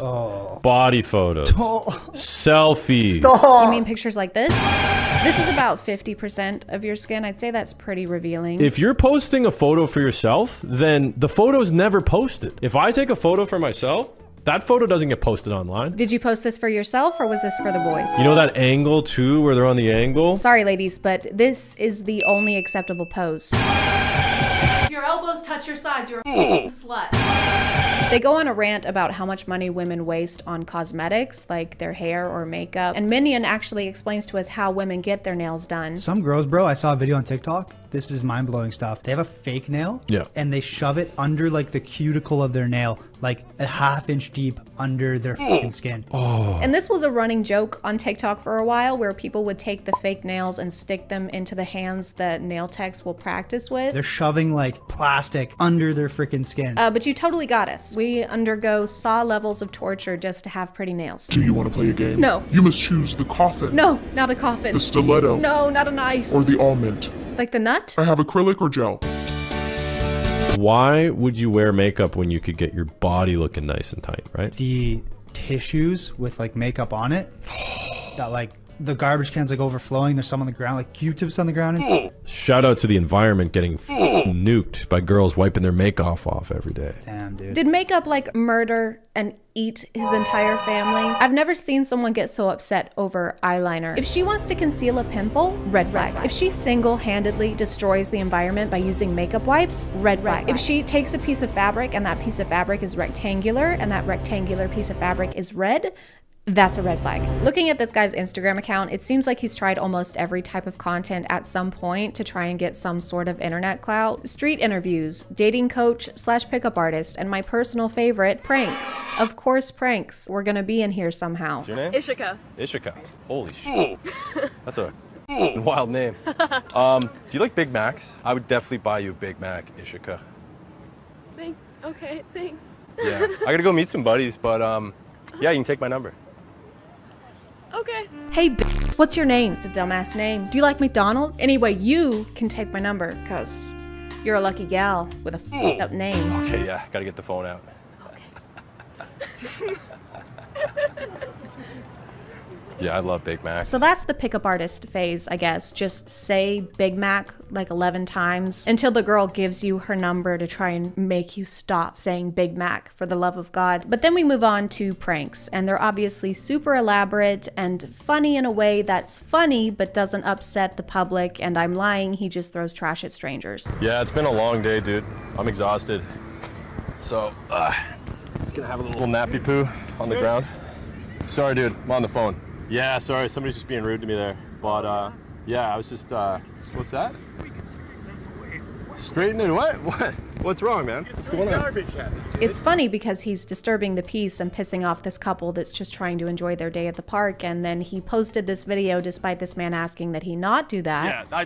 body photos, selfies. You mean pictures like this? This is about 50% of your skin. I'd say that's pretty revealing. If you're posting a photo for yourself, then the photo's never posted. If I take a photo for myself, That photo doesn't get posted online. Did you post this for yourself or was this for the boys? You know that angle too, where they're on the angle? Sorry, ladies, but this is the only acceptable pose. If your elbows touch your sides, you're a slut. They go on a rant about how much money women waste on cosmetics, like their hair or makeup. And Minion actually explains to us how women get their nails done. Some girls, bro, I saw a video on TikTok. This is mind-blowing stuff. They have a fake nail, and they shove it under like the cuticle of their nail, like a half-inch deep under their fucking skin. And this was a running joke on TikTok for a while, where people would take the fake nails and stick them into the hands that nail techs will practice with. They're shoving like plastic under their freaking skin. But you totally got us. We undergo saw levels of torture just to have pretty nails. Do you want to play a game? No. You must choose the coffin. No, not a coffin. The stiletto. No, not a knife. Or the almond. Like the nut? I have acrylic or gel. Why would you wear makeup when you could get your body looking nice and tight, right? The tissues with like makeup on it, that like the garbage cans like overflowing, there's some on the ground, like Q-tips on the ground. Shout out to the environment getting nuked by girls wiping their makeup off every day. Damn, dude. Did makeup like murder and eat his entire family? I've never seen someone get so upset over eyeliner. If she wants to conceal a pimple, red flag. If she single-handedly destroys the environment by using makeup wipes, red flag. If she takes a piece of fabric and that piece of fabric is rectangular and that rectangular piece of fabric is red, that's a red flag. Looking at this guy's Instagram account, it seems like he's tried almost every type of content at some point to try and get some sort of internet clout. Street interviews, dating coach / pickup artist, and my personal favorite, pranks. Of course, pranks. We're gonna be in here somehow. What's your name? Ishika. Ishika. Holy shit. That's a wild name. Do you like Big Macs? I would definitely buy you a Big Mac, Ishika. Okay, thanks. Yeah. I gotta go meet some buddies, but yeah, you can take my number. Okay. Hey, what's your name? It's a dumbass name. Do you like McDonald's? Anyway, you can take my number, cause you're a lucky gal with a f***ed up name. Okay, yeah, gotta get the phone out. Okay. Yeah, I love Big Macs. So that's the pickup artist phase, I guess. Just say Big Mac like 11 times until the girl gives you her number to try and make you stop saying Big Mac, for the love of God. But then we move on to pranks, and they're obviously super elaborate and funny in a way that's funny but doesn't upset the public. And I'm lying, he just throws trash at strangers. Yeah, it's been a long day, dude. I'm exhausted. So, just gonna have a little nappy poo on the ground. Sorry, dude, I'm on the phone. Yeah, sorry, somebody's just being rude to me there. But, yeah, I was just, what's that? Straighten it? What? What's wrong, man? What's going on? It's funny because he's disturbing the peace and pissing off this couple that's just trying to enjoy their day at the park, and then he posted this video despite this man asking that he not do that. Yeah,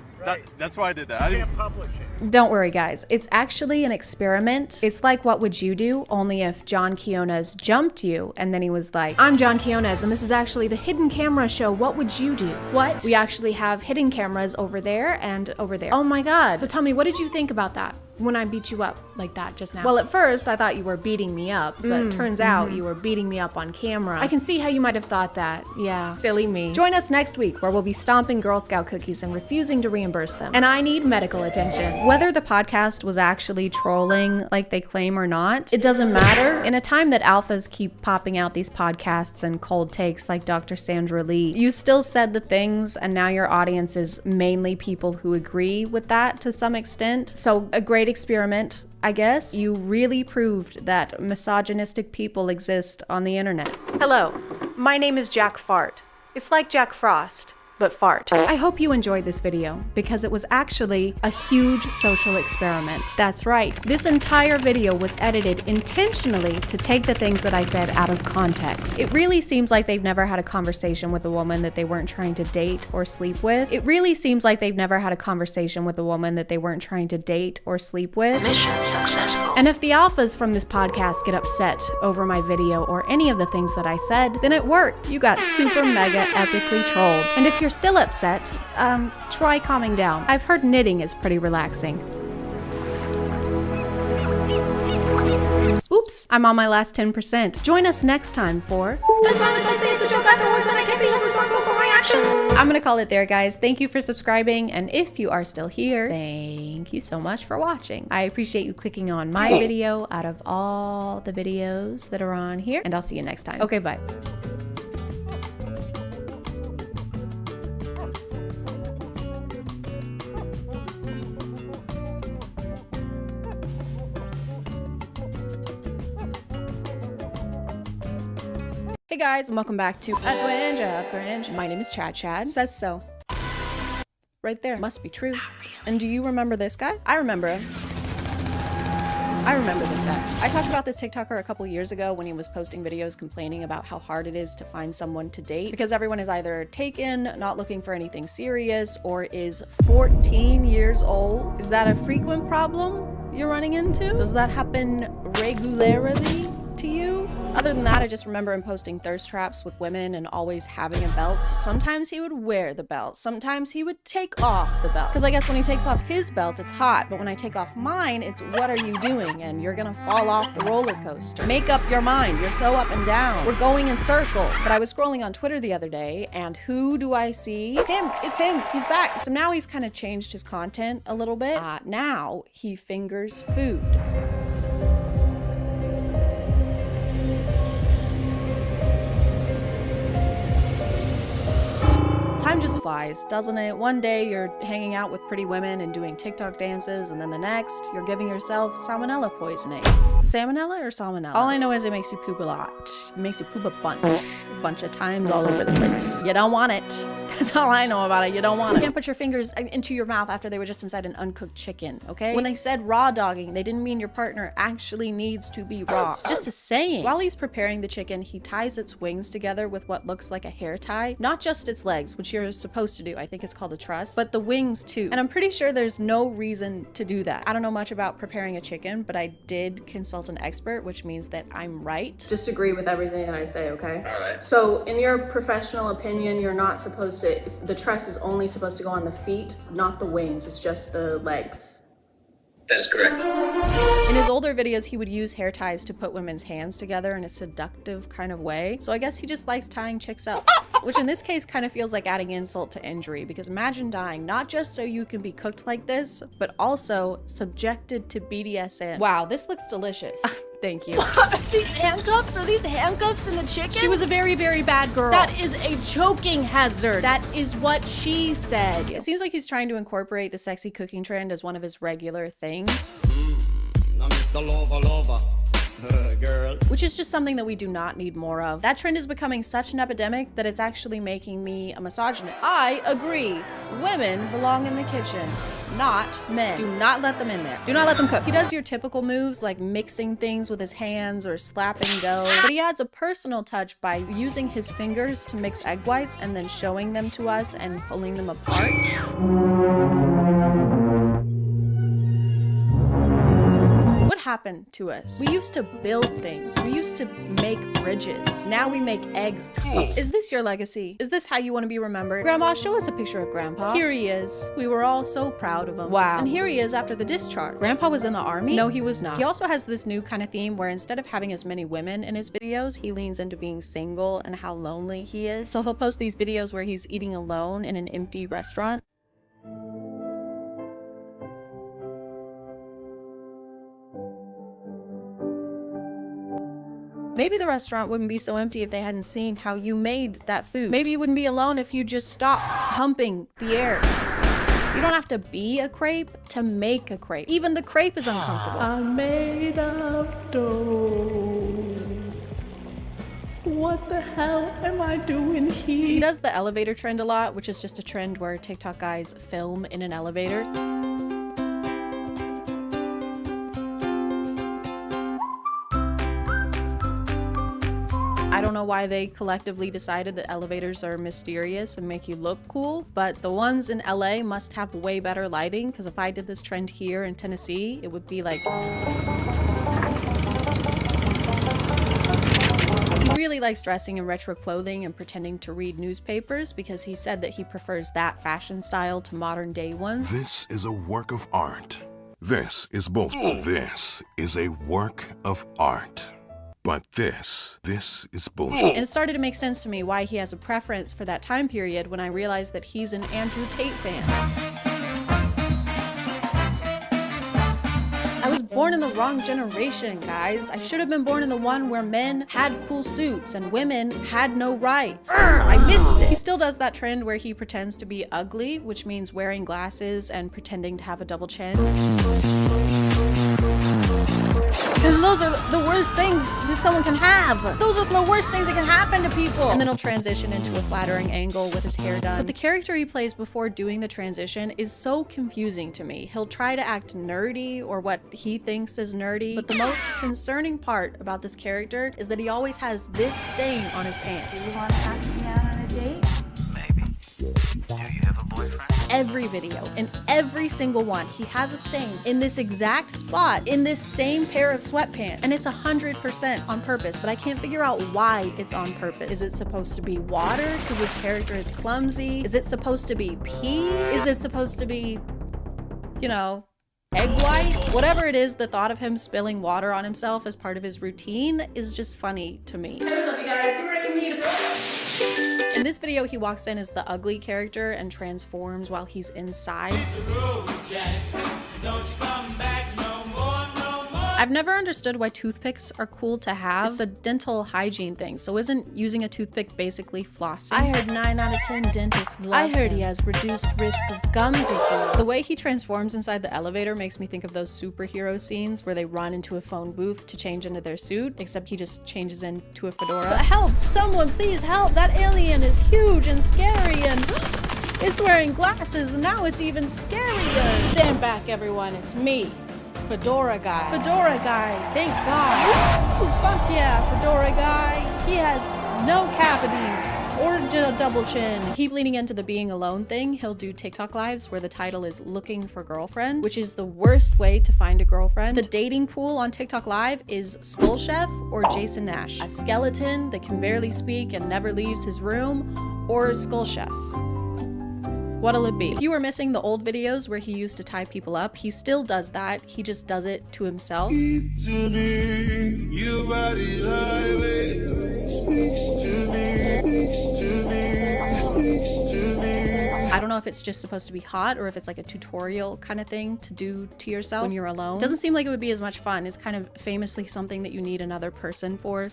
that's why I did that. I didn't publish it. Don't worry, guys. It's actually an experiment. It's like What Would You Do? Only if John Quiones jumped you, and then he was like, I'm John Quiones, and this is actually the hidden camera show, What Would You Do? What? We actually have hidden cameras over there and over there. Oh my God. So tell me, what did you think about that when I beat you up like that just now? Well, at first I thought you were beating me up, but turns out you were beating me up on camera. I can see how you might have thought that. Yeah, silly me. Join us next week where we'll be stomping Girl Scout cookies and refusing to reimburse them. And I need medical attention. Whether the podcast was actually trolling like they claim or not, it doesn't matter. In a time that alphas keep popping out these podcasts and cold takes like Dr. Sandra Lee, you still said the things, and now your audience is mainly people who agree with that to some extent. So a great experiment, I guess. You really proved that misogynistic people exist on the internet. Hello, my name is Jack Fart. It's like Jack Frost, but fart. I hope you enjoyed this video because it was actually a huge social experiment. That's right. This entire video was edited intentionally to take the things that I said out of context. It really seems like they've never had a conversation with a woman that they weren't trying to date or sleep with. It really seems like they've never had a conversation with a woman that they weren't trying to date or sleep with. Mission successful. And if the alphas from this podcast get upset over my video or any of the things that I said, then it worked. You got super mega epically trolled. And if you're still upset, try calming down. I've heard knitting is pretty relaxing. Oops, I'm on my last 10%. Join us next time for... As long as I say it's a joke, I can't be held responsible for my I'm gonna call it there, guys. Thank you for subscribing, and if you are still here, thank you so much for watching. I appreciate you clicking on my video out of all the videos that are on here, and I'll see you next time. Okay, bye. Hey guys, and welcome back to A Twinge of Cringe. My name is ChadChad. Says so. Right there. Must be true. And do you remember this guy? I remember him. I remember this guy. I talked about this TikToker a couple years ago when he was posting videos complaining about how hard it is to find someone to date because everyone is either taken, not looking for anything serious, or is 14 years old. Is that a frequent problem you're running into? Does that happen regularly to you? Other than that, I just remember him posting thirst traps with women and always having a belt. Sometimes he would wear the belt. Sometimes he would take off the belt. Because I guess when he takes off his belt, it's hot. But when I take off mine, it's what are you doing? And you're gonna fall off the roller coaster. Make up your mind. You're so up and down. We're going in circles. But I was scrolling on Twitter the other day, and who do I see? Him. It's him. He's back. So now he's kind of changed his content a little bit. Now he fingers food. Time just flies, doesn't it? One day you're hanging out with pretty women and doing TikTok dances, and then the next you're giving yourself salmonella poisoning. Salmonella or salmonella? All I know is it makes you poop a lot. It makes you poop a bunch of times all over the place. You don't want it. That's all I know about it. You don't want it. You can't put your fingers into your mouth after they were just inside an uncooked chicken, okay? When they said raw dogging, they didn't mean your partner actually needs to be raw. It's just a saying. While he's preparing the chicken, he ties its wings together with what looks like a hair tie. Not just its legs, which you're supposed to do. I think it's called a truss, but the wings too. And I'm pretty sure there's no reason to do that. I don't know much about preparing a chicken, but I did consult an expert, which means that I'm right. Just agree with everything that I say, okay? All right. So in your professional opinion, you're not supposed to, if the truss is only supposed to go on the feet, not the wings, it's just the legs. That is correct. In his older videos, he would use hair ties to put women's hands together in a seductive kind of way. So I guess he just likes tying chicks up, which in this case kind of feels like adding insult to injury, because imagine dying not just so you can be cooked like this, but also subjected to BDSM. Wow, this looks delicious. Thank you. These handcuffs? Are these handcuffs in the chicken? She was a very, very bad girl. That is a choking hazard. That is what she said. It seems like he's trying to incorporate the sexy cooking trend as one of his regular things. I'm Mr. Lover. Girl. Which is just something that we do not need more of. That trend is becoming such an epidemic that it's actually making me a misogynist. I agree. Women belong in the kitchen, not men. Do not let them in there. Do not let them cook. He does your typical moves like mixing things with his hands or slapping dough, but he adds a personal touch by using his fingers to mix egg whites and then showing them to us and pulling them apart. What happened to us? We used to build things. We used to make bridges. Now we make eggs. Is this your legacy? Is this how you want to be remembered? Grandma, show us a picture of Grandpa. Here he is. We were all so proud of him. Wow. And here he is after the discharge. Grandpa was in the army? No, he was not. He also has this new kind of theme where instead of having as many women in his videos, he leans into being single and how lonely he is. So he'll post these videos where he's eating alone in an empty restaurant. Maybe the restaurant wouldn't be so empty if they hadn't seen how you made that food. Maybe you wouldn't be alone if you just stopped humping the air. You don't have to be a crepe to make a crepe. Even the crepe is uncomfortable. I'm made of dough. What the hell am I doing here? He does the elevator trend a lot, which is just a trend where TikTok guys film in an elevator. I don't know why they collectively decided that elevators are mysterious and make you look cool, but the ones in LA must have way better lighting, because if I did this trend here in Tennessee, it would be like... He really likes dressing in retro clothing and pretending to read newspapers because he said that he prefers that fashion style to modern day ones. This is a work of art. This is bullshit. This is a work of art. But this is bullshit. And it started to make sense to me why he has a preference for that time period when I realized that he's an Andrew Tate fan. I was born in the wrong generation, guys. I should have been born in the one where men had cool suits and women had no rights. I missed it. He still does that trend where he pretends to be ugly, which means wearing glasses and pretending to have a double chin. Because those are the worst things that someone can have. Those are the worst things that can happen to people. And then he'll transition into a flattering angle with his hair done. But the character he plays before doing the transition is so confusing to me. He'll try to act nerdy or what he thinks is nerdy. But the most concerning part about this character is that he always has this stain on his pants. Do you want to ask me out on a date? Maybe. Do you have a boyfriend? Every video, in every single one, he has a stain in this exact spot, in this same pair of sweatpants. And it's 100% on purpose, but I can't figure out why it's on purpose. Is it supposed to be water because his character is clumsy? Is it supposed to be pee? Is it supposed to be, you know, egg whites? Whatever it is, the thought of him spilling water on himself as part of his routine is just funny to me. What's up, you guys? We're ready to meet In this video, he walks in as the ugly character and transforms while he's inside. I've never understood why toothpicks are cool to have. It's a dental hygiene thing, so isn't using a toothpick basically flossing? I heard 9 out of 10 dentists love him. He has reduced risk of gum disease. The way he transforms inside the elevator makes me think of those superhero scenes where they run into a phone booth to change into their suit, except he just changes into a fedora. Help! Someone please help! That alien is huge and scary and it's wearing glasses and now it's even scarier. Stand back, everyone. It's me. Fedora guy. Fedora guy, thank God. Ooh, fuck yeah, Fedora guy. He has no cavities or a double chin. To keep leaning into the being alone thing, he'll do TikTok lives where the title is Looking for Girlfriend, which is the worst way to find a girlfriend. The dating pool on TikTok Live is Skull Chef or Jason Nash, a skeleton that can barely speak and never leaves his room, or Skull Chef. What'll it be? If you were missing the old videos where he used to tie people up, he still does that. He just does it to himself. I don't know if it's just supposed to be hot or if it's like a tutorial kind of thing to do to yourself when you're alone. Doesn't seem like it would be as much fun. It's kind of famously something that you need another person for.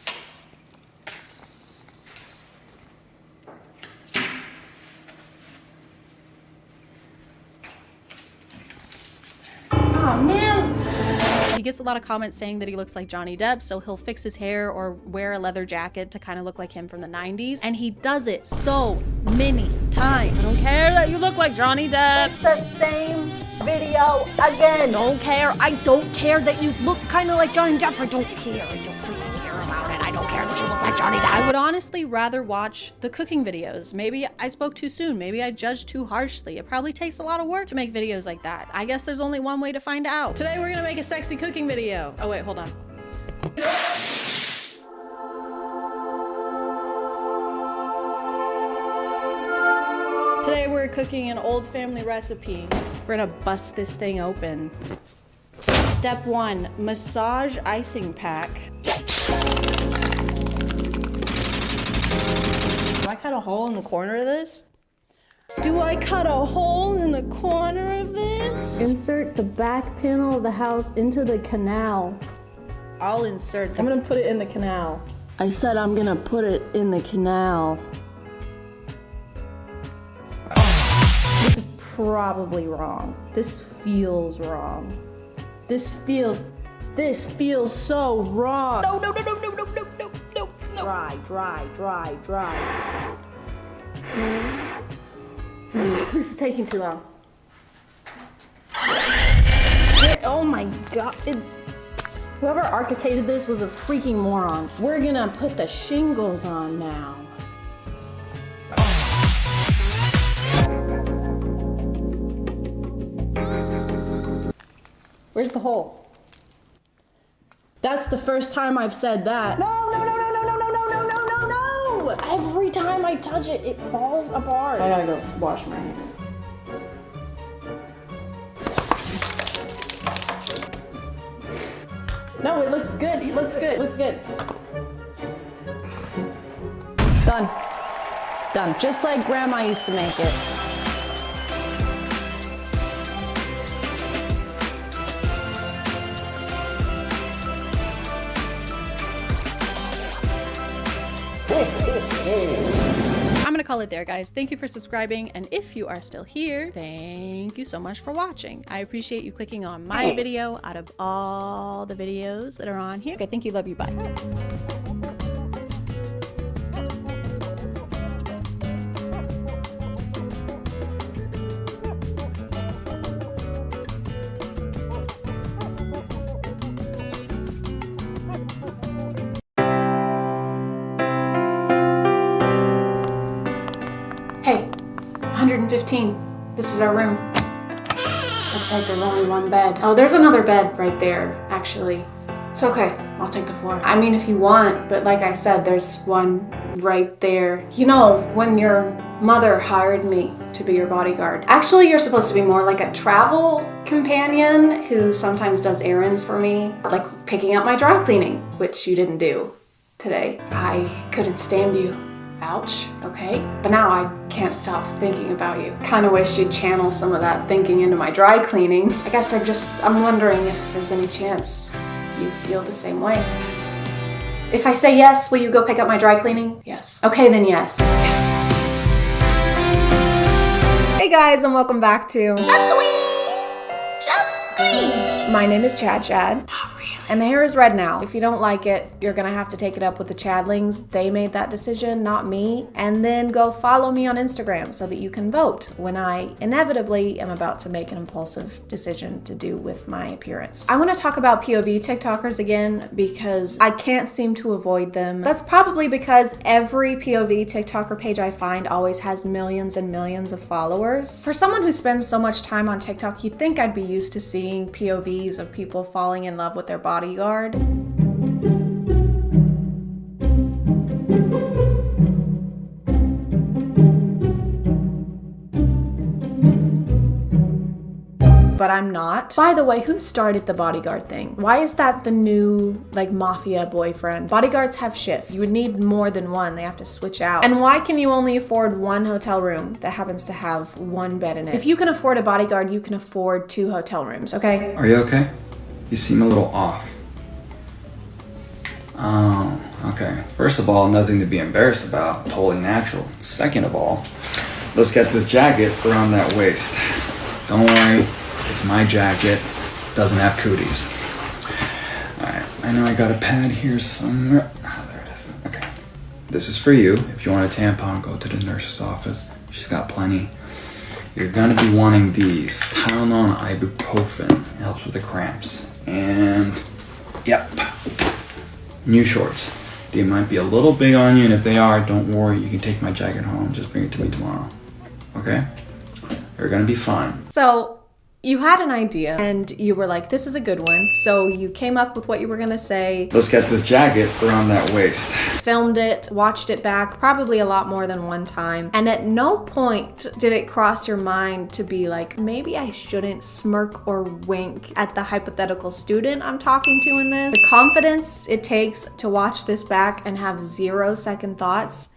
Oh man! He gets a lot of comments saying that he looks like Johnny Depp, so he'll fix his hair or wear a leather jacket to kind of look like him from the 90s. And he does it so many times. I don't care that you look like Johnny Depp. It's the same video again. Don't care. I don't care that you look kind of like Johnny Depp. I don't care. I don't freaking care about it. I don't care that you look like Johnny Depp. I would honestly rather watch the cooking videos. Maybe I spoke too soon. Maybe I judged too harshly. It probably takes a lot of work to make videos like that. I guess there's only one way to find out. Today we're gonna make a sexy cooking video. Oh wait, hold on. Today we're cooking an old family recipe. We're gonna bust this thing open. Step 1, massage icing pack. Do I cut a hole in the corner of this? Do I cut a hole in the corner of this? Insert the back panel of the house into the canal. I'll insert I'm gonna put it in the canal. I said I'm gonna put it in the canal. This is probably wrong. This feels wrong. This feels so wrong. No. Dry. This is taking too long. Oh my God. Whoever architected this was a freaking moron. We're gonna put the shingles on now. Where's the hole? That's the first time I've said that. No. Every time I touch it, it falls apart. I gotta go wash my hands. No, it looks good. It looks good. It looks good. Done. Done. Just like Grandma used to make it. I'm gonna call it there, guys. Thank you for subscribing, and if you are still here, thank you so much for watching. I appreciate you clicking on my video out of all the videos that are on here. Okay, thank you, love you, bye. Hey, 115. This is our room. Looks like there's only one bed. Oh, there's another bed right there, actually. It's okay, I'll take the floor. I mean, if you want, but like I said, there's one right there. You know, when your mother hired me to be your bodyguard, actually you're supposed to be more like a travel companion who sometimes does errands for me, like picking up my dry cleaning, which you didn't do today. I couldn't stand you. Ouch, okay? But now I can't stop thinking about you. Kinda wish you'd channel some of that thinking into my dry cleaning. I guess I'm wondering if there's any chance you feel the same way. If I say yes, will you go pick up my dry cleaning? Yes. Okay, then yes. Yes. Hey guys, and welcome back to My name is ChadChad. And the hair is red now. If you don't like it, you're gonna have to take it up with the Chadlings. They made that decision, not me. And then go follow me on Instagram so that you can vote when I inevitably am about to make an impulsive decision to do with my appearance. I wanna talk about POV TikTokers again because I can't seem to avoid them. That's probably because every POV TikToker page I find always has millions and millions of followers. For someone who spends so much time on TikTok, you'd think I'd be used to seeing POVs of people falling in love with their bodyguard. But I'm not. By the way, who started the bodyguard thing? Why is that the new, like, mafia boyfriend? Bodyguards have shifts. You would need more than one. They have to switch out. And why can you only afford one hotel room that happens to have one bed in it? If you can afford a bodyguard, you can afford 2 hotel rooms, okay? Are you okay? You seem a little off. Oh, okay. First of all, nothing to be embarrassed about. Totally natural. Second of all, let's get this jacket around that waist. Don't worry, it's my jacket. Doesn't have cooties. Alright, I know I got a pad here somewhere. Ah, there it is. Okay. This is for you. If you want a tampon, go to the nurse's office. She's got plenty. You're gonna be wanting these. Tylenol and ibuprofen. It helps with the cramps. And, yep. New shorts. They might be a little big on you, and if they are, don't worry, you can take my jacket home. Just bring it to me tomorrow. Okay? You're gonna be fine. So, you had an idea, and you were like, this is a good one. So you came up with what you were gonna say. Let's get this jacket around that waist. Filmed it, watched it back, probably a lot more than one time. And at no point did it cross your mind to be like, maybe I shouldn't smirk or wink at the hypothetical student I'm talking to in this. The confidence it takes to watch this back and have 0 second thoughts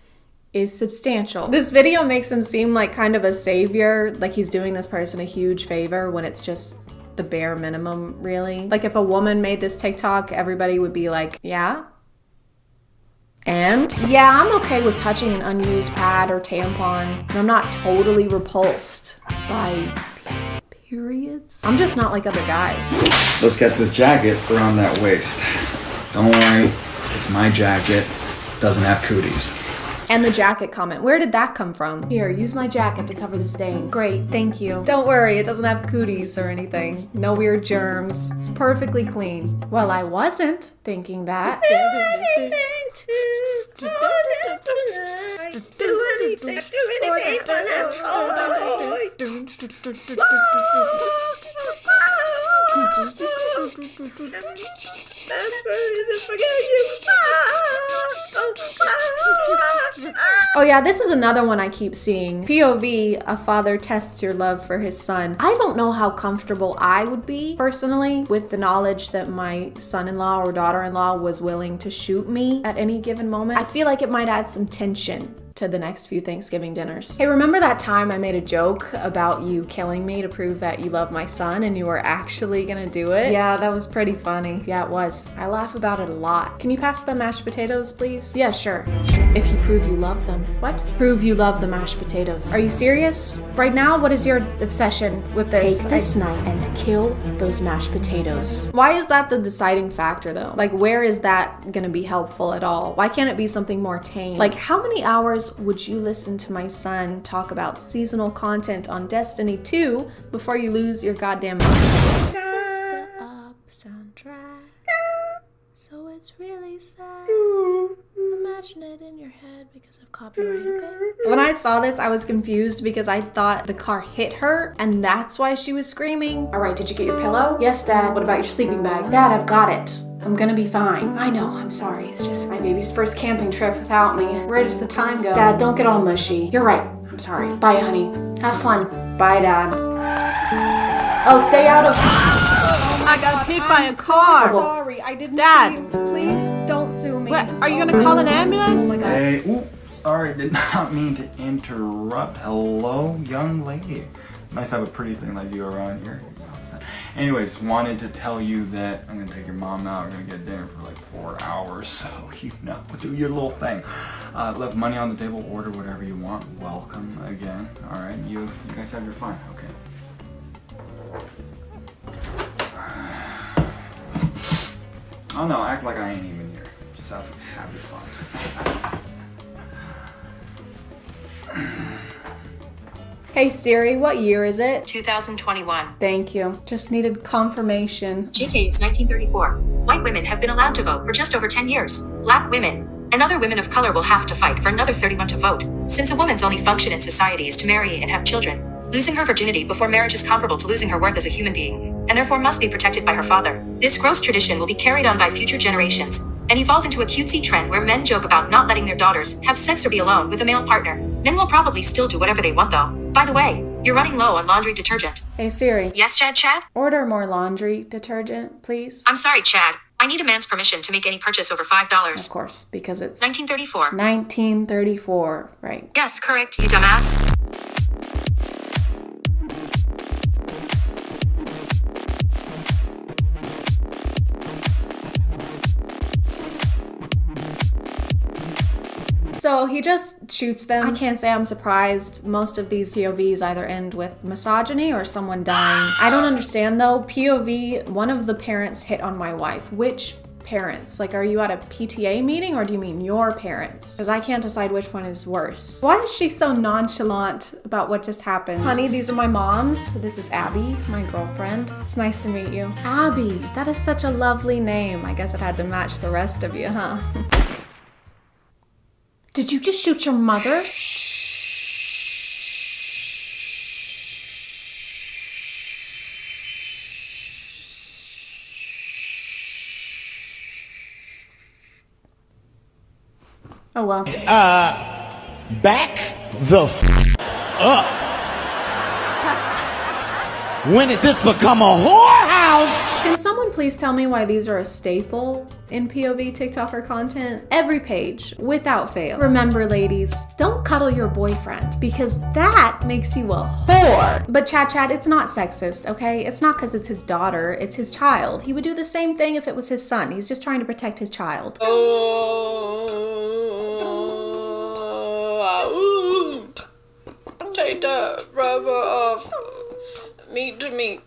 is substantial. This video makes him seem like kind of a savior, like he's doing this person a huge favor when it's just the bare minimum, really. Like if a woman made this TikTok, everybody would be like, yeah? And? Yeah, I'm okay with touching an unused pad or tampon, and I'm not totally repulsed by periods. I'm just not like other guys. Let's get this jacket around that waist. Don't worry, it's my jacket. Doesn't have cooties. And the jacket comment, where did that come from? Here, use my jacket to cover the stain. Great, thank you. Don't worry, it doesn't have cooties or anything. No weird germs. It's perfectly clean. Well, I wasn't thinking that. Oh yeah, this is another one I keep seeing. POV, a father tests your love for his son. I don't know how comfortable I would be personally with the knowledge that my son-in-law or daughter-in-law was willing to shoot me at any given moment. I feel like it might add some tension to the next few Thanksgiving dinners. Hey, remember that time I made a joke about you killing me to prove that you love my son and you were actually gonna do it? Yeah, that was pretty funny. Yeah, it was. I laugh about it a lot. Can you pass the mashed potatoes, please? Yeah, sure. If you prove you love them. What? Prove you love the mashed potatoes. Are you serious? Right now, what is your obsession with this? Take this knife and kill those mashed potatoes. Why is that the deciding factor though? Like, where is that gonna be helpful at all? Why can't it be something more tame? Like, how many hours would you listen to my son talk about seasonal content on Destiny 2 before you lose your goddamn mind? This is the Up soundtrack, so it's really sad. Imagine it in your head because of copyright, okay? When I saw this, I was confused because I thought the car hit her and that's why she was screaming. All right, did you get your pillow? Yes, Dad. What about your sleeping bag? Dad, I've got it. I'm gonna be fine. I know, I'm sorry. It's just my baby's first camping trip without me. Where does the time go? Dad, don't get all mushy. You're right. I'm sorry. Bye, honey. Have fun. Bye, Dad. Oh, stay out of... I got hit by a car. Sorry, I didn't Dad. see you. Please don't sue me. What? Are you gonna call an ambulance? Oh my God. Hey, oops, sorry, did not mean to interrupt. Hello, young lady. Nice to have a pretty thing like you around here. Anyways, wanted to tell you that I'm gonna take your mom out. We're gonna get dinner for like 4 hours, so you know, do your little thing. Left money on the table, order whatever you want. Welcome again. All right, you guys have your fun, okay? Oh no, act like I ain't even here. Just have your fun. Hey Siri, what year is it? 2021. Thank you. Just needed confirmation. JK, it's 1934. White women have been allowed to vote for just over 10 years. Black women and other women of color will have to fight for another 31 to vote. Since a woman's only function in society is to marry and have children, losing her virginity before marriage is comparable to losing her worth as a human being, and therefore must be protected by her father. This gross tradition will be carried on by future generations and evolve into a cutesy trend where men joke about not letting their daughters have sex or be alone with a male partner. Men will probably still do whatever they want though. By the way, you're running low on laundry detergent. Hey Siri. Yes, Chad? Order more laundry detergent, please. I'm sorry, Chad. I need a man's permission to make any purchase over $5. Of course, because it's 1934. 1934, right. Yes, correct, you dumbass. So he just shoots them. I can't say I'm surprised. Most of these POVs either end with misogyny or someone dying. I don't understand though. POV, one of the parents hit on my wife. Which parents? Like, are you at a PTA meeting or do you mean your parents? Because I can't decide which one is worse. Why is she so nonchalant about what just happened? Honey, these are my moms. This is Abby, my girlfriend. It's nice to meet you. Abby, that is such a lovely name. I guess it had to match the rest of you, huh? Did you just shoot your mother? Oh well. Back the up. When did this become a whorehouse? Can someone please tell me why these are a staple in POV TikToker content? Every page, without fail. Remember ladies, don't cuddle your boyfriend because that makes you a whore. But ChadChad, it's not sexist, okay? It's not because it's his daughter, it's his child. He would do the same thing if it was his son. He's just trying to protect his child. Take the rubber off. Meat to meat.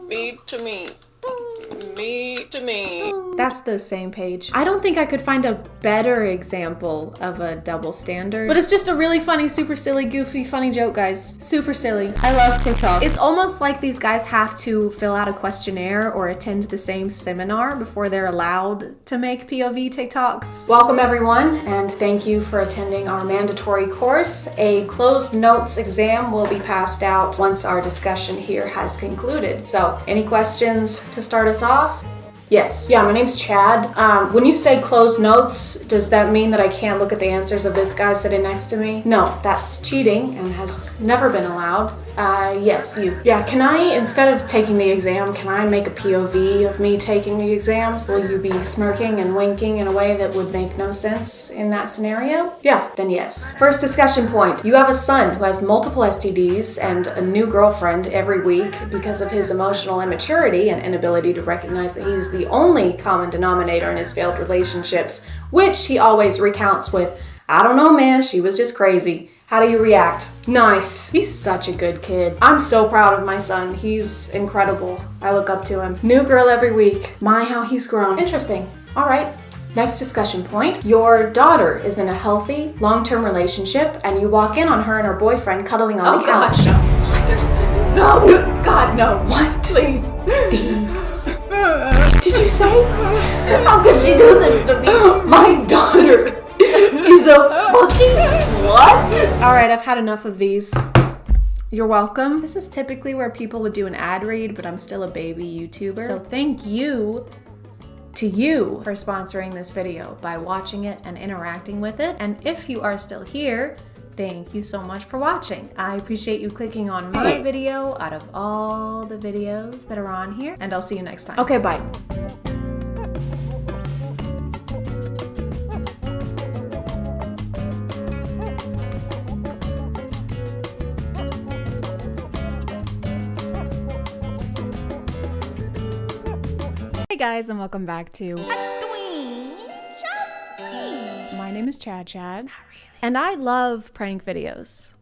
Meat to meat. Meat to meat. That's the same page. I don't think I could find a better example of a double standard, but it's just a really funny, super silly, goofy, funny joke, guys. Super silly. I love TikTok. It's almost like these guys have to fill out a questionnaire or attend the same seminar before they're allowed to make POV TikToks. Welcome everyone, and thank you for attending our mandatory course. A closed notes exam will be passed out once our discussion here has concluded. So, any questions to start us off? Yes. Yeah, my name's Chad. When you say closed notes, does that mean that I can't look at the answers of this guy sitting next to me? No, that's cheating and has never been allowed. Yes, you. Yeah, can I, instead of taking the exam, can I make a POV of me taking the exam? Will you be smirking and winking in a way that would make no sense in that scenario? Yeah, then yes. First discussion point. You have a son who has multiple STDs and a new girlfriend every week because of his emotional immaturity and inability to recognize that he's the only common denominator in his failed relationships, which he always recounts with, "I don't know, man, she was just crazy." How do you react? Nice. He's such a good kid. I'm so proud of my son. He's incredible. I look up to him. New girl every week. My, how he's grown. Interesting. All right. Next discussion point. Your daughter is in a healthy, long-term relationship, and you walk in on her and her boyfriend cuddling on the couch. God, no. No, God, no. What? Please. Did you say? How could she do this to me? My daughter is a fucking slut? All right, I've had enough of these. You're welcome. This is typically where people would do an ad read, but I'm still a baby YouTuber. So thank you to you for sponsoring this video by watching it and interacting with it. And if you are still here, thank you so much for watching. I appreciate you clicking on my video out of all the videos that are on here, and I'll see you next time. Okay, bye. Hey guys, and welcome back to My name is ChadChad, and I love prank videos.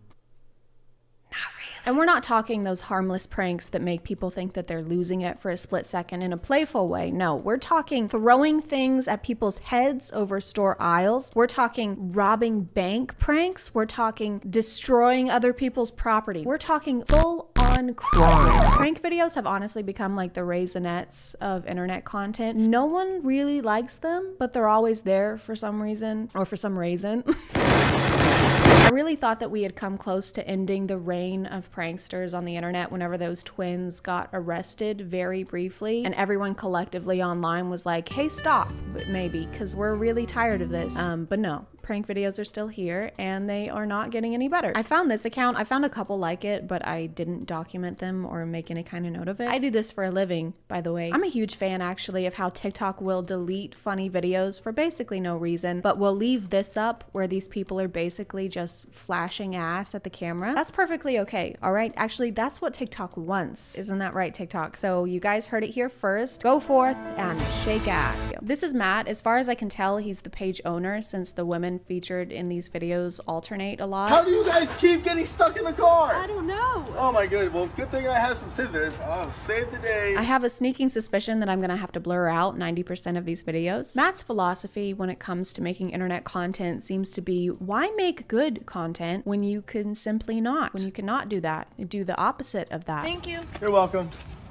And we're not talking those harmless pranks that make people think that they're losing it for a split second in a playful way. No, we're talking throwing things at people's heads over store aisles. We're talking robbing bank pranks. We're talking destroying other people's property. We're talking full-on crime. Prank videos have honestly become like the Raisinets of internet content. No one really likes them, but they're always there for some reason, or for some reason. I really thought that we had come close to ending the reign of pranksters on the internet whenever those twins got arrested very briefly, and everyone collectively online was like, hey, stop, maybe, because we're really tired of this. But no. Prank videos are still here, and they are not getting any better. I found this account. I found a couple like it, but I didn't document them or make any kind of note of it. I do this for a living, by the way. I'm a huge fan, actually, of how TikTok will delete funny videos for basically no reason, but will leave this up where these people are basically just flashing ass at the camera. That's perfectly okay, all right? Actually, that's what TikTok wants. Isn't that right, TikTok? So you guys heard it here first. Go forth and shake ass. This is Matt. As far as I can tell, he's the page owner, since the women featured in these videos alternate a lot. How do you guys keep getting stuck in the car? I don't know. Oh my god, well, good thing I have some scissors. I'll save the day. I have a sneaking suspicion that I'm gonna have to blur out 90% of these videos. Matt's philosophy when it comes to making internet content seems to be, why make good content when you can simply not? When you cannot do that. Do the opposite of that. Thank you. You're welcome.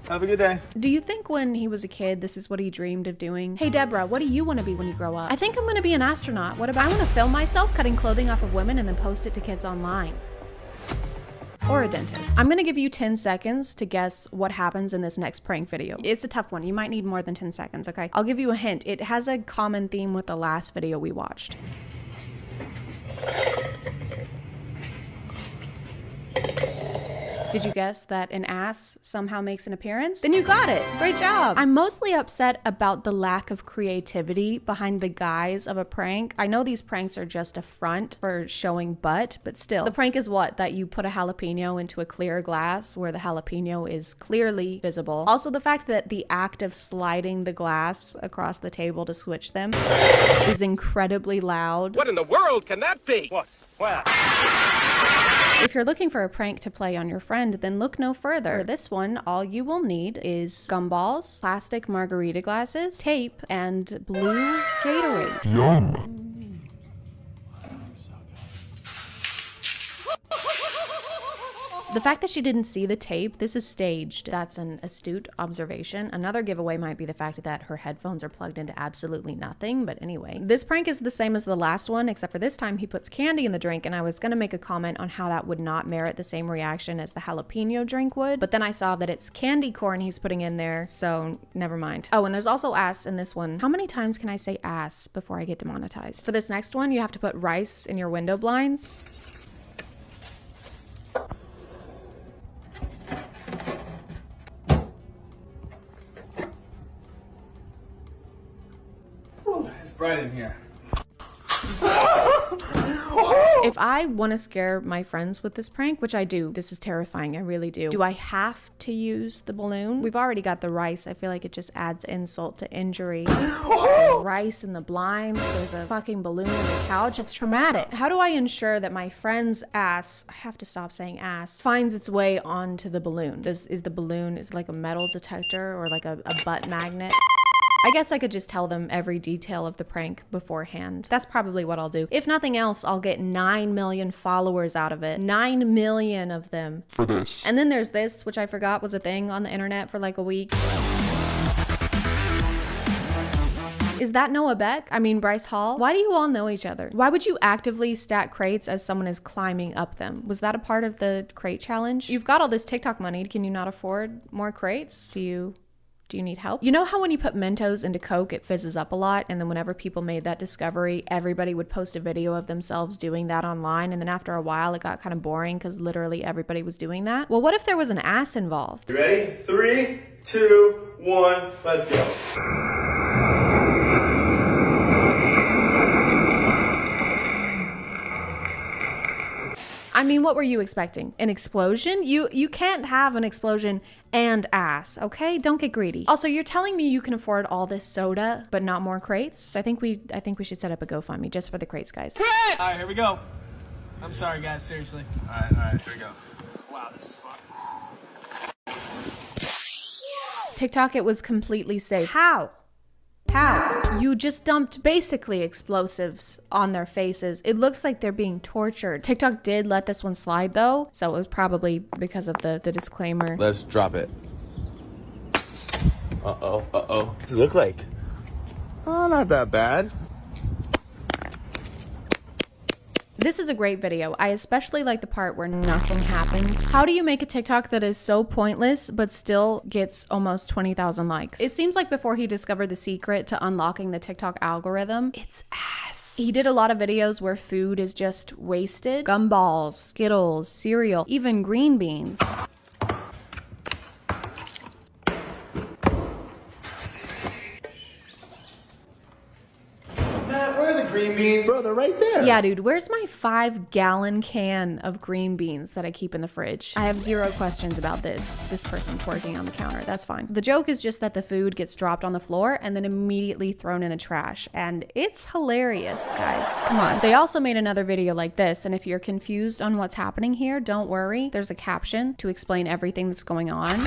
Have a good day. Do you think when he was a kid, this is what he dreamed of doing? Hey, Deborah, what do you want to be when you grow up? I think I'm going to be an astronaut. What about I want to film myself cutting clothing off of women and then post it to kids online? Or a dentist. I'm going to give you 10 seconds to guess what happens in this next prank video. It's a tough one. You might need more than 10 seconds, okay? I'll give you a hint. It has a common theme with the last video we watched. Did you guess that an ass somehow makes an appearance? Then you got it. Great job. I'm mostly upset about the lack of creativity behind the guise of a prank. I know these pranks are just a front for showing butt, but still. The prank is what? That you put a jalapeno into a clear glass where the jalapeno is clearly visible. Also, the fact that the act of sliding the glass across the table to switch them is incredibly loud. What in the world can that be? What? If you're looking for a prank to play on your friend, then look no further. For this one, all you will need is gumballs, plastic margarita glasses, tape, and blue Gatorade. Yum. The fact that she didn't see the tape, this is staged. That's an astute observation. Another giveaway might be the fact that her headphones are plugged into absolutely nothing. But anyway, this prank is the same as the last one, except for this time he puts candy in the drink, and I was gonna make a comment on how that would not merit the same reaction as the jalapeno drink would, but then I saw that it's candy corn he's putting in there, so never mind. Oh, and there's also ass in this one. How many times can I say ass before I get demonetized? For this next one, you have to put rice in your window blinds. It's bright in here. If I want to scare my friends with this prank, which I do, this is terrifying, I really do I have to use the balloon? We've already got the rice. I feel like it just adds insult to injury. There's rice in the blinds, there's a fucking balloon on the couch. It's traumatic. How do I ensure that my friend's ass, I have to stop saying ass, finds its way onto the balloon? Is the balloon, is it like a metal detector or like a butt magnet? I guess I could just tell them every detail of the prank beforehand. That's probably what I'll do. If nothing else, I'll get 9 million followers out of it. 9 million of them. For this. And then there's this, which I forgot was a thing on the internet for like a week. Is that Noah Beck? I mean, Bryce Hall? Why do you all know each other? Why would you actively stack crates as someone is climbing up them? Was that a part of the crate challenge? You've got all this TikTok money. Can you not afford more crates? Do you need help? You know how when you put Mentos into Coke, it fizzes up a lot? And then whenever people made that discovery, everybody would post a video of themselves doing that online. And then after a while, it got kind of boring because literally everybody was doing that. Well, what if there was an ass involved? You ready? 3, 2, 1, let's go. I mean, what were you expecting? An explosion? You can't have an explosion and ass, okay? Don't get greedy. Also, you're telling me you can afford all this soda, but not more crates? I think we should set up a GoFundMe just for the crates, guys. All right, here we go. I'm sorry, guys, seriously. All right, here we go. Wow, this is fun. TikTok, it was completely safe. How? You just dumped basically explosives on their faces. It looks like they're being tortured. TikTok did let this one slide though, so it was probably because of the disclaimer. Let's drop it. Uh-oh. What's it look like? Oh, not that bad. This is a great video. I especially like the part where nothing happens. How do you make a TikTok that is so pointless but still gets almost 20,000 likes? It seems like before he discovered the secret to unlocking the TikTok algorithm, it's ass. He did a lot of videos where food is just wasted. Gumballs, Skittles, cereal, even green beans. Matt, where are the green beans? Bro, they're right there. Yeah, dude, where's my 5-gallon can of green beans that I keep in the fridge? I have 0 questions about this person twerking on the counter. That's fine. The joke is just that the food gets dropped on the floor and then immediately thrown in the trash. And it's hilarious, guys. Come on. They also made another video like this. And if you're confused on what's happening here, don't worry. There's a caption to explain everything that's going on.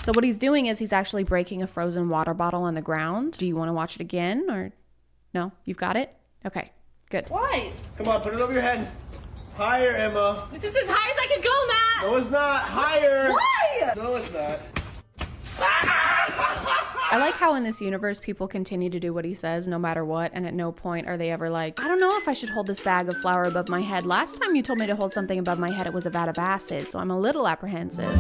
So what he's doing is he's actually breaking a frozen water bottle on the ground. Do you want to watch it again or no? You've got it? Okay, good. Why? Come on, put it over your head. Higher, Emma. This is as high as I can go, Matt. No, it's not. Higher. Why? No, it's not. I like how in this universe people continue to do what he says no matter what, and at no point are they ever like, I don't know if I should hold this bag of flour above my head. Last time you told me to hold something above my head, it was a vat of acid, so I'm a little apprehensive.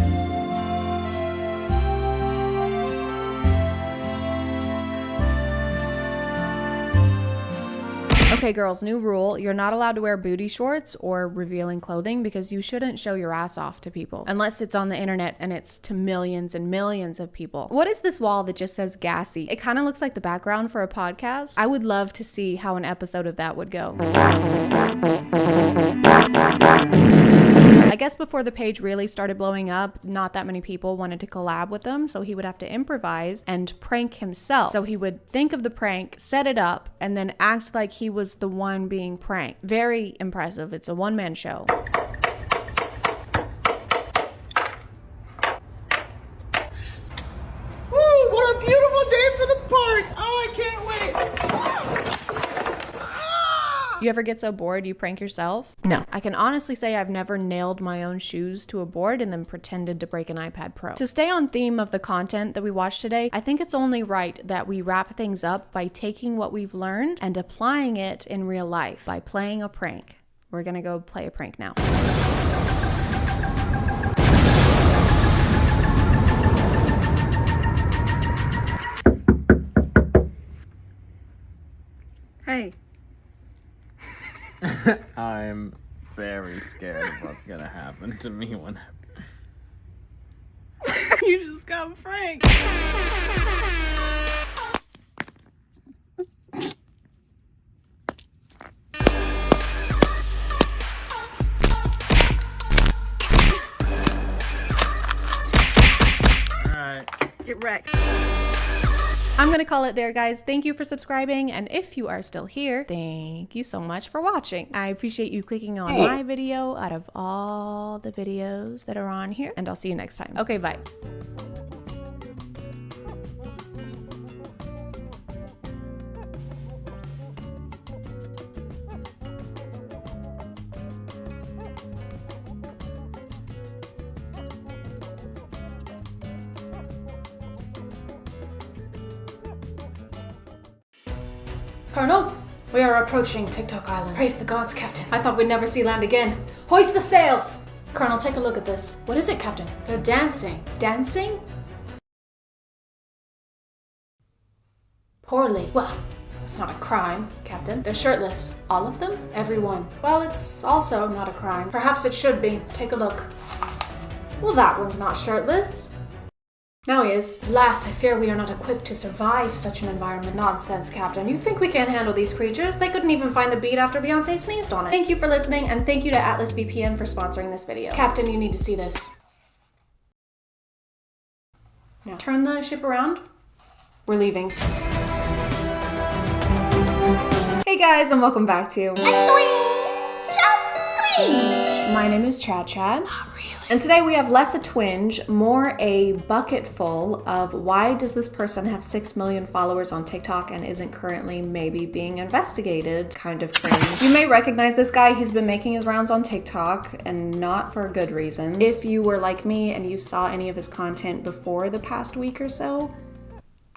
Okay, girls, new rule. You're not allowed to wear booty shorts or revealing clothing because you shouldn't show your ass off to people unless it's on the internet and it's to millions and millions of people. What is this wall that just says gassy? It kind of looks like the background for a podcast. I would love to see how an episode of that would go. I guess before the page really started blowing up, not that many people wanted to collab with him, so he would have to improvise and prank himself. So he would think of the prank, set it up, and then act like he was the one being pranked. Very impressive. It's a one-man show. Woo, what a beautiful day for the park. Oh, I can't wait. You ever get so bored you prank yourself? No. I can honestly say I've never nailed my own shoes to a board and then pretended to break an iPad Pro. To stay on theme of the content that we watched today, I think it's only right that we wrap things up by taking what we've learned and applying it in real life by playing a prank. We're gonna go play a prank now. Hey. I'm very scared of what's gonna happen to me when You just got pranked. Alright. Get wrecked. I'm gonna call it there, guys. Thank you for subscribing, and if you are still here, thank you so much for watching. I appreciate you clicking on my video out of all the videos that are on here, and I'll see you next time. Okay, bye. Colonel, we are approaching TikTok Island. Praise the gods, Captain. I thought we'd never see land again. Hoist the sails! Colonel, take a look at this. What is it, Captain? They're dancing. Dancing? Poorly. Well, it's not a crime, Captain. They're shirtless. All of them? Everyone. Well, it's also not a crime. Perhaps it should be. Take a look. Well, that one's not shirtless. Now he is. Alas, I fear we are not equipped to survive such an environment. Nonsense, Captain. You think we can't handle these creatures? They couldn't even find the beat after Beyonce sneezed on it. Thank you for listening, and thank you to Atlas VPN for sponsoring this video. Captain, you need to see this. Now, turn the ship around. We're leaving. Hey guys, and welcome back to My name is ChadChad. And today we have less a twinge, more a bucket full of why does this person have 6 million followers on TikTok and isn't currently maybe being investigated kind of cringe. You may recognize this guy. He's been making his rounds on TikTok and not for good reasons. If you were like me and you saw any of his content before the past week or so,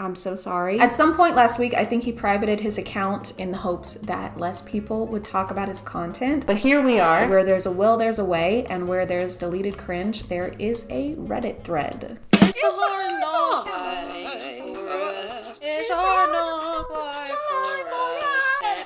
I'm so sorry. At some point last week, I think he privated his account in the hopes that less people would talk about his content. But here we are. Where there's a will, there's a way. And where there's deleted cringe, there is a Reddit thread. It's a hard knock for us. It's a hard knock for us.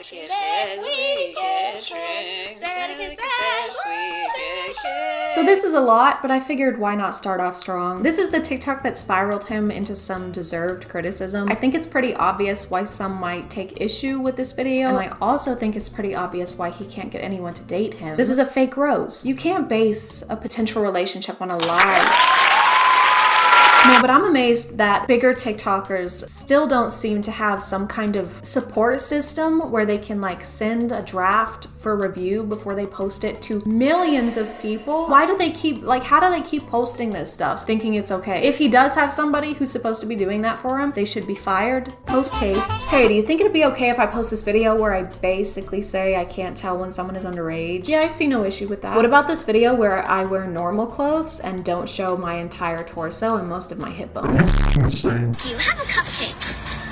Static says we get strings. Static says we get kids. So this is a lot, but I figured why not start off strong. This is the TikTok that spiraled him into some deserved criticism. I think it's pretty obvious why some might take issue with this video, and I also think it's pretty obvious why he can't get anyone to date him. This is a fake rose. You can't base a potential relationship on a lie. No, but I'm amazed that bigger TikTokers still don't seem to have some kind of support system where they can like send a draft for review before they post it to millions of people. Why do they keep, like, how do they keep posting this stuff thinking it's okay? If he does have somebody who's supposed to be doing that for him, they should be fired. Post haste. Hey, do you think it'd be okay if I post this video where I basically say I can't tell when someone is underage? Yeah, I see no issue with that. What about this video where I wear normal clothes and don't show my entire torso and most of my hip bones? You have a cupcake.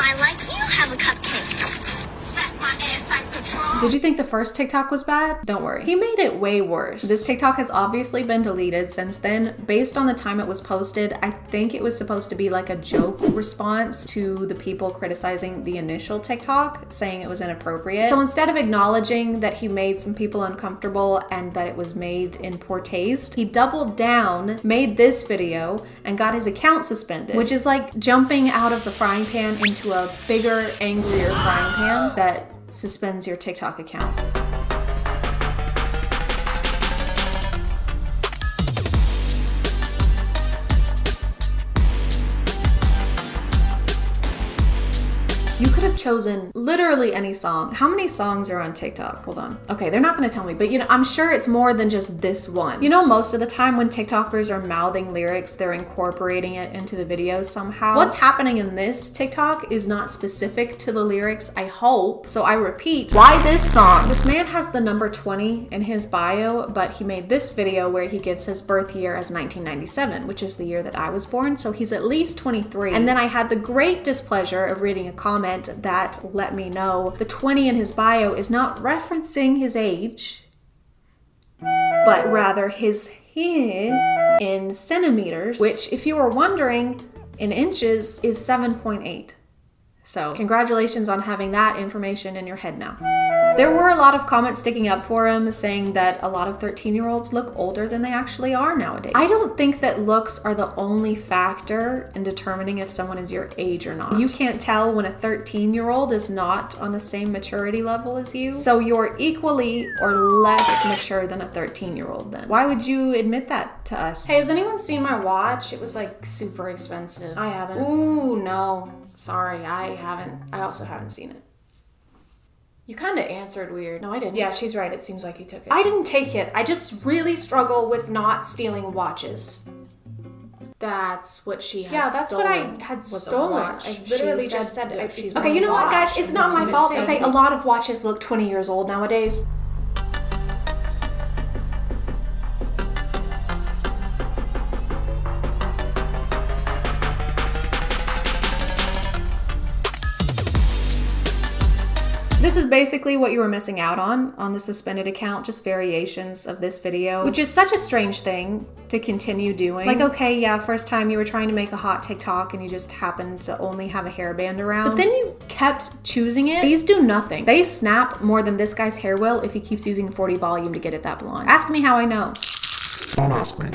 I like you have a cupcake. Smack my ass like the drum. Did you think the first TikTok was bad? Don't worry. He made it way worse. This TikTok has obviously been deleted since then. Based on the time it was posted, I think it was supposed to be like a joke response to the people criticizing the initial TikTok, saying it was inappropriate. So instead of acknowledging that he made some people uncomfortable and that it was made in poor taste, he doubled down, made this video, and got his account suspended, which is like jumping out of the frying pan into a bigger, angrier frying pan that suspends your TikTok account. You could have chosen literally any song. How many songs are on TikTok? Hold on. Okay, they're not gonna tell me, but you know, I'm sure it's more than just this one. You know, most of the time when TikTokers are mouthing lyrics, they're incorporating it into the videos somehow. What's happening in this TikTok is not specific to the lyrics, I hope. So I repeat, why this song? This man has the number 20 in his bio, but he made this video where he gives his birth year as 1997, which is the year that I was born, so he's at least 23. And then I had the great displeasure of reading a comment that let me know the 20 in his bio is not referencing his age, but rather his hair in centimeters, which, if you were wondering, in inches is 7.8. So congratulations on having that information in your head now. There were a lot of comments sticking up for him, saying that a lot of 13-year-olds look older than they actually are nowadays. I don't think that looks are the only factor in determining if someone is your age or not. You can't tell when a 13-year-old is not on the same maturity level as you, so you're equally or less mature than a 13-year-old then. Why would you admit that to us? Hey, has anyone seen my watch? It was like super expensive. I haven't. Ooh, no. Sorry, I haven't. I also haven't seen it. You kind of answered weird. No, I didn't. Yeah, she's right. It seems like you took it. I didn't take it. I just really struggle with not stealing watches. That's what she had. Yeah, that's stolen. What I had stolen. I literally just said it. Okay, you know what, guys? It's not my fault. Okay, a lot of watches look 20 years old nowadays. This is basically what you were missing out on the suspended account, just variations of this video, which is such a strange thing to continue doing. Like, okay, yeah, first time you were trying to make a hot TikTok and you just happened to only have a hairband around, but then you kept choosing it. These do nothing. They snap more than this guy's hair will if he keeps using 40 volume to get it that blonde. Ask me how I know. Don't ask me.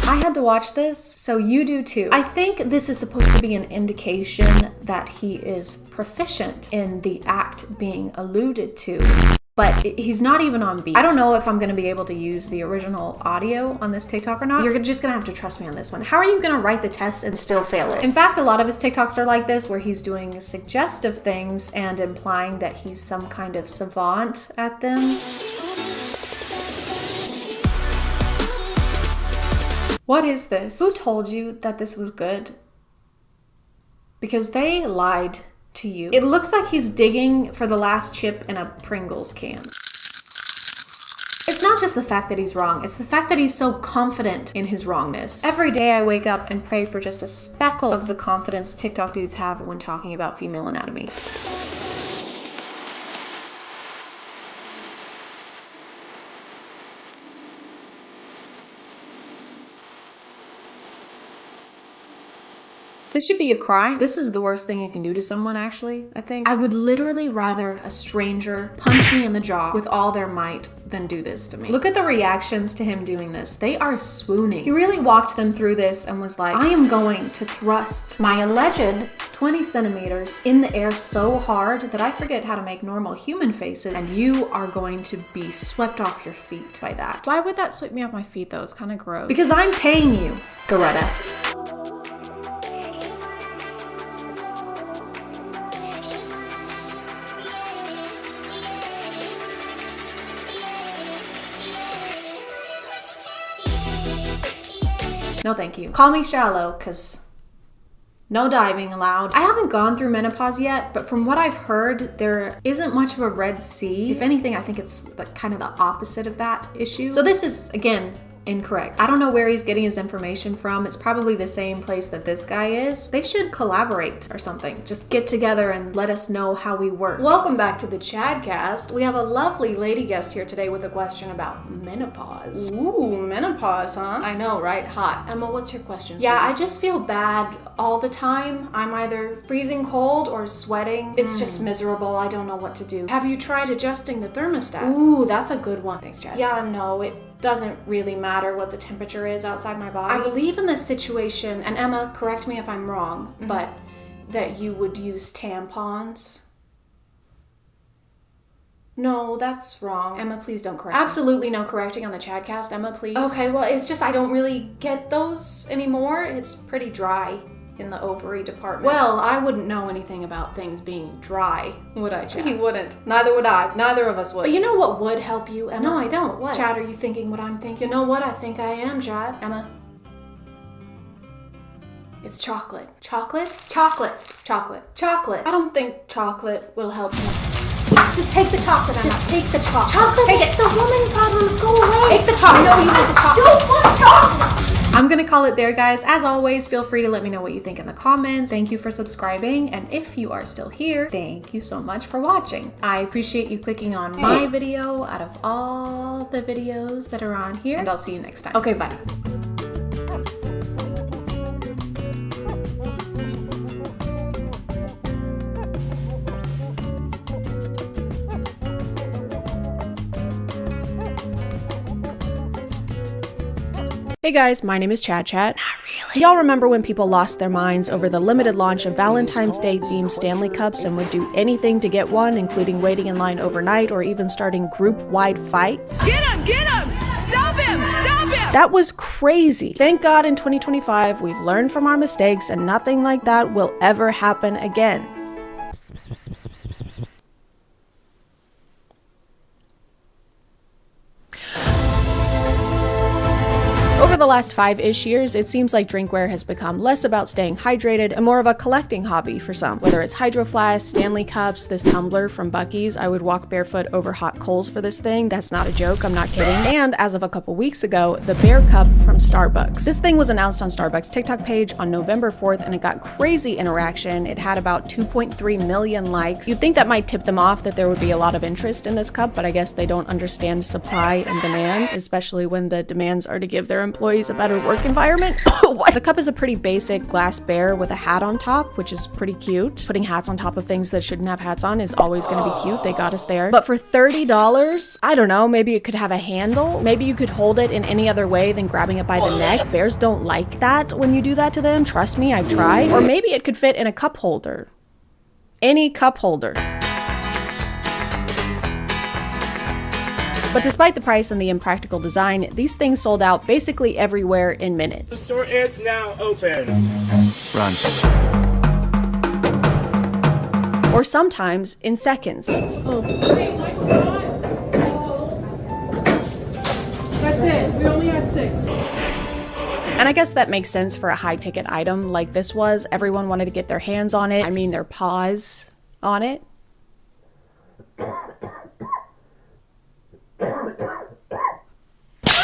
I had to watch this, so you do too. I think this is supposed to be an indication that he is proficient in the act being alluded to, but he's not even on beat. I don't know if I'm gonna be able to use the original audio on this TikTok or not. You're just gonna have to trust me on this one. How are you gonna write the test and still fail it? In fact, a lot of his TikToks are like this, where he's doing suggestive things and implying that he's some kind of savant at them. What is this? Who told you that this was good? Because they lied to you. It looks like he's digging for the last chip in a Pringles can. It's not just the fact that he's wrong, it's the fact that he's so confident in his wrongness. Every day I wake up and pray for just a speckle of the confidence TikTok dudes have when talking about female anatomy. This should be a crime. This is the worst thing you can do to someone, actually, I think. I would literally rather a stranger punch me in the jaw with all their might than do this to me. Look at the reactions to him doing this. They are swooning. He really walked them through this and was like, I am going to thrust my alleged 20 centimeters in the air so hard that I forget how to make normal human faces, and you are going to be swept off your feet by that. Why would that sweep me off my feet though? It's kind of gross. Because I'm paying you, Goretta. No thank you. Call me shallow, cause no diving allowed. I haven't gone through menopause yet, but from what I've heard, there isn't much of a Red Sea. If anything, I think it's like kind of the opposite of that issue. So this is, again, incorrect. I don't know where he's getting his information from. It's probably the same place that this guy is. They should collaborate or something. Just get together and let us know how we work. Welcome back to the ChadCast. We have a lovely lady guest here today with a question about menopause. Ooh, menopause, huh? I know, right? Hot. Emma, what's your question? Yeah, I just feel bad all the time. I'm either freezing cold or sweating. It's just miserable. I don't know what to do. Have you tried adjusting the thermostat? Ooh, that's a good one. Thanks, Chad. Yeah, no, it doesn't really matter what the temperature is outside my body. I believe in this situation, and Emma, correct me if I'm wrong, but that you would use tampons. No, that's wrong. Emma, please don't correct me. Absolutely no correcting on the ChadCast, Emma, please. Okay, well, it's just I don't really get those anymore. It's pretty dry in the ovary department. Well, I wouldn't know anything about things being dry, would I, Chad? You wouldn't. Neither would I. Neither of us would. But you know what would help you, Emma? No, I don't. What? Chad, are you thinking what I'm thinking? You know what? I think I am, Chad. Emma. It's chocolate. Chocolate? Chocolate. Chocolate. Chocolate. I don't think chocolate will help you. Just take the chocolate, Emma. Just take the chocolate. Chocolate Take makes it. the woman problems go away. Take the chocolate. No, you need the chocolate. Don't want chocolate. I'm gonna call it there, guys. As always, feel free to let me know what you think in the comments. Thank you for subscribing, and if you are still here, thank you so much for watching. I appreciate you clicking on my video out of all the videos that are on here, and I'll see you next time. Okay, bye. Hey guys, my name is ChadChad. Do y'all remember when people lost their minds over the limited launch of Valentine's Day themed Stanley Cups and would do anything to get one, including waiting in line overnight or even starting group-wide fights? Get him! Get him! Stop him! Stop him! That was crazy. Thank God in 2025 we've learned from our mistakes and nothing like that will ever happen again. Over the last 5-ish years, it seems like drinkware has become less about staying hydrated and more of a collecting hobby for some. Whether it's Hydro Flasks, Stanley Cups, this tumbler from Buc-ee's, I would walk barefoot over hot coals for this thing. That's not a joke, I'm not kidding. And as of a couple weeks ago, the Bear Cup from Starbucks. This thing was announced on Starbucks' TikTok page on November 4th and it got crazy interaction. It had about 2.3 million likes. You'd think that might tip them off that there would be a lot of interest in this cup, but I guess they don't understand supply and demand, especially when the demands are to give their employees a better work environment. The cup is a pretty basic glass bear with a hat on top, which is pretty cute. Putting hats on top of things that shouldn't have hats on is always gonna be cute. They got us there. But for $30, I don't know, maybe it could have a handle. Maybe you could hold it in any other way than grabbing it by the neck. Bears don't like that when you do that to them. Trust me, I've tried. Or maybe it could fit in a cup holder. Any cup holder. But despite the price and the impractical design, these things sold out basically everywhere in minutes. The store is now open. Run. Or sometimes in seconds. Oh. That's it. We only had 6. And I guess that makes sense for a high-ticket item like this was. Everyone wanted to get their hands on it. I mean, their paws on it.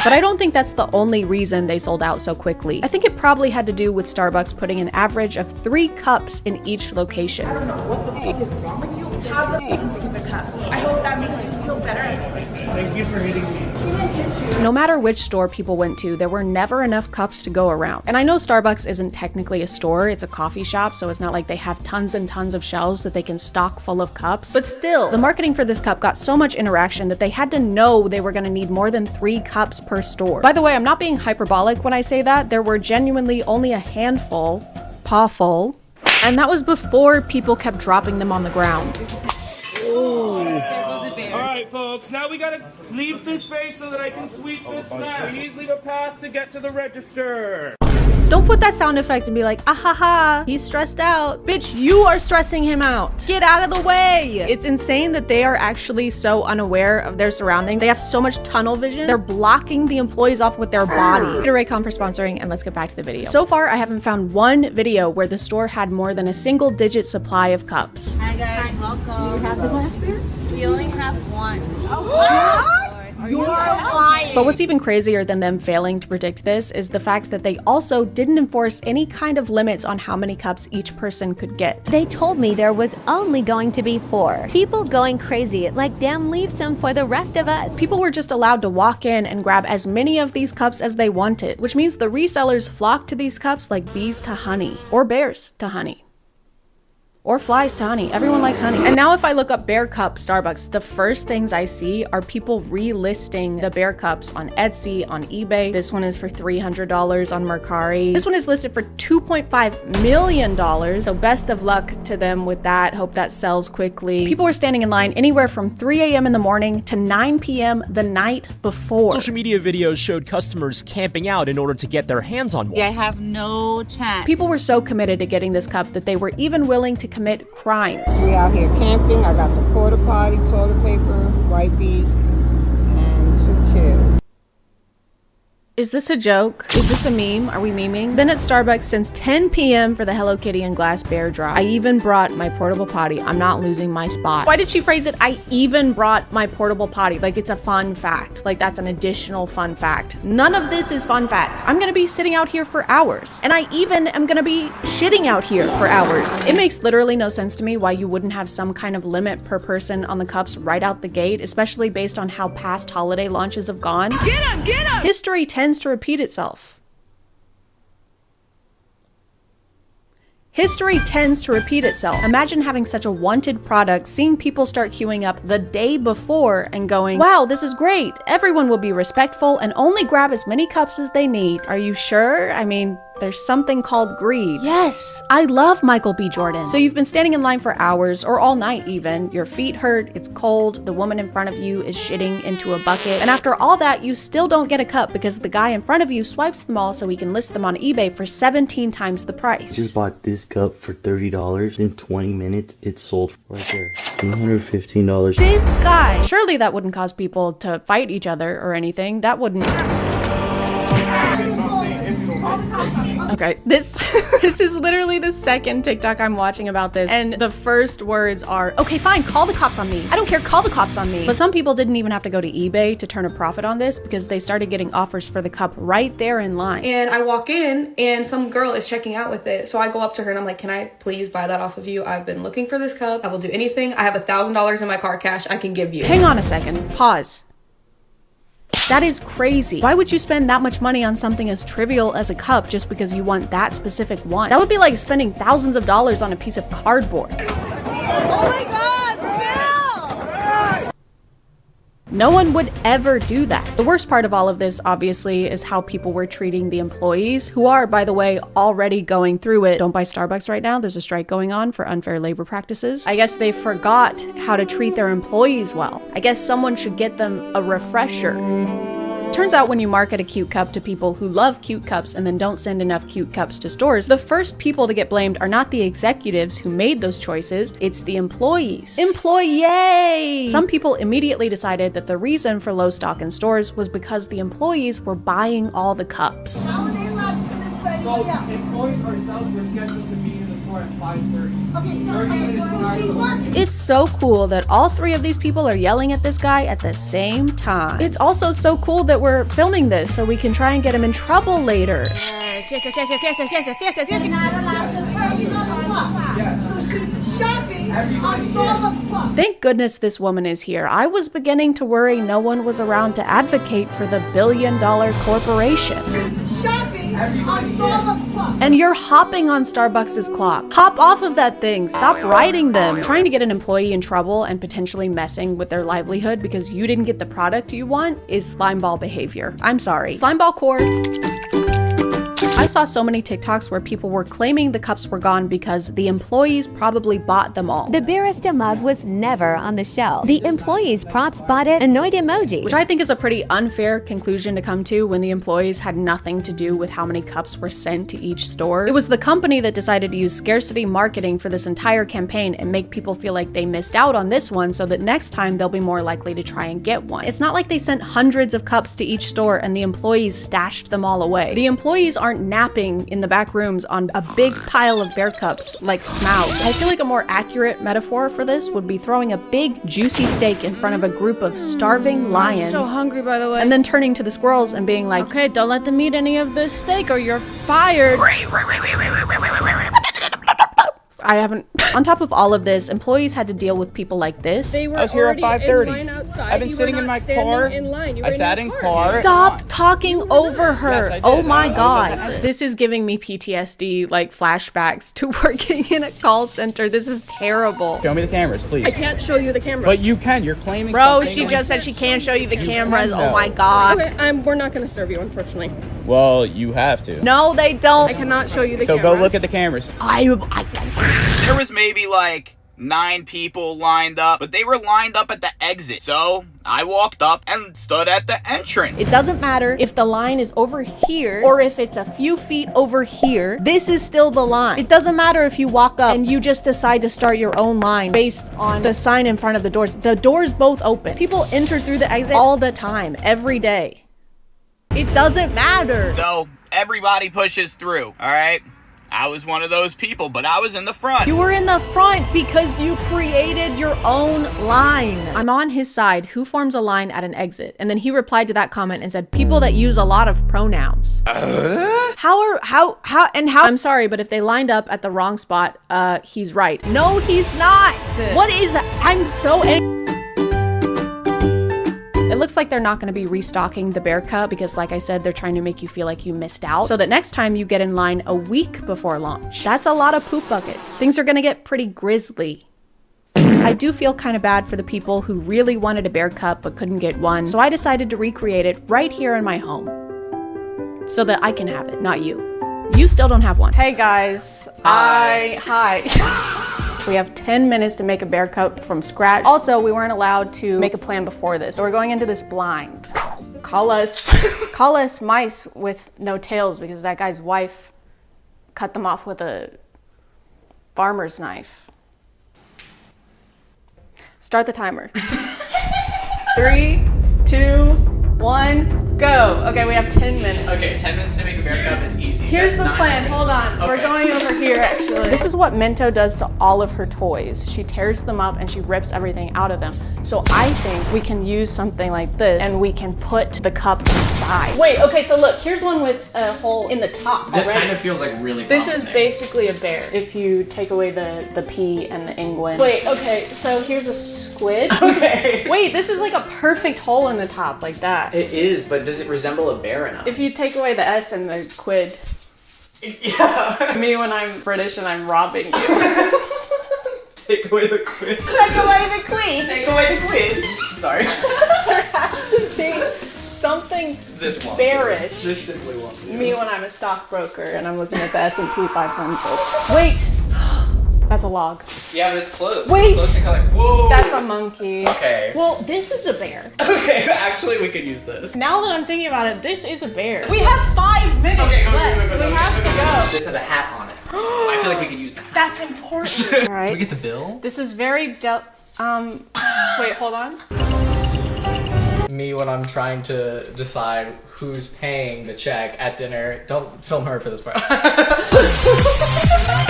But I don't think that's the only reason they sold out so quickly. I think it probably had to do with Starbucks putting an average of 3 cups in each location. What the fuck is wrong with you? Have the cup. I hope that makes you feel better. Thank you for hitting me. No matter which store people went to, there were never enough cups to go around. And I know Starbucks isn't technically a store, it's a coffee shop, so it's not like they have tons and tons of shelves that they can stock full of cups. But still, the marketing for this cup got so much interaction that they had to know they were gonna need more than 3 cups per store. By the way, I'm not being hyperbolic when I say that. There were genuinely only a handful, pawful, and that was before people kept dropping them on the ground. Alright folks, now we gotta leave some space so that I can sweep this map. Please leave a path to get to the register. Don't put that sound effect and be like, ah ha ha, he's stressed out. Bitch, you are stressing him out. Get out of the way. It's insane that they are actually so unaware of their surroundings. They have so much tunnel vision. They're blocking the employees off with their bodies. Raycon for sponsoring, and let's get back to the video. So far, I haven't found one video where the store had more than a single-digit supply of cups. Hi guys, welcome. Do you have the glass beers? We only have 1. You're lying. But what's even crazier than them failing to predict this is the fact that they also didn't enforce any kind of limits on how many cups each person could get. They told me there was only going to be 4. People going crazy, like damn leave some for the rest of us. People were just allowed to walk in and grab as many of these cups as they wanted, which means the resellers flocked to these cups like bees to honey, or bears to honey. Or flies to honey. Everyone likes honey. And now if I look up bear cup Starbucks, the first things I see are people relisting the bear cups on Etsy, on eBay. This one is for $300 on Mercari. This one is listed for $2.5 million. So best of luck to them with that. Hope that sells quickly. People were standing in line anywhere from 3 a.m. in the morning to 9 p.m. the night before. Social media videos showed customers camping out in order to get their hands on one. I have no chance. People were so committed to getting this cup that they were even willing to commit crimes. We out here camping. I got the porta potty, toilet paper, wipes, and 2 chairs. Is this a joke? Is this a meme? Are we memeing? Been at Starbucks since 10 p.m. for the Hello Kitty and glass bear drop. I even brought my portable potty. I'm not losing my spot. Why did she phrase it? I even brought my portable potty. Like it's a fun fact. Like that's an additional fun fact. None of this is fun facts. I'm gonna be sitting out here for hours. And I even am gonna be shitting out here for hours. It makes literally no sense to me why you wouldn't have some kind of limit per person on the cups right out the gate, especially based on how past holiday launches have gone. Get him! Get him! History tends to repeat itself. History tends to repeat itself. Imagine having such a wanted product, seeing people start queuing up the day before and going, wow, this is great. Everyone will be respectful and only grab as many cups as they need. Are you sure? I mean, there's something called greed. Yes, I love Michael B. Jordan. So you've been standing in line for hours or all night even. Your feet hurt, it's cold, the woman in front of you is shitting into a bucket. And after all that, you still don't get a cup because the guy in front of you swipes them all so he can list them on eBay for 17 times the price. Just bought this cup for $30. In 20 minutes, it's sold right there. $215. This guy. Surely that wouldn't cause people to fight each other or anything. That wouldn't. Okay, this is literally the second TikTok I'm watching about this, and the first words are, okay, fine, call the cops on me. I don't care, call the cops on me. But some people didn't even have to go to eBay to turn a profit on this because they started getting offers for the cup right there in line. And I walk in and some girl is checking out with it. So I go up to her and I'm like, can I please buy that off of you? I've been looking for this cup. I will do anything. I have $1,000 in my car cash I can give you. Hang on a second, pause. That is crazy. Why would you spend that much money on something as trivial as a cup just because you want that specific one? That would be like spending thousands of dollars on a piece of cardboard. Oh my God, Bill! No one would ever do that. The worst part of all of this, obviously, is how people were treating the employees, who are, by the way, already going through it. Don't buy Starbucks right now. There's a strike going on for unfair labor practices. I guess they forgot how to treat their employees well. I guess someone should get them a refresher. Turns out when you market a cute cup to people who love cute cups and then don't send enough cute cups to stores, the first people to get blamed are not the executives who made those choices, it's the employees. Employee! Some people immediately decided that the reason for low stock in stores was because the employees were buying all the cups. So, employees ourselves were scheduled to be in the store at 5:30. It's so cool that all three of these people are yelling at this guy at the same time. It's also so cool that we're filming this so we can try and get him in trouble later. She's not allowed to work. She's on the clock. So she's shopping on Starbucks clock. Thank goodness this woman is here. I was beginning to worry no one was around to advocate for the billion-dollar corporation. She's shopping on Starbucks clock. And you're hopping on Starbucks' clock. Hop off of that thing. Stop riding them. Trying to get an employee in trouble and potentially messing with their livelihood because you didn't get the product you want is slimeball behavior. I'm sorry. Slimeball core. I saw so many TikToks where people were claiming the cups were gone because the employees probably bought them all. The barista mug was never on the shelf. The employees props bought it, annoyed emoji. Which I think is a pretty unfair conclusion to come to when the employees had nothing to do with how many cups were sent to each store. It was the company that decided to use scarcity marketing for this entire campaign and make people feel like they missed out on this one so that next time they'll be more likely to try and get one. It's not like they sent hundreds of cups to each store and the employees stashed them all away. The employees aren't napping in the back rooms on a big pile of bear cups like Smaug. I feel like a more accurate metaphor for this would be throwing a big juicy steak in front of a group of starving lions. I'm so hungry, by the way. And then turning to the squirrels and being like, okay, don't let them eat any of this steak or you're fired. I haven't. On top of all of this, employees had to deal with people like this. I was here at 5:30. I've been sitting in my car. I sat in car. Stop talking over her. Yes, I Oh did. my I was god. at the- This is giving me PTSD, like flashbacks to working in a call center. This is terrible. Show me the cameras, please. I can't show you the cameras. But you can. You're claiming. Bro, something she like- just said she can't show you the cameras. can, Oh my though. god. Okay, we're not going to serve you, unfortunately. Well, you have to. No, they don't. I cannot show you the So cameras. go look at the cameras. There was maybe like 9 people lined up, but they were lined up at the exit. So I walked up and stood at the entrance. It doesn't matter if the line is over here or if it's a few feet over here. This is still the line. It doesn't matter if you walk up and you just decide to start your own line based on the sign in front of the doors. The doors both open. People enter through the exit all the time, every day. It doesn't matter. So everybody pushes through, all right? I was one of those people, but I was in the front. You were in the front because you created your own line. I'm on his side. Who forms a line at an exit? And then he replied to that comment and said, people that use a lot of pronouns. How I'm sorry, but if they lined up at the wrong spot, he's right. No, he's not. What is, I'm so angry. It looks like they're not going to be restocking the Bear Cup because, like I said, they're trying to make you feel like you missed out so that next time you get in line a week before launch. That's a lot of poop buckets. Things are going to get pretty grisly. I do feel kind of bad for the people who really wanted a Bear Cup but couldn't get one, so I decided to recreate it right here in my home so that I can have it, not you. You still don't have one. Hey guys. Hi. We have 10 minutes to make a Bear Cup from scratch. Also, we weren't allowed to make a plan before this, so we're going into this blind. Call us mice with no tails because that guy's wife cut them off with a farmer's knife. Start the timer. 3, 2, 1, go. Okay, we have 10 minutes. Okay, 10 minutes to make a Bear Cup is easy. Here's That's the 9 plan. minutes. Hold on. We're Okay. going over here, actually. This is what Minto does to all of her toys. She tears them up and she rips everything out of them. So I think we can use something like this and we can put the cup inside. Wait, okay, so look, here's one with a hole in the top This already. kind of feels like really This is promising. basically a bear if you take away the P and the inguin. Wait, okay, so here's a squid. Okay. Wait, this is like a perfect hole in the top, like that. It is, but does it resemble a bear enough? If you take away the S and the quid. Yeah. Me when I'm British and I'm robbing you. Take away the quid. Take away the quid. Take away the quid. Sorry. There has to be something This one. bearish. This simply won't be. Me when I'm a stockbroker and I'm looking at the S&P 500. Wait. That's a log. Yeah, but it's close. Wait. It's close to color. Whoa. That's a monkey. Okay. Well, this is a bear. Okay, actually we could use this. Now that I'm thinking about it, this is a bear. We have 5 minutes left. We have to go. This has a hat on it. I feel like we could use the hat. That's important. All Can we right. get the bill? This is very wait, hold on. Me when I'm trying to decide who's paying the check at dinner. Don't film her for this part.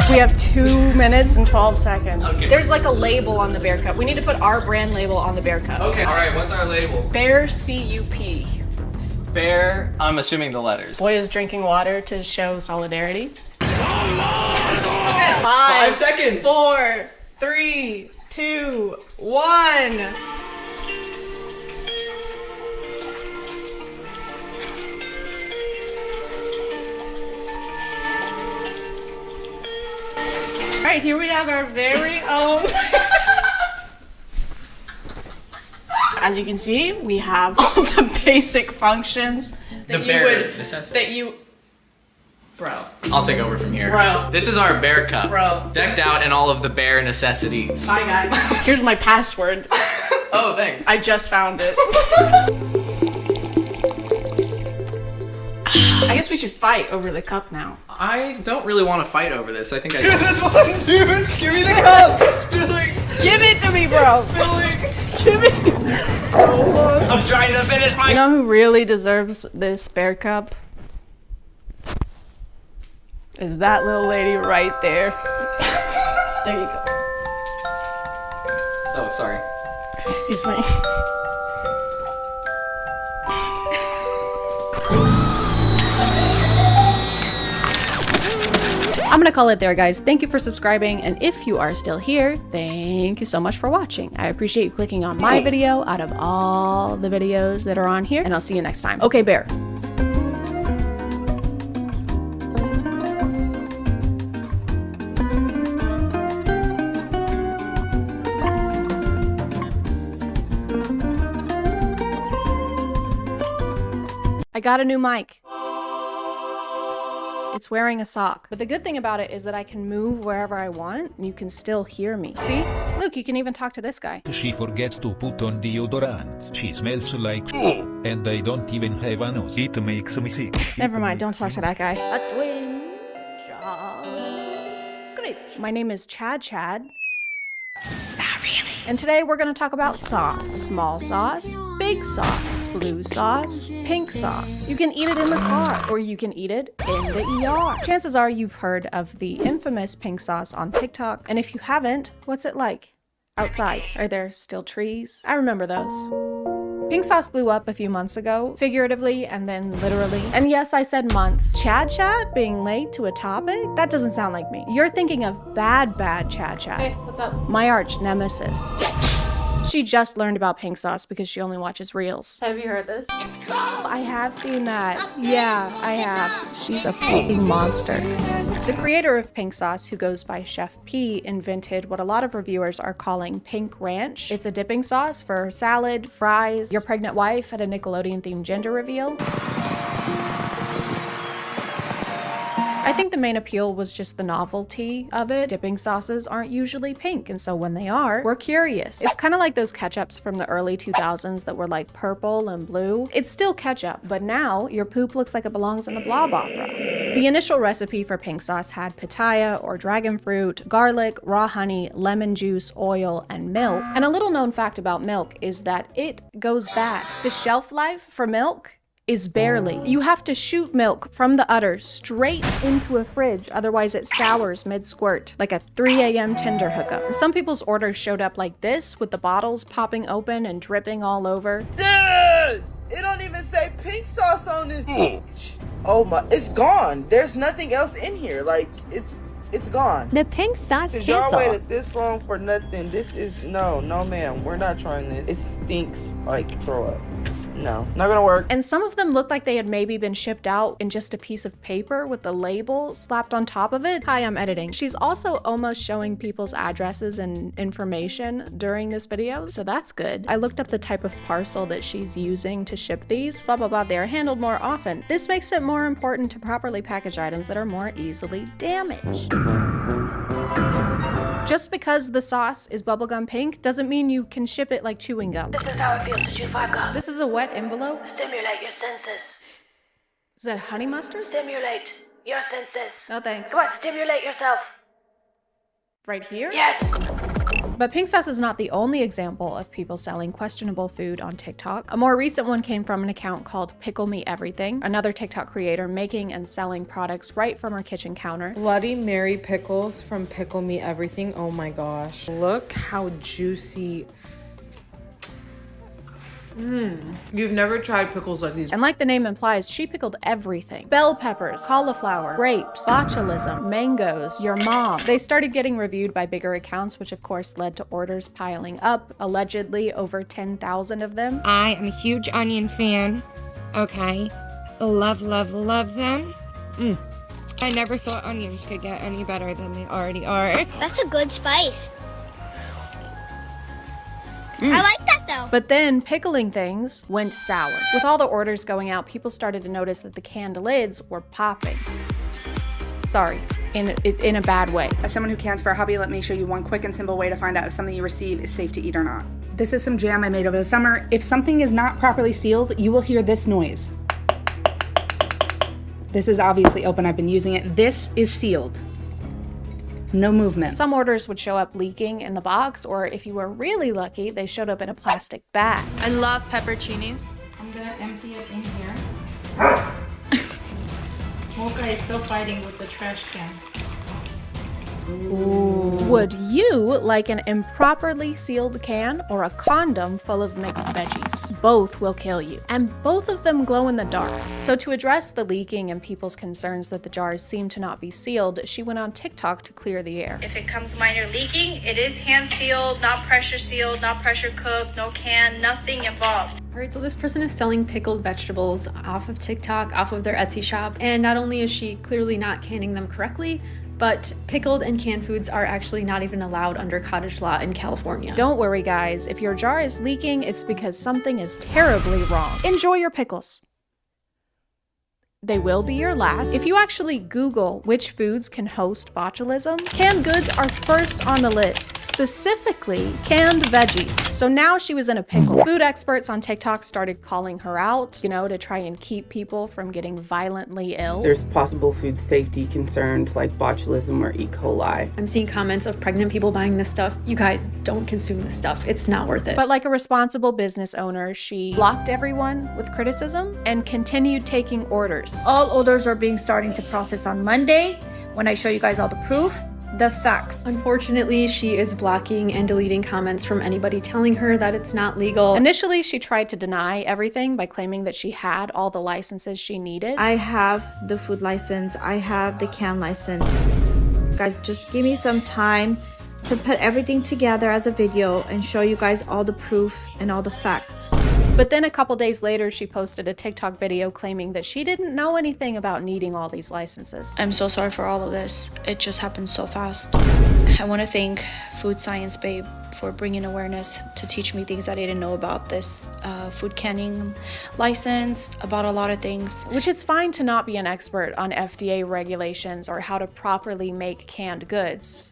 We have 2 minutes and 12 seconds. Okay. There's like a label on the Bear Cup. We need to put our brand label on the Bear Cup. Okay, alright, what's our label? Bear C-U-P. Bear, I'm assuming the letters. Boy is drinking water to show solidarity. Okay. 5 seconds. 4, 3, 2, 1. All right, here we have our very own. As you can see, we have all the basic functions that you would, that you, bro. I'll take over from here. Bro. This is our bear cup. Bro. Decked out in all of the bear necessities. Bye guys. Here's my password. Oh, thanks. I just found it. I guess we should fight over the cup now. I don't really want to fight over this. I think I This one, dude. Give me the cup. It's spilling. Give it to me, bro. It's spilling. Give it. I'm trying to finish my. You know who really deserves this bear cup? Is that little lady right there. There you go. Oh, sorry. Excuse me. I'm gonna call it there, guys. Thank you for subscribing, and if you are still here, thank you so much for watching. I appreciate you clicking on my video out of all the videos that are on here, and I'll see you next time. Okay, bear. I got a new mic. It's wearing a sock. But the good thing about it is that I can move wherever I want and you can still hear me. See? Look, you can even talk to this guy. She forgets to put on deodorant. She smells like and I don't even have a nose. It makes me sick. Never mind, don't talk to that guy. A twin job. My name is ChadChad. Not really. And today we're gonna talk about sauce. Small sauce, big sauce, blue sauce, pink sauce. You can eat it in the car, or you can eat it in the ER. Chances are you've heard of the infamous pink sauce on TikTok, and if you haven't, what's it like? Outside, are there still trees? I remember those. Pink sauce blew up a few months ago, figuratively and then literally. And yes, I said months. ChadChad being late to a topic? That doesn't sound like me. You're thinking of bad ChadChad. Hey, what's up? My arch nemesis. She just learned about pink sauce because she only watches reels. Have you heard this? I have seen that. Yeah, I have. She's a fucking monster. The creator of pink sauce, who goes by Chef P, invented what a lot of reviewers are calling pink ranch. It's a dipping sauce for salad, fries, your pregnant wife at a Nickelodeon-themed gender reveal. I think the main appeal was just the novelty of it. Dipping sauces aren't usually pink, and so when they are, we're curious. It's kind of like those ketchups from the early 2000s that were like purple and blue. It's still ketchup, but now your poop looks like it belongs in the Blob Opera. The initial recipe for pink sauce had pitaya or dragon fruit, garlic, raw honey, lemon juice, oil, and milk. And a little known fact about milk is that it goes bad. The shelf life for milk is barely. You have to shoot milk from the udder straight into a fridge, otherwise it sours mid-squirt, like a 3 a.m. Tinder hookup. Some people's orders showed up like this, with the bottles popping open and dripping all over. Yes! It don't even say pink sauce on this bitch. Oh my, it's gone. There's nothing else in here. Like, it's gone. The pink sauce Cause y'all cancel. waited this long for nothing. This is, no ma'am, we're not trying this. It stinks like throw up. No, not gonna work. And some of them looked like they had maybe been shipped out in just a piece of paper with the label slapped on top of it. Hi, I'm editing. She's also almost showing people's addresses and information during this video, so that's good. I looked up the type of parcel that she's using to ship these. Blah, blah, blah. They are handled more often. This makes it more important to properly package items that are more easily damaged. Just because the sauce is bubblegum pink doesn't mean you can ship it like chewing gum. This is how it feels to chew 5 gum. This is a wet envelope? Stimulate your senses. Is that honey mustard? Stimulate your senses. No thanks. Go on, stimulate yourself. Right here? Yes. But pink sauce is not the only example of people selling questionable food on TikTok. A more recent one came from an account called Pickle Me Everything, another TikTok creator making and selling products right from her kitchen counter. Bloody Mary pickles from Pickle Me Everything. Oh my gosh. Look how juicy. You've never tried pickles like these. And like the name implies, she pickled everything. Bell peppers, cauliflower, grapes, botulism, mangoes, your mom. They started getting reviewed by bigger accounts, which of course led to orders piling up, allegedly over 10,000 of them. I am a huge onion fan, okay? Love, love, love them. I never thought onions could get any better than they already are. That's a good spice. I like that though. But then pickling things went sour. With all the orders going out, people started to notice that the canned lids were popping. Sorry, in a bad way. As someone who cans for a hobby, let me show you one quick and simple way to find out if something you receive is safe to eat or not. This is some jam I made over the summer. If something is not properly sealed, you will hear this noise. This is obviously open, I've been using it. This is sealed. No movement. Some orders would show up leaking in the box, or if you were really lucky, they showed up in a plastic bag. I love pepperoncinis. I'm gonna empty it in here. Mocha is still fighting with the trash can. Would you like an improperly sealed can or a condom full of mixed veggies? Both will kill you, and both of them glow in the dark. So to address the leaking and people's concerns that the jars seem to not be sealed, she went on TikTok to clear the air. If it comes minor leaking, it is hand sealed, not pressure sealed, not pressure cooked, no can, nothing involved. Alright, so this person is selling pickled vegetables off of TikTok, off of their Etsy shop, and not only is she clearly not canning them correctly, but pickled and canned foods are actually not even allowed under cottage law in California. Don't worry guys, if your jar is leaking, it's because something is terribly wrong. Enjoy your pickles. They will be your last. If you actually Google which foods can host botulism, canned goods are first on the list, specifically canned veggies. So now she was in a pickle. Food experts on TikTok started calling her out, you know, to try and keep people from getting violently ill. There's possible food safety concerns like botulism or E. coli. I'm seeing comments of pregnant people buying this stuff. You guys, don't consume this stuff. It's not worth it. But like a responsible business owner, she blocked everyone with criticism and continued taking orders. All orders are starting to process on Monday when I show you guys all the proof, the facts. Unfortunately, she is blocking and deleting comments from anybody telling her that it's not legal. Initially, she tried to deny everything by claiming that she had all the licenses she needed. I have the food license, I have the can license. Guys, just give me some time to put everything together as a video and show you guys all the proof and all the facts. But then a couple days later, she posted a TikTok video claiming that she didn't know anything about needing all these licenses. I'm so sorry for all of this. It just happened so fast. I want to thank Food Science Babe for bringing awareness to teach me things that I didn't know about this food canning license, about a lot of things. Which it's fine to not be an expert on FDA regulations or how to properly make canned goods.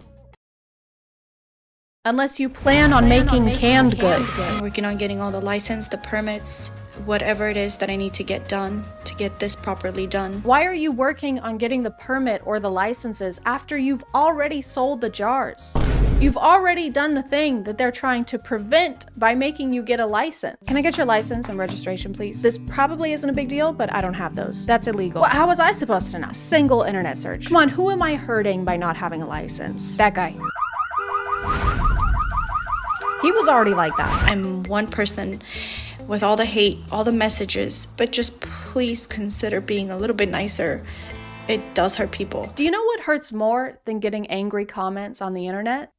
Unless you plan on making canned goods. I'm working on getting all the license, the permits, whatever it is that I need to get done to get this properly done. Why are you working on getting the permit or the licenses after you've already sold the jars? You've already done the thing that they're trying to prevent by making you get a license. Can I get your license and registration, please? This probably isn't a big deal, but I don't have those. That's illegal. Well, how was I supposed to know? Single internet search. Come on, who am I hurting by not having a license? That guy. He was already like that. I'm one person with all the hate, all the messages, but just please consider being a little bit nicer. It does hurt people. Do you know what hurts more than getting angry comments on the internet?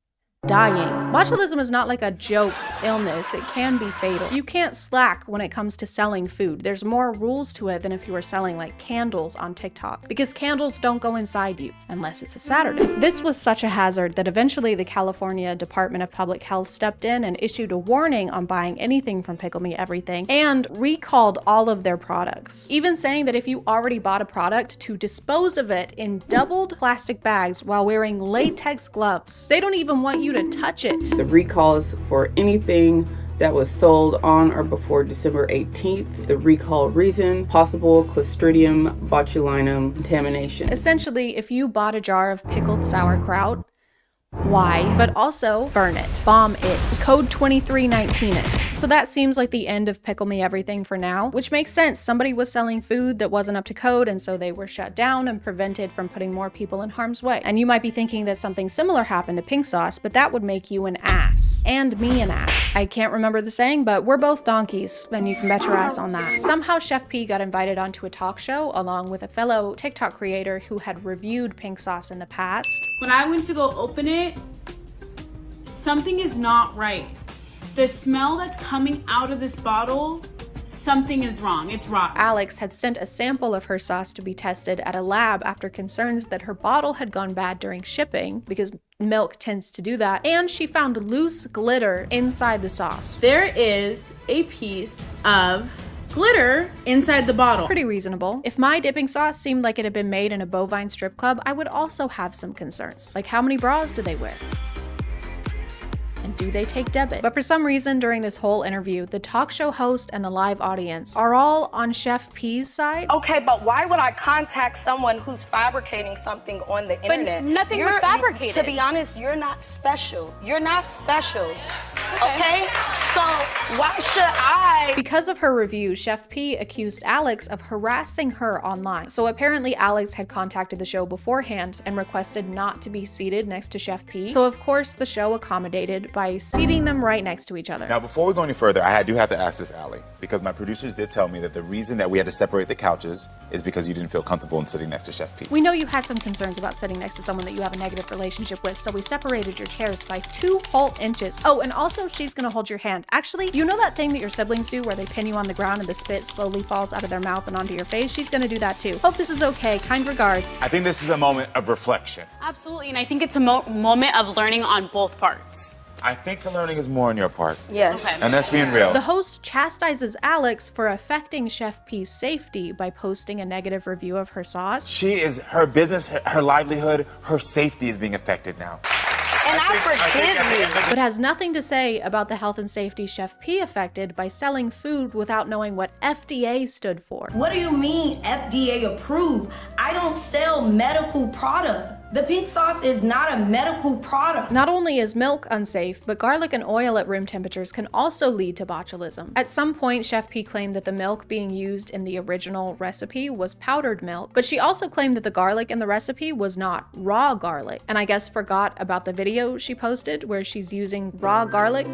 Dying. Botulism is not like a joke illness. It can be fatal. You can't slack when it comes to selling food. There's more rules to it than if you were selling like candles on TikTok, because candles don't go inside you unless it's a Saturday. This was such a hazard that eventually the California Department of Public Health stepped in and issued a warning on buying anything from Pickle Me Everything and recalled all of their products, even saying that if you already bought a product, to dispose of it in doubled plastic bags while wearing latex gloves. They don't even want you to touch it. The recalls for anything that was sold on or before December 18th. The recall reason, possible Clostridium botulinum contamination. Essentially, if you bought a jar of pickled sauerkraut, why? But also burn it, bomb it, code 2319 it. So that seems like the end of Pickle Me Everything for now, which makes sense. Somebody was selling food that wasn't up to code, and so they were shut down and prevented from putting more people in harm's way. And you might be thinking that something similar happened to Pink Sauce, but that would make you an ass. And me an ass. I can't remember the saying, but we're both donkeys, and you can bet your ass on that. Somehow Chef P got invited onto a talk show along with a fellow TikTok creator who had reviewed Pink Sauce in the past. When I went to go open it, something is not right. The smell that's coming out of this bottle, something is wrong. It's rotten. Alex had sent a sample of her sauce to be tested at a lab after concerns that her bottle had gone bad during shipping, because milk tends to do that, and she found loose glitter inside the sauce. There is a piece of glitter inside the bottle. Pretty reasonable. If my dipping sauce seemed like it had been made in a bovine strip club, I would also have some concerns. Like, how many bras do they wear? And do they take debit? But for some reason during this whole interview, the talk show host and the live audience are all on Chef P's side. Okay, but why would I contact someone who's fabricating something on the internet? But nothing was fabricated. To be honest, you're not special. You're not special. okay? So why should I? Because of her review, Chef P accused Alex of harassing her online. So apparently Alex had contacted the show beforehand and requested not to be seated next to Chef P. So of course the show accommodated by seating them right next to each other. Now before we go any further, I do have to ask this, Allie, because my producers did tell me that the reason that we had to separate the couches is because you didn't feel comfortable in sitting next to Chef P. We know you had some concerns about sitting next to someone that you have a negative relationship with, so we separated your chairs by 2 whole inches. Oh, and also she's gonna hold your hand. Actually, you know that thing that your siblings do where they pin you on the ground and the spit slowly falls out of their mouth and onto your face? She's gonna do that too. Hope this is okay. Kind regards. I think this is a moment of reflection. Absolutely, and I think it's a moment of learning on both parts. I think the learning is more on your part. Yes. And that's being real. The host chastises Alex for affecting Chef P's safety by posting a negative review of her sauce. Her business, her livelihood, her safety is being affected now. And I forgive you. But has nothing to say about the health and safety Chef P affected by selling food without knowing what FDA stood for. What do you mean FDA approved? I don't sell medical product. The pink sauce is not a medical product. Not only is milk unsafe, but garlic and oil at room temperatures can also lead to botulism. At some point, Chef P claimed that the milk being used in the original recipe was powdered milk, but she also claimed that the garlic in the recipe was not raw garlic, and I guess forgot about the video she posted where she's using raw garlic.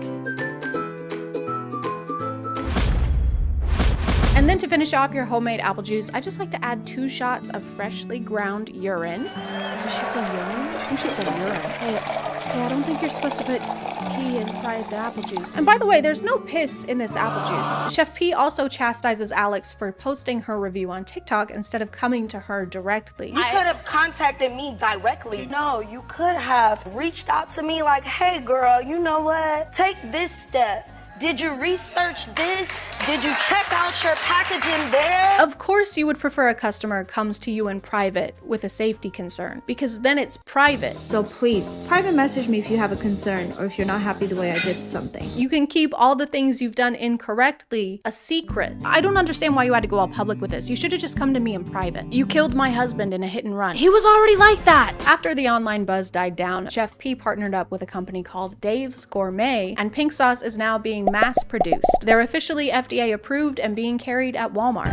And then to finish off your homemade apple juice, I just like to add 2 shots of freshly ground urine. Did she say urine? I think she said urine. Hey, I don't think you're supposed to put pee inside the apple juice. And by the way, there's no piss in this apple juice. Chef P also chastises Alex for posting her review on TikTok instead of coming to her directly. You could have contacted me directly. No, you could have reached out to me like, hey girl, you know what? Take this step. Did you research this? Did you check out your packaging there? Of course you would prefer a customer comes to you in private with a safety concern, because then it's private. So please, private message me if you have a concern or if you're not happy the way I did something. You can keep all the things you've done incorrectly a secret. I don't understand why you had to go all public with this. You should have just come to me in private. You killed my husband in a hit and run. He was already like that! After the online buzz died down, Chef P partnered up with a company called Dave's Gourmet, and pink sauce is now being mass-produced. They're officially FDA approved and being carried at Walmart.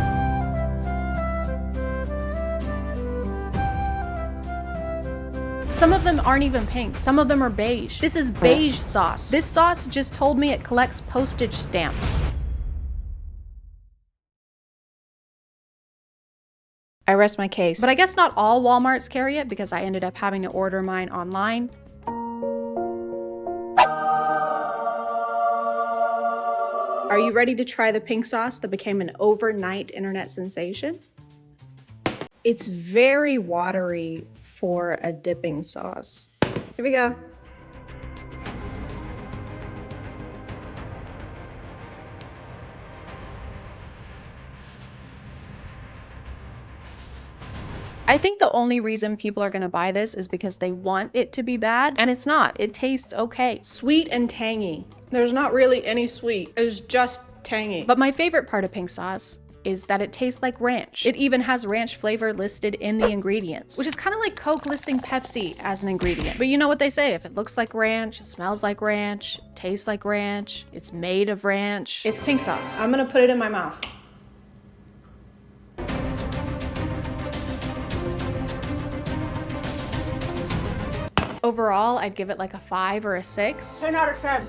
Some of them aren't even pink. Some of them are beige. This is beige sauce. This sauce just told me it collects postage stamps. I rest my case. But I guess not all Walmarts carry it because I ended up having to order mine online. Are you ready to try the pink sauce that became an overnight internet sensation? It's very watery for a dipping sauce. Here we go. I think the only reason people are gonna buy this is because they want it to be bad, and it's not. It tastes okay. Sweet and tangy. There's not really any sweet. It's just tangy. But my favorite part of pink sauce is that it tastes like ranch. It even has ranch flavor listed in the ingredients, which is kind of like Coke listing Pepsi as an ingredient. But you know what they say, if it looks like ranch, it smells like ranch, tastes like ranch, it's made of ranch, it's pink sauce. I'm gonna put it in my mouth. Overall, I'd give it like a 5 or a 6. 10 out of 10.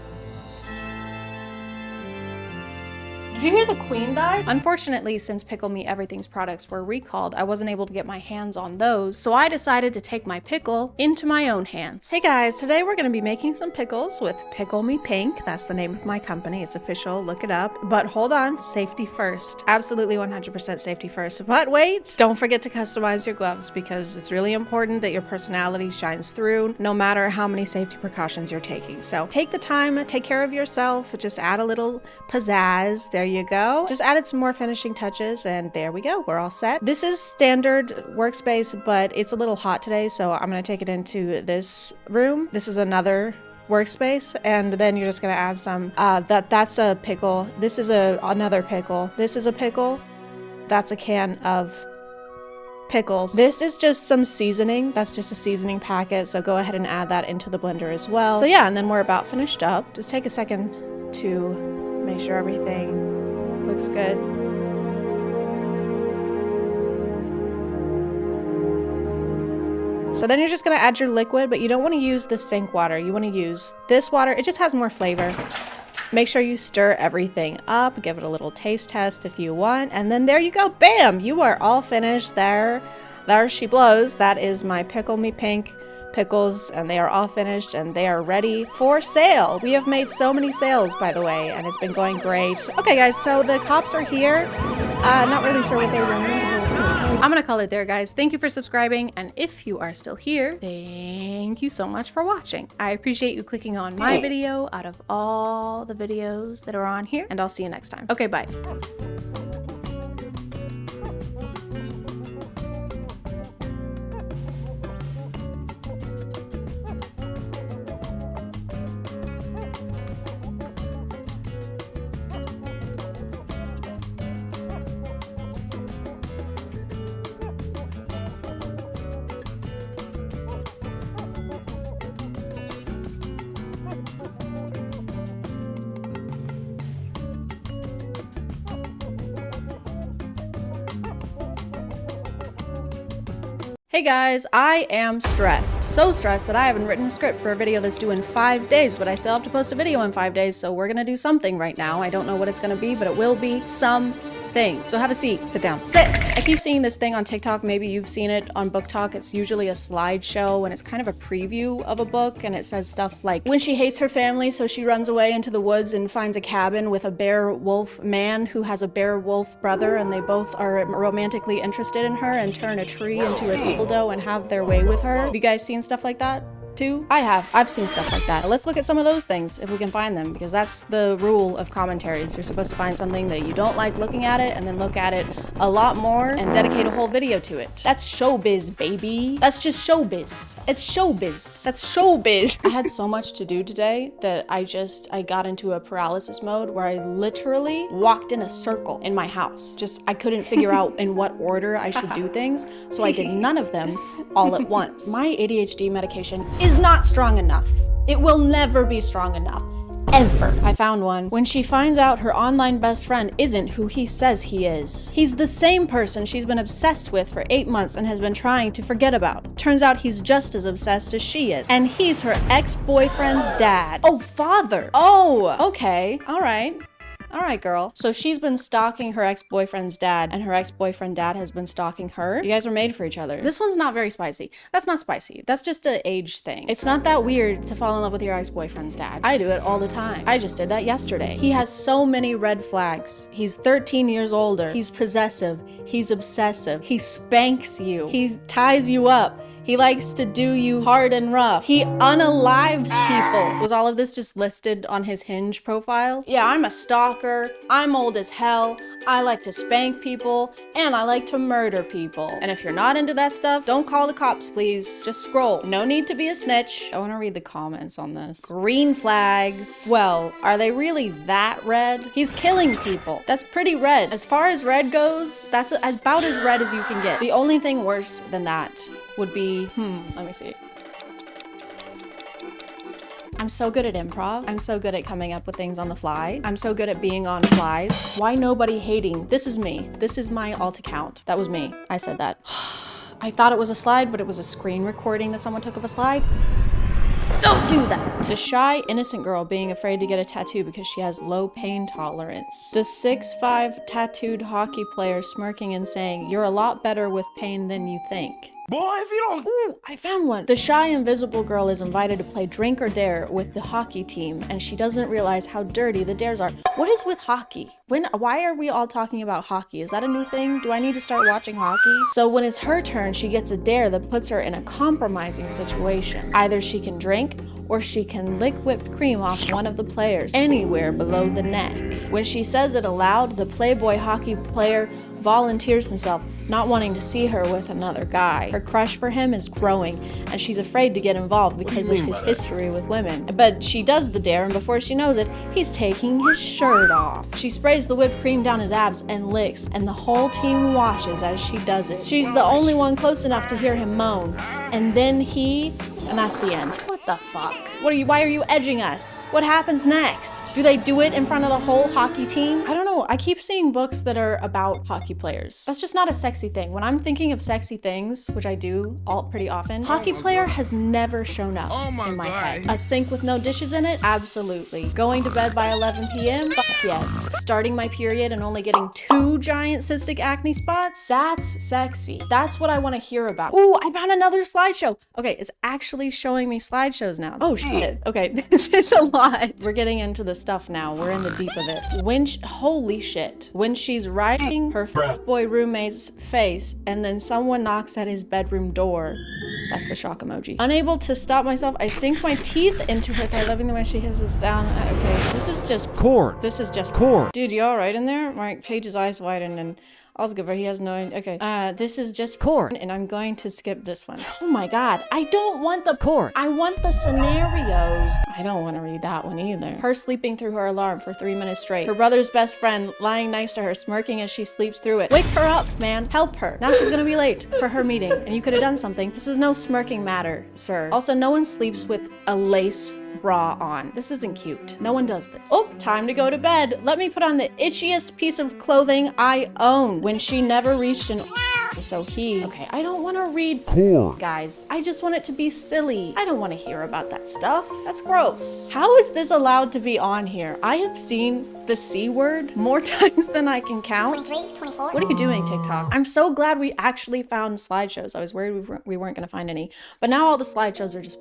Did you hear the queen died? Unfortunately, since Pickle Me Everything's products were recalled, I wasn't able to get my hands on those, so I decided to take my pickle into my own hands. Hey guys, today we're gonna be making some pickles with Pickle Me Pink. That's the name of my company. It's official, look it up. But hold on, safety first. Absolutely 100% safety first. But wait, don't forget to customize your gloves because it's really important that your personality shines through no matter how many safety precautions you're taking. So take the time, take care of yourself, just add a little pizzazz. There you go. Just added some more finishing touches and there we go. We're all set. This is standard workspace, but it's a little hot today, so I'm gonna take it into this room. This is another workspace, and then you're just gonna add some, that's a pickle. This is another pickle. This is a pickle. That's a can of pickles. This is just some seasoning. That's just a seasoning packet, so go ahead and add that into the blender as well. So yeah, and then we're about finished up. Just take a second to make sure everything looks good. So then you're just gonna add your liquid, but you don't wanna use the sink water. You wanna use this water. It just has more flavor. Make sure you stir everything up, give it a little taste test if you want, and then there you go, bam! You are all finished. There she blows. That is my Pickle Me Pink pickles, and they are all finished and they are ready for sale. We have made so many sales, by the way, and it's been going great. Okay guys, so the cops are here. Not really sure what they're doing. I'm gonna call it there, guys. Thank you for subscribing, and if you are still here, thank you so much for watching. I appreciate you clicking on my video out of all the videos that are on here, and I'll see you next time. Okay, bye. Hey guys, I am stressed. So stressed that I haven't written a script for a video that's due in 5 days, but I still have to post a video in 5 days, so we're gonna do something right now. I don't know what it's gonna be, but it will be something. So have a seat, sit down, sit! I keep seeing this thing on TikTok, maybe you've seen it on Book Talk. It's usually a slideshow and it's kind of a preview of a book, and it says stuff like, when she hates her family, so she runs away into the woods and finds a cabin with a bear wolf man who has a bear wolf brother, and they both are romantically interested in her and turn a tree into a dildo and have their way with her. Have you guys seen stuff like that? Too? I've seen stuff like that. Let's look at some of those things if we can find them, because that's the rule of commentaries. You're supposed to find something that you don't like looking at it and then look at it a lot more and dedicate a whole video to it. That's showbiz, baby. That's just showbiz. It's showbiz. That's showbiz. I had so much to do today that I got into a paralysis mode where I literally walked in a circle in my house. I couldn't figure out in what order I should do things, so I did none of them all at once. My ADHD medication is not strong enough. It will never be strong enough. Ever. I found one. When she finds out her online best friend isn't who he says he is. He's the same person she's been obsessed with for 8 months and has been trying to forget about. Turns out he's just as obsessed as she is. And he's her ex-boyfriend's dad. Oh, father. Oh, okay. All right. All right, girl. So she's been stalking her ex-boyfriend's dad, and her ex-boyfriend dad has been stalking her. You guys are made for each other. This one's not very spicy. That's not spicy. That's just an age thing. It's not that weird to fall in love with your ex-boyfriend's dad. I do it all the time. I just did that yesterday. He has so many red flags. He's 13 years older. He's possessive. He's obsessive. He spanks you. He ties you up. He likes to do you hard and rough. He unalives people. Was all of this just listed on his Hinge profile? Yeah, I'm a stalker. I'm old as hell. I like to spank people, and I like to murder people. And if you're not into that stuff, don't call the cops, please. Just scroll. No need to be a snitch. I want to read the comments on this. Green flags. Well, are they really that red? He's killing people. That's pretty red. As far as red goes, that's about as red as you can get. The only thing worse than that would be, let me see. I'm so good at improv. I'm so good at coming up with things on the fly. I'm so good at being on flies. Why nobody hating? This is me. This is my alt account. That was me. I said that. I thought it was a slide, but it was a screen recording that someone took of a slide. Don't do that. The shy, innocent girl being afraid to get a tattoo because she has low pain tolerance. The 6'5" tattooed hockey player smirking and saying, "You're a lot better with pain than you think." Boy, if you don't... Ooh, I found one. The shy, invisible girl is invited to play Drink or Dare with the hockey team, and she doesn't realize how dirty the dares are. What is with hockey? Why are we all talking about hockey? Is that a new thing? Do I need to start watching hockey? So when it's her turn, she gets a dare that puts her in a compromising situation. Either she can drink, or she can lick whipped cream off one of the players anywhere below the neck. When she says it aloud, the Playboy hockey player volunteers himself, not wanting to see her with another guy. Her crush for him is growing, and she's afraid to get involved because of his history with women. But she does the dare, and before she knows it, he's taking his shirt off. She sprays the whipped cream down his abs and licks, and the whole team watches as she does it. She's the only one close enough to hear him moan. And then and that's the end. What the fuck? Why are you edging us? What happens next? Do they do it in front of the whole hockey team? I don't know. I keep seeing books that are about hockey players. That's just not a sexy thing. When I'm thinking of sexy things, which I do pretty often, hockey player has never shown up in my head. A sink with no dishes in it? Absolutely. Going to bed by 11 p.m.? Fuck yes. Starting my period and only getting 2 giant cystic acne spots? That's sexy. That's what I want to hear about. Ooh, I found another slideshow. Okay, it's actually showing me slideshows now. Oh shit. Okay, this is a lot. We're getting into the stuff now. We're in the deep of it. Holy shit. When she's riding her boy roommate's face and then someone knocks at his bedroom door. That's the shock emoji. Unable to stop myself, I sink my teeth into her thigh, loving the way she hisses down. Okay, this is just cord. This is just cord. Dude, you all right in there? My Page's eyes widen and all's good, but he has no idea. Okay, this is just cord, and I'm going to skip this one. Oh my god, I don't want the cord. I want the scenarios. I don't want to read that one either. Her sleeping through her alarm for 3 minutes straight. Her brother's best friend lying next to her, smirking as she sleeps through it. Wake her up, man. Help her. Now she's gonna be late for her meeting, and you could have done something. This is no smirking matter, sir. Also, no one sleeps with a lace bra on. This isn't cute. No one does this. Oh, time to go to bed. Let me put on the itchiest piece of clothing I own. When she never reached an so okay, I don't want to read guys. I just want it to be silly. I don't want to hear about that stuff. That's gross. How is this allowed to be on here? I have seen the C word more times than I can count. 23, 24. What are you doing, TikTok? I'm so glad we actually found slideshows. I was worried we weren't going to find any, but now all the slideshows are just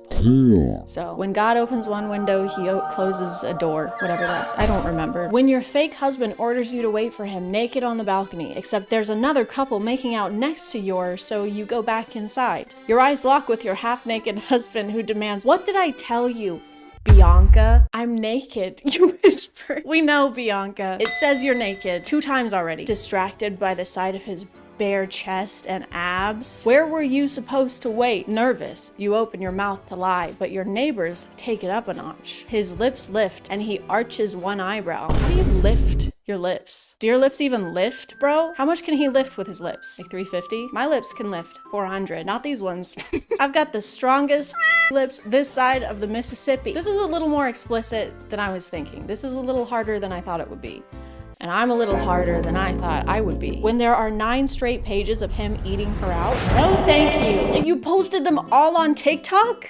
So when God opens one window, he closes a door, whatever that, I don't remember. When your fake husband orders you to wait for him naked on the balcony, except there's another couple making out next to yours, so you go back inside. Your eyes lock with your half-naked husband who demands, "What did I tell you, Bianca? I'm naked," you whisper. We know, Bianca. It says you're naked 2 times already. Distracted by the sight of his bare chest and abs. Where were you supposed to wait? Nervous, you open your mouth to lie, but your neighbors take it up a notch. His lips lift and he arches one eyebrow. How do you lift your lips? Do your lips even lift, bro? How much can he lift with his lips? Like 350? My lips can lift 400, not these ones. I've got the strongest lips this side of the Mississippi. This is a little more explicit than I was thinking. This is a little harder than I thought it would be. And I'm a little harder than I thought I would be. When there are 9 straight pages of him eating her out, no thank you. And you posted them all on TikTok?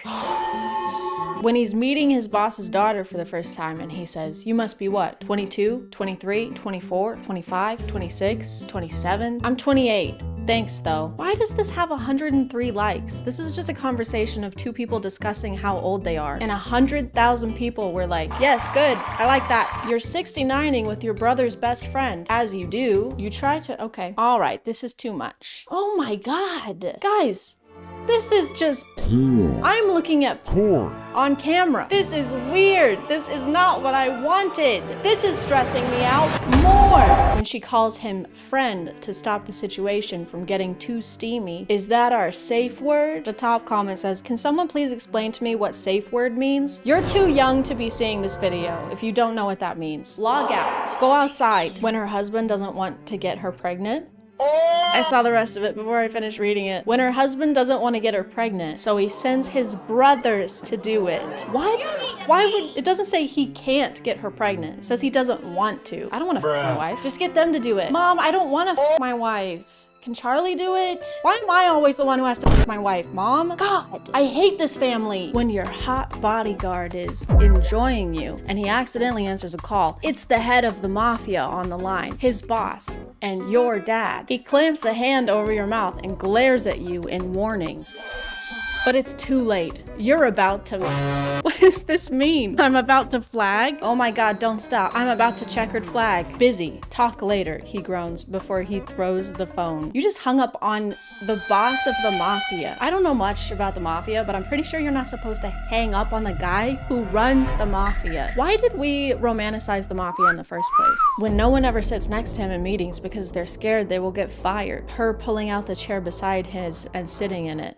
When he's meeting his boss's daughter for the first time and he says, "You must be what, 22, 23, 24, 25, 26, 27? I'm 28. Thanks though." Why does this have 103 likes? This is just a conversation of 2 people discussing how old they are. And 100,000 people were like, "Yes, good. I like that." You're 69ing with your brother's best friend. As you do, you try to, okay. All right, this is too much. Oh my God. Guys, this is just, I'm looking at porn on camera. This is weird. This is not what I wanted. This is stressing me out more. When she calls him friend to stop the situation from getting too steamy, is that our safe word? The top comment says, "Can someone please explain to me what safe word means?" You're too young to be seeing this video if you don't know what that means. Log out. Go outside. When her husband doesn't want to get her pregnant. I saw the rest of it before I finished reading it. When her husband doesn't want to get her pregnant, so he sends his brothers to do it. What? Why would, it doesn't say he can't get her pregnant. It says he doesn't want to. I don't want to f my wife. Just get them to do it. Mom, I don't want to f my wife. Can Charlie do it? Why am I always the one who has to f my wife, Mom? God, I hate this family. When your hot bodyguard is enjoying you and he accidentally answers a call, it's the head of the mafia on the line, his boss, and your dad. He clamps a hand over your mouth and glares at you in warning. But it's too late. You're about to... What does this mean? I'm about to flag? Oh my god, don't stop. I'm about to checkered flag. Busy. Talk later, he groans before he throws the phone. You just hung up on the boss of the mafia. I don't know much about the mafia, but I'm pretty sure you're not supposed to hang up on the guy who runs the mafia. Why did we romanticize the mafia in the first place? When no one ever sits next to him in meetings because they're scared they will get fired. Her pulling out the chair beside his and sitting in it.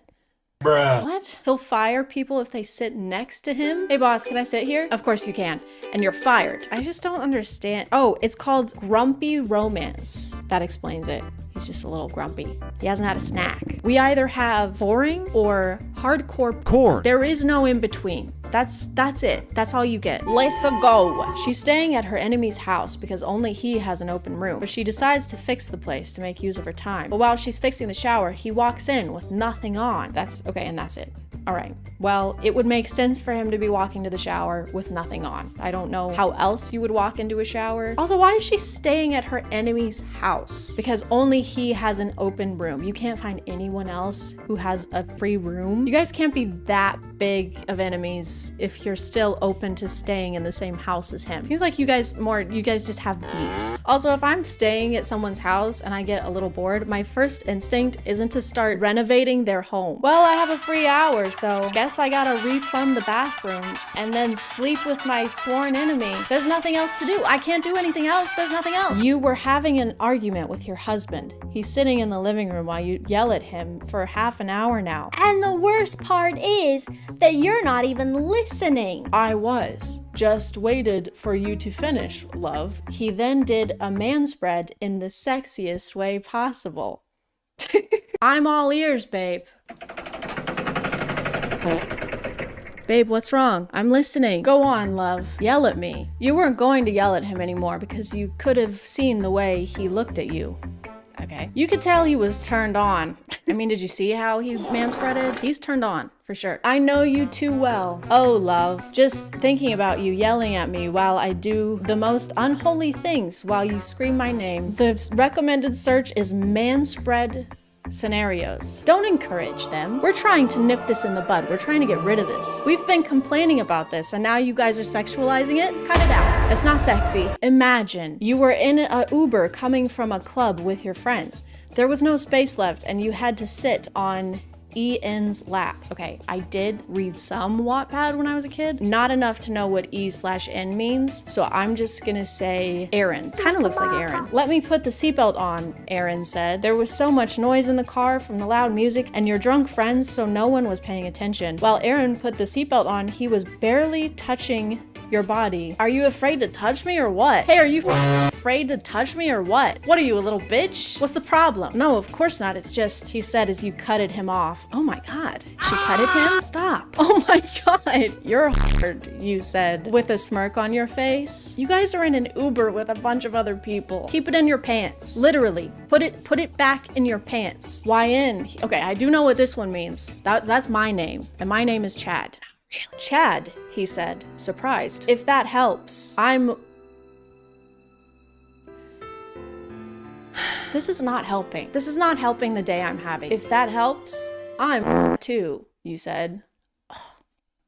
Bruh. What? He'll fire people if they sit next to him? Hey boss, can I sit here? Of course you can. And you're fired. I just don't understand. Oh, it's called grumpy romance. That explains it. He's just a little grumpy. He hasn't had a snack. We either have boring or hardcore core. There is no in between. That's it. That's all you get. Let's go. She's staying at her enemy's house because only he has an open room, but she decides to fix the place to make use of her time. But while she's fixing the shower, he walks in with nothing on. That's okay, and that's it. All right. Well, it would make sense for him to be walking to the shower with nothing on. I don't know how else you would walk into a shower. Also, why is she staying at her enemy's house? Because only he has an open room. You can't find anyone else who has a free room. You guys can't be that big of enemies if you're still open to staying in the same house as him. Seems like you guys just have beef. Also, if I'm staying at someone's house and I get a little bored, my first instinct isn't to start renovating their home. Well, I have a free hour, so guess I gotta replumb the bathrooms and then sleep with my sworn enemy. There's nothing else to do. I can't do anything else. There's nothing else. You were having an argument with your husband. He's sitting in the living room while you yell at him for half an hour now. And the worst part is that you're not even listening. I was. Just waited for you to finish, love. He then did a manspread in the sexiest way possible. I'm all ears, babe. Babe, what's wrong? I'm listening. Go on, love. Yell at me. You weren't going to yell at him anymore because you could have seen the way he looked at you. Okay. You could tell he was turned on. I mean, did you see how he manspreaded? He's turned on, for sure. I know you too well. Oh, love. Just thinking about you yelling at me while I do the most unholy things while you scream my name. The recommended search is manspread scenarios. Don't encourage them. We're trying to nip this in the bud. We're trying to get rid of this. We've been complaining about this and now you guys are sexualizing it? Cut it out. It's not sexy. Imagine you were in a Uber coming from a club with your friends. There was no space left and you had to sit on E.N.'s lap. Okay, I did read some Wattpad when I was a kid. Not enough to know what E/N means, so I'm just gonna say Aaron. Kind of looks like Aaron. Let me put the seatbelt on, Aaron said. There was so much noise in the car from the loud music and your drunk friends, so no one was paying attention. While Aaron put the seatbelt on, he was barely touching your body. Are you afraid to touch me or what? Hey, are you afraid to touch me or what? What are you, a little bitch? What's the problem? No, of course not. It's just, he said as you cutted him off. Oh my god. She cutted him? Stop. Oh my god. You're hard, you said, with a smirk on your face. You guys are in an Uber with a bunch of other people. Keep it in your pants. Literally. Put it back in your pants. Why in? Okay, I do know what this one means. That's my name. And my name is Chad. Really? Chad, he said, surprised. If that helps, This is not helping. This is not helping the day I'm having. If that helps, I'm too, you said.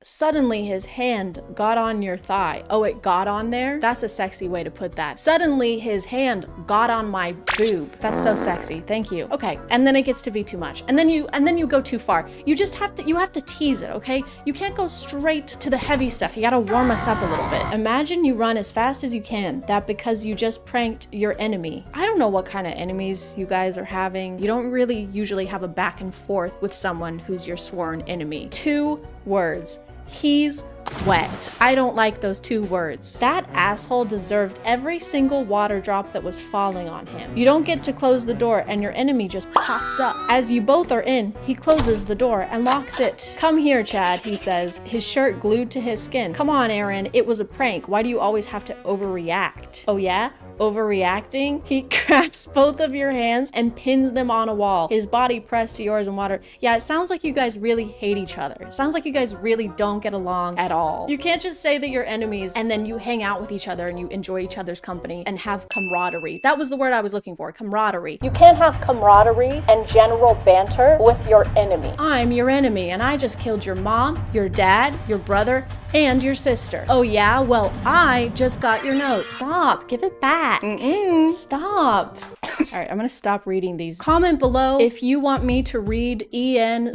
Suddenly his hand got on your thigh. Oh, it got on there? That's a sexy way to put that. Suddenly his hand got on my boob. That's so sexy. Thank you. Okay, and then it gets to be too much. And then you go too far. You have to tease it, okay? You can't go straight to the heavy stuff. You gotta warm us up a little bit. Imagine you run as fast as you can. That because you just pranked your enemy. I don't know what kind of enemies you guys are having. You don't really usually have a back and forth with someone who's your sworn enemy. 2 words. He's wet. I don't like those 2 words. That asshole deserved every single water drop that was falling on him. You don't get to close the door and your enemy just pops up. As you both are in, he closes the door and locks it. Come here, Chad, he says, his shirt glued to his skin. Come on, Aaron, it was a prank. Why do you always have to overreact? Oh yeah? overreacting? He grabs both of your hands and pins them on a wall, his body pressed to yours in water. Yeah, it sounds like you guys really hate each other. It sounds like you guys really don't get along at all. You can't just say that you're enemies and then you hang out with each other and you enjoy each other's company and have camaraderie. That was the word I was looking for, camaraderie. You can't have camaraderie and general banter with your enemy. I'm your enemy and I just killed your mom, your dad, your brother, and your sister. Oh yeah? Well, I just got your note. Stop, give it back. Stop. All right, I'm gonna stop reading these. Comment below if you want me to read E/N/Y/N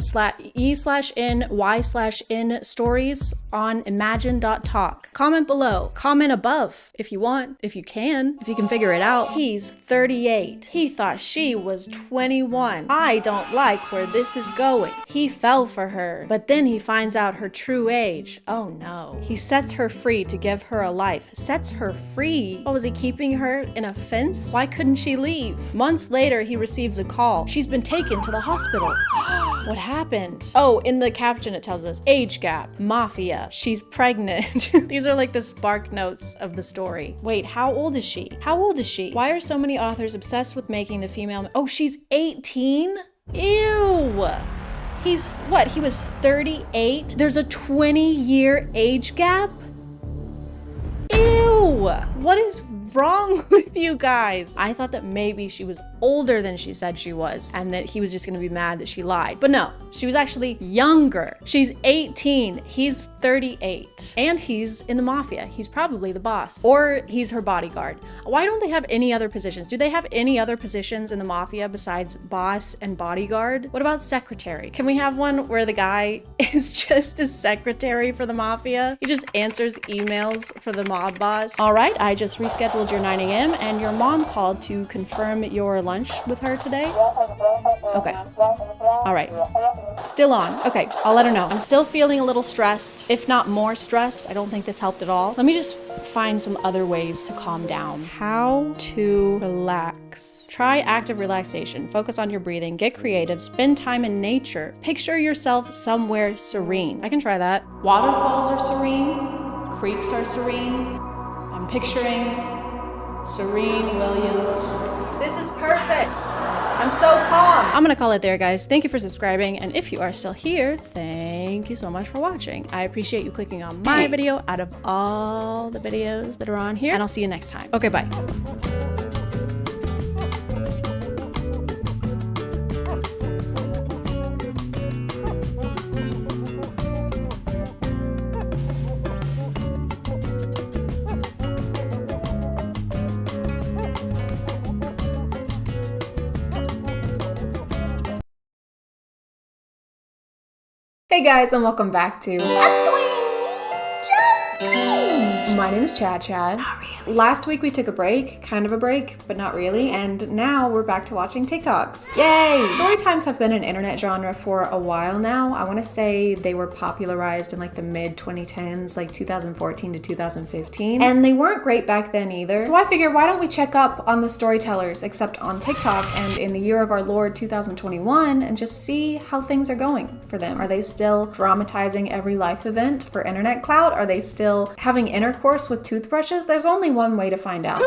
stories on imagine.talk. Comment below. Comment above if you want, if you can figure it out. He's 38. He thought she was 21. I don't like where this is going. He fell for her, but then he finds out her true age. Oh no. He sets her free to give her a life. Sets her free? Oh, was he keeping her in a fence? Why couldn't she leave? Months later, he receives a call. She's been taken to the hospital. What happened? Oh, in the caption it tells us, age gap, mafia, she's pregnant. These are like the spark notes of the story. Wait, how old is she? How old is she? Why are so many authors obsessed with making the female? Oh, she's 18? Ew. He's what? He was 38? There's a 20-year age gap? Ew. What is wrong with you guys? I thought that maybe she was older than she said she was and that he was just gonna be mad that she lied. But no, she was actually younger. She's 18, he's 38. And he's in the mafia. He's probably the boss. Or he's her bodyguard. Why don't they have any other positions? Do they have any other positions in the mafia besides boss and bodyguard? What about secretary? Can we have one where the guy is just a secretary for the mafia? He just answers emails for the mob boss. All right, I just rescheduled your 9 a.m. and your mom called to confirm your lunch with her today. Okay. All right. Still on. Okay, I'll let her know. I'm still feeling a little stressed, if not more stressed. I don't think this helped at all. Let me just find some other ways to calm down. How to relax. Try active relaxation. Focus on your breathing. Get creative. Spend time in nature. Picture yourself somewhere serene. I can try that. Waterfalls are serene. Creeks are serene. I'm picturing Serene Williams. This is perfect. I'm so calm. I'm gonna call it there, guys. Thank you for subscribing. And if you are still here, thank you so much for watching. I appreciate you clicking on my video out of all the videos that are on here. And I'll see you next time. Okay, bye. Hey guys, and welcome back to My name is ChadChad. Last week we took a break, kind of a break, but not really, and now we're back to watching TikToks. Yay! Story times have been an internet genre for a while now. I want to say they were popularized in like the mid 2010s, like 2014 to 2015, and they weren't great back then either. So I figured, why don't we check up on the storytellers, except on TikTok and in the year of our Lord 2021, and just see how things are going for them. Are they still dramatizing every life event for internet clout? Are they still having intercourse with toothbrushes? There's only one way to find out.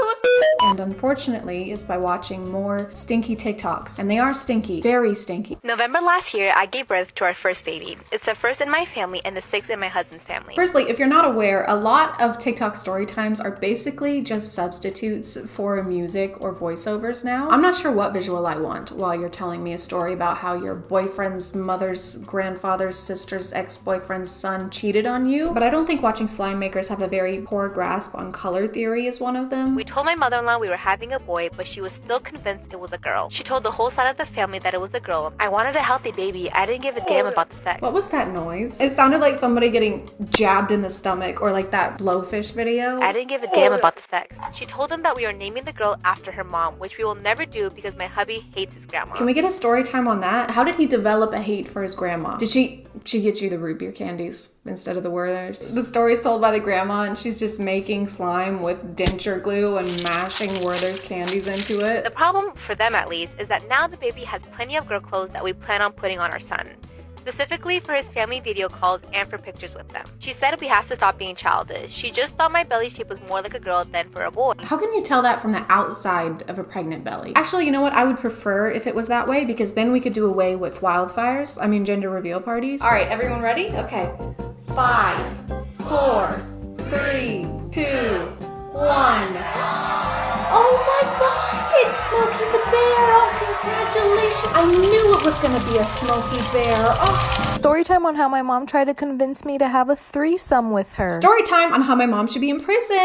And unfortunately, it's by watching more stinky TikToks. And they are stinky, very stinky. November last year, I gave birth to our first baby. It's the first in my family and the sixth in my husband's family. Firstly, if you're not aware, a lot of TikTok story times are basically just substitutes for music or voiceovers now. I'm not sure what visual I want while you're telling me a story about how your boyfriend's mother's grandfather's sister's ex-boyfriend's son cheated on you, but I don't think watching slime makers have a very poor grasp on color theory is one of them. We told my mother-in-law we were having a boy, but she was still convinced it was a girl. She told the whole side of the family that it was a girl. I wanted a healthy baby. I didn't give a damn about the sex. What was that noise? It sounded like somebody getting jabbed in the stomach, or like that blowfish video. I didn't give a damn about the sex. She told them that we are naming the girl after her mom, which we will never do because my hubby hates his grandma. Can we get a story time on that? How did he develop a hate for his grandma? Did she get you the root beer candies instead of the Werther's? The story's told by the grandma and she's just making slime with denture glue and mashing Werther's candies into it. The problem, for them at least, is that now the baby has plenty of girl clothes that we plan on putting on our son. specifically for his family video calls and for pictures with them. She said we have to stop being childish. She just thought my belly shape was more like a girl than for a boy. How can you tell that from the outside of a pregnant belly? Actually, you know what? I would prefer if it was that way because then we could do away with wildfires. I mean, gender reveal parties. All right, everyone ready? Okay. 5, 4, 3, 2, 1. Oh my God, it's Smokey the Bear. Oh, congratulations. I knew it was gonna be a Smokey Bear. Oh. Story time on how my mom tried to convince me to have a threesome with her. Story time on how my mom should be in prison.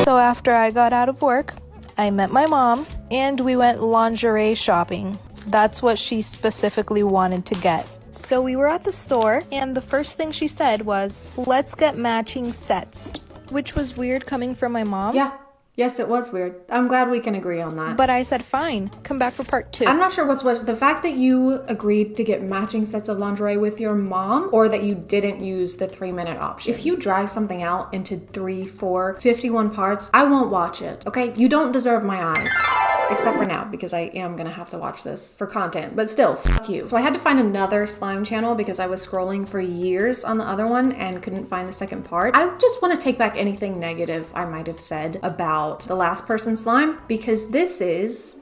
So after I got out of work, I met my mom and we went lingerie shopping. That's what she specifically wanted to get. So we were at the store and the first thing she said was, let's get matching sets, which was weird coming from my mom. Yeah. Yes, it was weird. I'm glad we can agree on that. But I said, fine, come back for part 2. I'm not sure what's worse, the fact that you agreed to get matching sets of lingerie with your mom or that you didn't use the 3-minute option. If you drag something out into 3, 4, 51 parts, I won't watch it, okay? You don't deserve my eyes. Except for now, because I am gonna have to watch this for content, but still, fuck you. So I had to find another slime channel because I was scrolling for years on the other one and couldn't find the second part. I just want to take back anything negative I might have said about the last person slime because this is...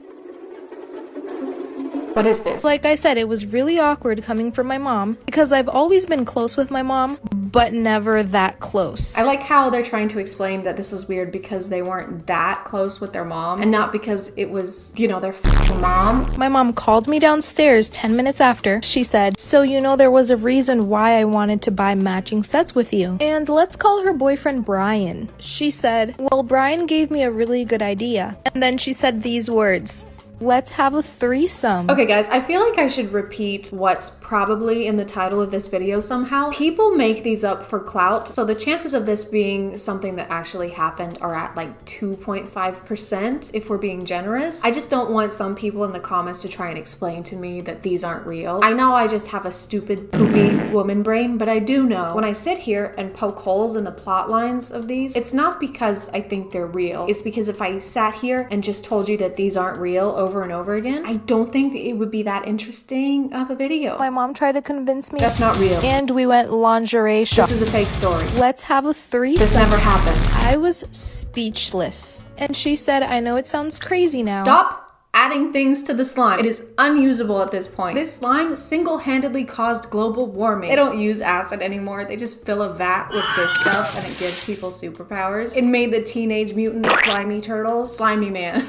What is this? Like I said, it was really awkward coming from my mom because I've always been close with my mom, but never that close. I like how they're trying to explain that this was weird because they weren't that close with their mom and not because it was, you know, their f***ing mom. My mom called me downstairs 10 minutes after. She said, so you know there was a reason why I wanted to buy matching sets with you. And let's call her boyfriend Brian. She said, well, Brian gave me a really good idea. And then she said these words. Let's have a threesome. Okay guys, I feel like I should repeat what's probably in the title of this video somehow. People make these up for clout, so the chances of this being something that actually happened are at like 2.5% if we're being generous. I just don't want some people in the comments to try and explain to me that these aren't real. I know I just have a stupid poopy woman brain, but I do know when I sit here and poke holes in the plot lines of these, it's not because I think they're real. It's because if I sat here and just told you that these aren't real over and over again, I don't think it would be that interesting of a video. My mom tried to convince me. That's not real. And we went lingerie shopping. This is a fake story. Let's have a threesome. This never happened. I was speechless. And she said, I know it sounds crazy now. Stop adding things to the slime. It is unusable at this point. This slime single-handedly caused global warming. They don't use acid anymore. They just fill a vat with this stuff and it gives people superpowers. It made the Teenage Mutant Slimy Turtles slimy man.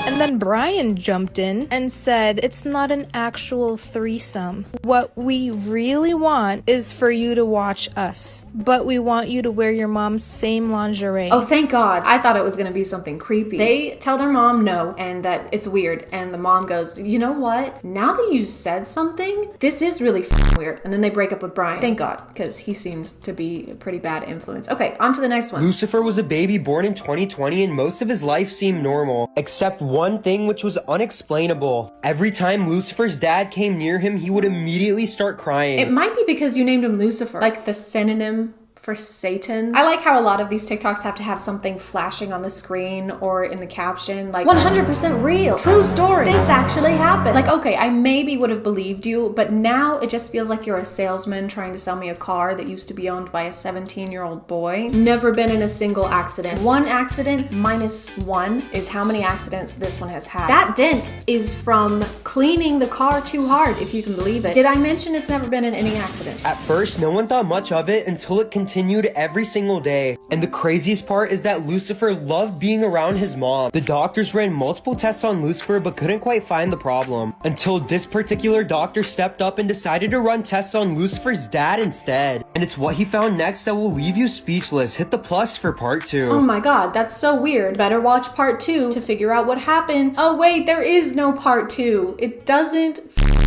And then Brian jumped in and said, it's not an actual threesome. What we really want is for you to watch us. But we want you to wear your mom's same lingerie. Oh, thank God. I thought it was gonna be something creepy. They tell their mom no and that it's weird. And the mom goes, you know what? Now that you said something, this is really weird. And then they break up with Brian. Thank God, because he seemed to be a pretty bad influence. Okay, on to the next one. Lucifer was a baby born in 2020 and most of his life seemed normal, except one thing which was unexplainable. Every time Lucifer's dad came near him, he would immediately start crying. It might be because you named him Lucifer, like the synonym for Satan. I like how a lot of these TikToks have to have something flashing on the screen or in the caption, like 100% real, true story, this actually happened. Like, okay, I maybe would have believed you, but now it just feels like you're a salesman trying to sell me a car that used to be owned by a 17-year-old boy. Never been in a single accident. One accident minus one is how many accidents this one has had. That dent is from cleaning the car too hard, if you can believe it. Did I mention it's never been in any accidents? At first, no one thought much of it until it continued every single day. And the craziest part is that Lucifer loved being around his mom. The doctors ran multiple tests on Lucifer but couldn't quite find the problem until this particular doctor stepped up and decided to run tests on Lucifer's dad instead. And it's what he found next that will leave you speechless. Hit the plus for part 2. Oh my God, that's so weird. Better watch part 2 to figure out what happened. Oh wait, there is no part 2. It doesn't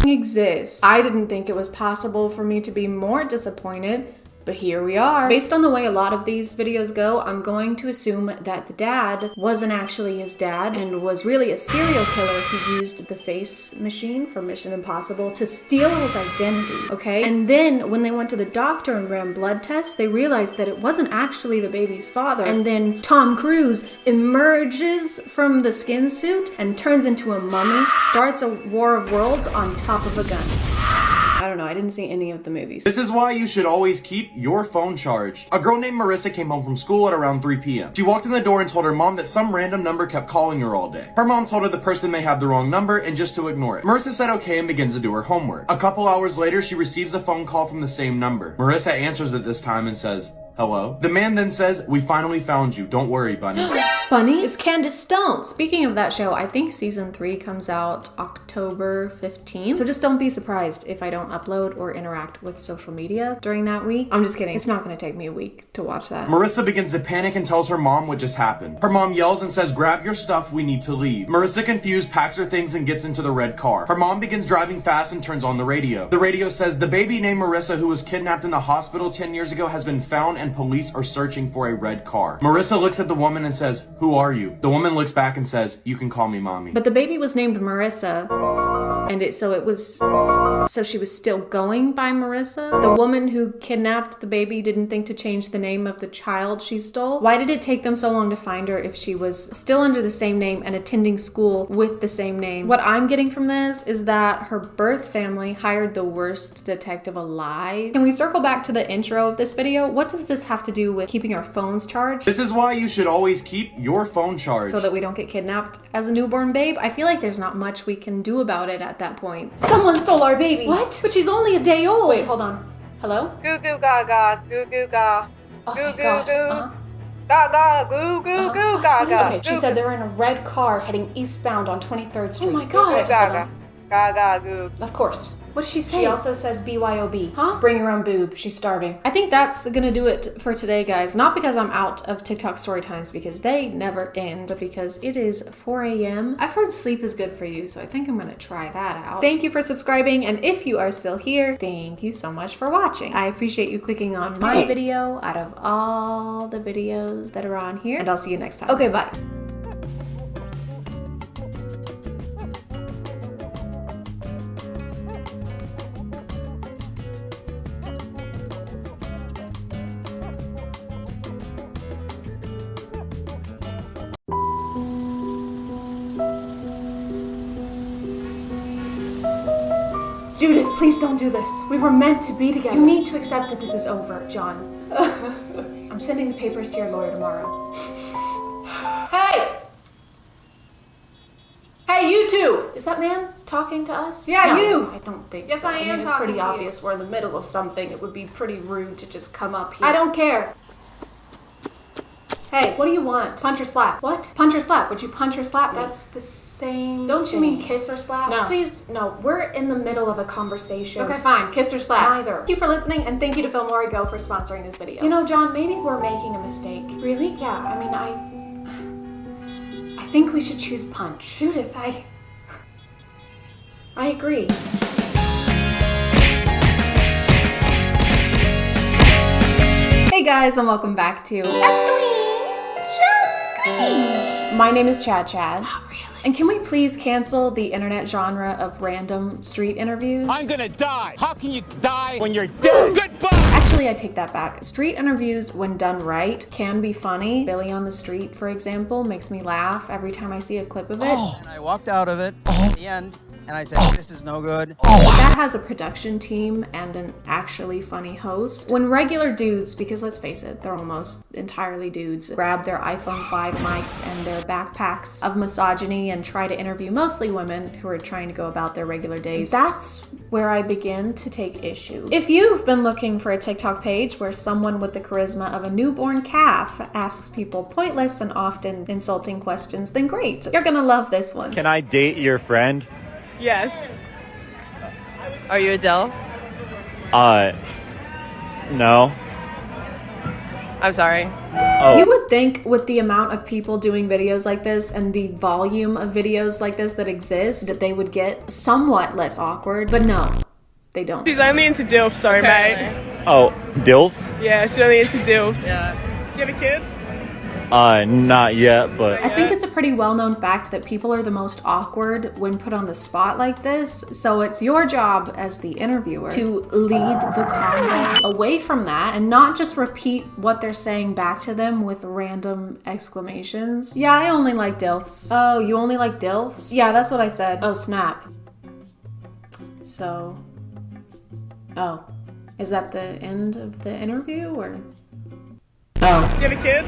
exist. I didn't think it was possible for me to be more disappointed But here we are. Based on the way a lot of these videos go, I'm going to assume that the dad wasn't actually his dad and was really a serial killer who used the face machine from Mission Impossible to steal his identity, okay? And then when they went to the doctor and ran blood tests, they realized that it wasn't actually the baby's father. And then Tom Cruise emerges from the skin suit and turns into a mummy, starts a war of worlds on top of a gun. I don't know, I didn't see any of the movies. This is why you should always keep your phone charged. A girl named Marissa came home from school at around 3 p.m. She walked in the door and told her mom that some random number kept calling her all day. Her mom told her the person may have the wrong number and just to ignore it. Marissa said okay and begins to do her homework. A couple hours later, she receives a phone call from the same number. Marissa answers it this time and says, "Hello?" The man then says, "We finally found you. Don't worry, Bunny." Bunny? It's Candace Stone. Speaking of that show, I think season 3 comes out October 15th. So just don't be surprised if I don't upload or interact with social media during that week. I'm just kidding. It's not going to take me a week to watch that. Marissa begins to panic and tells her mom what just happened. Her mom yells and says, "Grab your stuff, we need to leave." Marissa, confused, packs her things and gets into the red car. Her mom begins driving fast and turns on the radio. The radio says, "The baby named Marissa who was kidnapped in the hospital 10 years ago has been found and police are searching for a red car." Marissa looks at the woman and says, "Who are you?" The woman looks back and says, "You can call me mommy." But the baby was named Marissa, and so she was still going by Marissa. The woman who kidnapped the baby didn't think to change the name of the child she stole. Why did it take them so long to find her if she was still under the same name and attending school with the same name? What I'm getting from this is that her birth family hired the worst detective alive. Can we circle back to the intro of this video? What does this have to do with keeping our phones charged? This is why you should always keep your phone charged. So that we don't get kidnapped as a newborn babe? I feel like there's not much we can do about it at that point. Someone stole our baby! What? But she's only a day old! Wait, hold on. Hello? Goo goo gaga, goo goo ga. Oh, Goo thank goo God. goo. Gaga, goo goo goo gaga. Okay, she said they were in a red car heading eastbound on 23rd Street. Oh my Goo God. goo gaga. Gaga goo. Of course. What did she say? She also says BYOB. Huh? Bring your own boob. She's starving. I think that's gonna do it for today, guys. Not because I'm out of TikTok story times, because they never end, but because it is 4 a.m. I've heard sleep is good for you, so I think I'm gonna try that out. Thank you for subscribing, and if you are still here, thank you so much for watching. I appreciate you clicking on my video out of all the videos that are on here, and I'll see you next time. Okay, bye. Judith, please don't do this. We were meant to be together. You need to accept that this is over, John. I'm sending the papers to your lawyer tomorrow. Hey! Hey, you two! Is that man talking to us? Yeah, No, you! I don't think Yes, so. I am It's talking pretty to you. obvious. We're in the middle of something. It would be pretty rude to just come up here. I don't care. Hey, what do you want? Punch or slap? What? Punch or slap? Would you punch or slap me? That's the same. Don't you mean kiss or slap? No. Please, no. We're in the middle of a conversation. Okay, fine. Kiss or slap? Neither. Thank you for listening, and thank you to Filmora Go for sponsoring this video. You know, John, maybe we're making a mistake. Really? Yeah, I mean, I think we should choose punch. Judith, I agree. Hey guys, and welcome back to My name is ChadChad. Not really. And can we please cancel the internet genre of random street interviews? I'm gonna die. How can you die when you're dead? Goodbye. Actually, I take that back. Street interviews, when done right, can be funny. Billy on the Street, for example, makes me laugh every time I see a clip of it. And I walked out of it at the end, and I said, this is no good. That has a production team and an actually funny host. When regular dudes, because let's face it, they're almost entirely dudes, grab their iPhone 5 mics and their backpacks of misogyny and try to interview mostly women who are trying to go about their regular days, that's where I begin to take issue. If you've been looking for a TikTok page where someone with the charisma of a newborn calf asks people pointless and often insulting questions, then great. You're gonna love this one. Can I date your friend? Yes. Are you Adele? No. I'm sorry. Oh. You would think with the amount of people doing videos like this and the volume of videos like this that exist, that they would get somewhat less awkward, but no, they don't. She's only into dope, sorry, mate. Oh, DILF? Yeah, she's really into dilfs. Yeah. You have a kid? Not yet, but I think it's a pretty well-known fact that people are the most awkward when put on the spot like this. So it's your job as the interviewer to lead the convo away from that and not just repeat what they're saying back to them with random exclamations. Yeah, I only like DILFs. Oh, you only like DILFs? Yeah, that's what I said. Oh, snap. So, oh, is that the end of the interview or? Oh. Do you have a kid?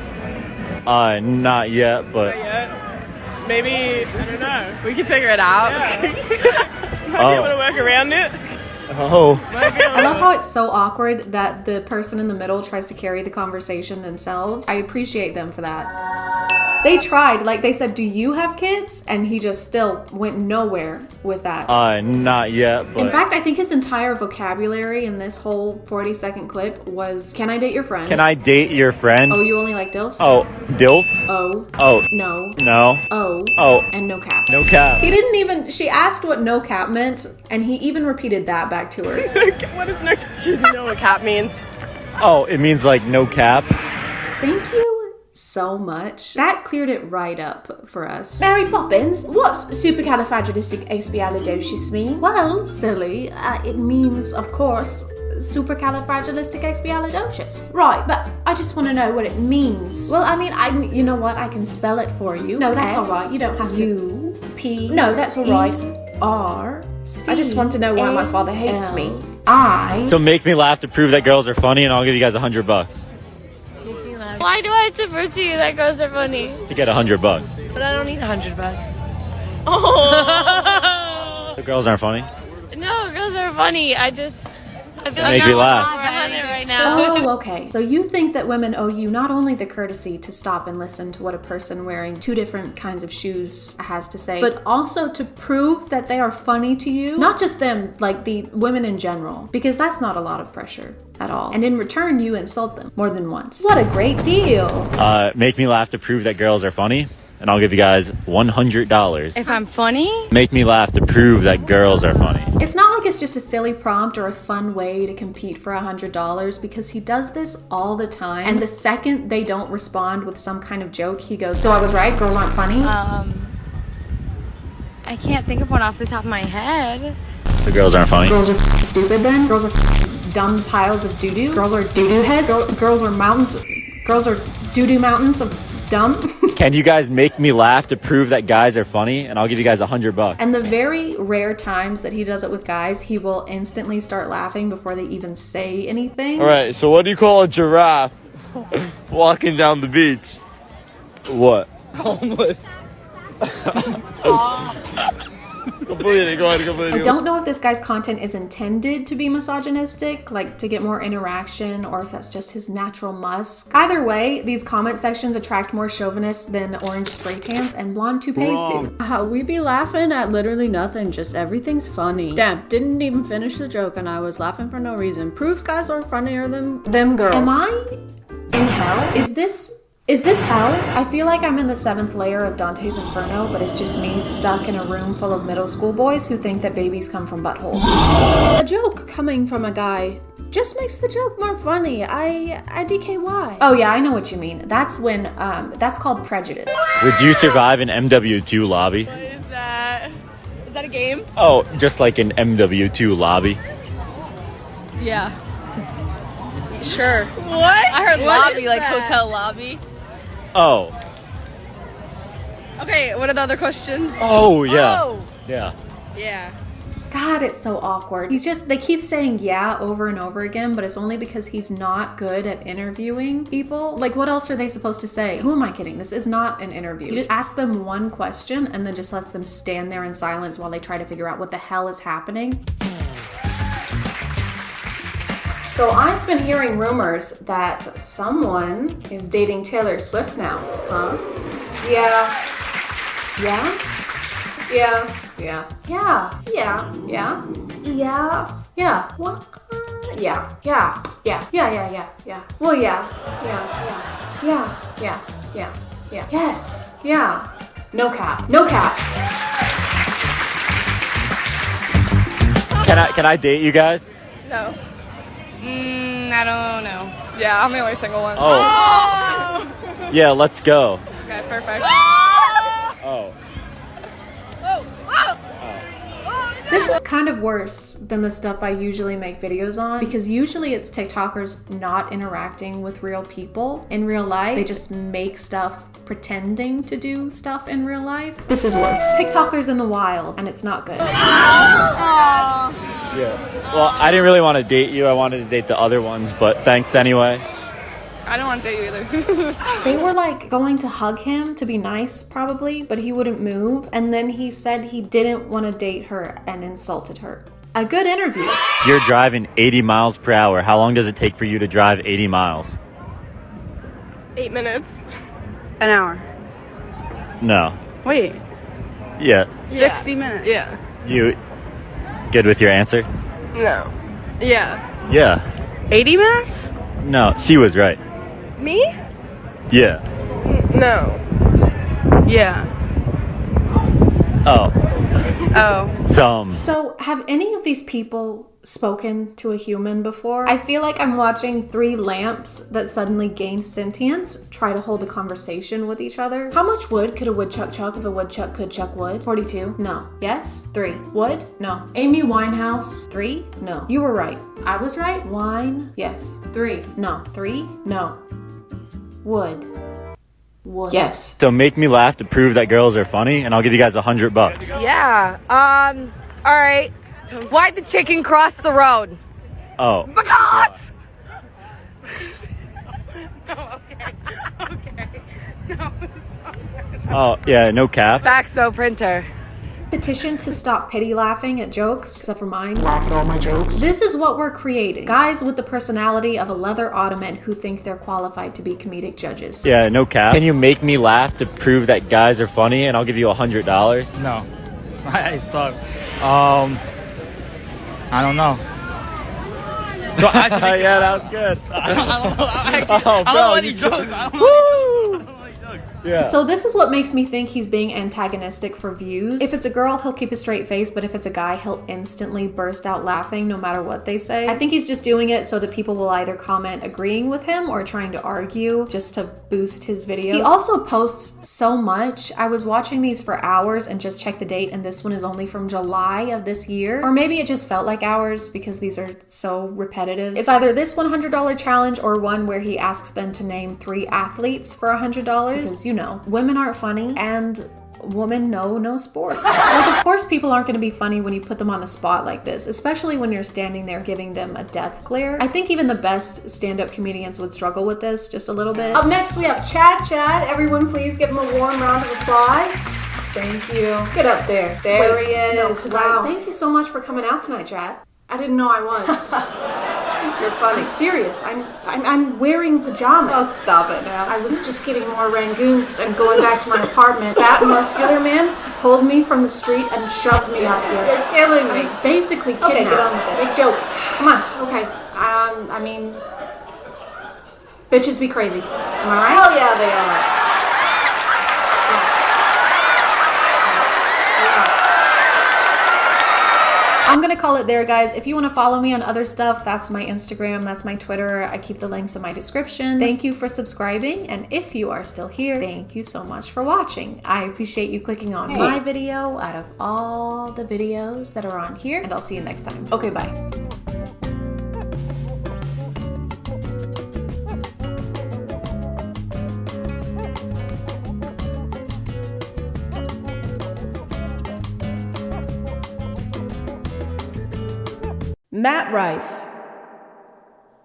Not yet, but... Not yet. Maybe, I don't know. We can figure it out. Yeah. Might be able to work around it. Oh. I love how it's so awkward that the person in the middle tries to carry the conversation themselves. I appreciate them for that. They tried, like they said, do you have kids? And he just still went nowhere with that. Not yet, but... In fact, I think his entire vocabulary in this whole 40-second clip was, can I date your friend? Can I date your friend? Oh, you only like DILFs? Oh, DILF? Oh. Oh. No. No. Oh. Oh. And no cap. No cap. He didn't even, she asked what no cap meant, and he even repeated that back to her. What is no cap? She doesn't know what cap means. Oh, it means like no cap? Thank you so much. That cleared it right up for us. Mary Poppins, what's supercalifragilisticexpialidocious mean? Well, silly, it means, of course, supercalifragilisticexpialidocious. Right, but I just want to know what it means. Well, I mean, you know what? I can spell it for you. No, that's all right. You don't have to. U-P. No, that's all right. R-C. I just want to know why my father hates me. So make me laugh to prove that girls are funny, and I'll give you guys $100. Why do I have to prove to you that girls are funny? To get $100. But I don't need $100. The girls aren't funny? No, girls are funny. I feel like make me laugh. on it right now. Oh, okay. So you think that women owe you not only the courtesy to stop and listen to what a person wearing two different kinds of shoes has to say, but also to prove that they are funny to you? Not just them, like the women in general, because that's not a lot of pressure at all. And in return, you insult them more than once. What a great deal. Make me laugh to prove that girls are funny, and I'll give you guys $100. If I'm funny? Make me laugh to prove that girls are funny. It's not like it's just a silly prompt or a fun way to compete for $100, because he does this all the time. And the second they don't respond with some kind of joke, he goes, so I was right, girls aren't funny? I can't think of one off the top of my head. The girls aren't funny? Girls are stupid then? Girls are dumb piles of doo-doo? Girls are doo-doo heads? Girls are mountains? Girls are doo-doo mountains of dumb? Can you guys make me laugh to prove that guys are funny? And I'll give you guys $100. And the very rare times that he does it with guys, he will instantly start laughing before they even say anything. All right, so what do you call a giraffe walking down the beach? What? Homeless. Completely, go ahead, completely. I don't know if this guy's content is intended to be misogynistic, like to get more interaction, or if that's just his natural musk. Either way, these comment sections attract more chauvinists than orange spray tans and blonde toupees do. We be laughing at literally nothing, just everything's funny. Damn, didn't even finish the joke and I was laughing for no reason. Proves guys are funnier than them girls. Am I in hell? Is this hell? I feel like I'm in the 7th layer of Dante's Inferno, but it's just me stuck in a room full of middle school boys who think that babies come from buttholes. A joke coming from a guy just makes the joke more funny. I DKY. Oh yeah, I know what you mean. That's when, that's called prejudice. Would you survive an MW2 lobby? What is that? Is that a game? Oh, just like an MW2 lobby. Yeah. Sure. What? I heard What lobby, is like that? hotel lobby. Oh. Okay, what are the other questions? Oh, yeah. Oh. Yeah. Yeah. God, it's so awkward. They keep saying yeah over and over again, but it's only because he's not good at interviewing people. Like, what else are they supposed to say? Who am I kidding? This is not an interview. He just asks them one question and then just lets them stand there in silence while they try to figure out what the hell is happening. So I've been hearing rumors that someone is dating Taylor Swift now, huh? Yeah. Yeah? Yeah. Yeah. Yeah. Yeah. Yeah. Yeah. Yeah. What? Yeah. Yeah. Yeah. Yeah. Yeah. Yeah. Yeah. Well, yeah. Yeah. Yeah. Yeah. Yeah. Yeah. Yeah. Yes. Yeah. No cap. No cap. Can I date you guys? No. I don't know. Yeah, I'm the only single one. Oh. Yeah, let's go. Okay, perfect. Oh. This is kind of worse than the stuff I usually make videos on because usually it's TikTokers not interacting with real people in real life. They just make stuff pretending to do stuff in real life. This is worse. TikTokers in the wild and it's not good. Yeah. Well, I didn't really want to date you. I wanted to date the other ones, but thanks anyway. I don't want to date you either. They were like going to hug him to be nice probably, but he wouldn't move. And then he said he didn't want to date her and insulted her. A good interview. You're driving 80 miles per hour. How long does it take for you to drive 80 miles? 8 minutes. An hour. No. Wait. Yeah. 60 minutes. Yeah. You good with your answer? No. Yeah. Yeah. 80 minutes? No, she was right. Me? Yeah. No. Yeah. Oh. Oh. So, have any of these people spoken to a human before? I feel like I'm watching three lamps that suddenly gain sentience try to hold a conversation with each other. How much wood could a woodchuck chuck if a woodchuck could chuck wood? 42? No. Yes? 3. Wood? No. Amy Winehouse? 3? No. You were right. I was right. Wine? Yes. 3? No. 3? No. Wood? Wood? Yes. So make me laugh to prove that girls are funny, and I'll give you guys $100. Yeah. All right. Why'd the chicken cross the road? Oh. Because. Oh, yeah, no cap. Fax no printer. Petition to stop pity laughing at jokes, except for mine. Laugh at all my jokes. This is what we're creating. Guys with the personality of a leather ottoman who think they're qualified to be comedic judges. Yeah, no cap. Can you make me laugh to prove that guys are funny, and I'll give you $100? No. I suck. I don't know. So yeah, that was good. I don't know. I don't know any jokes. I don't know. Yeah. So this is what makes me think he's being antagonistic for views. If it's a girl, he'll keep a straight face, but if it's a guy, he'll instantly burst out laughing no matter what they say. I think he's just doing it so that people will either comment agreeing with him or trying to argue just to boost his videos. He also posts so much. I was watching these for hours and just checked the date, and this one is only from July of this year. Or maybe it just felt like hours because these are so repetitive. It's either this $100 challenge or one where he asks them to name 3 athletes for $100 because, you know, women aren't funny and women know no sports. Like, of course people aren't going to be funny when you put them on the spot like this, especially when you're standing there giving them a death glare. I think even the best stand-up comedians would struggle with this just a little bit. Up next we have ChadChad. Everyone please give him a warm round of applause. Thank you. Get up there. There he is. No, wow. Thank you so much for coming out tonight, Chad. I didn't know I was. You're funny. I'm serious. I'm wearing pajamas. Oh, stop it now. I was just getting more rangoons and going back to my apartment. That muscular man pulled me from the street and shoved me up here. You're killing me. He's basically kidnapped. Okay, get on with it. Make jokes. Come on. Okay. I mean, bitches be crazy. Am I right? Hell yeah, they are. I'm gonna call it there, guys. If you want to follow me on other stuff, that's my Instagram, that's my Twitter. I keep the links in my description. Thank you for subscribing, and if you are still here, thank you so much for watching. I appreciate you clicking on my video out of all the videos that are on here, and I'll see you next time. Okay, bye. Matt Rife.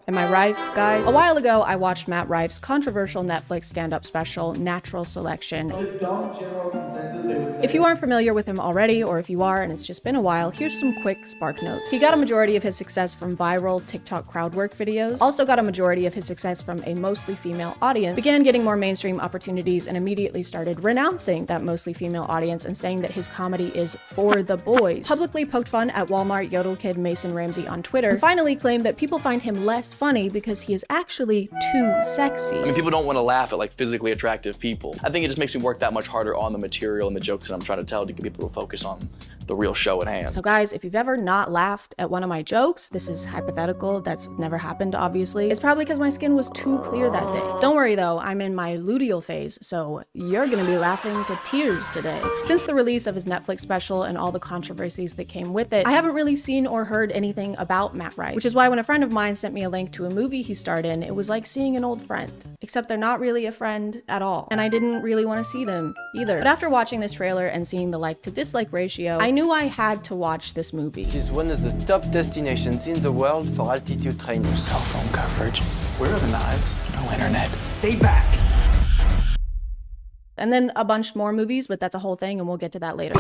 Am I Rife, guys? A while ago, I watched Matt Rife's controversial Netflix stand-up special, Natural Selection. If you aren't familiar with him already, or if you are and it's just been a while, here's some quick spark notes. He got a majority of his success from viral TikTok crowd work videos, also got a majority of his success from a mostly female audience, began getting more mainstream opportunities, and immediately started renouncing that mostly female audience and saying that his comedy is for the boys. Publicly poked fun at Walmart Yodel Kid Mason Ramsey on Twitter, and finally claimed that people find him less funny because he is actually too sexy. I mean, people don't want to laugh at like physically attractive people. I think it just makes me work that much harder on the material and the jokes that I'm trying to tell to get people to focus on the real show at hand. So guys, if you've ever not laughed at one of my jokes, this is hypothetical, that's never happened obviously, it's probably because my skin was too clear that day. Don't worry though, I'm in my luteal phase, so you're gonna be laughing to tears today. Since the release of his Netflix special and all the controversies that came with it, I haven't really seen or heard anything about Matt Rife, which is why when a friend of mine sent me a link to a movie he starred in, it was like seeing an old friend, except they're not really a friend at all, and I didn't really want to see them either. But after watching this trailer and seeing the like to dislike ratio, I knew I had to watch this movie. This is one of the top destinations in the world for altitude training. Cell phone coverage. Where are the knives? No internet. Stay back. And then a bunch more movies, but that's a whole thing and we'll get to that later.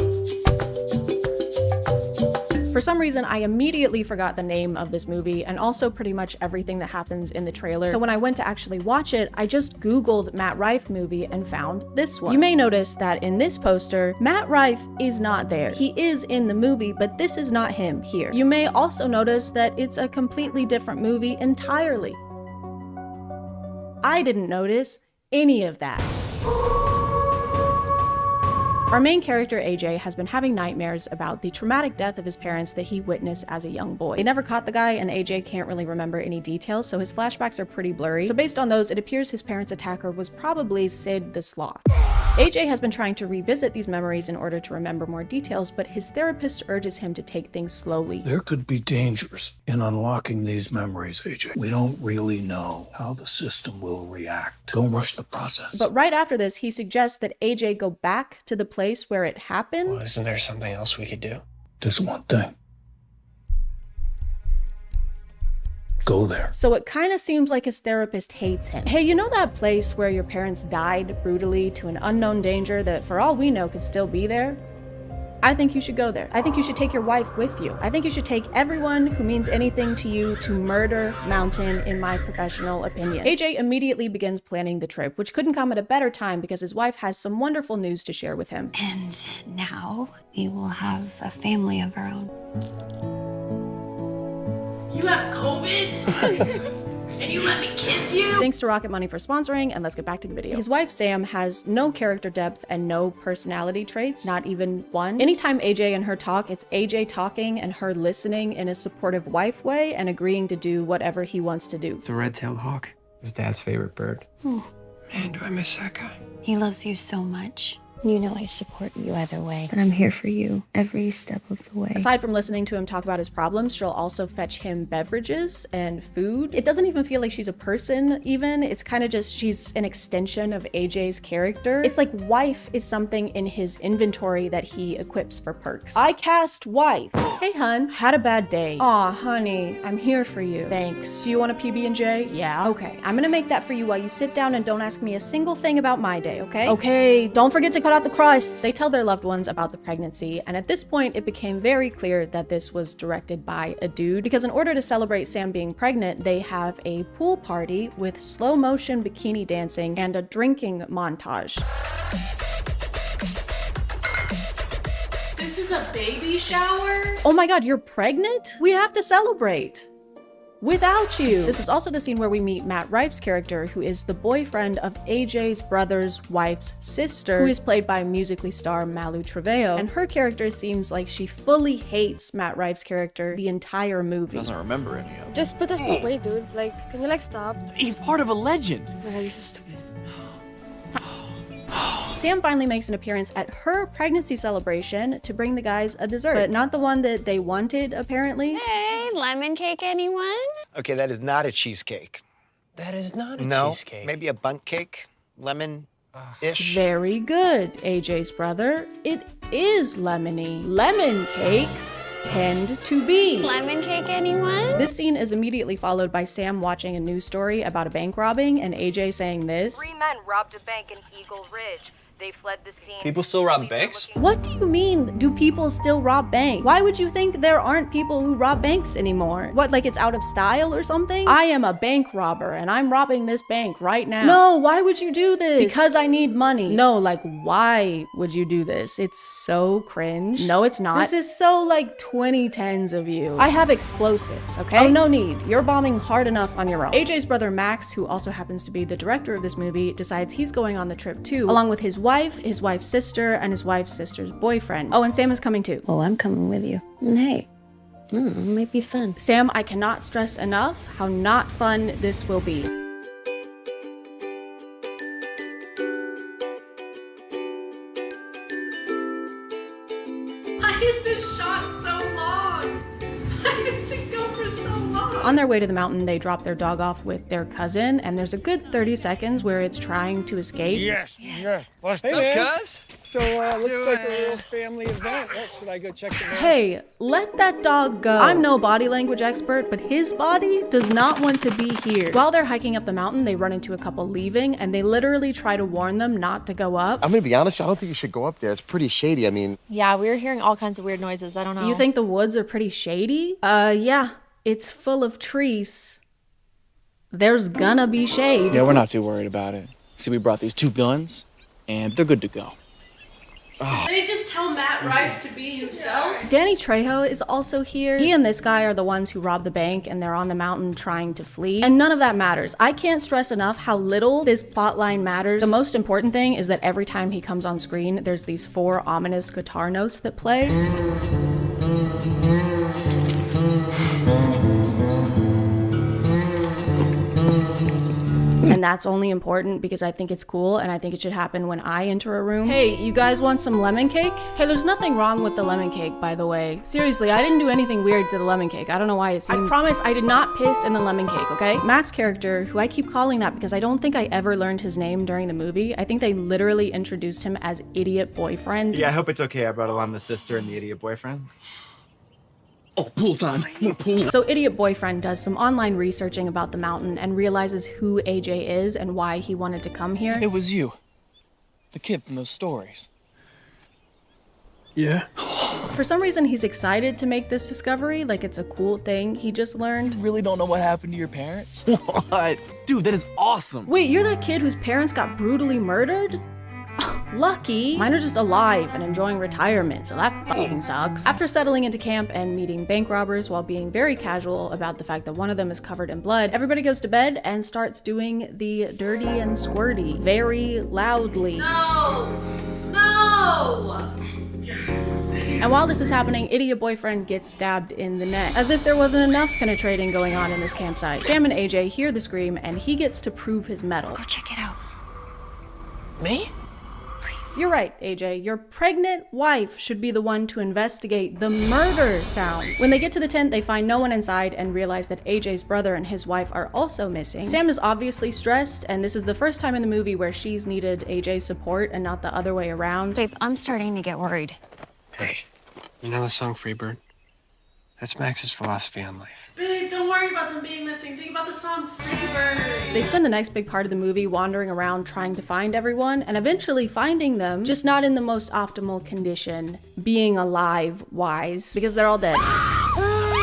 For some reason, I immediately forgot the name of this movie and also pretty much everything that happens in the trailer. So when I went to actually watch it, I just Googled Matt Rife movie and found this one. You may notice that in this poster, Matt Rife is not there. He is in the movie, but this is not him here. You may also notice that it's a completely different movie entirely. I didn't notice any of that. Our main character, AJ, has been having nightmares about the traumatic death of his parents that he witnessed as a young boy. They never caught the guy, and AJ can't really remember any details, so his flashbacks are pretty blurry. So based on those, it appears his parents' attacker was probably Sid the Sloth. AJ has been trying to revisit these memories in order to remember more details, but his therapist urges him to take things slowly. There could be dangers in unlocking these memories, AJ. We don't really know how the system will react. Don't rush the process. But right after this, he suggests that AJ go back to the place where it happened. Well, isn't there something else we could do? Just one thing. Go there. So it kind of seems like his therapist hates him. Hey, you know that place where your parents died brutally to an unknown danger that for all we know could still be there? I think you should go there. I think you should take your wife with you. I think you should take everyone who means anything to you to Murder Mountain, in my professional opinion. AJ immediately begins planning the trip, which couldn't come at a better time because his wife has some wonderful news to share with him. And now we will have a family of our own. You have COVID? And you let me kiss you? Thanks to Rocket Money for sponsoring, and let's get back to the video. His wife, Sam, has no character depth and no personality traits, not even one. Anytime AJ and her talk, it's AJ talking and her listening in a supportive wife way and agreeing to do whatever he wants to do. It's a red-tailed hawk. His dad's favorite bird. Oh. Man, do I miss that guy. He loves you so much. You know I support you either way, but I'm here for you every step of the way. Aside from listening to him talk about his problems, she'll also fetch him beverages and food. It doesn't even feel like she's a person even. It's kind of just she's an extension of AJ's character. It's like wife is something in his inventory that he equips for perks. I cast wife. Hey hun, had a bad day. Aw honey, I'm here for you. Thanks. Do you want a PB&J? Yeah. Okay, I'm gonna make that for you while you sit down and don't ask me a single thing about my day, okay? Okay, don't forget to cut out the crusts. They tell their loved ones about the pregnancy, and at this point it became very clear that this was directed by a dude, because in order to celebrate Sam being pregnant, they have a pool party with slow motion bikini dancing and a drinking montage. This is a baby shower? Oh my god, you're pregnant? We have to celebrate. Without you. This is also the scene where we meet Matt Rife's character, who is the boyfriend of AJ's brother's wife's sister, who is played by Musically star Malu Trevelyo. And her character seems like she fully hates Matt Rife's character the entire movie. Doesn't remember any of it. Just put this away, dude. Like, can you like stop? He's part of a legend. Oh, he's so stupid. Sam finally makes an appearance at her pregnancy celebration to bring the guys a dessert, but not the one that they wanted, apparently. Hey, lemon cake, anyone? Okay, that is not a cheesecake. That is not a No, cheesecake. maybe a bundt cake, lemon-ish. Very good, AJ's brother. It is lemony. Lemon cakes tend to be. Lemon cake, anyone? This scene is immediately followed by Sam watching a news story about a bank robbing and AJ saying this. 3 men robbed a bank in Eagle Ridge. They fled the scene. People still rob banks? What do you mean, do people still rob banks? Why would you think there aren't people who rob banks anymore? What, like it's out of style or something? I am a bank robber and I'm robbing this bank right now. No, why would you do this? Because I need money. No, like why would you do this? It's so cringe. No, it's not. This is so like 2010s of you. I have explosives, okay? Oh, no need. You're bombing hard enough on your own. AJ's brother Max, who also happens to be the director of this movie, decides he's going on the trip too, along with his wife, wife, his wife's sister, and his wife's sister's boyfriend. Oh, and Sam is coming too. Oh, I'm coming with you. And hey, it might be fun. Sam, I cannot stress enough how not fun this will be. Why is this shot so long? Why does it go for so long? On their way to the mountain, they drop their dog off with their cousin, and there's a good 30 seconds where it's trying to escape. Yes. What's Hey, up, man. cuz? So, looks like a little family event. Should I go check them out? Hey, let that dog go. I'm no body language expert, but his body does not want to be here. While they're hiking up the mountain, they run into a couple leaving, and they literally try to warn them not to go up. I'm gonna be honest, I don't think you should go up there. It's pretty shady. I mean... Yeah, we were hearing all kinds of weird noises. I don't know. You think the woods are pretty shady? Yeah, it's full of trees. There's gonna be shade. Yeah, we're not too worried about it. See, we brought these 2 guns, and they're good to go. Did they just tell Matt Rife to be himself? Danny Trejo is also here. He and this guy are the ones who robbed the bank, and they're on the mountain trying to flee. And none of that matters. I can't stress enough how little this plotline matters. The most important thing is that every time he comes on screen, there's these 4 ominous guitar notes that play. And that's only important because I think it's cool and I think it should happen when I enter a room. Hey, you guys want some lemon cake? Hey, there's nothing wrong with the lemon cake, by the way. Seriously, I didn't do anything weird to the lemon cake. I don't know why it seems... I promise I did not piss in the lemon cake, okay? Matt's character, who I keep calling that because I don't think I ever learned his name during the movie. I think they literally introduced him as Idiot Boyfriend. Yeah, I hope it's okay. I brought along the sister and the idiot boyfriend. Oh, pool time. More pool. So Idiot Boyfriend does some online researching about the mountain and realizes who AJ is and why he wanted to come here. It was you. The kid from those stories. Yeah? For some reason, he's excited to make this discovery, like it's a cool thing he just learned. You really don't know what happened to your parents? What? Dude, that is awesome. Wait, you're that kid whose parents got brutally murdered? Lucky. Mine are just alive and enjoying retirement, so that fucking sucks. After settling into camp and meeting bank robbers while being very casual about the fact that one of them is covered in blood, everybody goes to bed and starts doing the dirty and squirty very loudly. No! And while this is happening, Idiot Boyfriend gets stabbed in the neck. As if there wasn't enough penetrating going on in this campsite. Sam and AJ hear the scream and he gets to prove his mettle. Go check it out. Me? You're right, AJ. Your pregnant wife should be the one to investigate the murder sounds. When they get to the tent, they find no one inside and realize that AJ's brother and his wife are also missing. Sam is obviously stressed, and this is the first time in the movie where she's needed AJ's support and not the other way around. Babe, I'm starting to get worried. Hey, you know the song Freebird? That's Max's philosophy on life. Babe, don't worry about them being missing. Think about the song Freebird. They spend the next big part of the movie wandering around trying to find everyone and eventually finding them, just not in the most optimal condition, being alive wise, because they're all dead.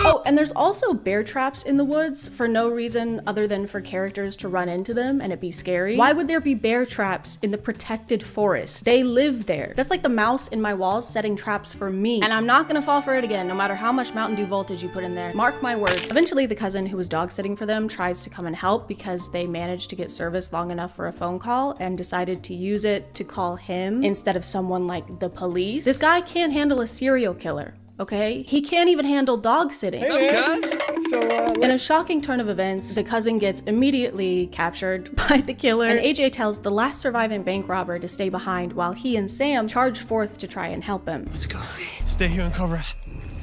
Oh, and there's also bear traps in the woods for no reason other than for characters to run into them and it be scary. Why would there be bear traps in the protected forest? They live there. That's like the mouse in my walls setting traps for me. And I'm not gonna fall for it again, no matter how much Mountain Dew voltage you put in there. Mark my words. Eventually, the cousin who was dog sitting for them tries to come and help because they managed to get service long enough for a phone call and decided to use it to call him instead of someone like the police. This guy can't handle a serial killer. Okay? He can't even handle dog sitting. Hey, cuz? So, in a shocking turn of events, the cousin gets immediately captured by the killer, and AJ tells the last surviving bank robber to stay behind while he and Sam charge forth to try and help him. Let's go. Stay here and cover us.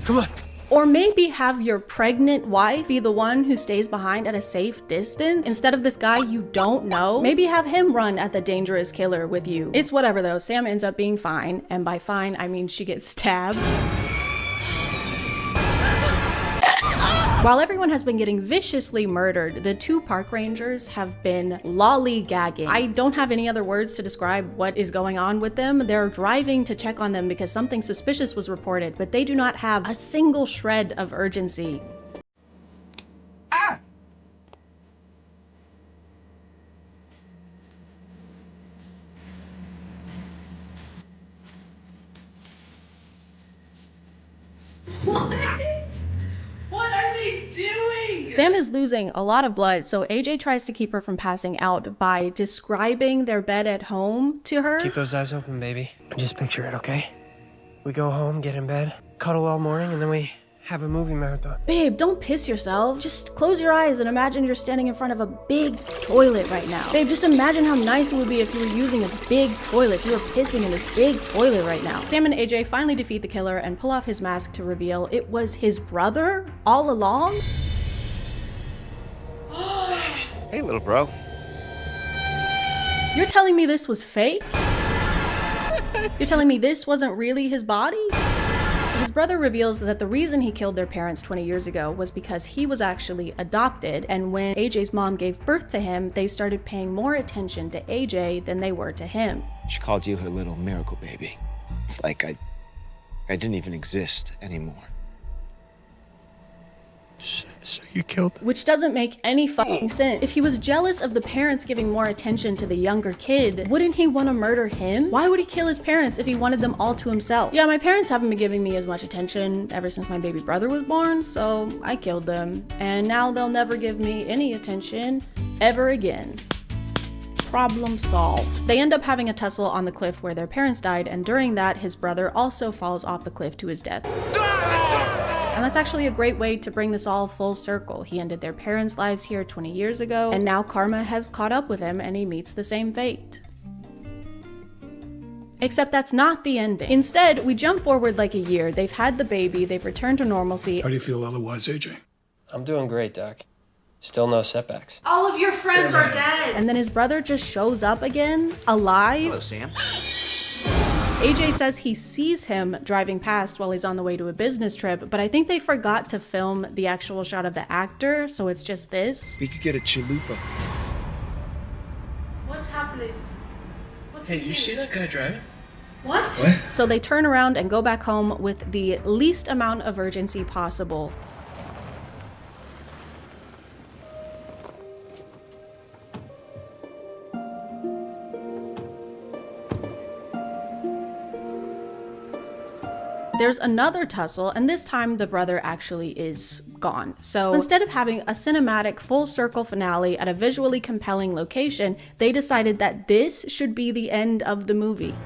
Come on. Or maybe have your pregnant wife be the one who stays behind at a safe distance instead of this guy you don't know. Maybe have him run at the dangerous killer with you. It's whatever though, Sam ends up being fine, and by fine I mean she gets stabbed. While everyone has been getting viciously murdered, the 2 park rangers have been lollygagging. I don't have any other words to describe what is going on with them. They're driving to check on them because something suspicious was reported, but they do not have a single shred of urgency. Ah! What? What are they doing? Sam is losing a lot of blood, so AJ tries to keep her from passing out by describing their bed at home to her. Keep those eyes open, baby. Just picture it, okay? We go home, get in bed, cuddle all morning, and then we have a movie marathon. Babe, don't piss yourself. Just close your eyes and imagine you're standing in front of a big toilet right now. Babe, just imagine how nice it would be if you were using a big toilet, if you were pissing in this big toilet right now. Sam and AJ finally defeat the killer and pull off his mask to reveal it was his brother all along. Hey, little bro. You're telling me this was fake? You're telling me this wasn't really his body? His brother reveals that the reason he killed their parents 20 years ago was because he was actually adopted, and when AJ's mom gave birth to him, they started paying more attention to AJ than they were to him. She called you her little miracle baby. It's like I didn't even exist anymore. So you killed them? Which doesn't make any fucking sense. If he was jealous of the parents giving more attention to the younger kid, wouldn't he want to murder him? Why would he kill his parents if he wanted them all to himself? Yeah, my parents haven't been giving me as much attention ever since my baby brother was born, so I killed them. And now they'll never give me any attention ever again. Problem solved. They end up having a tussle on the cliff where their parents died, and during that, his brother also falls off the cliff to his death. And that's actually a great way to bring this all full circle. He ended their parents' lives here 20 years ago, and now karma has caught up with him and he meets the same fate. Except that's not the ending. Instead, we jump forward like a year. They've had the baby, they've returned to normalcy. How do you feel otherwise, AJ? I'm doing great, Doc. Still no setbacks. All of your friends are dead. And then his brother just shows up again, alive. Hello, Sam. AJ says he sees him driving past while he's on the way to a business trip, but I think they forgot to film the actual shot of the actor, so it's just this. We could get a chalupa. What's happening? Hey, you see that guy driving? What? So they turn around and go back home with the least amount of urgency possible. There's another tussle, and this time the brother actually is gone. So instead of having a cinematic full circle finale at a visually compelling location, they decided that this should be the end of the movie.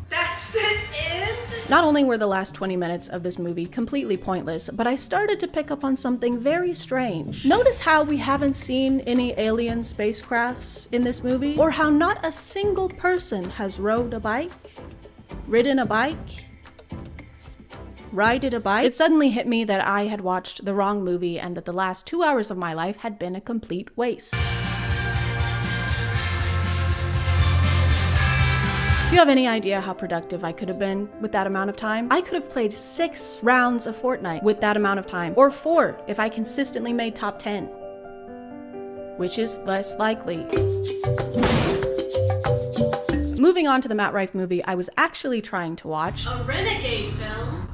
That's the end? Not only were the last 20 minutes of this movie completely pointless, but I started to pick up on something very strange. Notice how we haven't seen any alien spacecrafts in this movie, or how not a single person has rode a bike, ridden a bike, rided a bike. It suddenly hit me that I had watched the wrong movie and that the last 2 hours of my life had been a complete waste. Do you have any idea how productive I could have been with that amount of time? I could have played 6 rounds of Fortnite with that amount of time, or 4 if I consistently made top 10, which is less likely. Moving on to the Matt Rife movie I was actually trying to watch. A renegade film?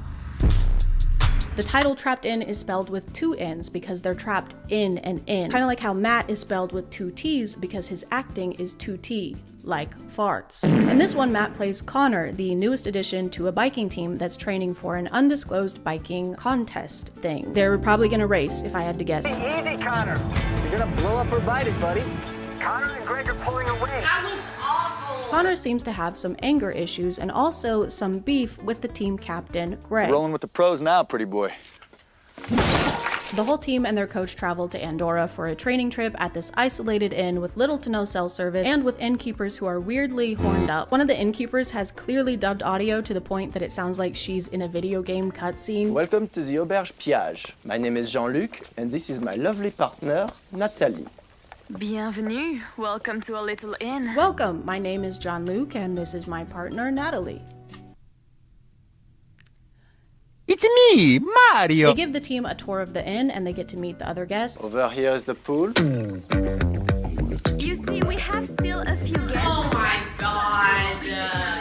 The title Trapped In is spelled with 2 N's because they're trapped in an in. Kind of like how Matt is spelled with 2 T's because his acting is 2T, like farts. In this one, Matt plays Connor, the newest addition to a biking team that's training for an undisclosed biking contest thing. They're probably gonna race, if I had to guess. Easy, Connor. You're gonna blow up or bite it, buddy. Connor and Greg are pulling away. That was awful. Connor seems to have some anger issues and also some beef with the team captain, Greg. Rolling with the pros now, pretty boy. The whole team and their coach traveled to Andorra for a training trip at this isolated inn with little to no cell service and with innkeepers who are weirdly horned up. One of the innkeepers has clearly dubbed audio to the point that it sounds like she's in a video game cutscene. Welcome to the Auberge Piage. My name is Jean-Luc, and this is my lovely partner, Nathalie. Bienvenue. Welcome to a little inn. Welcome, my name is Jean-Luc, and this is my partner, Natalie. It's me, Mario. They give the team a tour of the inn and they get to meet the other guests. Over here is the pool. You see, we have still a few guests. Oh my god.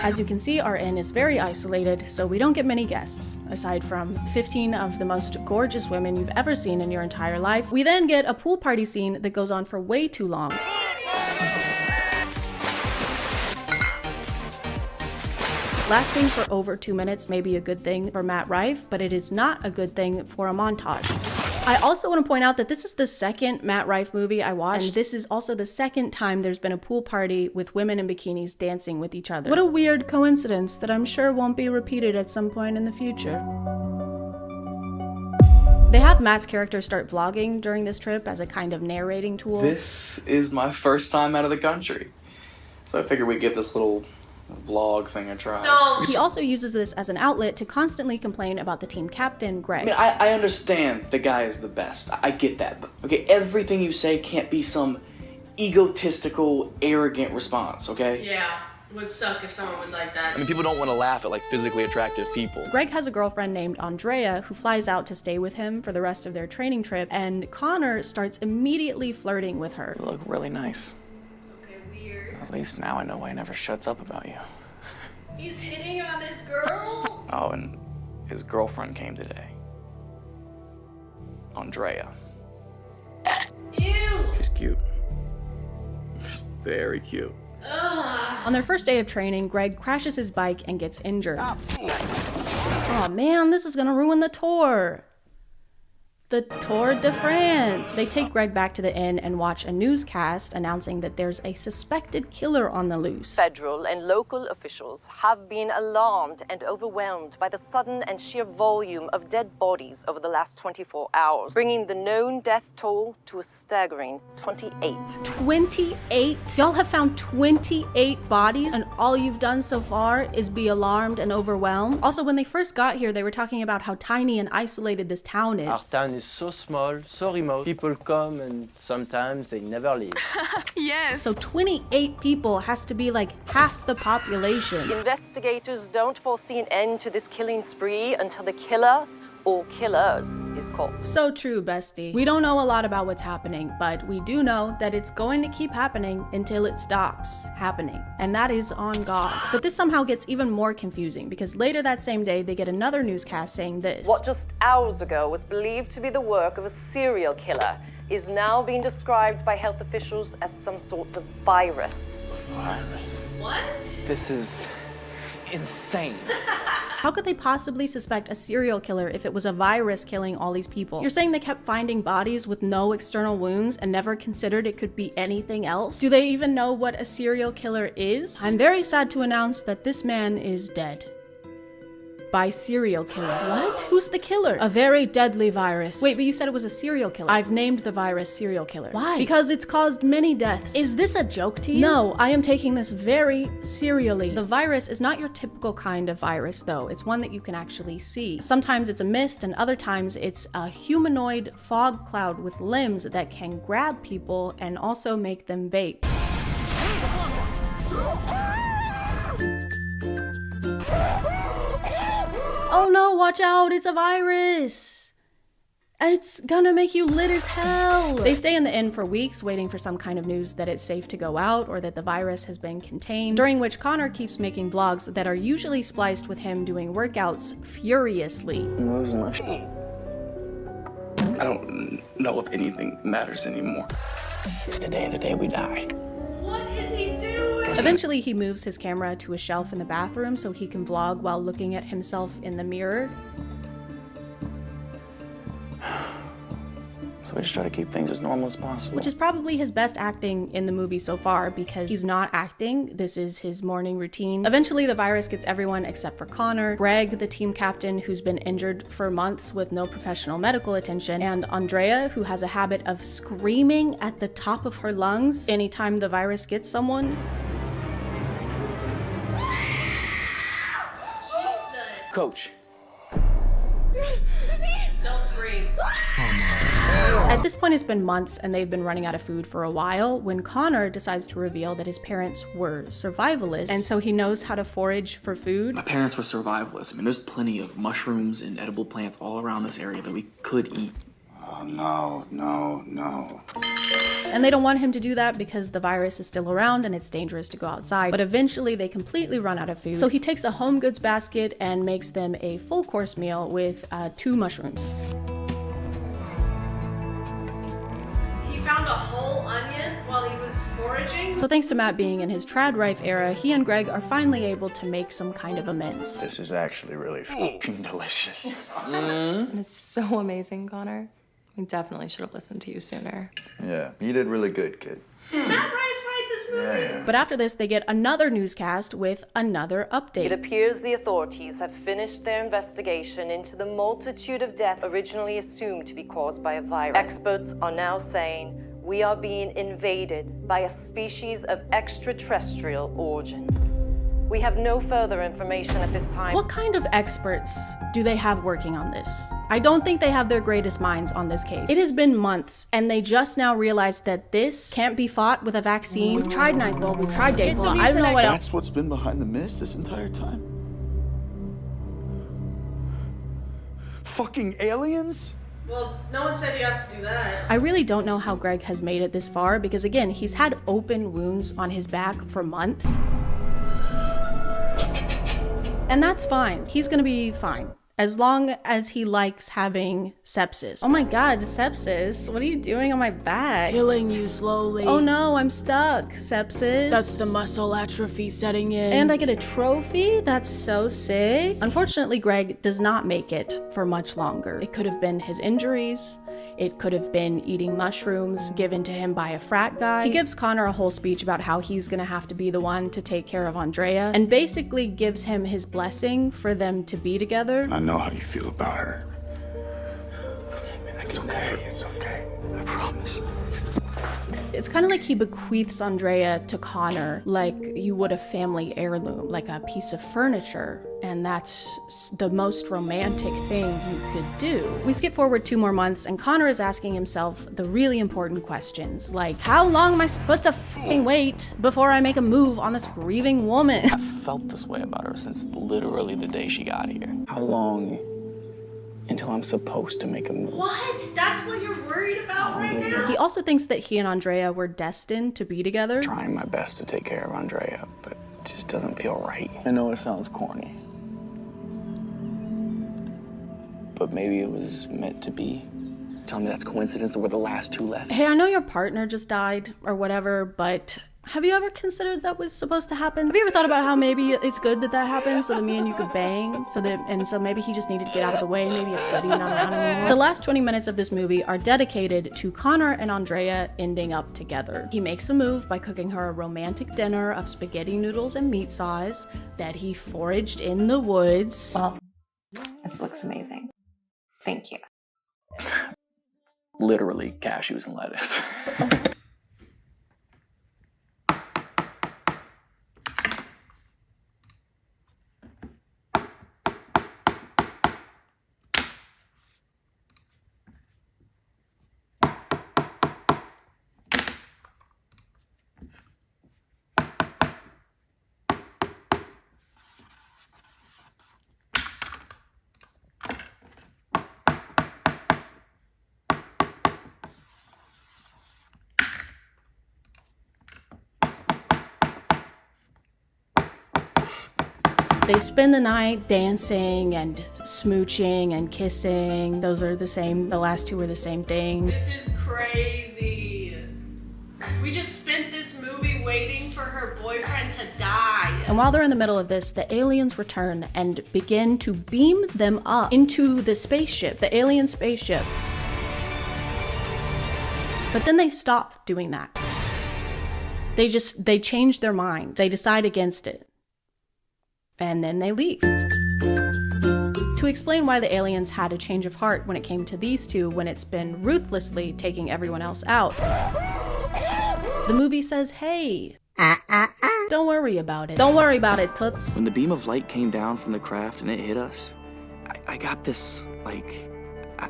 As you can see, our inn is very isolated, so we don't get many guests, aside from 15 of the most gorgeous women you've ever seen in your entire life. We then get a pool party scene that goes on for way too long. Lasting for over 2 minutes may be a good thing for Matt Rife, but it is not a good thing for a montage. I also want to point out that this is the second Matt Rife movie I watched, and this is also the second time there's been a pool party with women in bikinis dancing with each other. What a weird coincidence that I'm sure won't be repeated at some point in the future. They have Matt's character start vlogging during this trip as a kind of narrating tool. This is my first time out of the country, so I figured we'd give this little vlog thing a try. He also uses this as an outlet to constantly complain about the team captain, Greg. I mean, I understand the guy is the best. I get that. But, okay, everything you say can't be some egotistical, arrogant response, okay? Yeah, would suck if someone was like that. I mean, people don't want to laugh at, like, physically attractive people. Greg has a girlfriend named Andrea who flies out to stay with him for the rest of their training trip, and Connor starts immediately flirting with her. You look really nice. Okay, weird. At least now I know why he never shuts up about you. He's hitting on his girl? Oh, and his girlfriend came today. Andrea. Ew! She's cute. She's very cute. Ugh. On their first day of training, Greg crashes his bike and gets injured. Oh man, this is gonna ruin the tour. The Tour de France. They take Greg back to the inn and watch a newscast announcing that there's a suspected killer on the loose. Federal and local officials have been alarmed and overwhelmed by the sudden and sheer volume of dead bodies over the last 24 hours, bringing the known death toll to a staggering 28. 28? Y'all have found 28 bodies, and all you've done so far is be alarmed and overwhelmed? Also, when they first got here, they were talking about how tiny and isolated this town is. Our town is so small, so remote. People come and sometimes they never leave. Yes. So 28 people has to be like half the population. Investigators don't foresee an end to this killing spree until the killer or killers is caught. So true, bestie. We don't know a lot about what's happening, but we do know that it's going to keep happening until it stops happening. And that is on God. But this somehow gets even more confusing because later that same day, they get another newscast saying this. What just hours ago was believed to be the work of a serial killer is now being described by health officials as some sort of virus. Virus. What? This is insane. How could they possibly suspect a serial killer if it was a virus killing all these people? You're saying they kept finding bodies with no external wounds and never considered it could be anything else? Do they even know what a serial killer is? I'm very sad to announce that this man is dead. By serial killer. What? Who's the killer? A very deadly virus. Wait, but you said it was a serial killer. I've named the virus serial killer. Why? Because it's caused many deaths. Is this a joke to you? No, I am taking this very serially. The virus is not your typical kind of virus, though. It's one that you can actually see. Sometimes it's a mist, and other times it's a humanoid fog cloud with limbs that can grab people and also make them vape. Oh no, watch out, it's a virus! And it's gonna make you lit as hell! They stay in the inn for weeks, waiting for some kind of news that it's safe to go out or that the virus has been contained, during which Connor keeps making vlogs that are usually spliced with him doing workouts furiously. I'm losing my shit. I don't know if anything matters anymore. Is today the day we die? What is he doing? Eventually, he moves his camera to a shelf in the bathroom so he can vlog while looking at himself in the mirror. So we just try to keep things as normal as possible. Which is probably his best acting in the movie so far because he's not acting. This is his morning routine. Eventually, the virus gets everyone except for Connor, Greg, the team captain who's been injured for months with no professional medical attention, and Andrea, who has a habit of screaming at the top of her lungs anytime the virus gets someone. Coach. Don't scream. At this point, it's been months and they've been running out of food for a while when Connor decides to reveal that his parents were survivalists, and so he knows how to forage for food. My parents were survivalists. I mean, there's plenty of mushrooms and edible plants all around this area that we could eat. Oh, no, no, no. And they don't want him to do that because the virus is still around and it's dangerous to go outside. But eventually they completely run out of food. So he takes a home goods basket and makes them a full course meal with 2 mushrooms. He found a whole onion while he was foraging? So thanks to Matt being in his trad rife era, he and Greg are finally able to make some kind of amends. This is actually really fucking delicious. It's so amazing, Connor. We definitely should have listened to you sooner. Yeah, you did really good, kid. Did Matt write this movie? Yeah. But after this, they get another newscast with another update. It appears the authorities have finished their investigation into the multitude of deaths originally assumed to be caused by a virus. Experts are now saying we are being invaded by a species of extraterrestrial origins. We have no further information at this time. What kind of experts do they have working on this? I don't think they have their greatest minds on this case. It has been months, and they just now realized that this can't be fought with a vaccine. We've tried NyQuil, we've tried Dayquil, I don't know what else. That's what's been behind the mist this entire time? Fucking aliens? Well, no one said you have to do that. I really don't know how Greg has made it this far because, again, he's had open wounds on his back for months. And that's fine. He's gonna be fine. As long as he likes having sepsis. Oh my god, sepsis? What are you doing on my back? Killing you slowly. Oh no, I'm stuck. Sepsis? That's the muscle atrophy setting in. And I get a trophy? That's so sick. Unfortunately, Greg does not make it for much longer. It could have been his injuries. It could have been eating mushrooms given to him by a frat guy. He gives Connor a whole speech about how he's gonna have to be the one to take care of Andrea and basically gives him his blessing for them to be together. I know how you feel about her. It's okay, it's okay. I promise. It's kind of like he bequeaths Andrea to Connor like you would a family heirloom, like a piece of furniture. And that's the most romantic thing you could do. We skip forward 2 more months and Connor is asking himself the really important questions, like how long am I supposed to f***ing wait before I make a move on this grieving woman? I've felt this way about her since literally the day she got here. How long until I'm supposed to make a move? What? That's what you're worried about right now? He also thinks that he and Andrea were destined to be together. Trying my best to take care of Andrea, but it just doesn't feel right. I know it sounds corny, but maybe it was meant to be. Tell me that's coincidence that we're the last 2 left. Hey, I know your partner just died or whatever, but have you ever considered that was supposed to happen? Have you ever thought about how maybe it's good that that happened so that me and you could bang? So maybe he just needed to get out of the way. Maybe it's good he's not around anymore. The last 20 minutes of this movie are dedicated to Connor and Andrea ending up together. He makes a move by cooking her a romantic dinner of spaghetti noodles and meat sauce that he foraged in the woods. Well, this looks amazing. Thank you. Literally cashews and lettuce. They spend the night dancing and smooching and kissing. Those are the same, the last 2 are the same thing. This is crazy. We just spent this movie waiting for her boyfriend to die. And while they're in the middle of this, the aliens return and begin to beam them up into the spaceship, the alien spaceship. But then they stop doing that. They change their mind. They decide against it. And then they leave. To explain why the aliens had a change of heart when it came to these two when it's been ruthlessly taking everyone else out, the movie says, hey, don't worry about it. Don't worry about it, toots. When the beam of light came down from the craft and it hit us, I got this, like,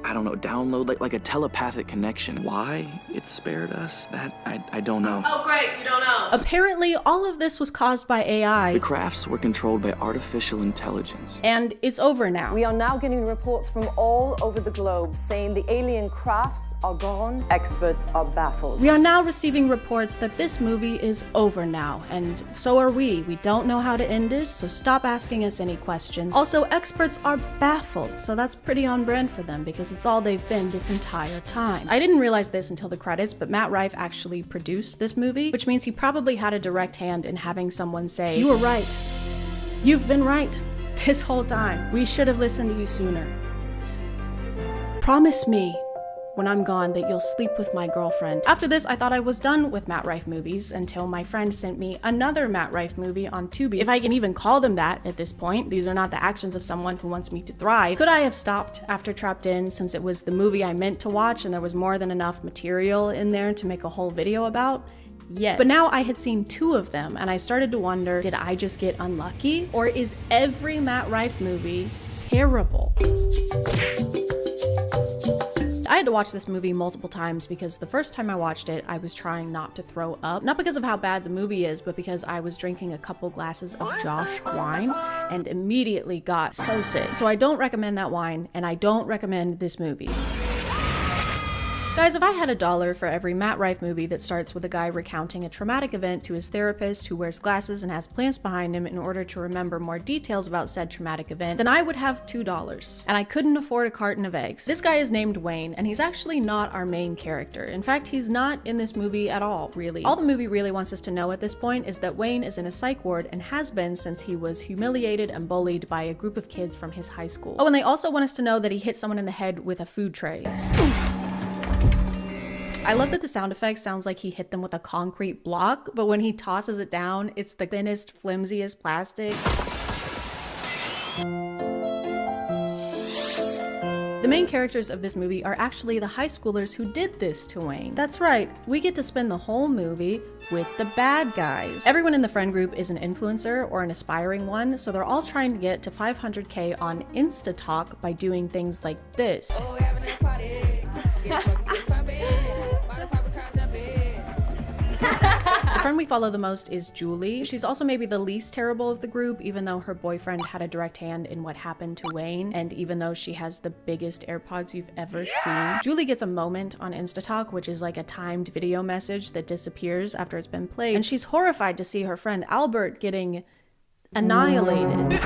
I don't know, download, like a telepathic connection. Why it spared us, that I don't know. Oh, great, you don't know. Apparently, all of this was caused by AI. The crafts were controlled by artificial intelligence. And it's over now. We are now getting reports from all over the globe saying the alien crafts are gone. Experts are baffled. We are now receiving reports that this movie is over now, and so are we. We don't know how to end it, so stop asking us any questions. Also, experts are baffled, so that's pretty on brand for them because because it's all they've been this entire time. I didn't realize this until the credits, but Matt Rife actually produced this movie, which means he probably had a direct hand in having someone say, "You were right. You've been right this whole time. We should have listened to you sooner. Promise me when I'm gone that you'll sleep with my girlfriend." After this, I thought I was done with Matt Rife movies until my friend sent me another Matt Rife movie on Tubi. If I can even call them that at this point. These are not the actions of someone who wants me to thrive. Could I have stopped after Trapped In, since it was the movie I meant to watch and there was more than enough material in there to make a whole video about? Yes. But now I had seen 2 of them and I started to wonder, did I just get unlucky? Or is every Matt Rife movie terrible? I had to watch this movie multiple times because the first time I watched it, I was trying not to throw up. Not because of how bad the movie is, but because I was drinking a couple glasses of Josh wine and immediately got so sick. So I don't recommend that wine, and I don't recommend this movie. Guys, if I had $1 for every Matt Rife movie that starts with a guy recounting a traumatic event to his therapist who wears glasses and has plants behind him in order to remember more details about said traumatic event, then I would have $2. And I couldn't afford a carton of eggs. This guy is named Wayne, and he's actually not our main character. In fact, he's not in this movie at all, really. All the movie really wants us to know at this point is that Wayne is in a psych ward and has been since he was humiliated and bullied by a group of kids from his high school. Oh, and they also want us to know that he hit someone in the head with a food tray. I love that the sound effect sounds like he hit them with a concrete block, but when he tosses it down, it's the thinnest, flimsiest plastic. The main characters of this movie are actually the high schoolers who did this to Wayne. That's right, we get to spend the whole movie with the bad guys. Everyone in the friend group is an influencer or an aspiring one, so they're all trying to get to 500K on InstaTalk by doing things like this. Oh, we're having a party. The friend we follow the most is Julie. She's also maybe the least terrible of the group, even though her boyfriend had a direct hand in what happened to Wayne, and even though she has the biggest AirPods you've ever seen. Julie gets a moment on InstaTalk, which is like a timed video message that disappears after it's been played, and she's horrified to see her friend Albert getting annihilated.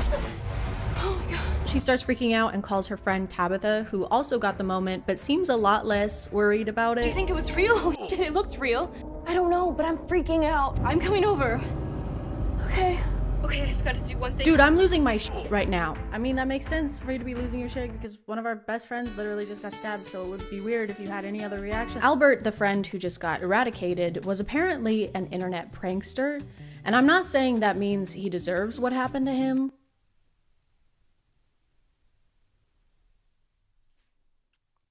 She starts freaking out and calls her friend Tabitha, who also got the moment, but seems a lot less worried about it. Do you think it was real? It looked real. I don't know, but I'm freaking out. I'm coming over. Okay. Okay, I just gotta do one thing. Dude, I'm losing my shit right now. I mean, that makes sense for you to be losing your shit because one of our best friends literally just got stabbed, so it would be weird if you had any other reaction. Albert, the friend who just got eradicated, was apparently an internet prankster, and I'm not saying that means he deserves what happened to him.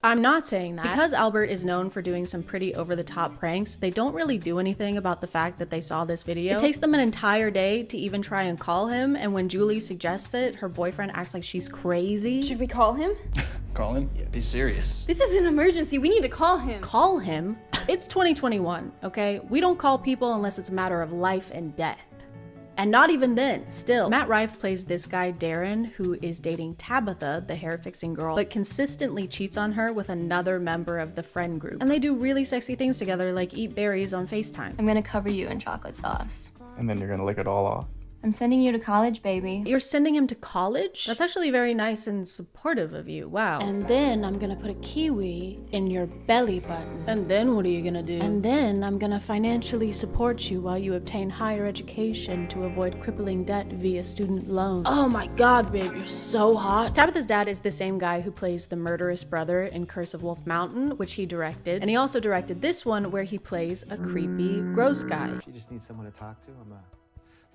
I'm not saying that. Because Albert is known for doing some pretty over-the-top pranks, they don't really do anything about the fact that they saw this video. It takes them an entire day to even try and call him, and when Julie suggests it, her boyfriend acts like she's crazy. Should we call him? Call him? Yes. Be serious. This is an emergency. We need to call him. Call him? It's 2021, okay? We don't call people unless it's a matter of life and death. And not even then, still. Matt Rife plays this guy, Darren, who is dating Tabitha, the hair-fixing girl, but consistently cheats on her with another member of the friend group. And they do really sexy things together, like eat berries on FaceTime. I'm gonna cover you in chocolate sauce. And then you're gonna lick it all off. I'm sending you to college, baby. You're sending him to college? That's actually very nice and supportive of you, wow. And then I'm gonna put a kiwi in your belly button. And then what are you gonna do? And then I'm gonna financially support you while you obtain higher education to avoid crippling debt via student loans. Oh my god, babe, you're so hot. Tabitha's dad is the same guy who plays the murderous brother in Curse of Wolf Mountain, which he directed. And he also directed this one where he plays a creepy, gross guy. If you just need someone to talk to, I'm a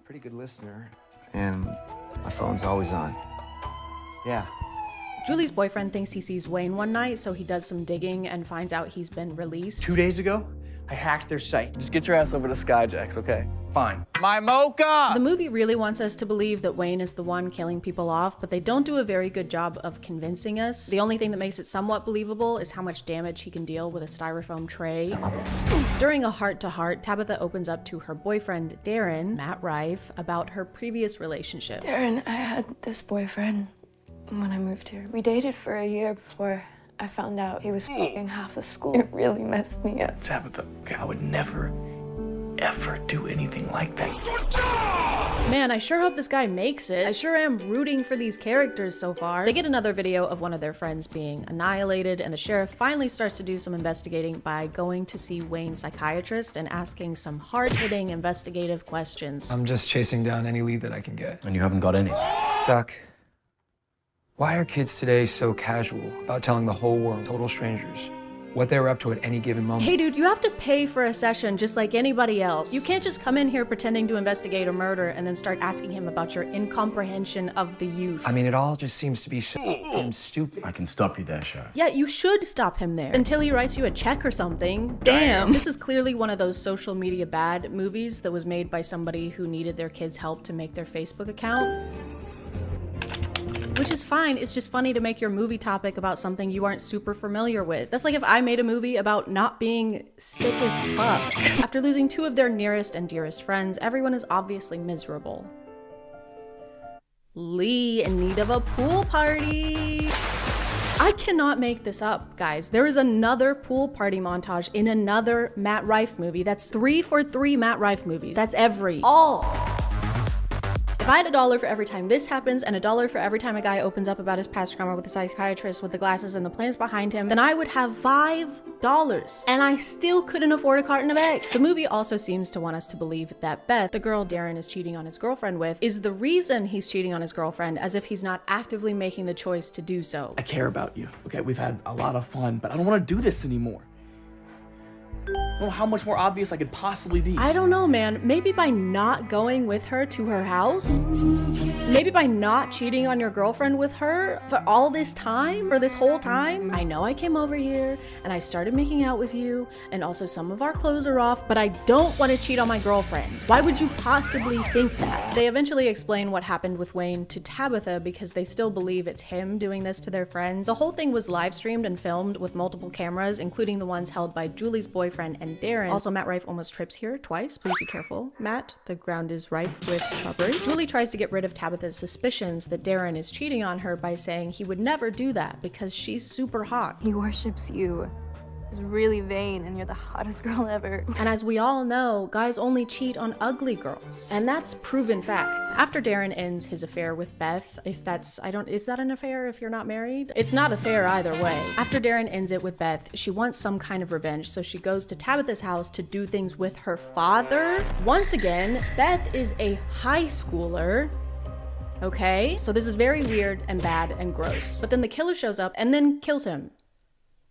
pretty good listener, and my phone's always on. Yeah. Julie's boyfriend thinks he sees Wayne one night, so he does some digging and finds out he's been released. 2 days ago, I hacked their site. Just get your ass over to Skyjacks, okay? Fine. My mocha! The movie really wants us to believe that Wayne is the one killing people off, but they don't do a very good job of convincing us. The only thing that makes it somewhat believable is how much damage he can deal with a styrofoam tray. During a heart-to-heart, Tabitha opens up to her boyfriend, Darren, Matt Rife, about her previous relationship. Darren, I had this boyfriend when I moved here. We dated for a year before I found out he was f***ing half the school. It really messed me up. Tabitha, okay, I would never, ever do anything like that. Man, I sure hope this guy makes it. I sure am rooting for these characters so far. They get another video of one of their friends being annihilated, and the sheriff finally starts to do some investigating by going to see Wayne's psychiatrist and asking some hard-hitting investigative questions. I'm just chasing down any lead that I can get. And you haven't got any? Doc, why are kids today so casual about telling the whole world, total strangers, what they were up to at any given moment? Hey dude, you have to pay for a session just like anybody else. You can't just come in here pretending to investigate a murder and then start asking him about your incomprehension of the youth. I mean, it all just seems to be so damn stupid. I can stop you there, Sheriff. Yeah, you should stop him there until he writes you a check or something. Damn. This is clearly one of those social media bad movies that was made by somebody who needed their kids' help to make their Facebook account. Which is fine, it's just funny to make your movie topic about something you aren't super familiar with. That's like if I made a movie about not being sick as fuck. After losing two of their nearest and dearest friends, everyone is obviously miserable. Lee in need of a pool party. I cannot make this up, guys. There is another pool party montage in another Matt Rife movie. That's 3 for 3 Matt Rife movies. That's all. If I had $1 for every time this happens and $1 for every time a guy opens up about his past trauma with the psychiatrist with the glasses and the plans behind him, then I would have $5. And I still couldn't afford a carton of eggs. The movie also seems to want us to believe that Beth, the girl Darren is cheating on his girlfriend with, is the reason he's cheating on his girlfriend, as if he's not actively making the choice to do so. I care about you, okay? We've had a lot of fun, but I don't want to do this anymore. I don't know how much more obvious I could possibly be. I don't know, man. Maybe by not going with her to her house? Maybe by not cheating on your girlfriend with her for all this time? For this whole time? I know I came over here and I started making out with you, and also some of our clothes are off, but I don't want to cheat on my girlfriend. Why would you possibly think that? They eventually explain what happened with Wayne to Tabitha because they still believe it's him doing this to their friends. The whole thing was live streamed and filmed with multiple cameras, including the ones held by Julie's boyfriend and Darren. Also, Matt Rife almost trips here twice. Please be careful, Matt. The ground is rife with shrubbery. Julie tries to get rid of Tabitha's suspicions that Darren is cheating on her by saying he would never do that because she's super hot. He worships you. He's really vain and you're the hottest girl ever. And as we all know, guys only cheat on ugly girls. And that's proven fact. After Darren ends his affair with Beth, is that an affair if you're not married? It's not a fair either way. After Darren ends it with Beth, she wants some kind of revenge, so she goes to Tabitha's house to do things with her father. Once again, Beth is a high schooler. Okay, so this is very weird and bad and gross. But then the killer shows up and then kills him.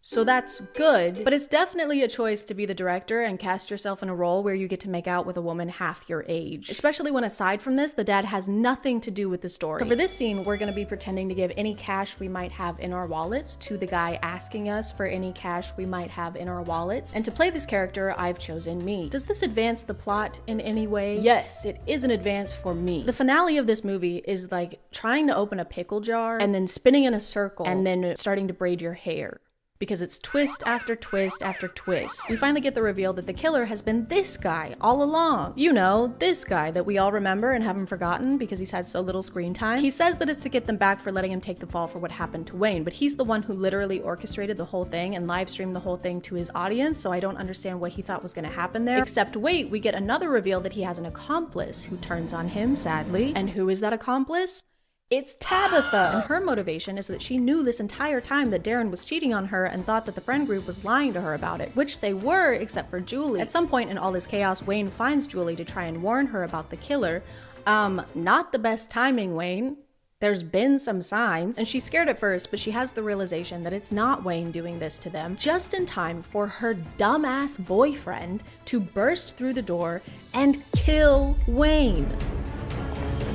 So that's good, but it's definitely a choice to be the director and cast yourself in a role where you get to make out with a woman half your age. Especially when, aside from this, the dad has nothing to do with the story. So for this scene, we're gonna be pretending to give any cash we might have in our wallets to the guy asking us for any cash we might have in our wallets. And to play this character, I've chosen me. Does this advance the plot in any way? Yes, it is an advance for me. The finale of this movie is like trying to open a pickle jar and then spinning in a circle and then starting to braid your hair. Because it's twist after twist after twist. We finally get the reveal that the killer has been this guy all along. You know, this guy that we all remember and haven't forgotten because he's had so little screen time. He says that it's to get them back for letting him take the fall for what happened to Wayne, but he's the one who literally orchestrated the whole thing and live streamed the whole thing to his audience, so I don't understand what he thought was gonna happen there. Except wait, we get another reveal that he has an accomplice who turns on him, sadly. And who is that accomplice? It's Tabitha! And her motivation is that she knew this entire time that Darren was cheating on her and thought that the friend group was lying to her about it, which they were, except for Julie. At some point in all this chaos, Wayne finds Julie to try and warn her about the killer. Not the best timing, Wayne. There's been some signs, and she's scared at first, but she has the realization that it's not Wayne doing this to them, just in time for her dumbass boyfriend to burst through the door and kill Wayne.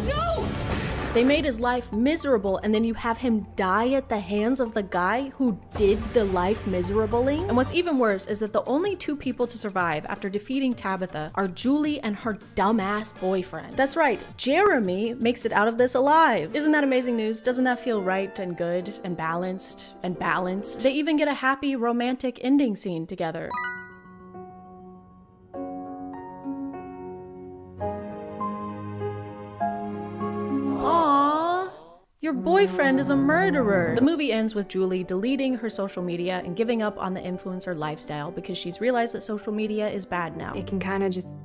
No! They made his life miserable, and then you have him die at the hands of the guy who did the life miserabling. And what's even worse is that the only two people to survive after defeating Tabitha are Julie and her dumbass boyfriend. That's right, Jeremy makes it out of this alive. Isn't that amazing news? Doesn't that feel right and good and balanced and balanced? They even get a happy romantic ending scene together. Your boyfriend is a murderer. The movie ends with Julie deleting her social media and giving up on the influencer lifestyle because she's realized that social media is bad now. It can kind of just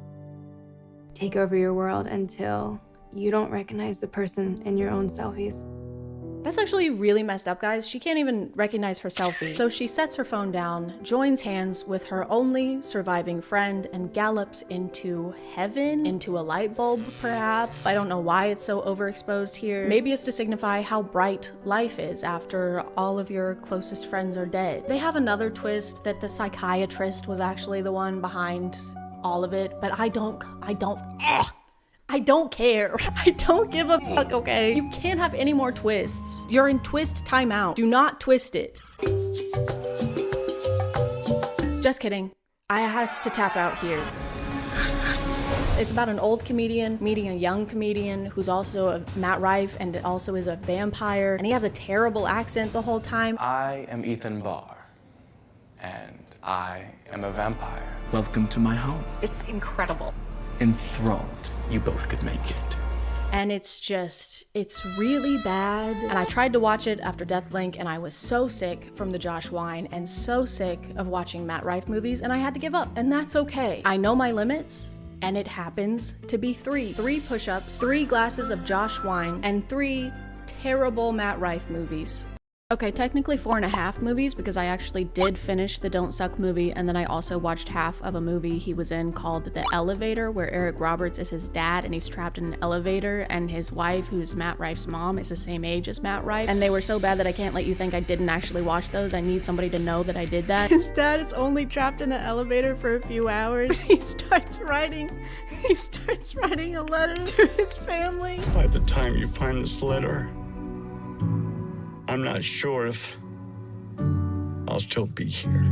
take over your world until you don't recognize the person in your own selfies. That's actually really messed up, guys. She can't even recognize her selfie. So she sets her phone down, joins hands with her only surviving friend, and gallops into heaven, into a light bulb, perhaps. I don't know why it's so overexposed here. Maybe it's to signify how bright life is after all of your closest friends are dead. They have another twist that the psychiatrist was actually the one behind all of it, but I don't care. I don't give a fuck, okay? You can't have any more twists. You're in twist timeout. Do not twist it. Just kidding. I have to tap out here. It's about an old comedian meeting a young comedian who's also a Matt Rife and also is a vampire, and he has a terrible accent the whole time. I am Ethan Barr, and I am a vampire. Welcome to my home. It's incredible. Enthralled. You both could make it. And it's really bad. And I tried to watch it after Deathlink, and I was so sick from the Josh Wine and so sick of watching Matt Rife movies, and I had to give up, and that's okay. I know my limits, and it happens to be 3. 3 push-ups, 3 glasses of Josh Wine, and 3 terrible Matt Rife movies. Okay, technically 4.5 movies because I actually did finish the Don't Suck movie, and then I also watched half of a movie he was in called The Elevator, where Eric Roberts is his dad and he's trapped in an elevator, and his wife, who's Matt Rife's mom, is the same age as Matt Rife. And they were so bad that I can't let you think I didn't actually watch those. I need somebody to know that I did that. His dad is only trapped in the elevator for a few hours. He starts writing a letter to his family. By the time you find this letter, I'm not sure if I'll still be here.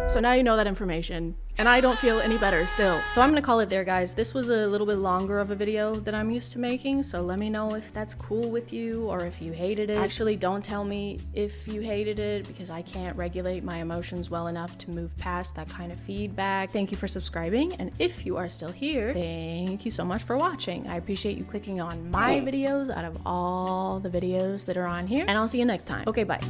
So now you know that information, and I don't feel any better still. So I'm gonna call it there, guys. This was a little bit longer of a video than I'm used to making, so let me know if that's cool with you or if you hated it. Actually, don't tell me if you hated it because I can't regulate my emotions well enough to move past that kind of feedback. Thank you for subscribing, and if you are still here, thank you so much for watching. I appreciate you clicking on my videos out of all the videos that are on here, and I'll see you next time. Okay, bye.